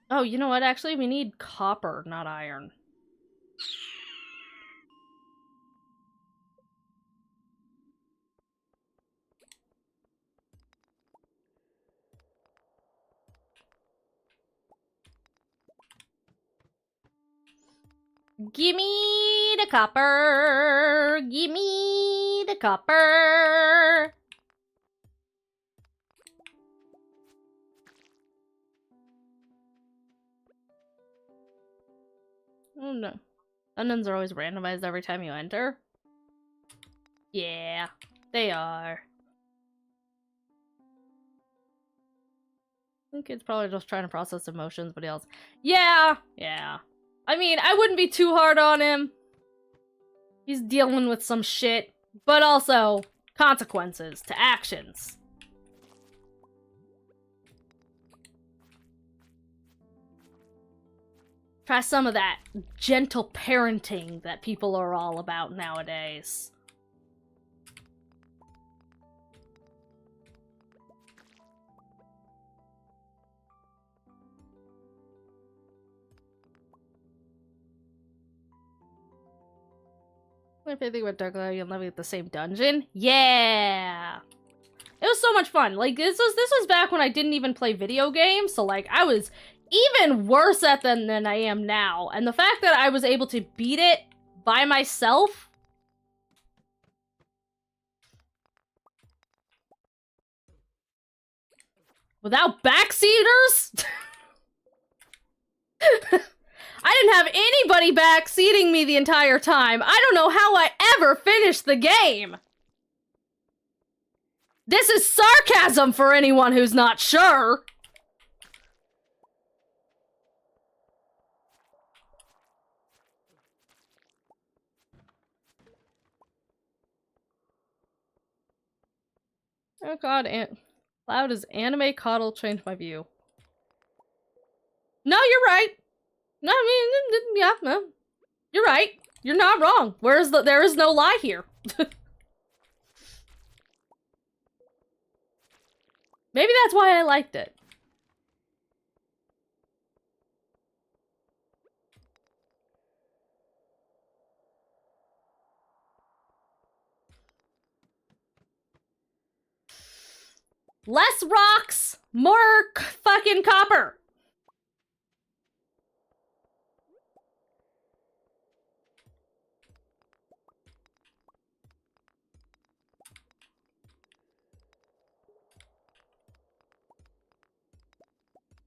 Oh, you know what? Actually, we need copper, not iron. Gimme the copper! Gimme the copper! Oh no. Onions are always randomized every time you enter? Yeah, they are. I think it's probably just trying to process emotions, but else. Yeah. I mean, I wouldn't be too hard on him. He's dealing with some shit, but also consequences to actions. Try some of that gentle parenting that people are all about nowadays. If I think about Dark Cloud, you'll never get the same dungeon. Yeah! It was so much fun. Like, this was back when I didn't even play video games, so, like, I was even worse at them than I am now. And the fact that I was able to beat it by myself... without backseaters? I didn't have anybody backseating me the entire time. I don't know how I ever finished the game. This is sarcasm for anyone who's not sure. Oh god, Cloud is anime coddle changed my view. No, you're right. No, I mean, yeah, no. You're right. You're not wrong. There is no lie here. Maybe that's why I liked it. Less rocks, more fucking copper.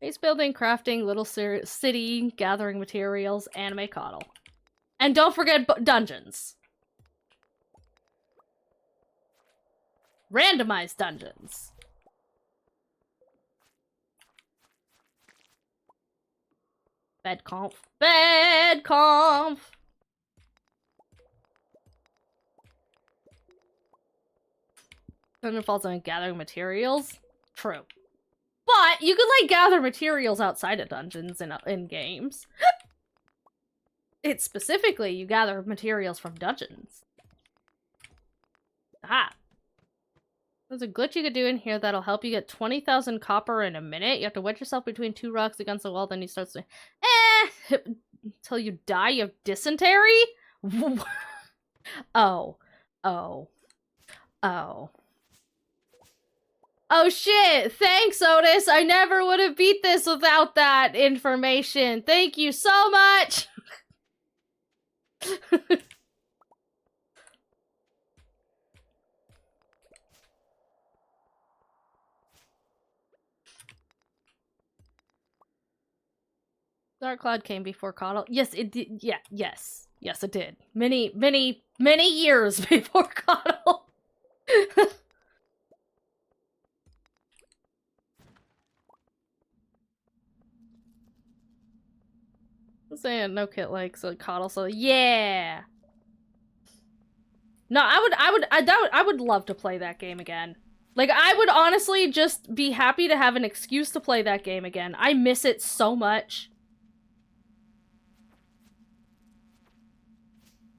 Base building, crafting, little city, gathering materials, anime coddle. And don't forget dungeons. Randomized dungeons. Bed conf. Bed conf! Dungeon falls on gathering materials. True. But you could, like, gather materials outside of dungeons in games. It's specifically, you gather materials from dungeons. Ah. There's a glitch you could do in here that'll help you get 20,000 copper in a minute. You have to wedge yourself between two rocks against the wall, then you start to... until you die of dysentery? Oh. Oh. Oh. Oh shit! Thanks, Otis! I never would have beat this without that information! Thank you so much! Dark Cloud came before Coddle. Yes, it did. Yeah, yes. Yes, it did. Many years before Coddle. I'm saying no kit likes a Coddle, so yeah. No, I would love to play that game again. Like, I would honestly just be happy to have an excuse to play that game again. I miss it so much.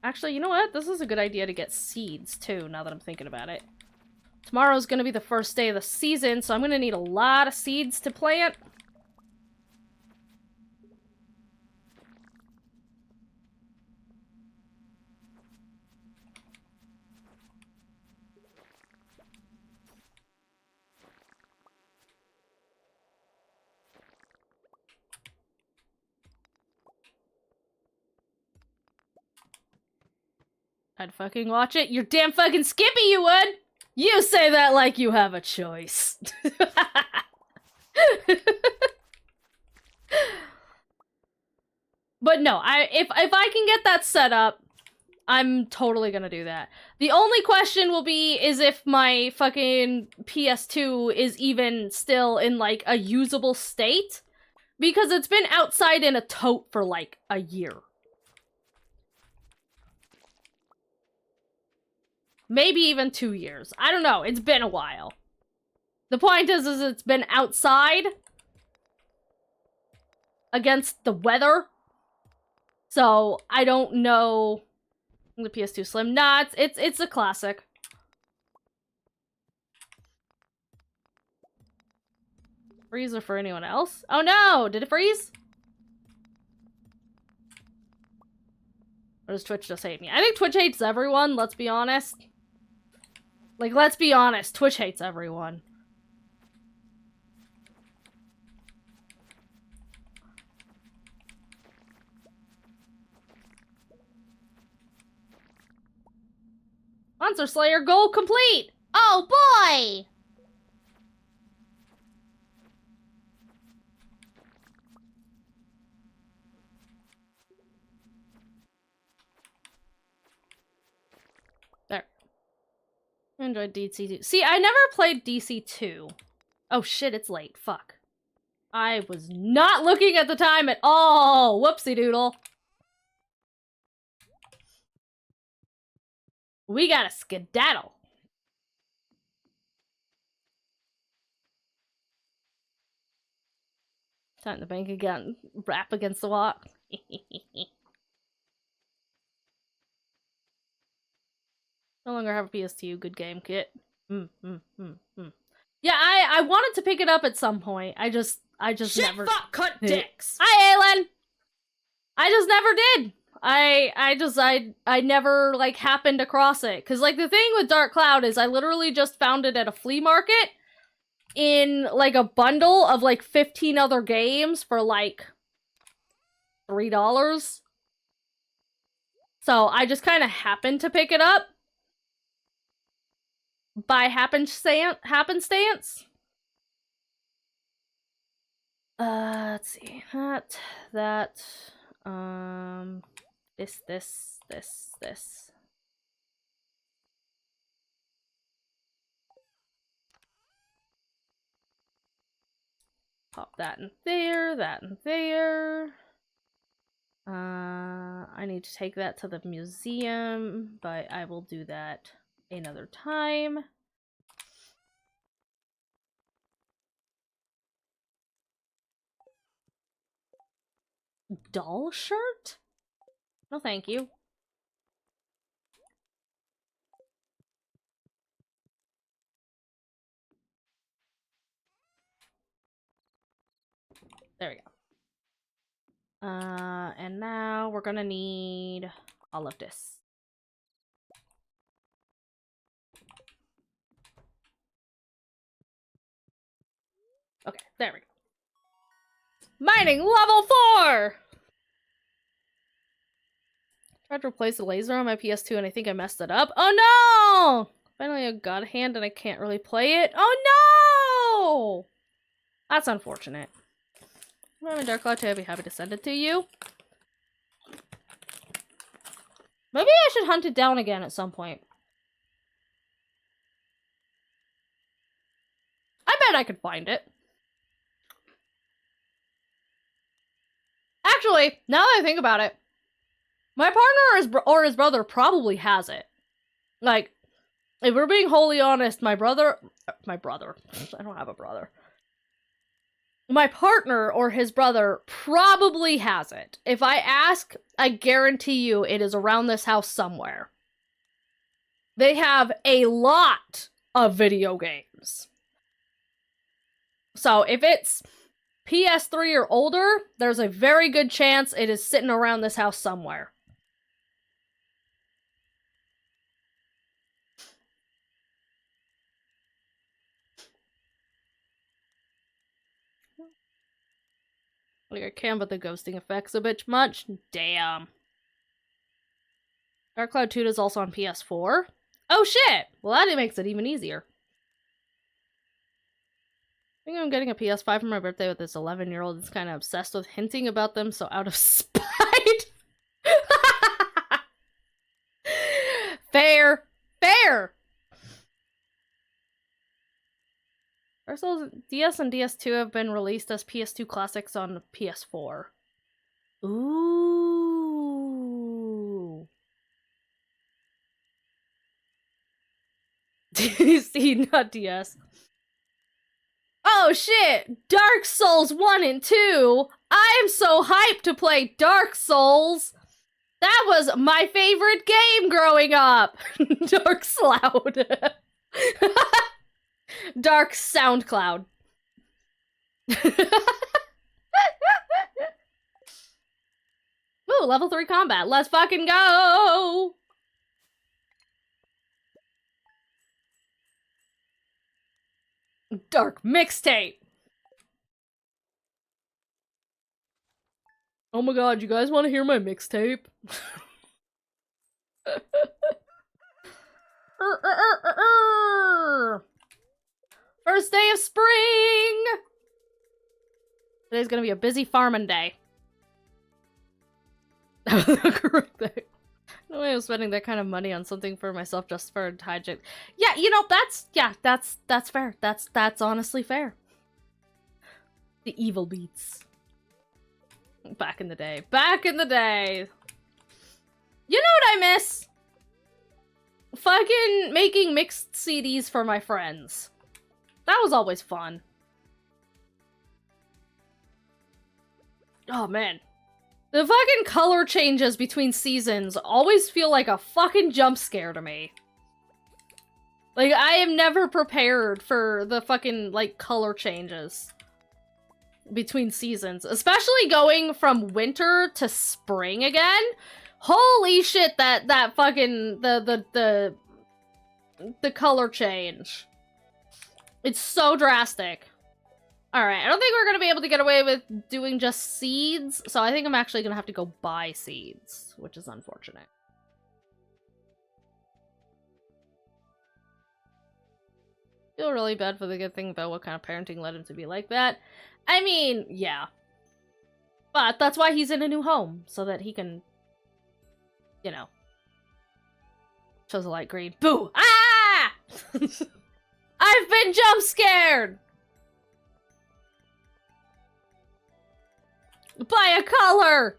Actually, you know what? This is a good idea to get seeds, too, now that I'm thinking about it. Tomorrow's gonna be the first day of the season, so I'm gonna need a lot of seeds to plant. I'd fucking watch it. You're damn fucking Skippy, you would! You say that like you have a choice. But no, if I can get that set up, I'm totally gonna do that. The only question will be is if my fucking PS2 is even still in, like, a usable state. Because it's been outside in a tote for, like, a year. Maybe even 2 years. I don't know. It's been a while. The point is it's been outside against the weather. So, I don't know the PS2 Slim. Nah, it's a classic. Freezer for anyone else? Oh no! Did it freeze? Or does Twitch just hate me? I think Twitch hates everyone, let's be honest. Like, let's be honest, Twitch hates everyone. Monster Slayer goal complete! Oh boy! There. I enjoyed DC2. See, I never played DC2. Oh shit, it's late. Fuck. I was not looking at the time at all! Whoopsie doodle. We gotta skedaddle. Time to bank again. Rap against the wall. No longer have a PS2. Good game, Kit. Yeah, I wanted to pick it up at some point. I just
Shit,
never.
fuck, cut dicks.
Hi, Aylin. I just never did. I never, like, happened across it. Cause, like, the thing with Dark Cloud is I literally just found it at a flea market in, like, a bundle of, like, 15 other games for, like, $3. So I just kind of happened to pick it up. By happenstance. Let's see. That. This. Pop that in there, that in there. I need to take that to the museum, but I will do that another time. Doll shirt? No, thank you. There we go. And now we're gonna need all of this. Okay, there we go. Mining level 4! Tried to replace the laser on my PS2 and I think I messed it up. Oh no! Finally I got a hand and I can't really play it. Oh no! That's unfortunate. If I'm in Dark Cloud 2, I'd be happy to send it to you. Maybe I should hunt it down again at some point. I bet I could find it. Actually, now that I think about it, my partner or his brother probably has it. Like, if we're being wholly honest, my brother, I don't have a brother. My partner or his brother probably has it. If I ask, I guarantee you it is around this house somewhere. They have a lot of video games. So if it's PS3 or older, there's a very good chance it is sitting around this house somewhere. Like, I can, but the ghosting effect's a bit much. Damn. Dark Cloud 2 is also on PS4. Oh shit! Well, that makes it even easier. I think I'm getting a PS5 for my birthday with this 11-year-old that's kind of obsessed with hinting about them, so out of spite. Fair. Fair! Dark Souls DS and DS2 have been released as PS2 classics on PS4. Ooh. DC, not DS. Oh shit! Dark Souls 1 and 2! I am so hyped to play Dark Souls! That was my favorite game growing up! Dark Cloud. Dark SoundCloud. Ooh, level 3 combat. Let's fucking go! Dark mixtape. Oh my god, you guys want to hear my mixtape? First day of spring! Today's gonna be a busy farming day. Correct thing. No way I'm spending that kind of money on something for myself just for hygiene. Yeah, you know, that's fair. That's honestly fair. The evil beats. Back in the day. Back in the day. You know what I miss? Fucking making mixed CDs for my friends. That was always fun. Oh man. The fucking color changes between seasons always feel like a fucking jump scare to me. Like, I am never prepared for the fucking, like, color changes between seasons. Especially going from winter to spring again. Holy shit, that fucking, the color change. It's so drastic. Alright, I don't think we're gonna be able to get away with doing just seeds, so I think I'm actually gonna have to go buy seeds, which is unfortunate. I feel really bad for the good thing about what kind of parenting led him to be like that. I mean, yeah. But that's why he's in a new home, so that he can, you know. Shows a light green. Boo! Ah! I've been jump scared! By a color!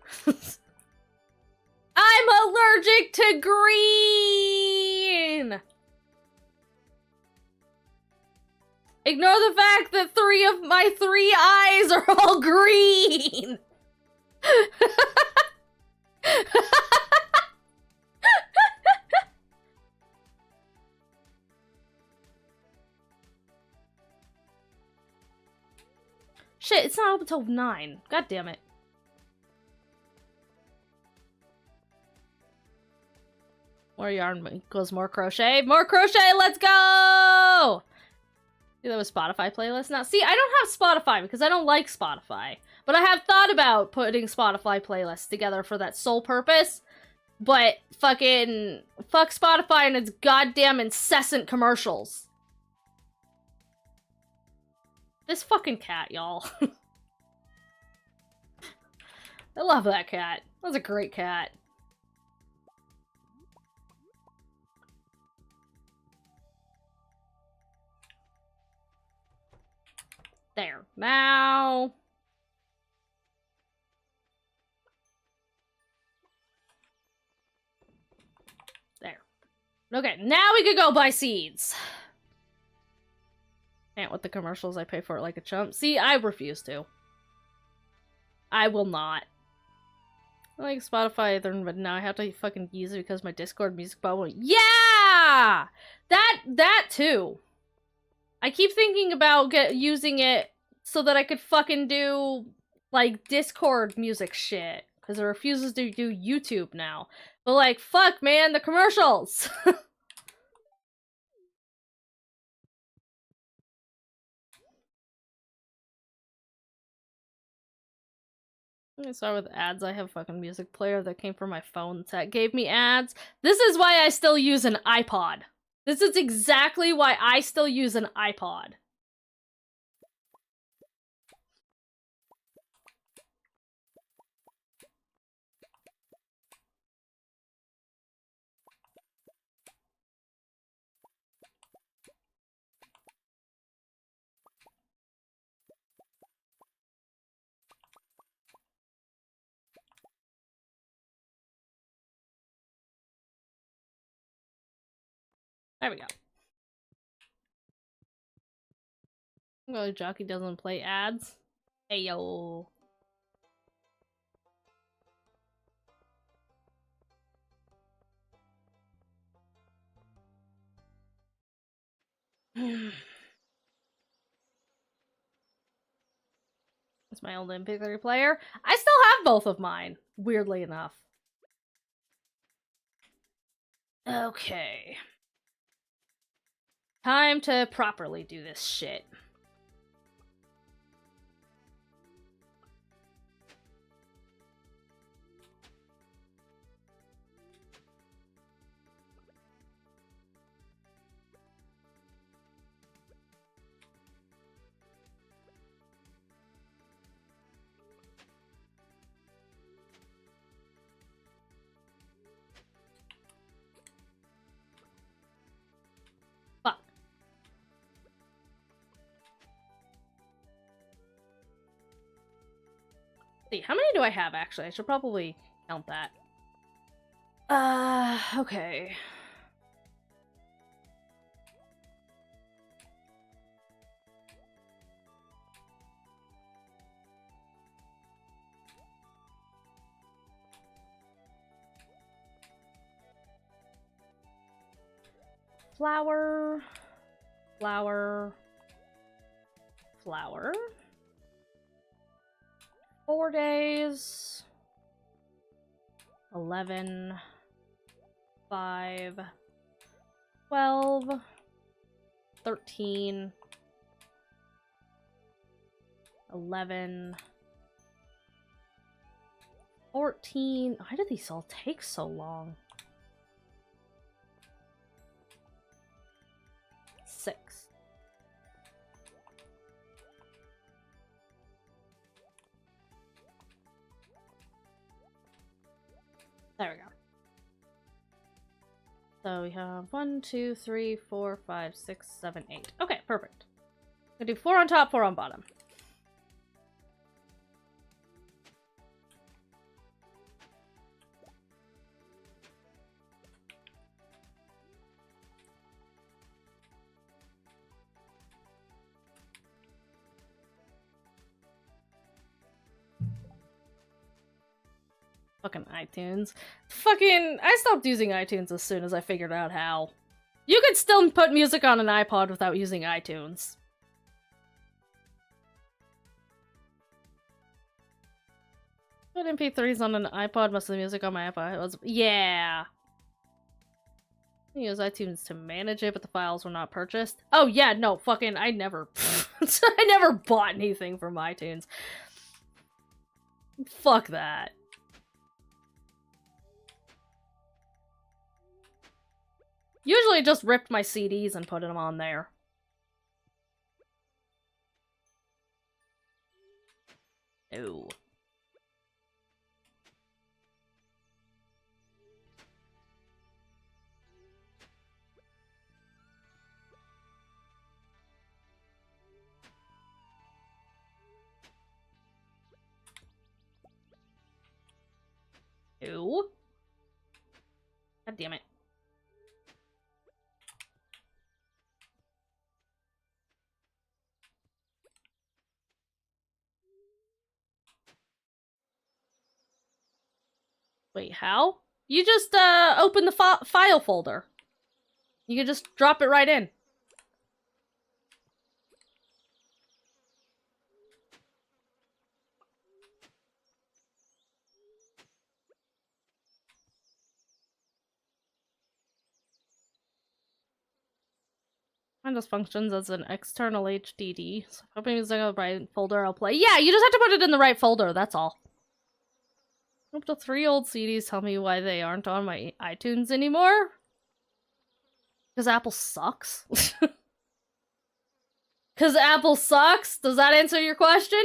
I'm allergic to green! Ignore the fact that 3 of my 3 eyes are all green! shit, it's not up until 9. God damn it. More yarn equals more crochet. More crochet, let's go! Do that with Spotify playlist now. See, I don't have Spotify because I don't like Spotify. But I have thought about putting Spotify playlists together for that sole purpose. But fucking fuck Spotify and its goddamn incessant commercials. This fucking cat, y'all. I love that cat. That's a great cat. There. Now. There. Okay, now we could go buy seeds. Can't with the commercials, I pay for it like a chump. See, I refuse to. I will not. I like Spotify, but now I have to fucking use it because my Discord music bubble. Yeah! That too. I keep thinking about using it so that I could fucking do, like, Discord music shit. Because it refuses to do YouTube now. But, like, fuck, man, the commercials! I'm gonna start with ads. I have a fucking music player that came from my phone that gave me ads. This is why I still use an iPod. This is exactly why I still use an iPod. There we go. Well, Jockey doesn't play ads. Hey yo. It's my old MP3 player. I still have both of mine, weirdly enough. Okay. Time to properly do this shit. See, how many do I have, actually? I should probably count that. Okay. Flower. Flower. Flower. 4 days. 11. 5. 12. 13. 11. 14. Why do these all take so long? 6. There we go. So we have 1, 2, 3, 4, 5, 6, 7, 8. Okay, perfect. I'm gonna do 4 on top, 4 on bottom. Fucking iTunes. I stopped using iTunes as soon as I figured out how. You could still put music on an iPod without using iTunes. Put MP3s on an iPod, most of the music on my iPod was yeah. I use iTunes to manage it, but the files were not purchased. Oh yeah, no, fucking I never I never bought anything from iTunes. Fuck that. Usually just ripped my CDs and put them on there. Ew. Ew. God damn it. Wait, how? You just, open the file folder. You can just drop it right in. Mine just functions as an external HDD. So if I'm using the right folder, I'll play. Yeah, you just have to put it in the right folder, that's all. Up to 3 old CDs tell me why they aren't on my iTunes anymore. Because Apple sucks. Because Apple sucks? Does that answer your question?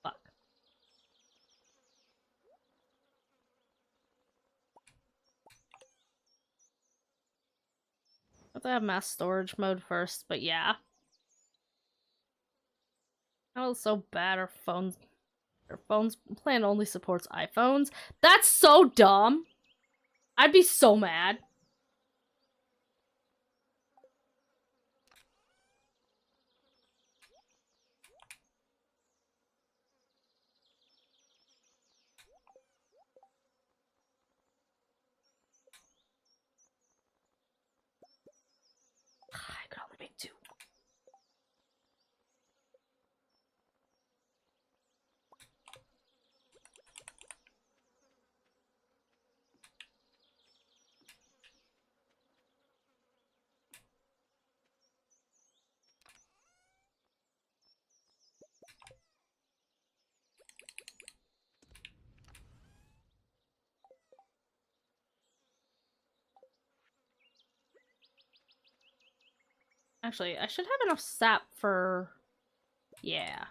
Fuck. I have to have mass storage mode first, but yeah. That was so bad. Our phones plan only supports iPhones. That's so dumb. I'd be so mad. I could only make 2. Actually, I should have enough sap for... Yeah.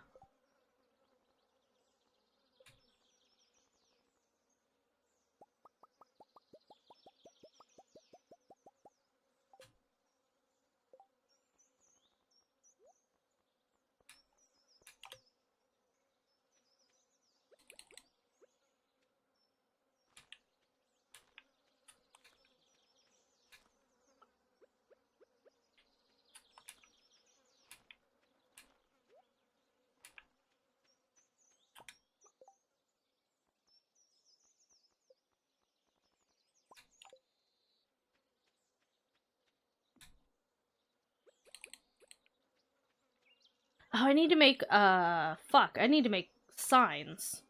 Oh, I need to make, fuck. I need to make signs.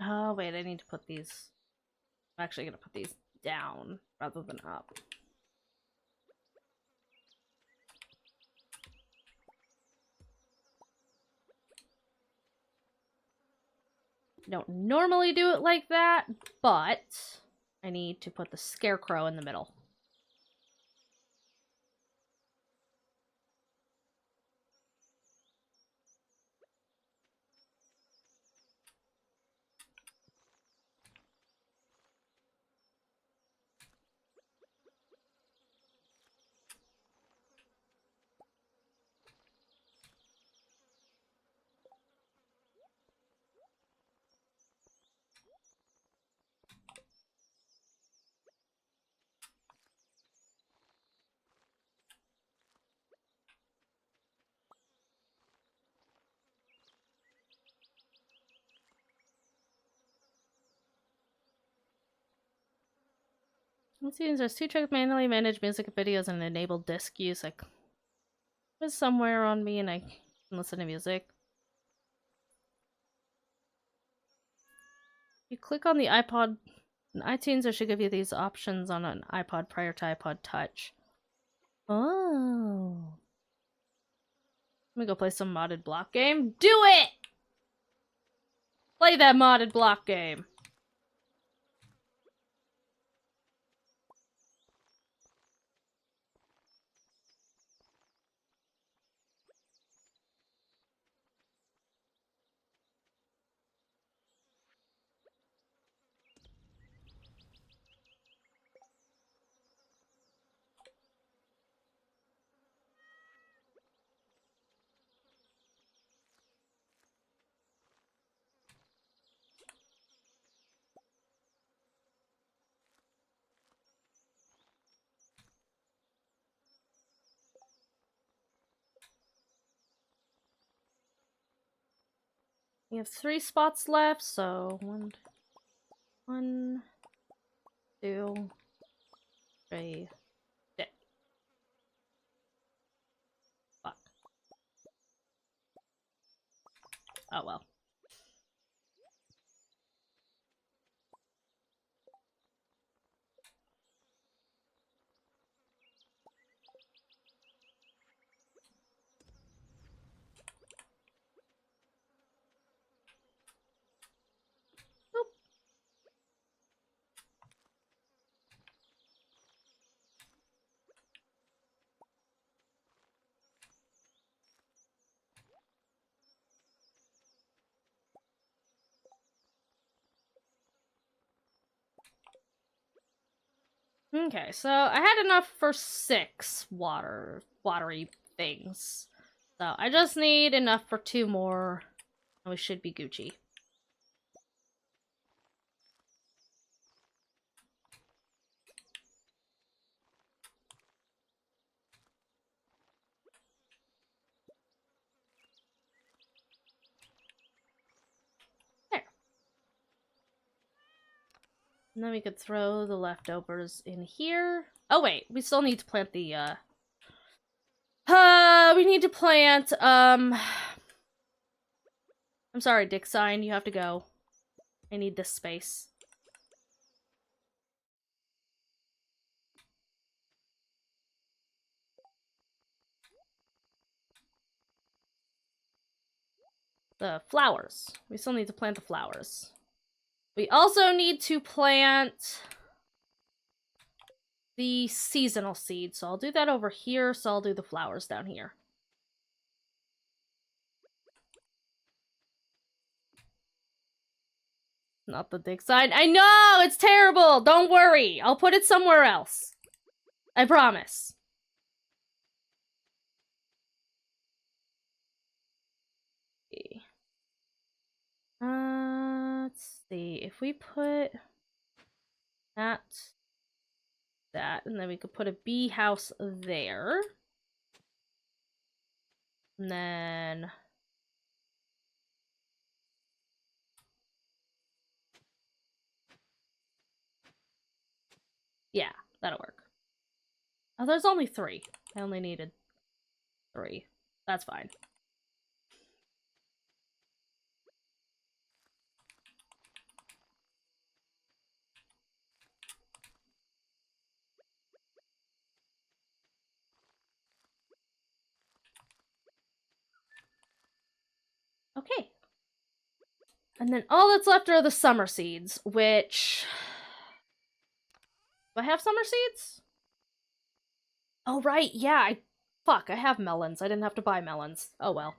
Oh, wait, I need to put these... I'm actually gonna put these down rather than up. I don't normally do it like that, but I need to put the scarecrow in the middle. There's 2 tricks: manually manage music videos and enable disc use. Like, it was somewhere on me and I can listen to music. You click on the iPod in iTunes, it should give you these options on an iPod prior to iPod Touch. Oh. Let me go play some modded block game. Do it! Play that modded block game. We have 3 spots left, so 1, 2, 3. Fuck. Oh well. Okay, so I had enough for 6 watery things. So I just need enough for 2 more, and we should be Gucci. There. And then we could throw the leftovers in here. Oh wait, we still need to plant the, we need to plant, I'm sorry, Dick Sign, you have to go. I need this space. The flowers. We still need to plant the flowers. We also need to plant the seasonal seeds, so I'll do that over here, so I'll do the flowers down here. Not the dig sign. I know! It's terrible! Don't worry! I'll put it somewhere else. I promise. Let's see. If we put that, and then we could put a bee house there. And then... yeah, that'll work. Oh, there's only 3. I only needed 3. That's fine. Okay. And then all that's left are the summer seeds, which... do I have summer seeds? Oh, right, yeah, fuck, I have melons. I didn't have to buy melons. Oh, well.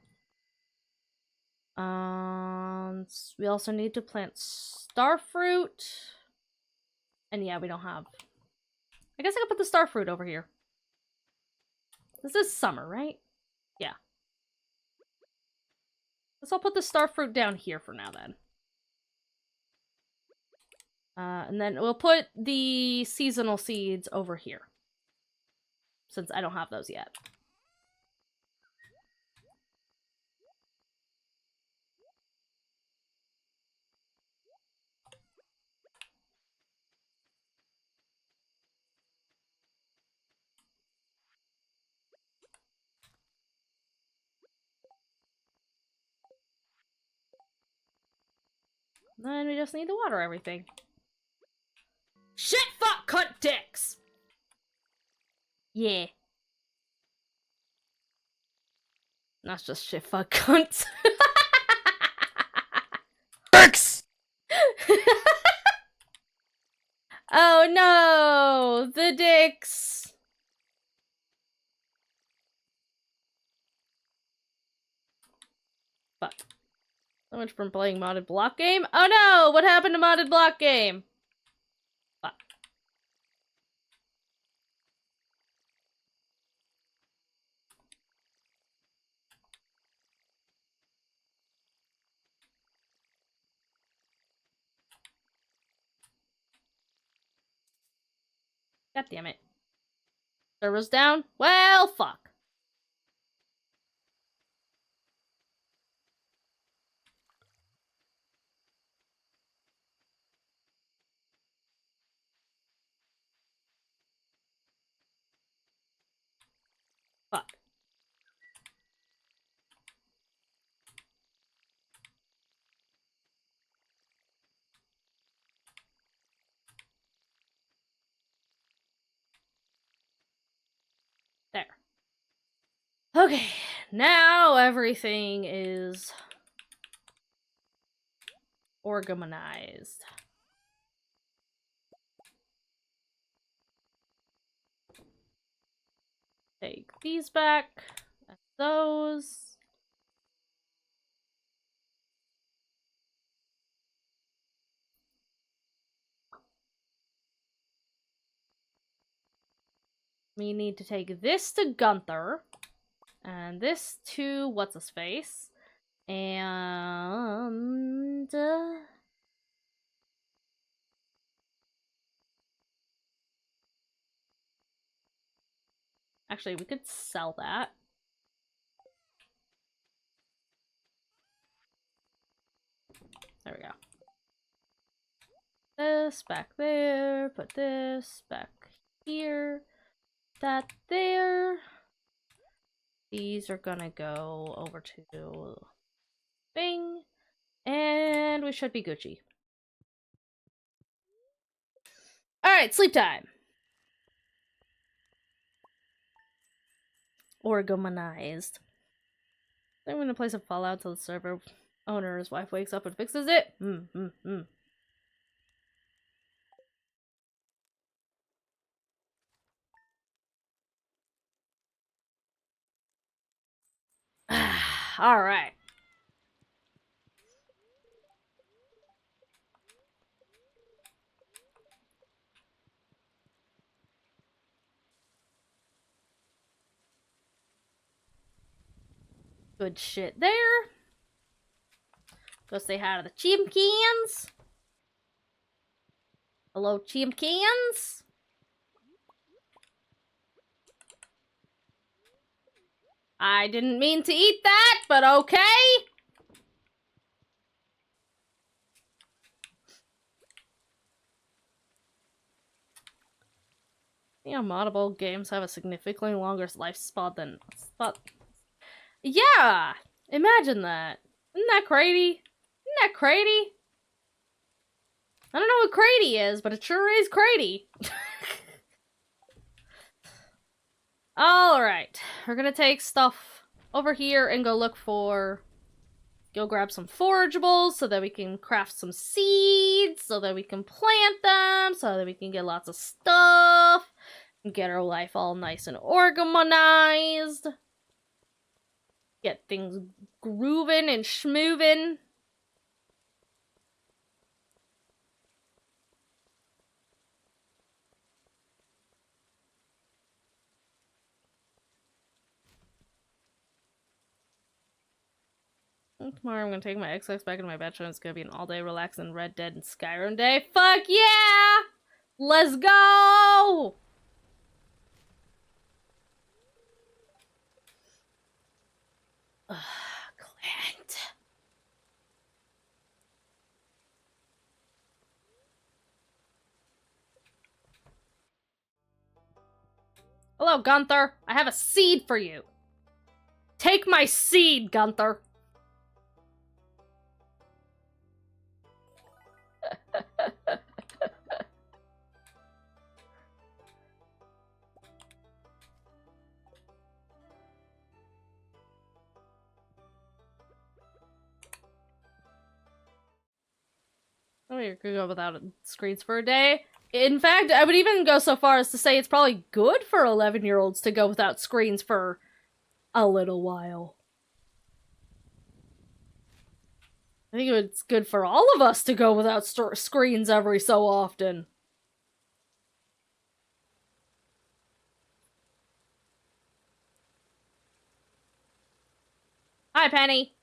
We also need to plant starfruit. And yeah, we don't have... I guess I could put the starfruit over here. This is summer, right? Yeah. Guess I'll put the starfruit down here for now, then. And then we'll put the seasonal seeds over here. Since I don't have those yet. Then we just need to water everything. Shit, fuck, cunt, dicks! Yeah. That's just shit, fuck, cunts.
Dicks!
Oh no! The dicks! Fuck. So much from playing modded block game. Oh no! What happened to modded block game? Fuck. God damn it. Server's down? Well, fuck. Fuck. There. Okay, now everything is organized. Take these back, and those. We need to take this to Gunther, and this to what's-his-face, and... Actually, we could sell that. There we go. This back there, put this back here, that there. These are gonna go over to Bing, and we should be Gucci. Alright, sleep time. Organized. I'm gonna play some Fallout till the server owner's wife wakes up and fixes it. Alright. Good shit there. Go say hi to the chimkins. Hello, chimkins. I didn't mean to eat that, but okay. You know, moddable games have a significantly longer lifespan than... Yeah! Imagine that. Isn't that crazy? Isn't that crazy? I don't know what crazy is, but it sure is crazy. Alright. We're gonna take stuff over here and go look for... Go grab some forageables so that we can craft some seeds, so that we can plant them, so that we can get lots of stuff, and get our life all nice and organized. Get things grooving and schmoovin'. Tomorrow I'm gonna take my Xbox back into my bedroom. It's gonna be an all-day relaxing Red Dead and Skyrim day. Fuck yeah! Let's go! Clint. Hello, Gunther. I have a seed for you. Take my seed, Gunther. you could go without screens for a day. In fact, I would even go so far as to say it's probably good for 11-year-olds to go without screens for a little while. I think it's good for all of us to go without screens every so often. Hi, Penny.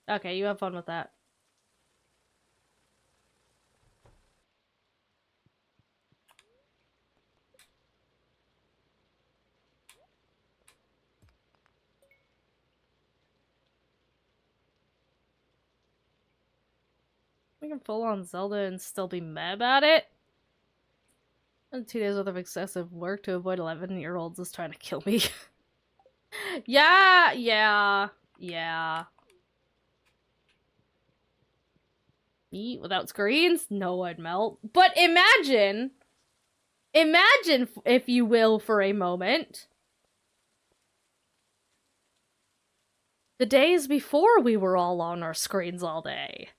Okay, you have fun with that. I can full on Zelda and still be mad about it. And 2 days worth of excessive work to avoid 11-year-olds is trying to kill me. Yeah. Me without screens? No, I'd melt. But imagine, if you will, for a moment, the days before we were all on our screens all day.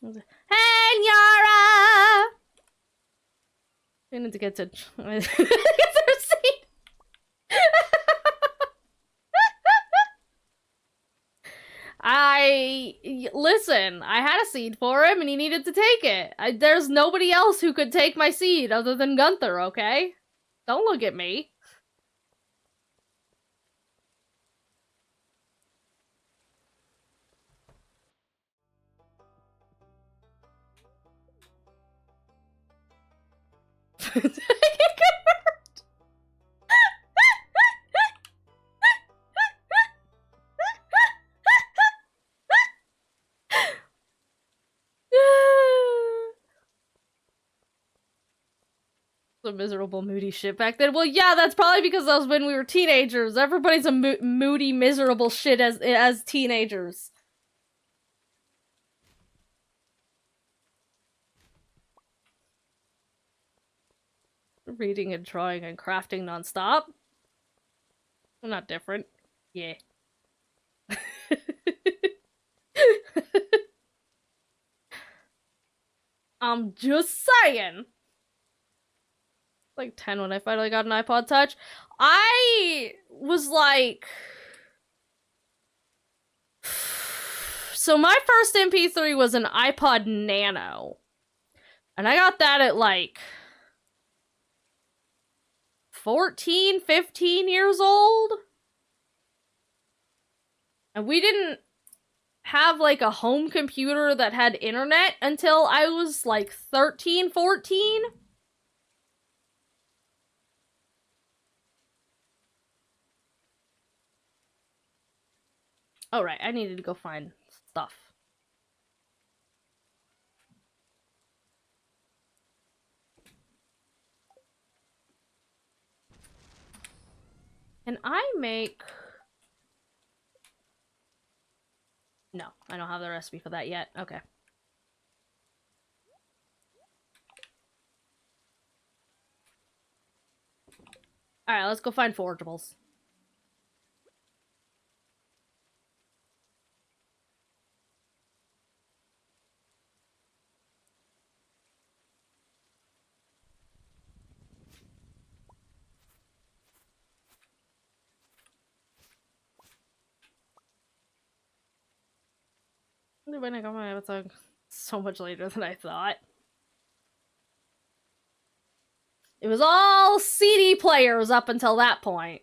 Hey, Nyara! I need to get to get to her seat. Listen, I had a seed for him and he needed to take it. There's nobody else who could take my seed other than Gunther, okay? Don't look at me. A miserable, moody shit back then. Well, yeah, that's probably because that was when we were teenagers. Everybody's a moody, miserable shit as teenagers. Reading and drawing and crafting nonstop. Not different. Yeah. I'm just saying. Like 10 when I finally got an iPod Touch. I was like... So my first MP3 was an iPod Nano. And I got that at like 14, 15 years old. And we didn't have like a home computer that had internet until I was like 13, 14. Oh, right, I needed to go find stuff. Can I make... No, I don't have the recipe for that yet. Okay. Alright, let's go find forageables. When I got my episode so much later than I thought. It was all CD players up until that point.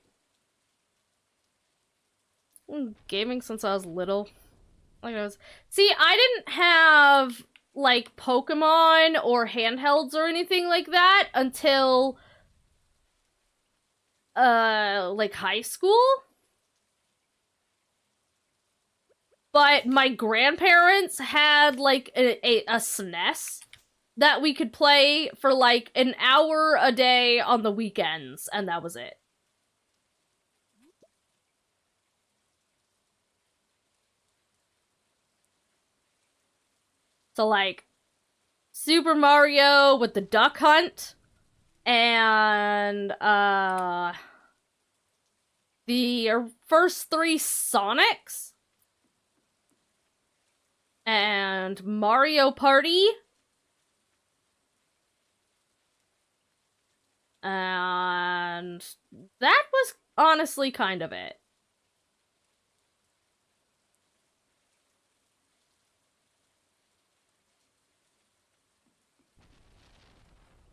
Gaming since I was little. Like I was... See, I didn't have, like, Pokemon or handhelds or anything like that until, like, high school? But my grandparents had, like, a SNES that we could play for, like, an hour a day on the weekends, and that was it. So, like, Super Mario with the Duck Hunt, and, the first 3 Sonics and Mario Party. And that was honestly kind of it.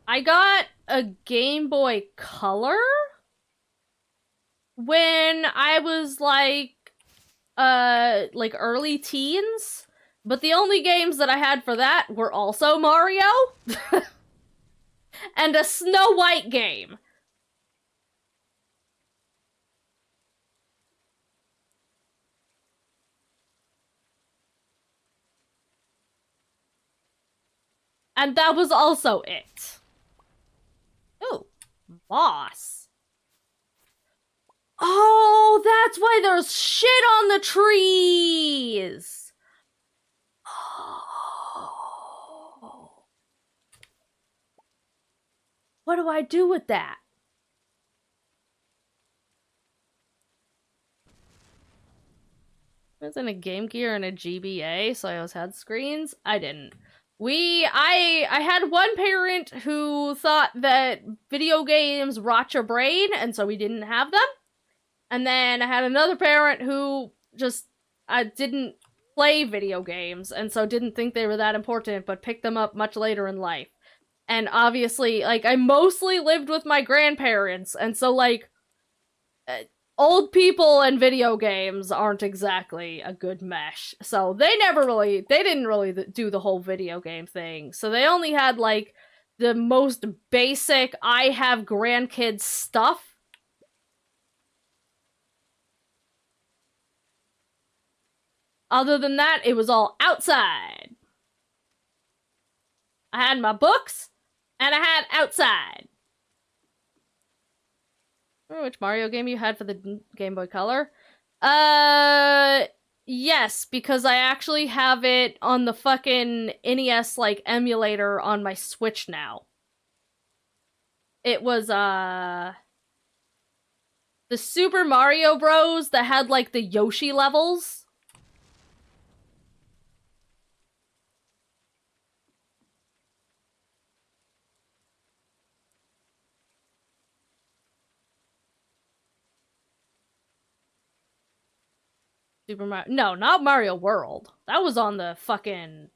I got a Game Boy Color when I was like early teens, but the only games that I had for that were also Mario and a Snow White game. And that was also it. Ooh, moss. Oh, that's why there's shit on the trees. Oh. What do I do with that? I was in a Game Gear and a GBA, so I always had screens. I didn't. I had one parent who thought that video games rot your brain, and so we didn't have them. And then I had another parent who just didn't play video games, and so didn't think they were that important, but picked them up much later in life. And obviously, like, I mostly lived with my grandparents, and so, like, old people and video games aren't exactly a good mesh. So they didn't really do the whole video game thing. So they only had, like, the most basic, I have grandkids stuff. Other than that, it was all outside. I had my books, and I had outside. Remember which Mario game you had for the Game Boy Color? Yes, because I actually have it on the fucking NES, like, emulator on my Switch now. It was, the Super Mario Bros. That had, like, the Yoshi levels. Super Mario. No, not Mario World. That was on the fucking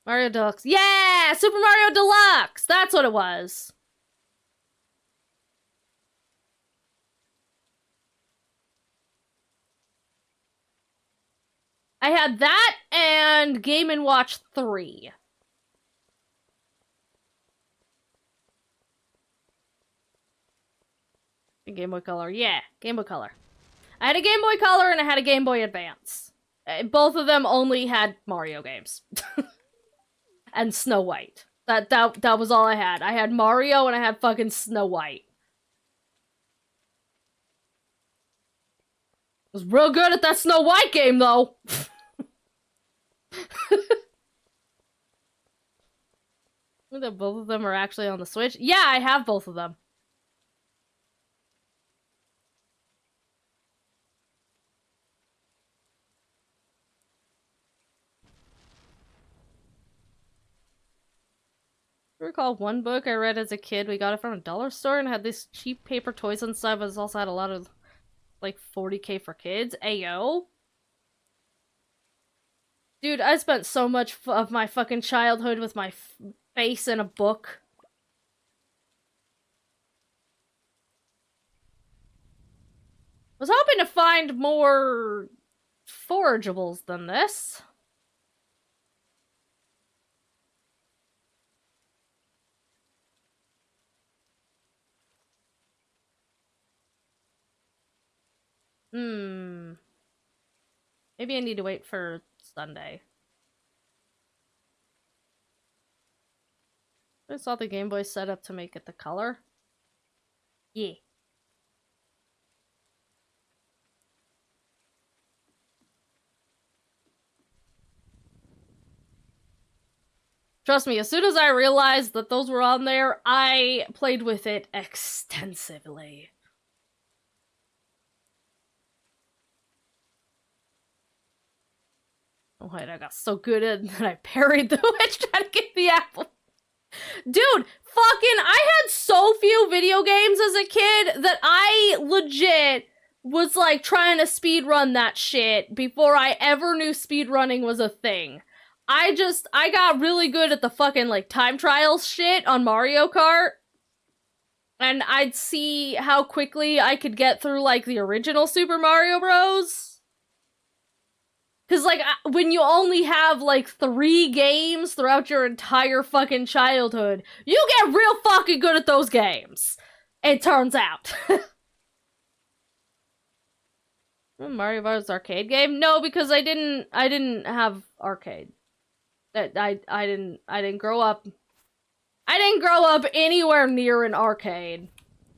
Mario Deluxe. Yeah! Super Mario Deluxe! That's what it was. I had that and Game & Watch 3. Game Boy Color. Yeah, Game Boy Color. I had a Game Boy Color and I had a Game Boy Advance. Both of them only had Mario games. And Snow White. That was all I had. I had Mario and I had fucking Snow White. I was real good at that Snow White game, though. Both of them are actually on the Switch. Yeah, I have both of them. I recall one book I read as a kid. We got it from a dollar store and had these cheap paper toys inside, but it also had a lot of, like, 40K for kids. Ayo. Dude, I spent so much of my fucking childhood with my face in a book. Was hoping to find more forageables than this. Maybe I need to wait for Sunday. I saw the Game Boy set up to make it the color. Yeah. Trust me, as soon as I realized that those were on there, I played with it extensively. Oh wait, I got so good at that I parried the witch trying to get the apple. Dude, I had so few video games as a kid that I legit was like trying to speedrun that shit before I ever knew speedrunning was a thing. I got really good at the fucking like time trials shit on Mario Kart. And I'd see how quickly I could get through like the original Super Mario Bros. Cause like, when you only have like 3 games throughout your entire fucking childhood, you get real fucking good at those games. It turns out. Mario Bros. Arcade game? No, because I didn't have arcade. I didn't grow up. I didn't grow up anywhere near an arcade.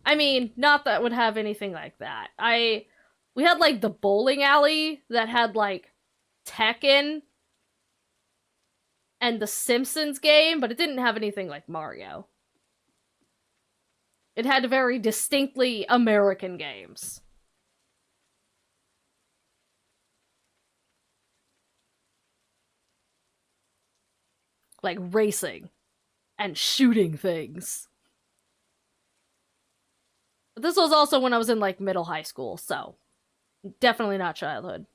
I mean, not that would have anything like that. We had like the bowling alley that had like Tekken and the Simpsons game, but it didn't have anything like Mario. It had very distinctly American games. Like racing and shooting things. But this was also when I was in like middle high school, so definitely not childhood.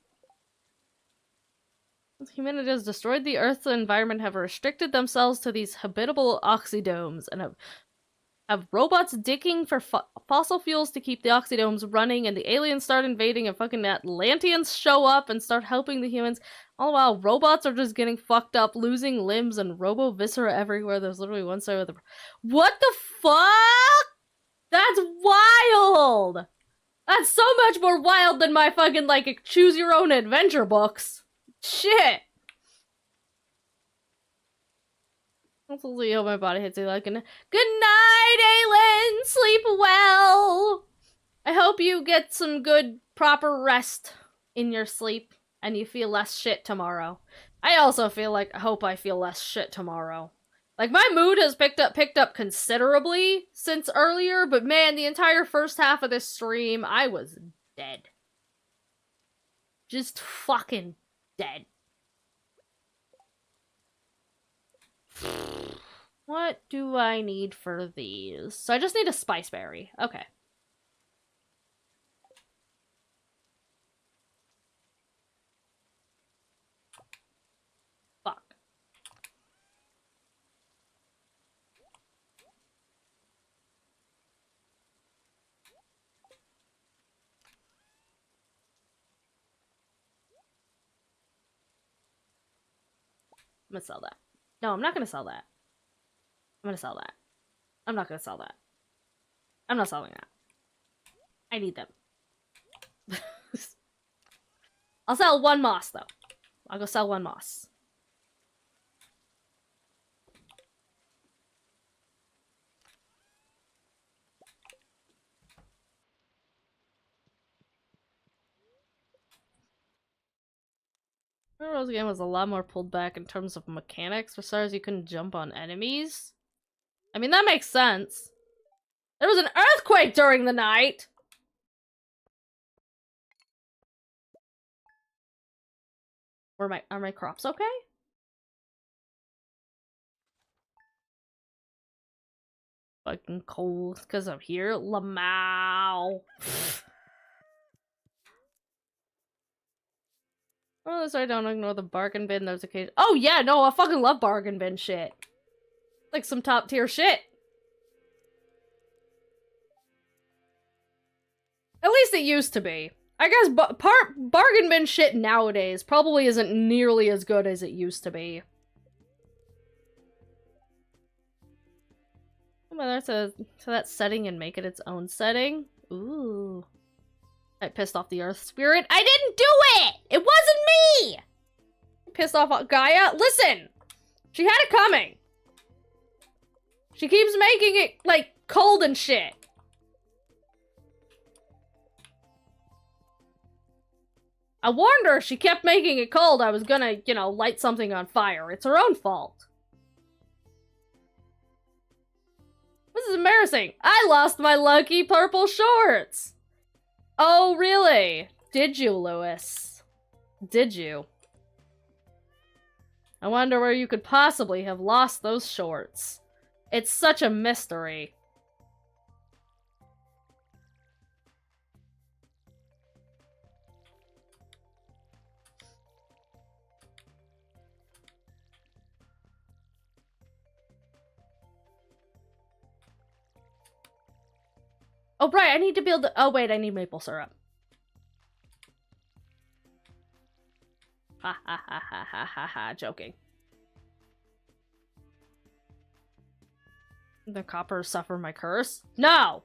Humanity has destroyed the Earth's environment, have restricted themselves to these habitable oxydomes, and have robots digging for fossil fuels to keep the oxydomes running, and the aliens start invading, and fucking Atlanteans show up and start helping the humans. All the while, robots are just getting fucked up, losing limbs, and robo-viscera everywhere. There's literally one side of the... What the fuck? That's wild! That's so much more wild than my fucking, like, choose-your-own-adventure books. Shit! Hopefully, my body hits it like good night, Aylin! Sleep well! I hope you get some good, proper rest in your sleep, and you feel less shit tomorrow. I also hope I feel less shit tomorrow. Like, my mood has picked up considerably since earlier, but man, the entire first half of this stream, I was dead. Just fucking dead. What do I need for these? So I just need a spice berry. Okay. Fuck. I'm gonna sell that. No, I'm not gonna sell that. I'm gonna sell that. I'm not gonna sell that. I'm not selling that. I need them. I'll sell 1 moss, though. I'll go sell 1 moss. The Rose game was a lot more pulled back in terms of mechanics. For starters, you couldn't jump on enemies. I mean, that makes sense. There was an earthquake during the night! Are my crops okay? Fucking cold because I'm here. Lamau. Oh, sorry, don't ignore the bargain bin. There's occasion. Oh yeah, no, I fucking love bargain bin shit. Like some top tier shit. At least it used to be. I guess bargain bin shit nowadays probably isn't nearly as good as it used to be. Whether to that setting and make it its own setting. Ooh. I pissed off the Earth Spirit. I didn't do it! It wasn't me! Pissed off Gaia. Listen! She had it coming. She keeps making it, like, cold and shit. I warned her if she kept making it cold, I was gonna, you know, light something on fire. It's her own fault. This is embarrassing. I lost my lucky purple shorts. Oh, really? Did you, Lewis? Did you? I wonder where you could possibly have lost those shorts. It's such a mystery. Oh, right, I need to build. Oh, wait, I need maple syrup. Ha ha ha ha ha ha ha, joking. The copper suffer my curse? No!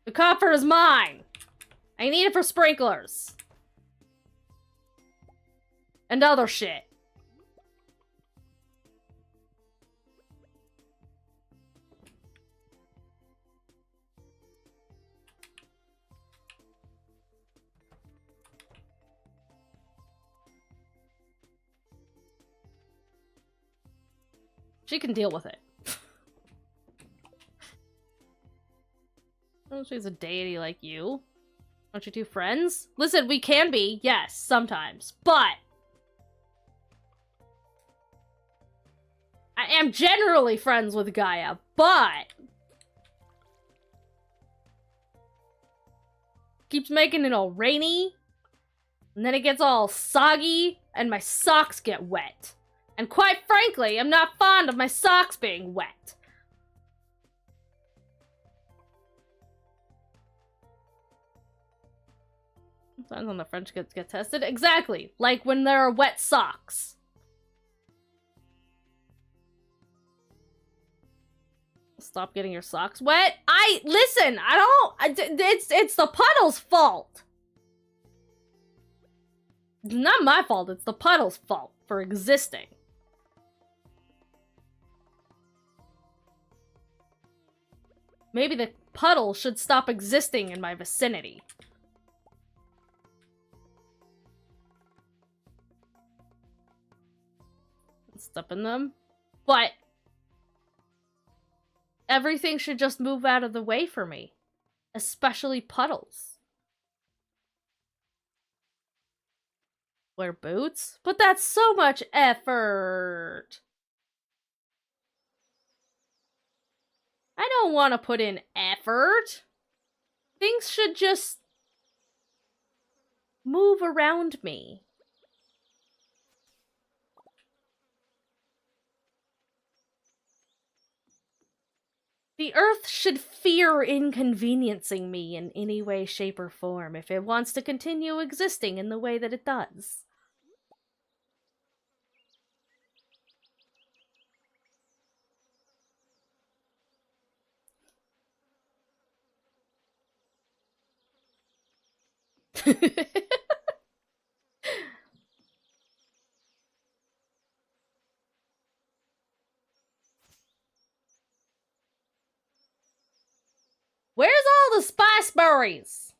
The copper is mine! I need it for sprinklers. And other shit. She can deal with it. Oh, she's a deity like you. Aren't you two friends? Listen, we can be, yes, sometimes, but I am generally friends with Gaia, but keeps making it all rainy, and then it gets all soggy, and my socks get wet. And quite frankly, I'm not fond of my socks being wet. Sometimes when the French kids get tested. Exactly. Like when there are wet socks. Stop getting your socks wet. Listen, it's the puddle's fault. It's not my fault, it's the puddle's fault for existing. Maybe the puddle should stop existing in my vicinity. Step in them. But everything should just move out of the way for me. Especially puddles. Wear boots? But that's so much effort. I don't want to put in effort. Things should just move around me. The Earth should fear inconveniencing me in any way, shape, or form if it wants to continue existing in the way that it does. Where's all the spice berries?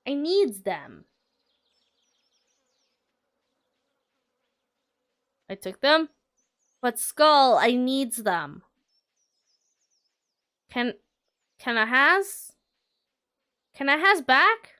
I needs them. I took them? But Skull, I needs them. Can I has? Can I has back?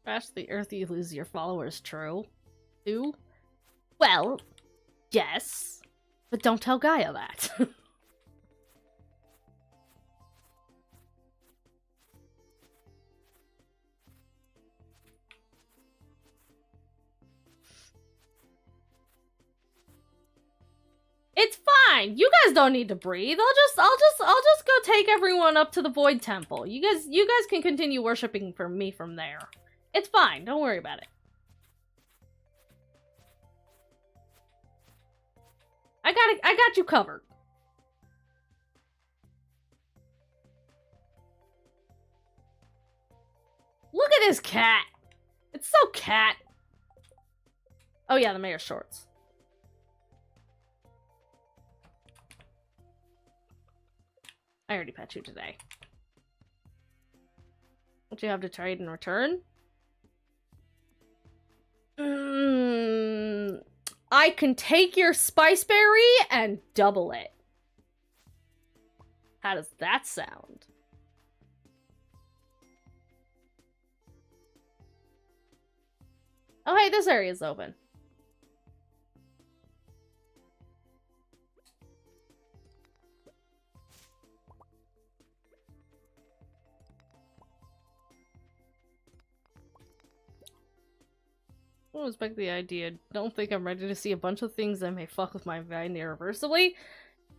Crash the Earth, you lose your followers, true? True? Well, yes. But don't tell Gaia that. It's fine. You guys don't need to breathe. I'll just go take everyone up to the Void Temple. You guys can continue worshiping for me from there. It's fine. Don't worry about it. I got you covered. Look at this cat. It's so cat. Oh yeah, the mayor's shorts. I already pet you today. What do you have to trade in return? I can take your spiceberry and double it. How does that sound? Oh, hey, this area's open. I don't respect the idea. Don't think I'm ready to see a bunch of things that may fuck with my mind irreversibly.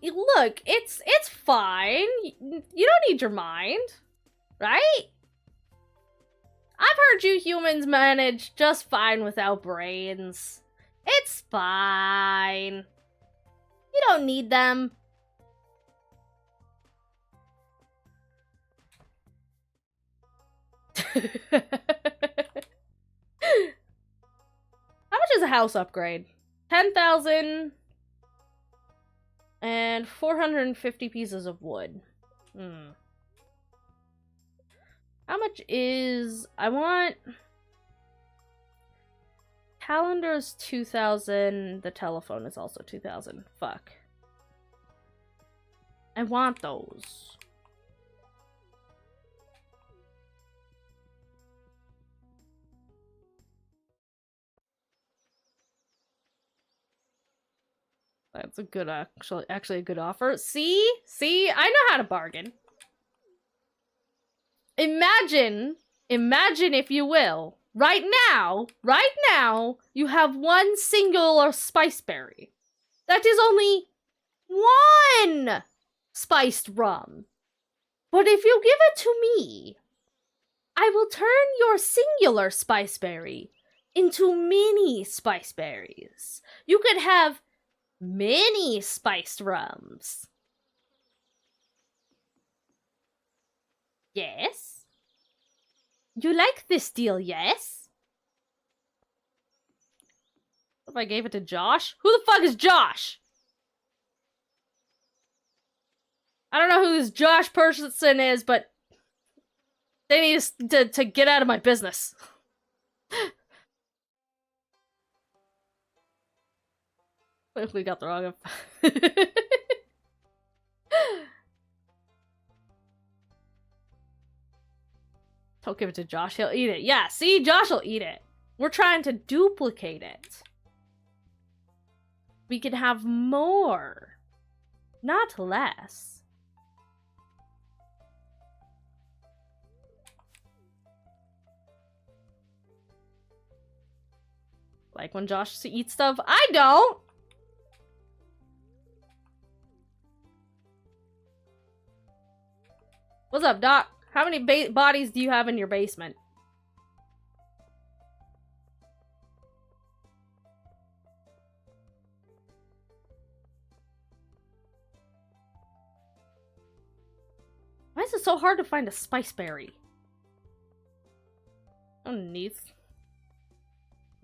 Look, it's fine. You don't need your mind, right? I've heard you humans manage just fine without brains. It's fine. You don't need them. How much is a house upgrade? 10,000 and 450 pieces of wood. How much is... I want... Calendar's 2,000. The telephone is also 2,000. Fuck. I want those. That's a good, actually a good offer. See? I know how to bargain. Imagine if you will, right now, you have one singular spiceberry. That is only one spiced rum. But if you give it to me, I will turn your singular spiceberry into mini spiceberries. You could have many spiced rums. Yes? You like this deal, yes? What if I gave it to Josh? Who the fuck is Josh? I don't know who this Josh person is, but they need to get out of my business. What if we got the wrong... Don't give it to Josh, he'll eat it. Yeah, see? Josh will eat it. We're trying to duplicate it. We can have more, not less. Like when Josh eats stuff? I don't! What's up, Doc? How many bodies do you have in your basement? Why is it so hard to find a spiceberry? Underneath.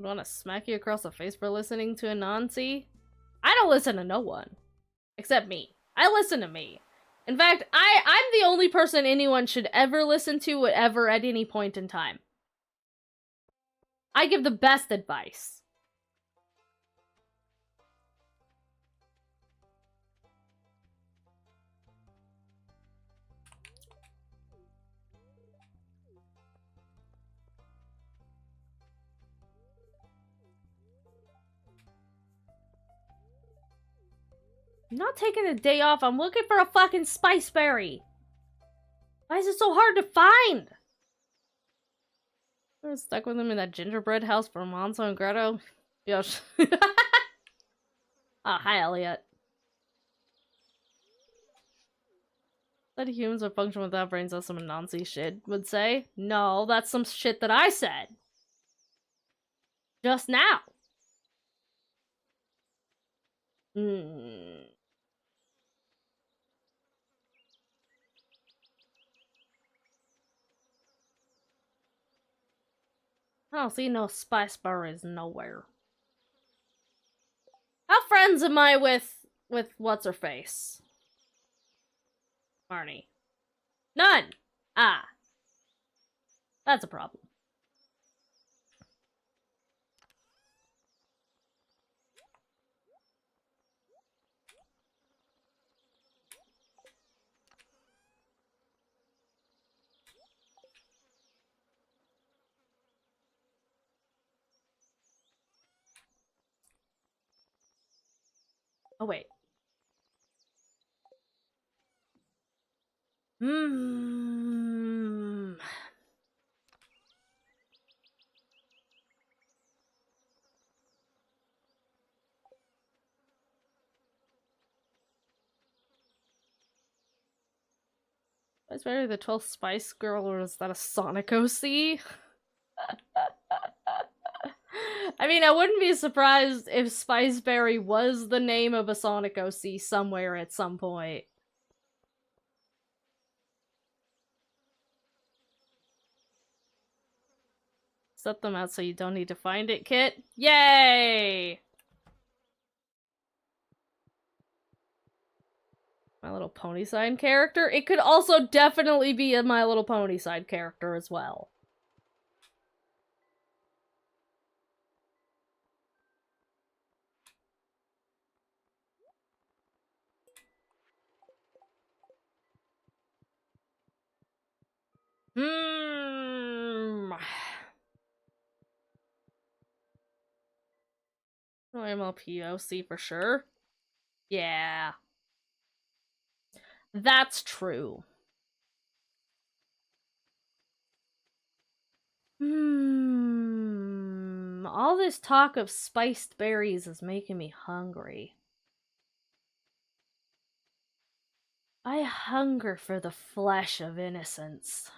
I want to smack you across the face for listening to Anansi? I don't listen to no one. Except me. I listen to me. In fact, I'm the only person anyone should ever listen to ever at any point in time. I give the best advice. I'm not taking a day off. I'm looking for a fucking spiceberry. Why is it so hard to find? I'm stuck with him in that gingerbread house for Monzo and Grotto. Yo. Oh, hi, Elliot. That humans would function without brains, that's some Nancy shit would say. No, that's some shit that I said. Just now. Hmm. I don't see no spice berries nowhere. How friends am I with what's her face? Marnie. None! Ah. That's a problem. Oh, wait. Hmm. Spice Berry, the 12th Spice Girl, or is that a Sonic OC? I mean, I wouldn't be surprised if Spiceberry was the name of a Sonic OC somewhere at some point. Set them out so you don't need to find it, Kit. Yay! My Little Pony side character? It could also definitely be a My Little Pony side character as well. MLPOC for sure. Yeah. That's true. All this talk of spiced berries is making me hungry. I hunger for the flesh of innocence.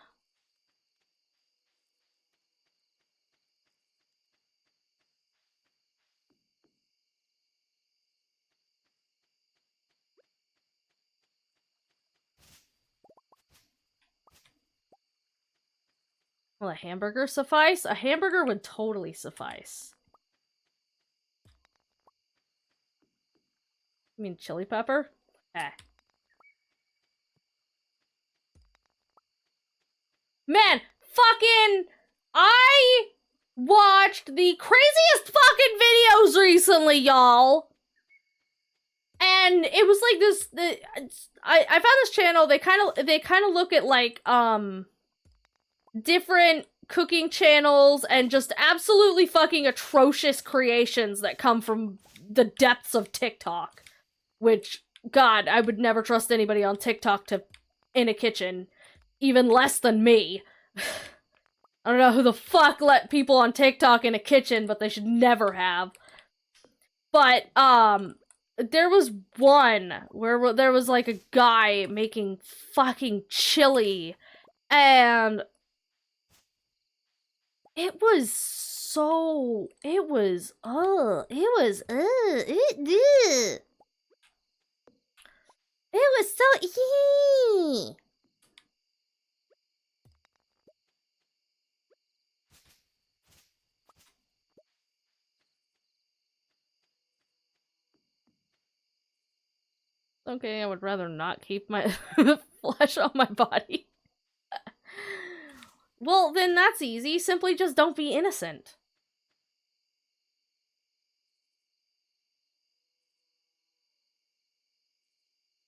Will a hamburger suffice? A hamburger would totally suffice. You mean chili pepper? Eh. Man, fucking... I watched the craziest fucking videos recently, y'all! And it was like this... I found this channel, they kind of look at, like, different cooking channels and just absolutely fucking atrocious creations that come from the depths of TikTok. Which, God, I would never trust anybody on TikTok in a kitchen. Even less than me. I don't know who the fuck let people on TikTok in a kitchen, but they should never have. But, there was one where there was, like, a guy making fucking chili, and it was so... It was so... Okay, I would rather not keep my flesh on my body. Well, then that's easy. Simply just don't be innocent.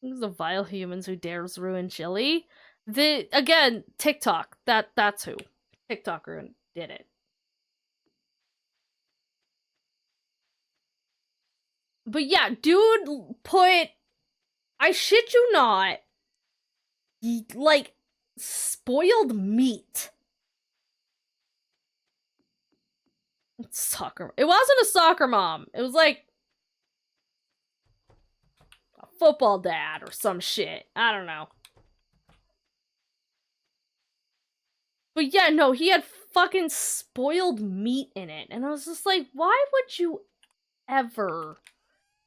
The vile humans who dares ruin chili. Again, TikTok. That's who. TikToker did it. But yeah, dude put... I shit you not. Like, spoiled meat. Soccer... It wasn't a soccer mom. It was like... a football dad or some shit. I don't know. But yeah, no, he had fucking spoiled meat in it. And I was just like, why would you ever?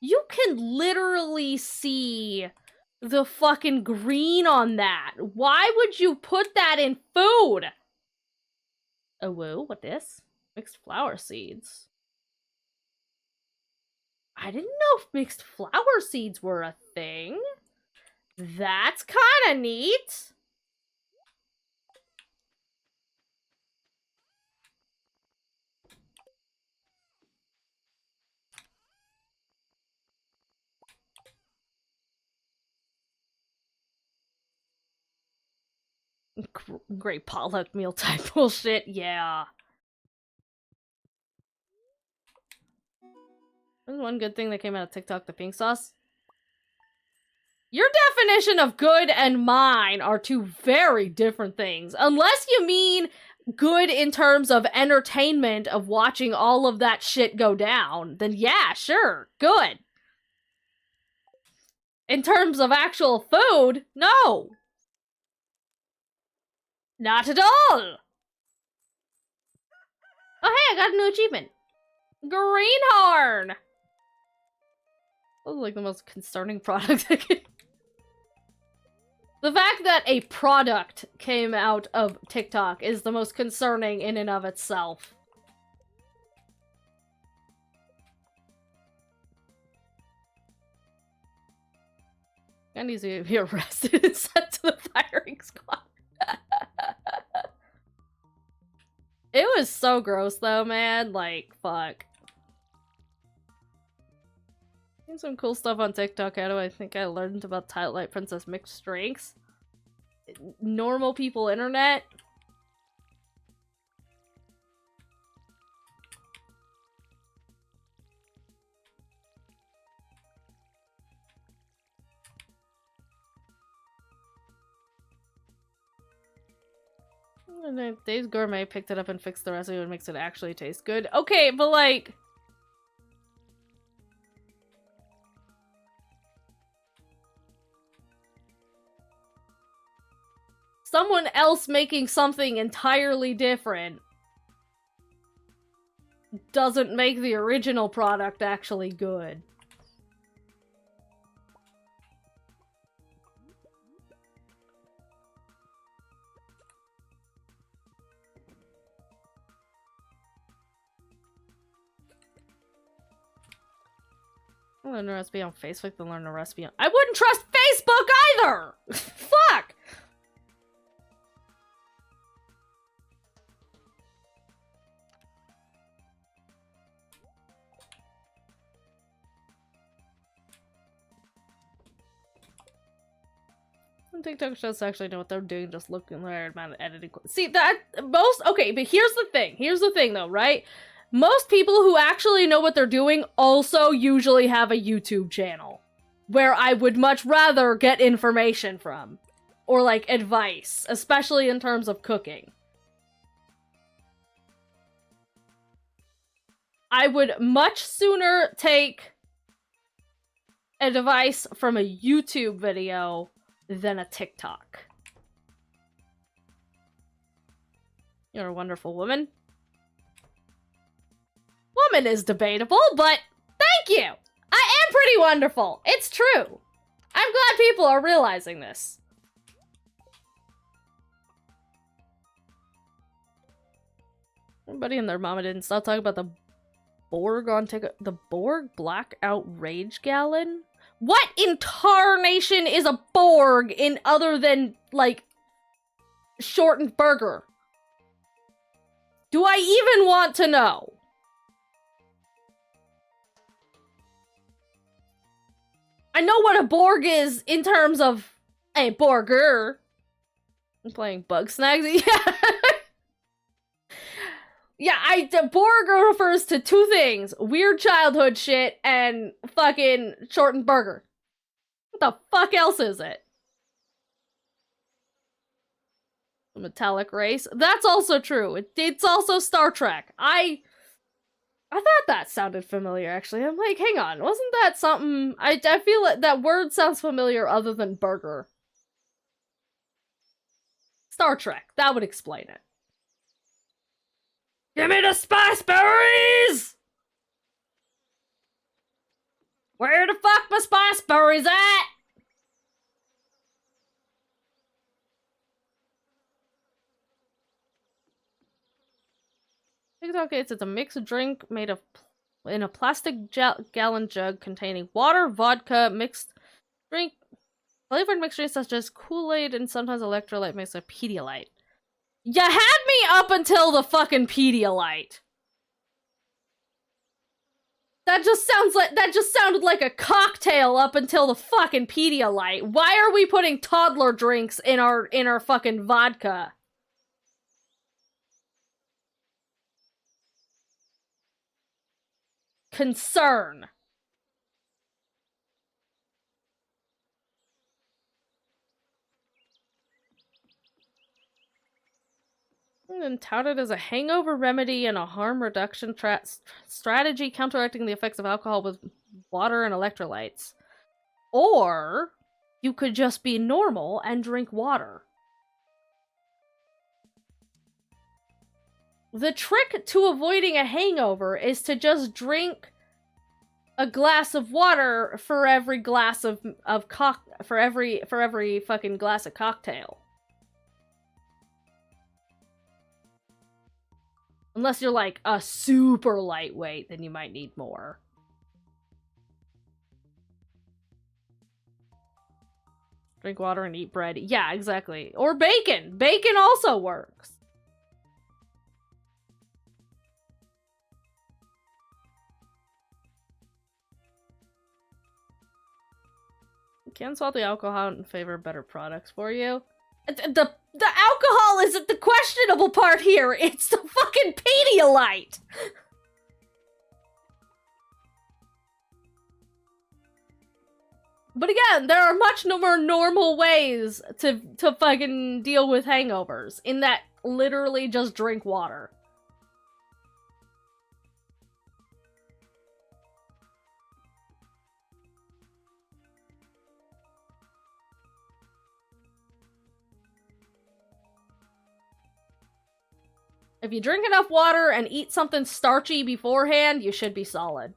You can literally see the fucking green on that. Why would you put that in food? Oh, whoa, what this? Mixed flower seeds. I didn't know if mixed flower seeds were a thing. That's kind of neat. Great potluck meal type bullshit, yeah. There's one good thing that came out of TikTok, the pink sauce. Your definition of good and mine are two very different things. Unless you mean good in terms of entertainment of watching all of that shit go down, then yeah, sure, good. In terms of actual food, no. Not at all! Oh hey, I got a new achievement. Greenhorn! That was like the most concerning product I could... The fact that a product came out of TikTok is the most concerning in and of itself. Guy needs to be arrested and sent to the firing squad. It was so gross though, man. Like, fuck. Some cool stuff on TikTok. How do I think I learned about Twilight Princess mixed strengths? Normal people internet? And then Dave's Gourmet picked it up and fixed the recipe and makes it actually taste good. Okay, but like... someone else making something entirely different doesn't make the original product actually good. I learned a recipe on Facebook, then learn a recipe on... I wouldn't trust Facebook either! Fuck! TikTok just actually know what they're doing, just looking at their amount of editing. See, that, most, okay, but here's the thing though, right? Most people who actually know what they're doing also usually have a YouTube channel, where I would much rather get information from, or like advice, especially in terms of cooking. I would much sooner take advice from a YouTube video than a TikTok. You're a wonderful woman. Woman is debatable, but thank you! I am pretty wonderful. It's true. I'm glad people are realizing this. Everybody and their mama didn't stop talking about the Borg on the Borg Blackout Rage Gallon? What in tarnation is a Borg in other than, like, shortened burger? Do I even want to know? I know what a Borg is in terms of a burger. I'm playing Bug Snags. Yeah. Yeah, Borg refers to two things. Weird childhood shit and fucking shortened burger. What the fuck else is it? Metallic race. That's also true. It's also Star Trek. I thought that sounded familiar, actually. I'm like, hang on, wasn't that something... I feel like that word sounds familiar other than burger. Star Trek. That would explain it. Give me the spice berries! Where the fuck my spice berries at? Okay, it's a mixed drink made of in a plastic gallon jug containing water, vodka, mixed drink, flavored mixtures such as Kool-Aid and sometimes electrolyte mixed with Pedialyte. You had me up until the fucking Pedialyte. That just sounded like a cocktail up until the fucking Pedialyte. Why are we putting toddler drinks in our fucking vodka? Concern. And touted as a hangover remedy and a harm reduction strategy counteracting the effects of alcohol with water and electrolytes. Or you could just be normal and drink water. The trick to avoiding a hangover is to just drink a glass of water for every glass for every fucking glass of cocktail. Unless you're like a super lightweight, then you might need more. Drink water and eat bread. Yeah, exactly. Or bacon. Bacon also works. Cancel out the alcohol and favor better products for you. The alcohol isn't the questionable part here. It's the fucking Pedialyte. But again, there are much more normal ways to fucking deal with hangovers. In that, literally just drink water. If you drink enough water and eat something starchy beforehand, you should be solid.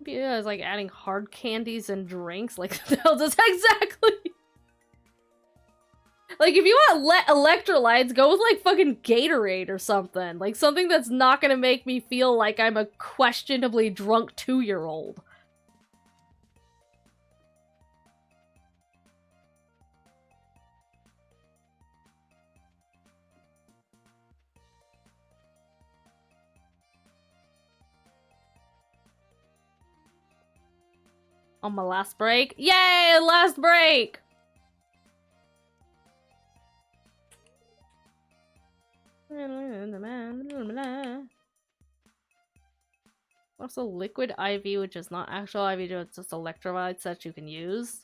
Yeah, it's like adding hard candies and drinks. Like, the hell does exactly? Like, if you want electrolytes, go with, like, fucking Gatorade or something. Like, something that's not gonna make me feel like I'm a questionably drunk 2-year-old. On my last break. Yay! Last break! Also, liquid IV, which is not actual IV, it's just electrolytes that you can use.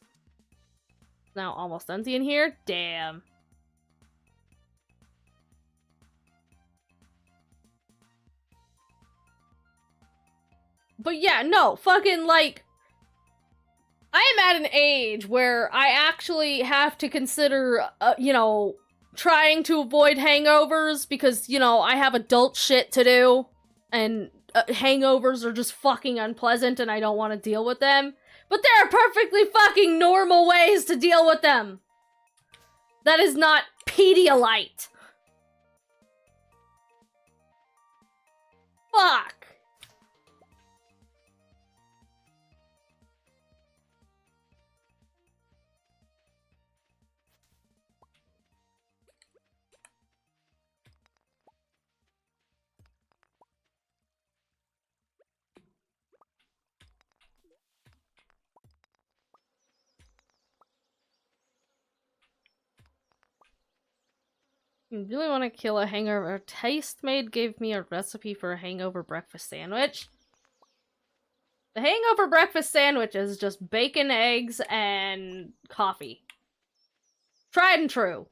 Now almost empty in here. Damn. But yeah, no, fucking, like, I am at an age where I actually have to consider, you know, trying to avoid hangovers because, you know, I have adult shit to do, and hangovers are just fucking unpleasant and I don't want to deal with them. But there are perfectly fucking normal ways to deal with them. That is not Pedialyte. Fuck. You really want to kill a hangover? Tastemade gave me a recipe for a hangover breakfast sandwich. The hangover breakfast sandwich is just bacon, eggs, and coffee. Tried and true.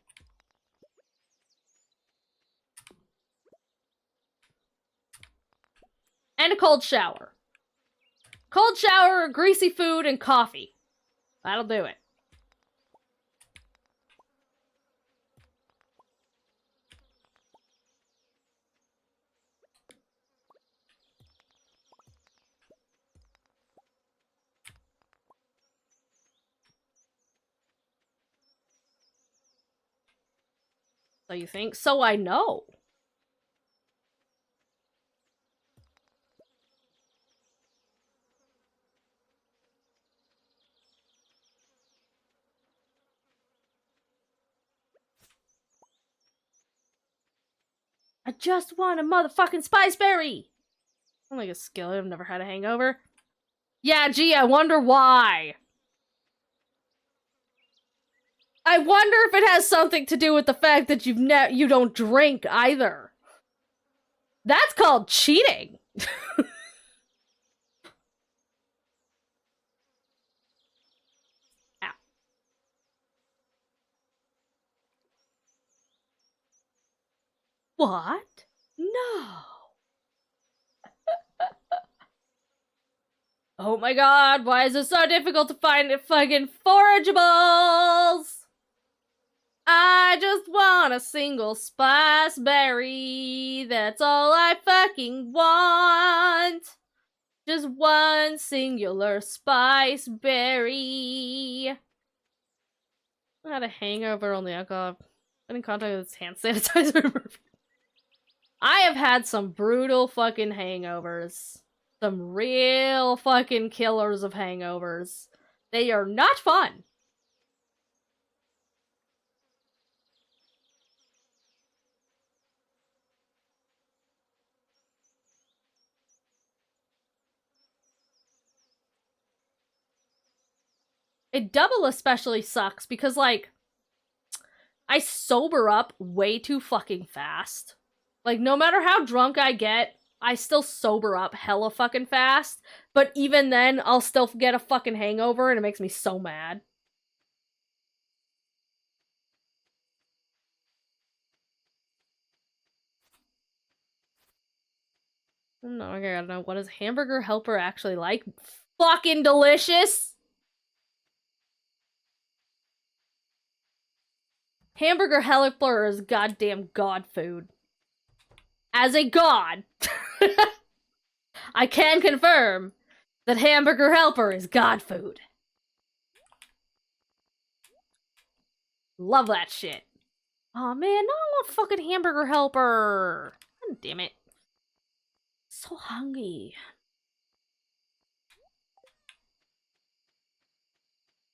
And a cold shower. Cold shower, greasy food, and coffee. That'll do it. So you think? So I know. I just want a motherfucking spice berry! I'm like a skillet, I've never had a hangover. Yeah, gee, I wonder why. I wonder if it has something to do with the fact that you don't drink either. That's called cheating. Ow. What? No. Oh my god, why is it so difficult to find fucking forageables? I just want a single spice berry. That's all I fucking want. Just one singular spice berry. I had a hangover on the alcohol. Been in contact with hand sanitizer. I have had some brutal fucking hangovers. Some real fucking killers of hangovers. They are not fun. A double especially sucks because, like, I sober up way too fucking fast. Like, no matter how drunk I get, I still sober up hella fucking fast. But even then, I'll still get a fucking hangover and it makes me so mad. No, I gotta know, what is Hamburger Helper actually like? Fucking delicious! Hamburger Helper is goddamn god food. As a god, I can confirm that Hamburger Helper is god food. Love that shit. Oh man, no, I want fucking Hamburger Helper. God damn it. So hungry.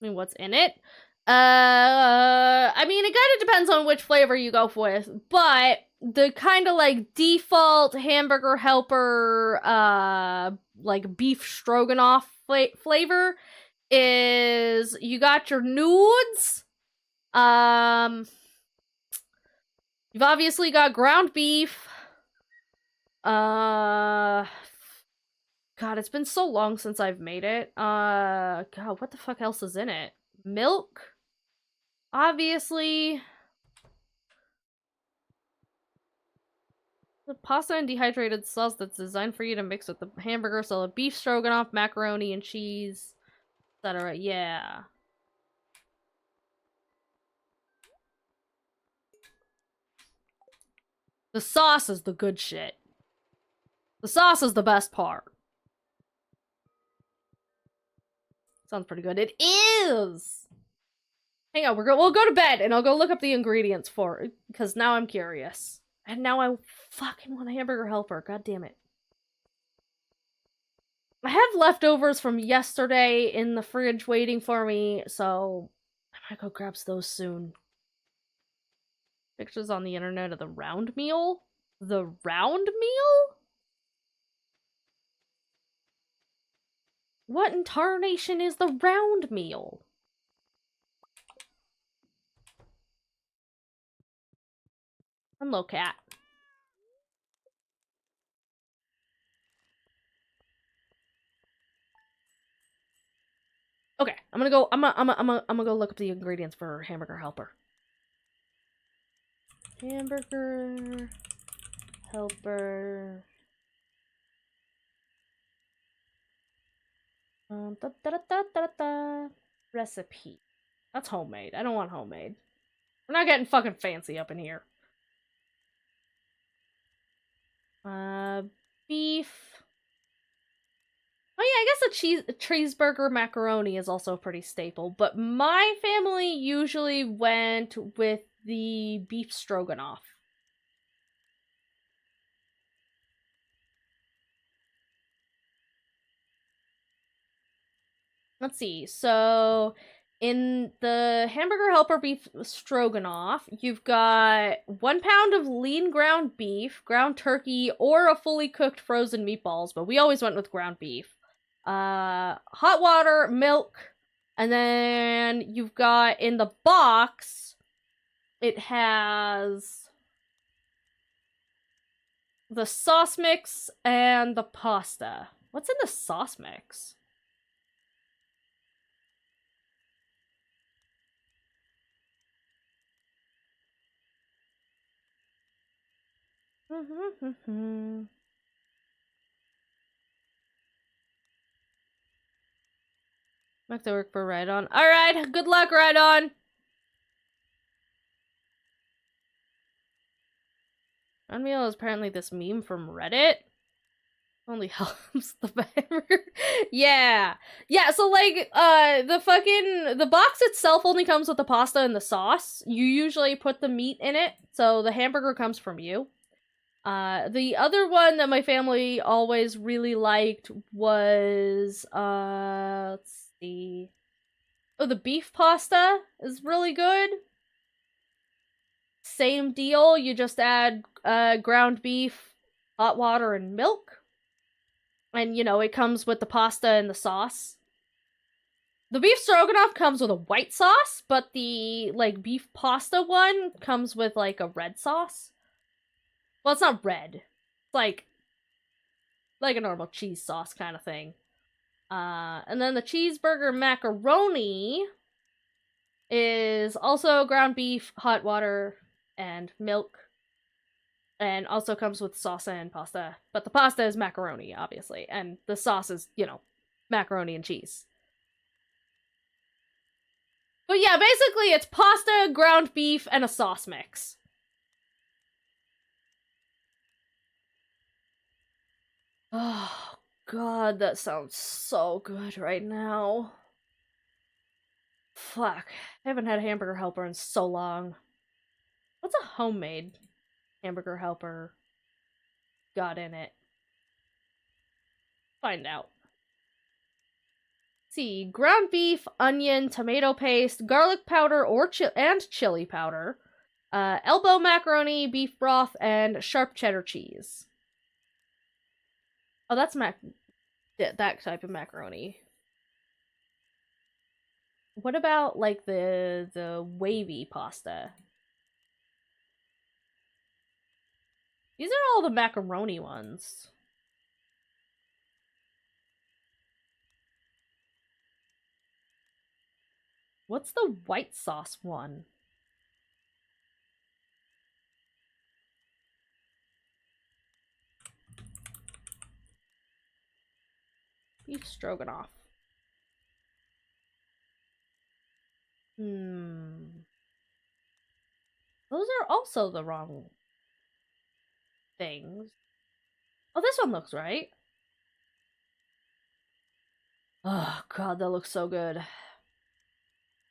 I mean, what's in it? I mean, it kind of depends on which flavor you go with, but the kind of like default Hamburger Helper, like beef stroganoff flavor is you got your nudes. You've obviously got ground beef. God, it's been so long since I've made it. God, what the fuck else is in it? Milk? Obviously. The pasta and dehydrated sauce that's designed for you to mix with the hamburger, so beef stroganoff, macaroni, and cheese, etc. Yeah. The sauce is the good shit. The sauce is the best part. Sounds pretty good. It is! Hang on, we'll go to bed, and I'll go look up the ingredients for it, because now I'm curious. And now I fucking want a Hamburger Helper, god damn it. I have leftovers from yesterday in the fridge waiting for me, so I might go grab those soon. Pictures on the internet of the round meal? The round meal? What in tarnation is the round meal? Hello, cat. Okay, I'm gonna go look up the ingredients for Hamburger Helper. Hamburger Helper. Recipe. That's homemade. I don't want homemade. We're not getting fucking fancy up in here. Beef. Oh yeah, I guess a cheeseburger macaroni is also pretty staple, but my family usually went with the beef stroganoff. Let's see. So, in the hamburger helper beef stroganoff, you've got 1 pound of lean ground beef, ground turkey, or a fully cooked frozen meatballs, but we always went with ground beef. Hot water, milk, and then you've got in the box, it has the sauce mix and the pasta. What's in the sauce mix? Back to work for Ride On. Alright, good luck, Ride On! Unreal is apparently this meme from Reddit. Only helps the hamburger. Yeah. Yeah, so like, the box itself only comes with the pasta and the sauce. You usually put the meat in it, so the hamburger comes from you. The other one that my family always really liked was, let's see. Oh, the beef pasta is really good. Same deal, you just add, ground beef, hot water, and milk. And, you know, it comes with the pasta and the sauce. The beef stroganoff comes with a white sauce, but the, like, beef pasta one comes with, like, a red sauce. Well, it's not red. It's like a normal cheese sauce kind of thing. And then the cheeseburger macaroni is also ground beef, hot water, and milk. And also comes with sauce and pasta. But the pasta is macaroni, obviously. And the sauce is, you know, macaroni and cheese. But yeah, basically it's pasta, ground beef, and a sauce mix. Oh, God, that sounds so good right now. Fuck. I haven't had a hamburger helper in so long. What's a homemade hamburger helper got in it? Find out. Let's see, ground beef, onion, tomato paste, garlic powder or and chili powder, elbow macaroni, beef broth, and sharp cheddar cheese. Oh, that's that type of macaroni. What about like the wavy pasta? These are all the macaroni ones. What's the white sauce one? Beef stroganoff. Those are also the wrong things. Oh, this one looks right. Oh god, that looks so good.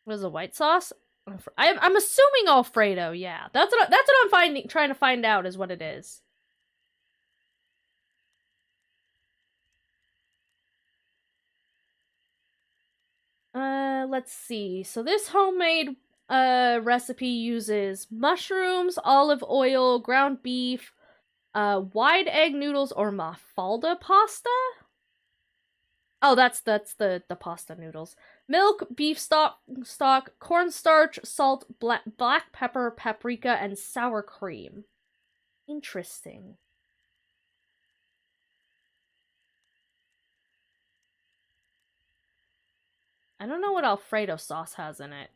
What is the white sauce? I'm assuming Alfredo. Yeah, that's what I'm trying to find out is what it is. Let's see. So this homemade recipe uses mushrooms, olive oil, ground beef, wide egg noodles or mafalda pasta. Oh, that's the pasta noodles. Milk, beef stock, cornstarch, salt, black pepper, paprika, and sour cream. Interesting. I don't know what Alfredo sauce has in it.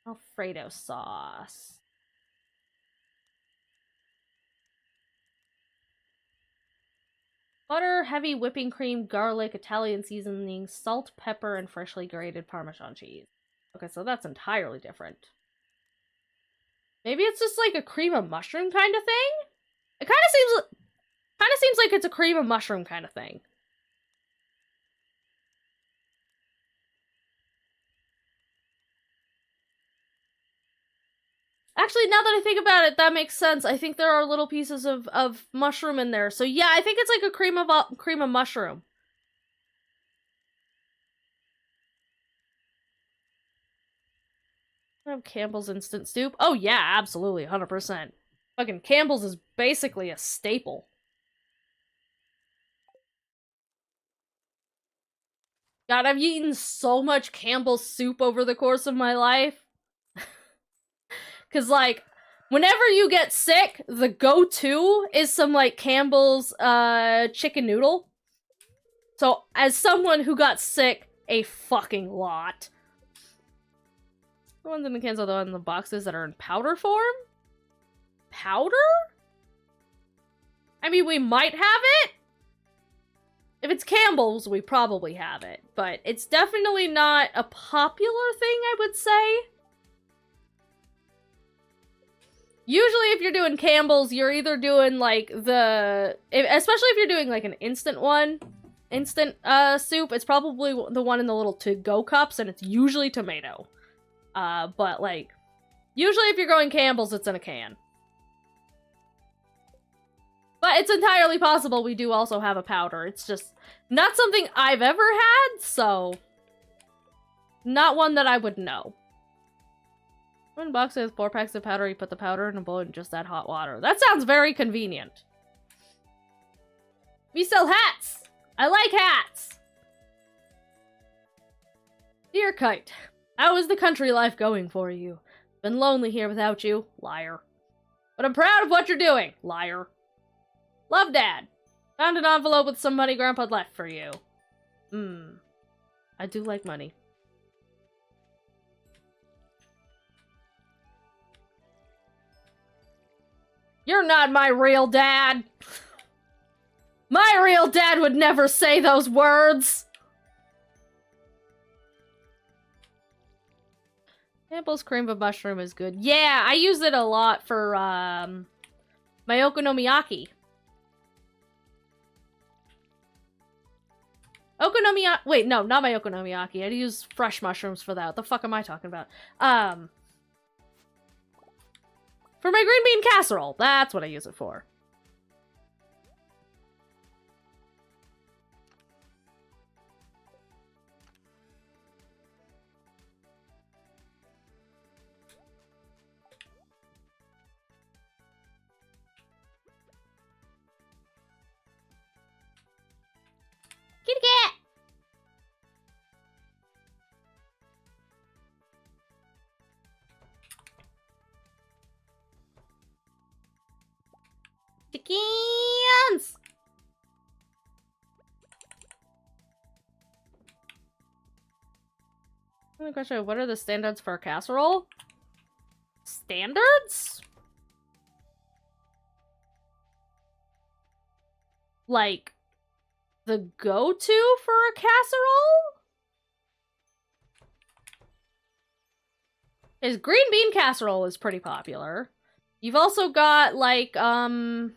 Alfredo sauce. Butter, heavy whipping cream, garlic, Italian seasoning, salt, pepper, and freshly grated Parmesan cheese. Okay, so that's entirely different. Maybe it's just like a cream of mushroom kind of thing? It kind of seems like it's a cream of mushroom kind of thing. Actually, now that I think about it, that makes sense. I think there are little pieces of mushroom in there. So yeah, I think it's like a cream of mushroom. I have Campbell's instant soup. Oh yeah, absolutely, 100%. Fucking Campbell's is basically a staple. God, I've eaten so much Campbell's soup over the course of my life. Cause like, whenever you get sick, the go-to is some like Campbell's chicken noodle. So as someone who got sick a fucking lot. The ones in the cans are the ones in the boxes that are in powder form? Powder? I mean, we might have it. If it's Campbell's, we probably have it. But it's definitely not a popular thing, I would say. Usually if you're doing Campbell's, you're either doing like especially if you're doing like an instant soup, it's probably the one in the little to-go cups, and it's usually tomato. But like, usually if you're going Campbell's, it's in a can. But it's entirely possible we do also have a powder. It's just not something I've ever had, so not one that I would know. One box has 4 packs of powder, you put the powder in a bowl and just add hot water. That sounds very convenient. We sell hats! I like hats! Dear Kite, how is the country life going for you? Been lonely here without you. Liar. But I'm proud of what you're doing. Liar. Love, Dad. Found an envelope with some money Grandpa left for you. I do like money. You're not my real dad. My real dad would never say those words. Campbell's cream of mushroom is good. Yeah, I use it a lot for my okonomiyaki. Wait, no, not my okonomiyaki. I use fresh mushrooms for that. What the fuck am I talking about? For my green bean casserole. That's what I use it for. Kitty cat! Chickens! Question, what are the standards for a casserole? Standards? Like, the go-to for a casserole? His green bean casserole is pretty popular. You've also got, like, what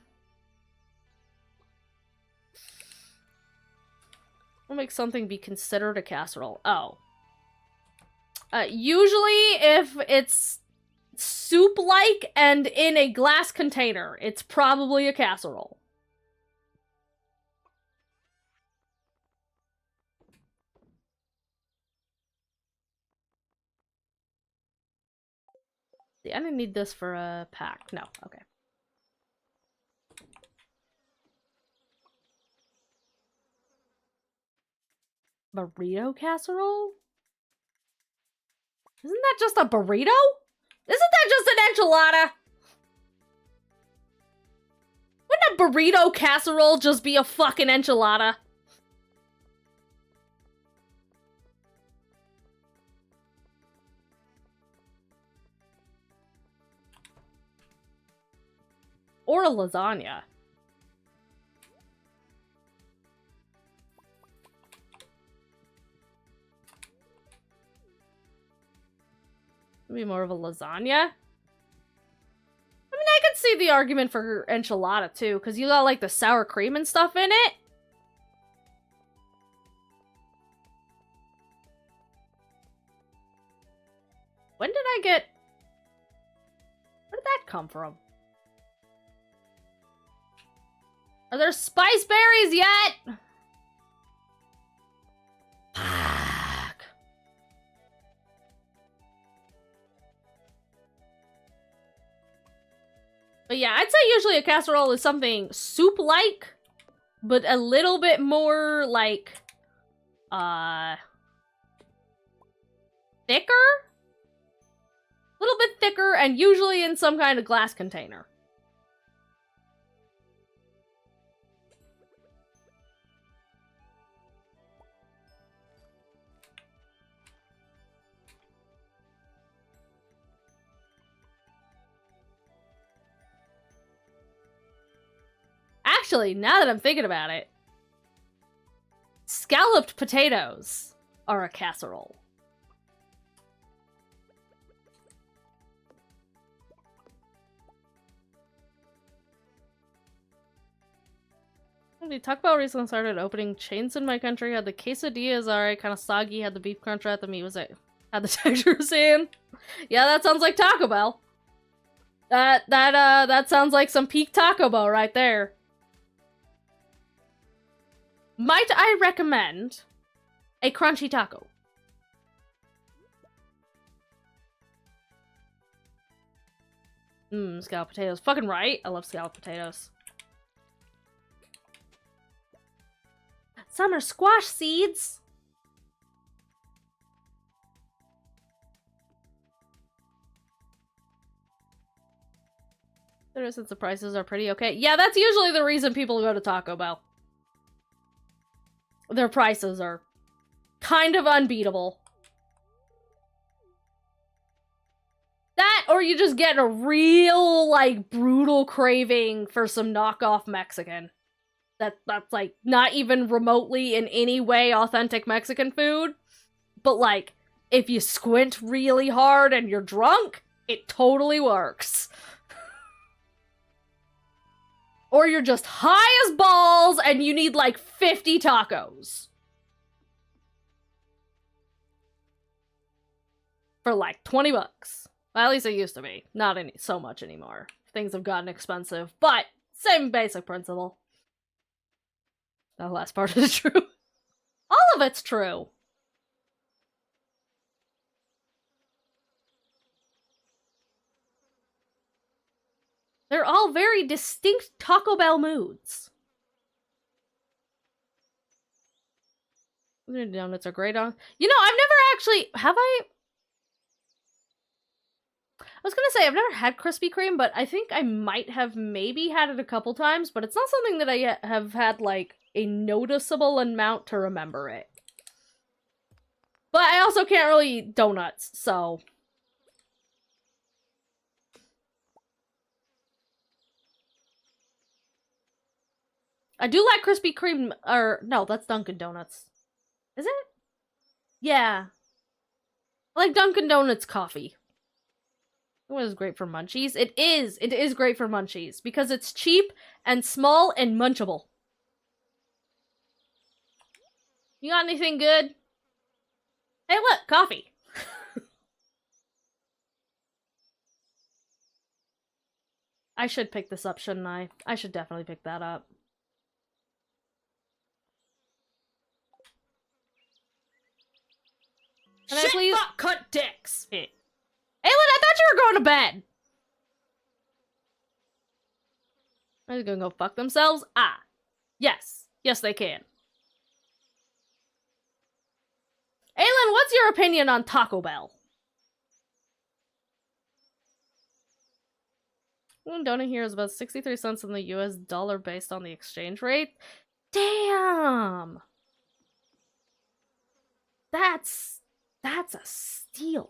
makes something be considered a casserole? Oh. Usually, if it's soup-like and in a glass container, it's probably a casserole. See, I didn't need this for a pack. No, okay. Burrito casserole? Isn't that just a burrito? Isn't that just an enchilada? Wouldn't a burrito casserole just be a fucking enchilada? Or a lasagna. Maybe more of a lasagna. I mean, I could see the argument for enchilada too, because you got like the sour cream and stuff in it. When did I get... Where did that come from? Are there spice berries yet? Fuck. But yeah, I'd say usually a casserole is something soup-like, but a little bit more, like, thicker? A little bit thicker, and usually in some kind of glass container. Actually, now that I'm thinking about it, scalloped potatoes are a casserole. Taco Bell recently started opening chains in my country. Had the quesadillas alright, kind of soggy. Had the beef crunch at the meat was it. Had the texture in. Yeah, that sounds like Taco Bell. That sounds like some peak Taco Bell right there. Might I recommend a crunchy taco? Scalloped potatoes. Fucking right. I love scalloped potatoes. Summer squash seeds. Since the prices are pretty okay. Yeah, that's usually the reason people go to Taco Bell. Their prices are kind of unbeatable. That, or you just get a real, like, brutal craving for some knockoff Mexican. That's, like, not even remotely in any way authentic Mexican food. But, like, if you squint really hard and you're drunk, it totally works. Or you're just high as balls and you need like 50 tacos. For like 20 bucks. Well, at least it used to be. Not so much anymore. Things have gotten expensive, but same basic principle. The last part is true. All of it's true. They're all very distinct Taco Bell moods. Donuts are great on... You know, I've never actually... Have I? I was gonna say, I've never had Krispy Kreme, but I think I might have maybe had it a couple times, but it's not something that I have had, like, a noticeable amount to remember it. But I also can't really eat donuts, so... I do like Krispy Kreme, or no, that's Dunkin' Donuts. Is it? Yeah. I like Dunkin' Donuts coffee. It was great for munchies. It is great for munchies because it's cheap and small and munchable. You got anything good? Hey, look, coffee. I should pick this up, shouldn't I? I should definitely pick that up. Can I please cut dicks? Aylin, I thought you were going to bed. Are they gonna go fuck themselves? Ah. Yes. Yes, they can. Aylin, what's your opinion on Taco Bell? One donut here is about 63 cents in the US dollar based on the exchange rate. Damn! That's a steal.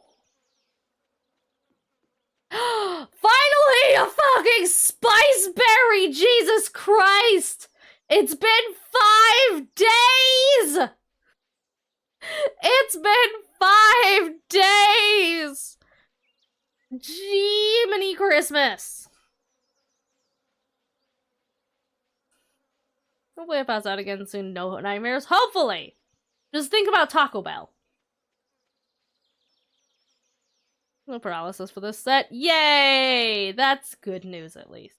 Finally, a fucking spice berry! Jesus Christ! It's been 5 days! It's been 5 days! Jiminy Christmas! Hopefully I pass out again soon. No nightmares. Hopefully! Just think about Taco Bell. No paralysis for this set. Yay! That's good news, at least.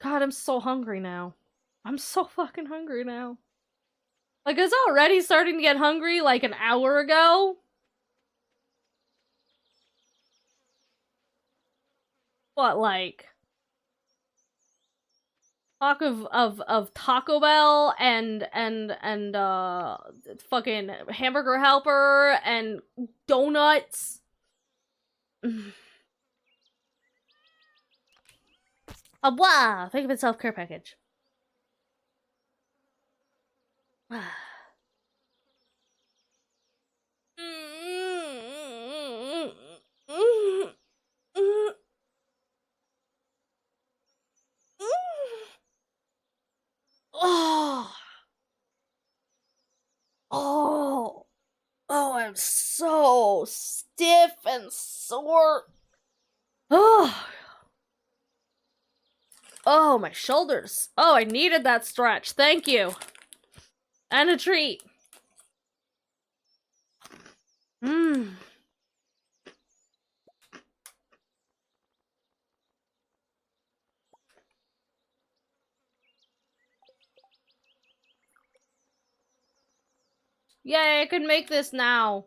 God, I'm so hungry now. I'm so fucking hungry now. Like, I was already starting to get hungry like an hour ago. But, like... talk of Taco Bell and fucking Hamburger Helper and donuts. Wow! Think of it, self-care package. Oh, oh, oh! I'm so stiff and sore. Oh, oh, my shoulders. Oh, I needed that stretch. Thank you. And a treat. Mmm. Yay, I can make this now.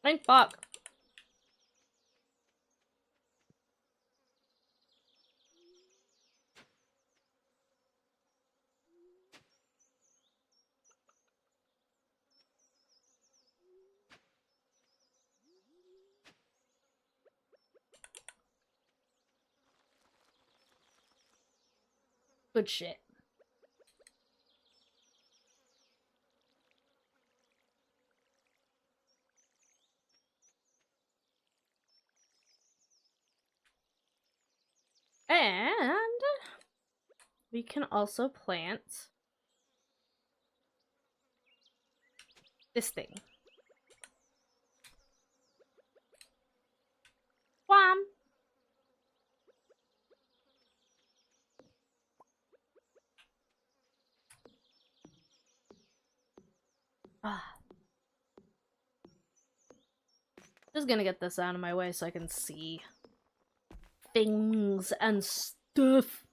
Thank fuck. Good shit. And we can also plant this thing. Wham! Ah. Just gonna get this out of my way so I can see things and stuff.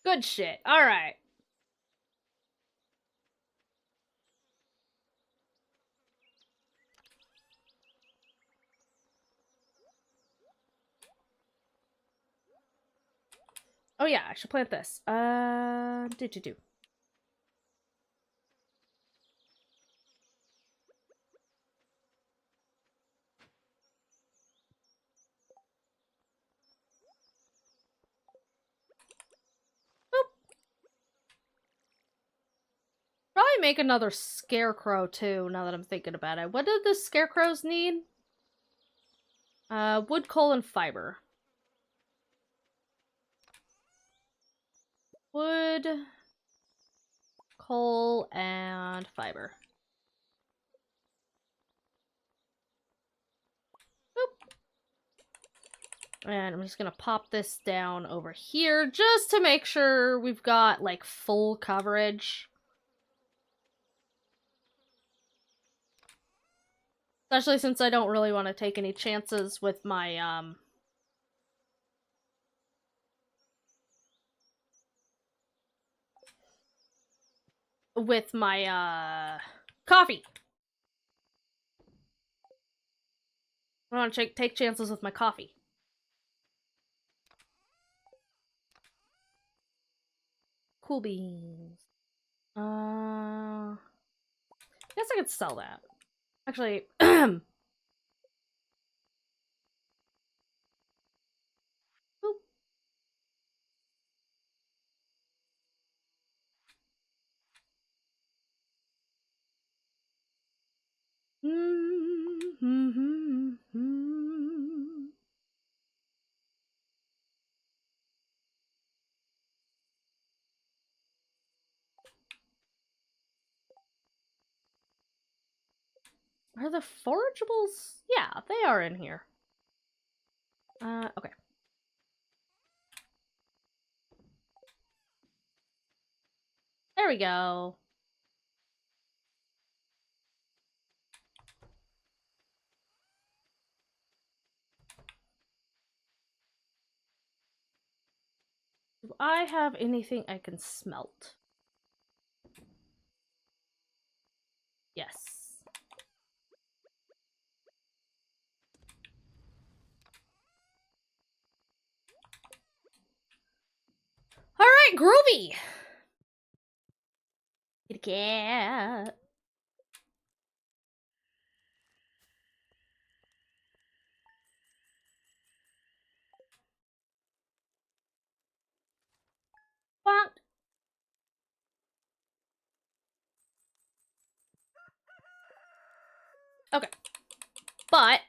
Good shit. Alright. Oh yeah, I should plant this. Do. Probably make another scarecrow too, now that I'm thinking about it. What did the scarecrows need? Wood, coal, and fiber. Wood, coal, and fiber. Boop. And I'm just gonna pop this down over here just to make sure we've got, like, full coverage. Especially since I don't really want to take any chances with my, coffee. I want to take chances with my coffee. Cool beans. Guess I could sell that. Actually, boop. Are the forageables? Yeah, they are in here. Okay. There we go. Do I have anything I can smelt? Yes. Alright, groovy! Kitty cat. Bonk. Okay. But I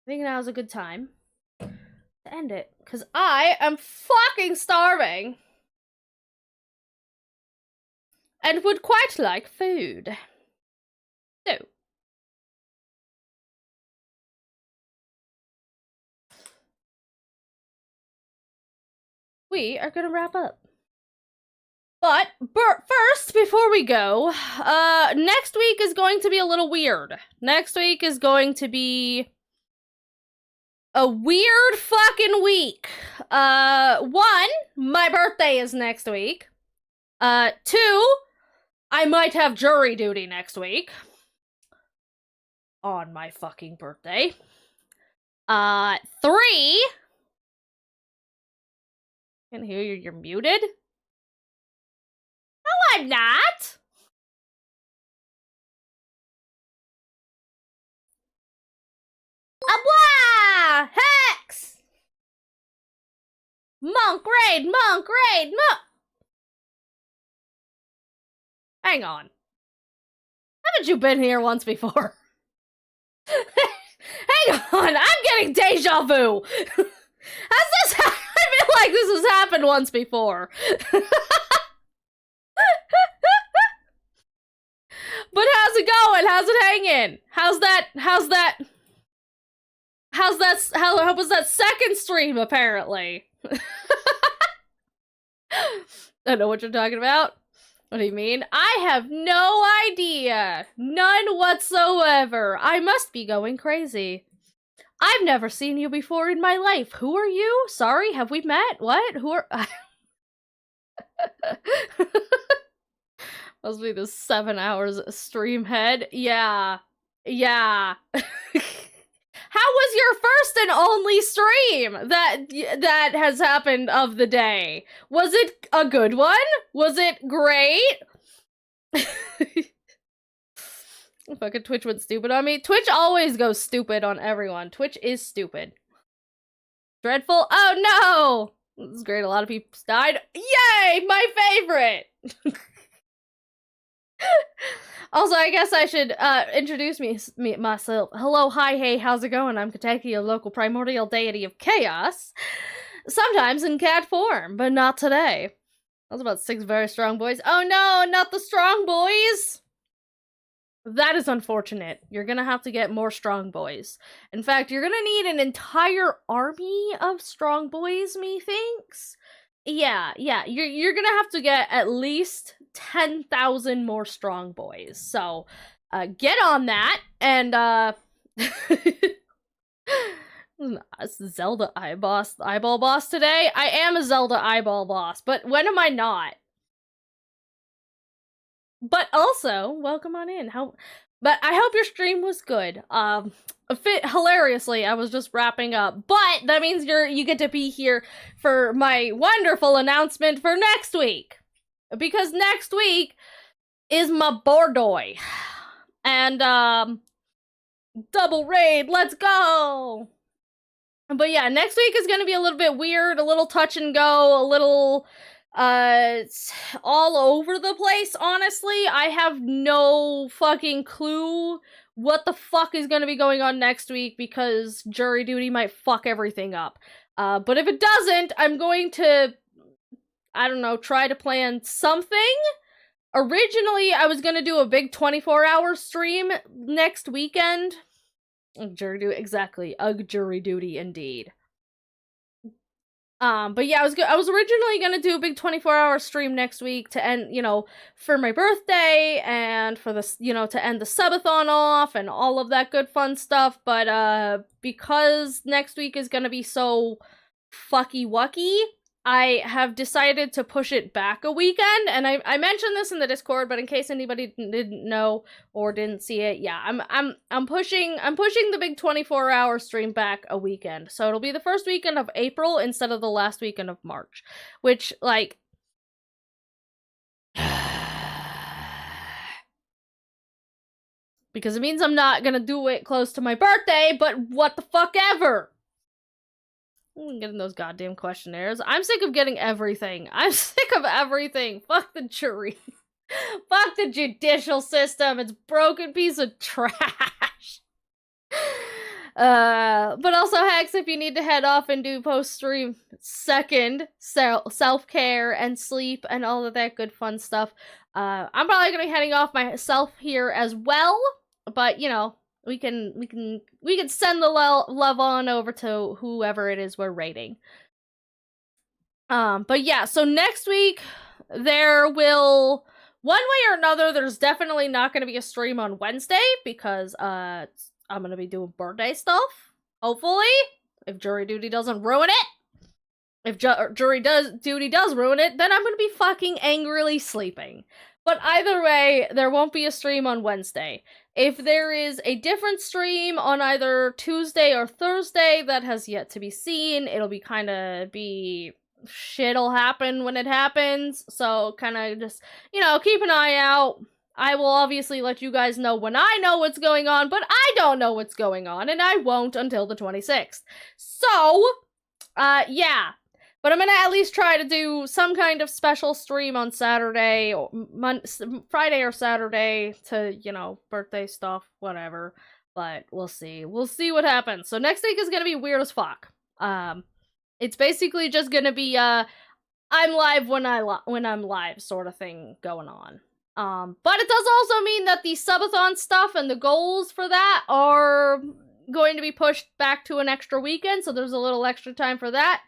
think now's a good time to end it. Because I am fucking starving. And would quite like food. So. We are gonna wrap up. But first, before we go, next week is going to be a little weird. Next week is going to be a weird fucking week. One, my birthday is next week. Two, I might have jury duty next week. On my fucking birthday. Three, can hear you, you're muted? No, I'm not! Abla! Hex! Monk raid! Monk raid! Monk! Hang on. Haven't you been here once before? Hang on, I'm getting deja vu! Has this I feel like this has happened once before. But how's it going? How's it hanging? How was that second stream, apparently? I know what you're talking about. What do you mean? I have no idea. None whatsoever. I must be going crazy. I've never seen you before in my life. Who are you? Sorry, have we met? What? Who are... Must be the 7 hours stream head. Yeah. Yeah. How was your first and only stream that has happened of the day? Was it a good one? Was it great? Fucking Twitch went stupid on me. Twitch always goes stupid on everyone. Twitch is stupid. Dreadful? Oh no! This is great, a lot of people died. Yay! My favorite! Also, I guess I should introduce myself. Hello, hi, hey, how's it going? I'm Kateki, a local primordial deity of chaos. Sometimes in cat form, but not today. That was about 6 very strong boys. Oh no, not the strong boys! That is unfortunate. You're gonna have to get more strong boys. In fact, you're gonna need an entire army of strong boys, methinks. Yeah, you're gonna have to get at least 10,000 more strong boys. So, get on that, and, Zelda eyeball boss today? I am a Zelda eyeball boss, but when am I not? But also, welcome on in. But I hope your stream was good. Hilariously, I was just wrapping up, but that means you get to be here for my wonderful announcement for next week. Because next week is my Bordoy. And, double raid, let's go! But yeah, next week is gonna be a little bit weird, a little touch and go, a little, It's all over the place, honestly. I have no fucking clue what the fuck is gonna be going on next week because jury duty might fuck everything up. But if it doesn't, I'm going to, I don't know, try to plan something. Originally, I was gonna do a big 24-hour stream next weekend. Jury duty, exactly. Jury duty, indeed. But yeah, I was originally gonna do a big 24-hour stream next week to end, for my birthday and for the, to end the subathon off and all of that good fun stuff. But because next week is gonna be so fucky wucky, I have decided to push it back a weekend, and I mentioned this in the Discord, but in case anybody didn't know or didn't see it, yeah, I'm pushing the big 24-hour stream back a weekend. So it'll be the first weekend of April instead of the last weekend of March, which, like, because it means I'm not gonna do it close to my birthday, but what the fuck ever. I'm getting those goddamn questionnaires. I'm sick of getting everything. I'm sick of everything. Fuck the jury. Fuck the judicial system. It's a broken piece of trash. But also, Hex, if you need to head off and do post-stream second, self-care and sleep and all of that good fun stuff, I'm probably gonna be heading off myself here as well, but, we can send the love on over to whoever it is we're rating. But yeah, so next week there will, one way or another, there's definitely not going to be a stream on Wednesday because I'm going to be doing birthday stuff. Hopefully, if jury duty doesn't ruin it. If jury duty does ruin it, then I'm going to be fucking angrily sleeping. But either way, there won't be a stream on Wednesday. If there is a different stream on either Tuesday or Thursday, that has yet to be seen. It'll be shit'll happen when it happens. So kind of just, keep an eye out. I will obviously let you guys know when I know what's going on, but I don't know what's going on, and I won't until the 26th. So, yeah. But I'm gonna at least try to do some kind of special stream on Saturday, or Friday or Saturday to, birthday stuff, whatever. But we'll see. We'll see what happens. So next week is gonna be weird as fuck. It's basically just gonna be, I'm live when I'm live sort of thing going on. But it does also mean that the subathon stuff and the goals for that are going to be pushed back to an extra weekend, so there's a little extra time for that.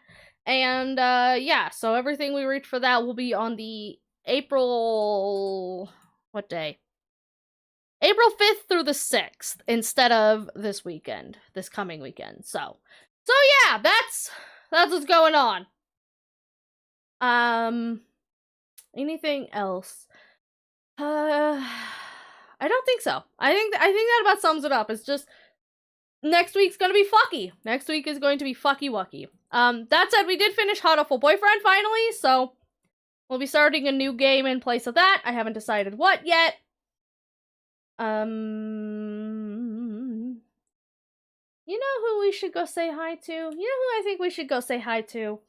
And, yeah, so everything we reach for that will be on the April... what day? April 5th through the 6th, instead of this coming weekend. So yeah, that's what's going on. Anything else? I don't think so. I think that about sums it up. It's just, next week's gonna be fucky. Next week is going to be fucky wucky. That said, we did finish Hot Awful Boyfriend finally, so we'll be starting a new game in place of that. I haven't decided what yet. You know who we should go say hi to? You know who I think we should go say hi to?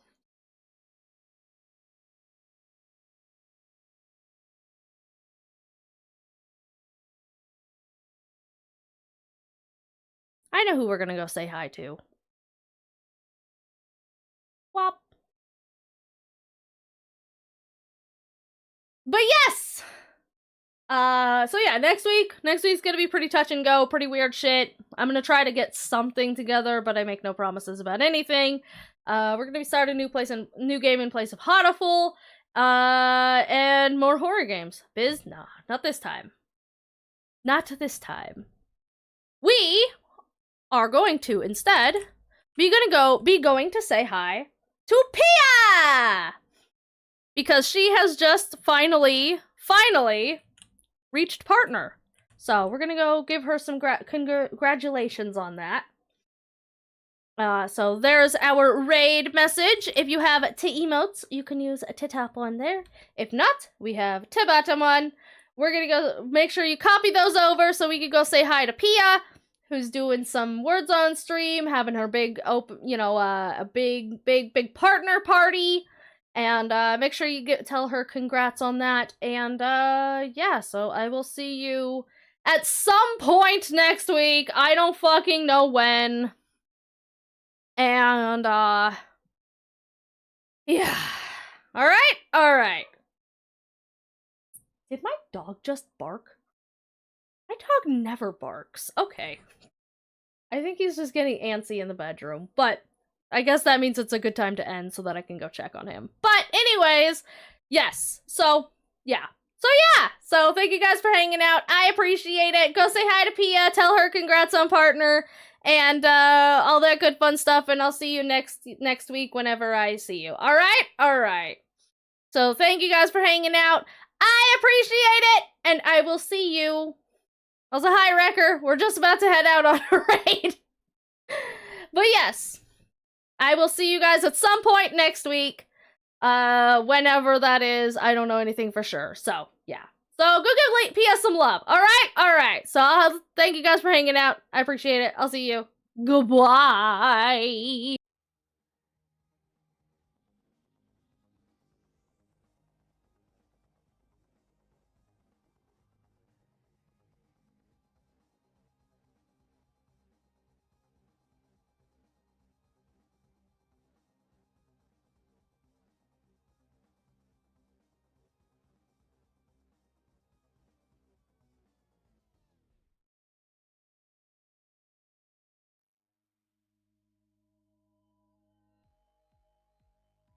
I know who we're gonna go say hi to. Wop. But yes! So yeah, next week's gonna be pretty touch and go, pretty weird shit. I'm gonna try to get something together, but I make no promises about anything. We're gonna be starting a new game in place of Hot Awful, and more horror games. Biz? No, not this time. Not this time. We are going to instead be going to say hi to Pia! Because she has just finally reached partner. So we're gonna go give her some congratulations on that. So there's our raid message. If you have T emotes, you can use to tap on there. If not, we have Tibatamon. We're gonna go make sure you copy those over so we can go say hi to Pia, who's doing some words on stream, having her big a big partner party. And make sure you tell her congrats on that. And yeah, so I will see you at some point next week. I don't fucking know when. And yeah. Alright. Did my dog just bark? My dog never barks. Okay. I think he's just getting antsy in the bedroom, but I guess that means it's a good time to end so that I can go check on him. But anyways, yes. So, yeah. So thank you guys for hanging out. I appreciate it. Go say hi to Pia. Tell her congrats on partner. And all that good fun stuff. And I'll see you next week whenever I see you. Alright. So thank you guys for hanging out. I appreciate it. And I will see you. Also, hi, Wrecker. We're just about to head out on a raid. But yes, I will see you guys at some point next week. Whenever that is, I don't know anything for sure. So, yeah. So, go give PS some love. Alright. So, thank you guys for hanging out. I appreciate it. I'll see you. Goodbye.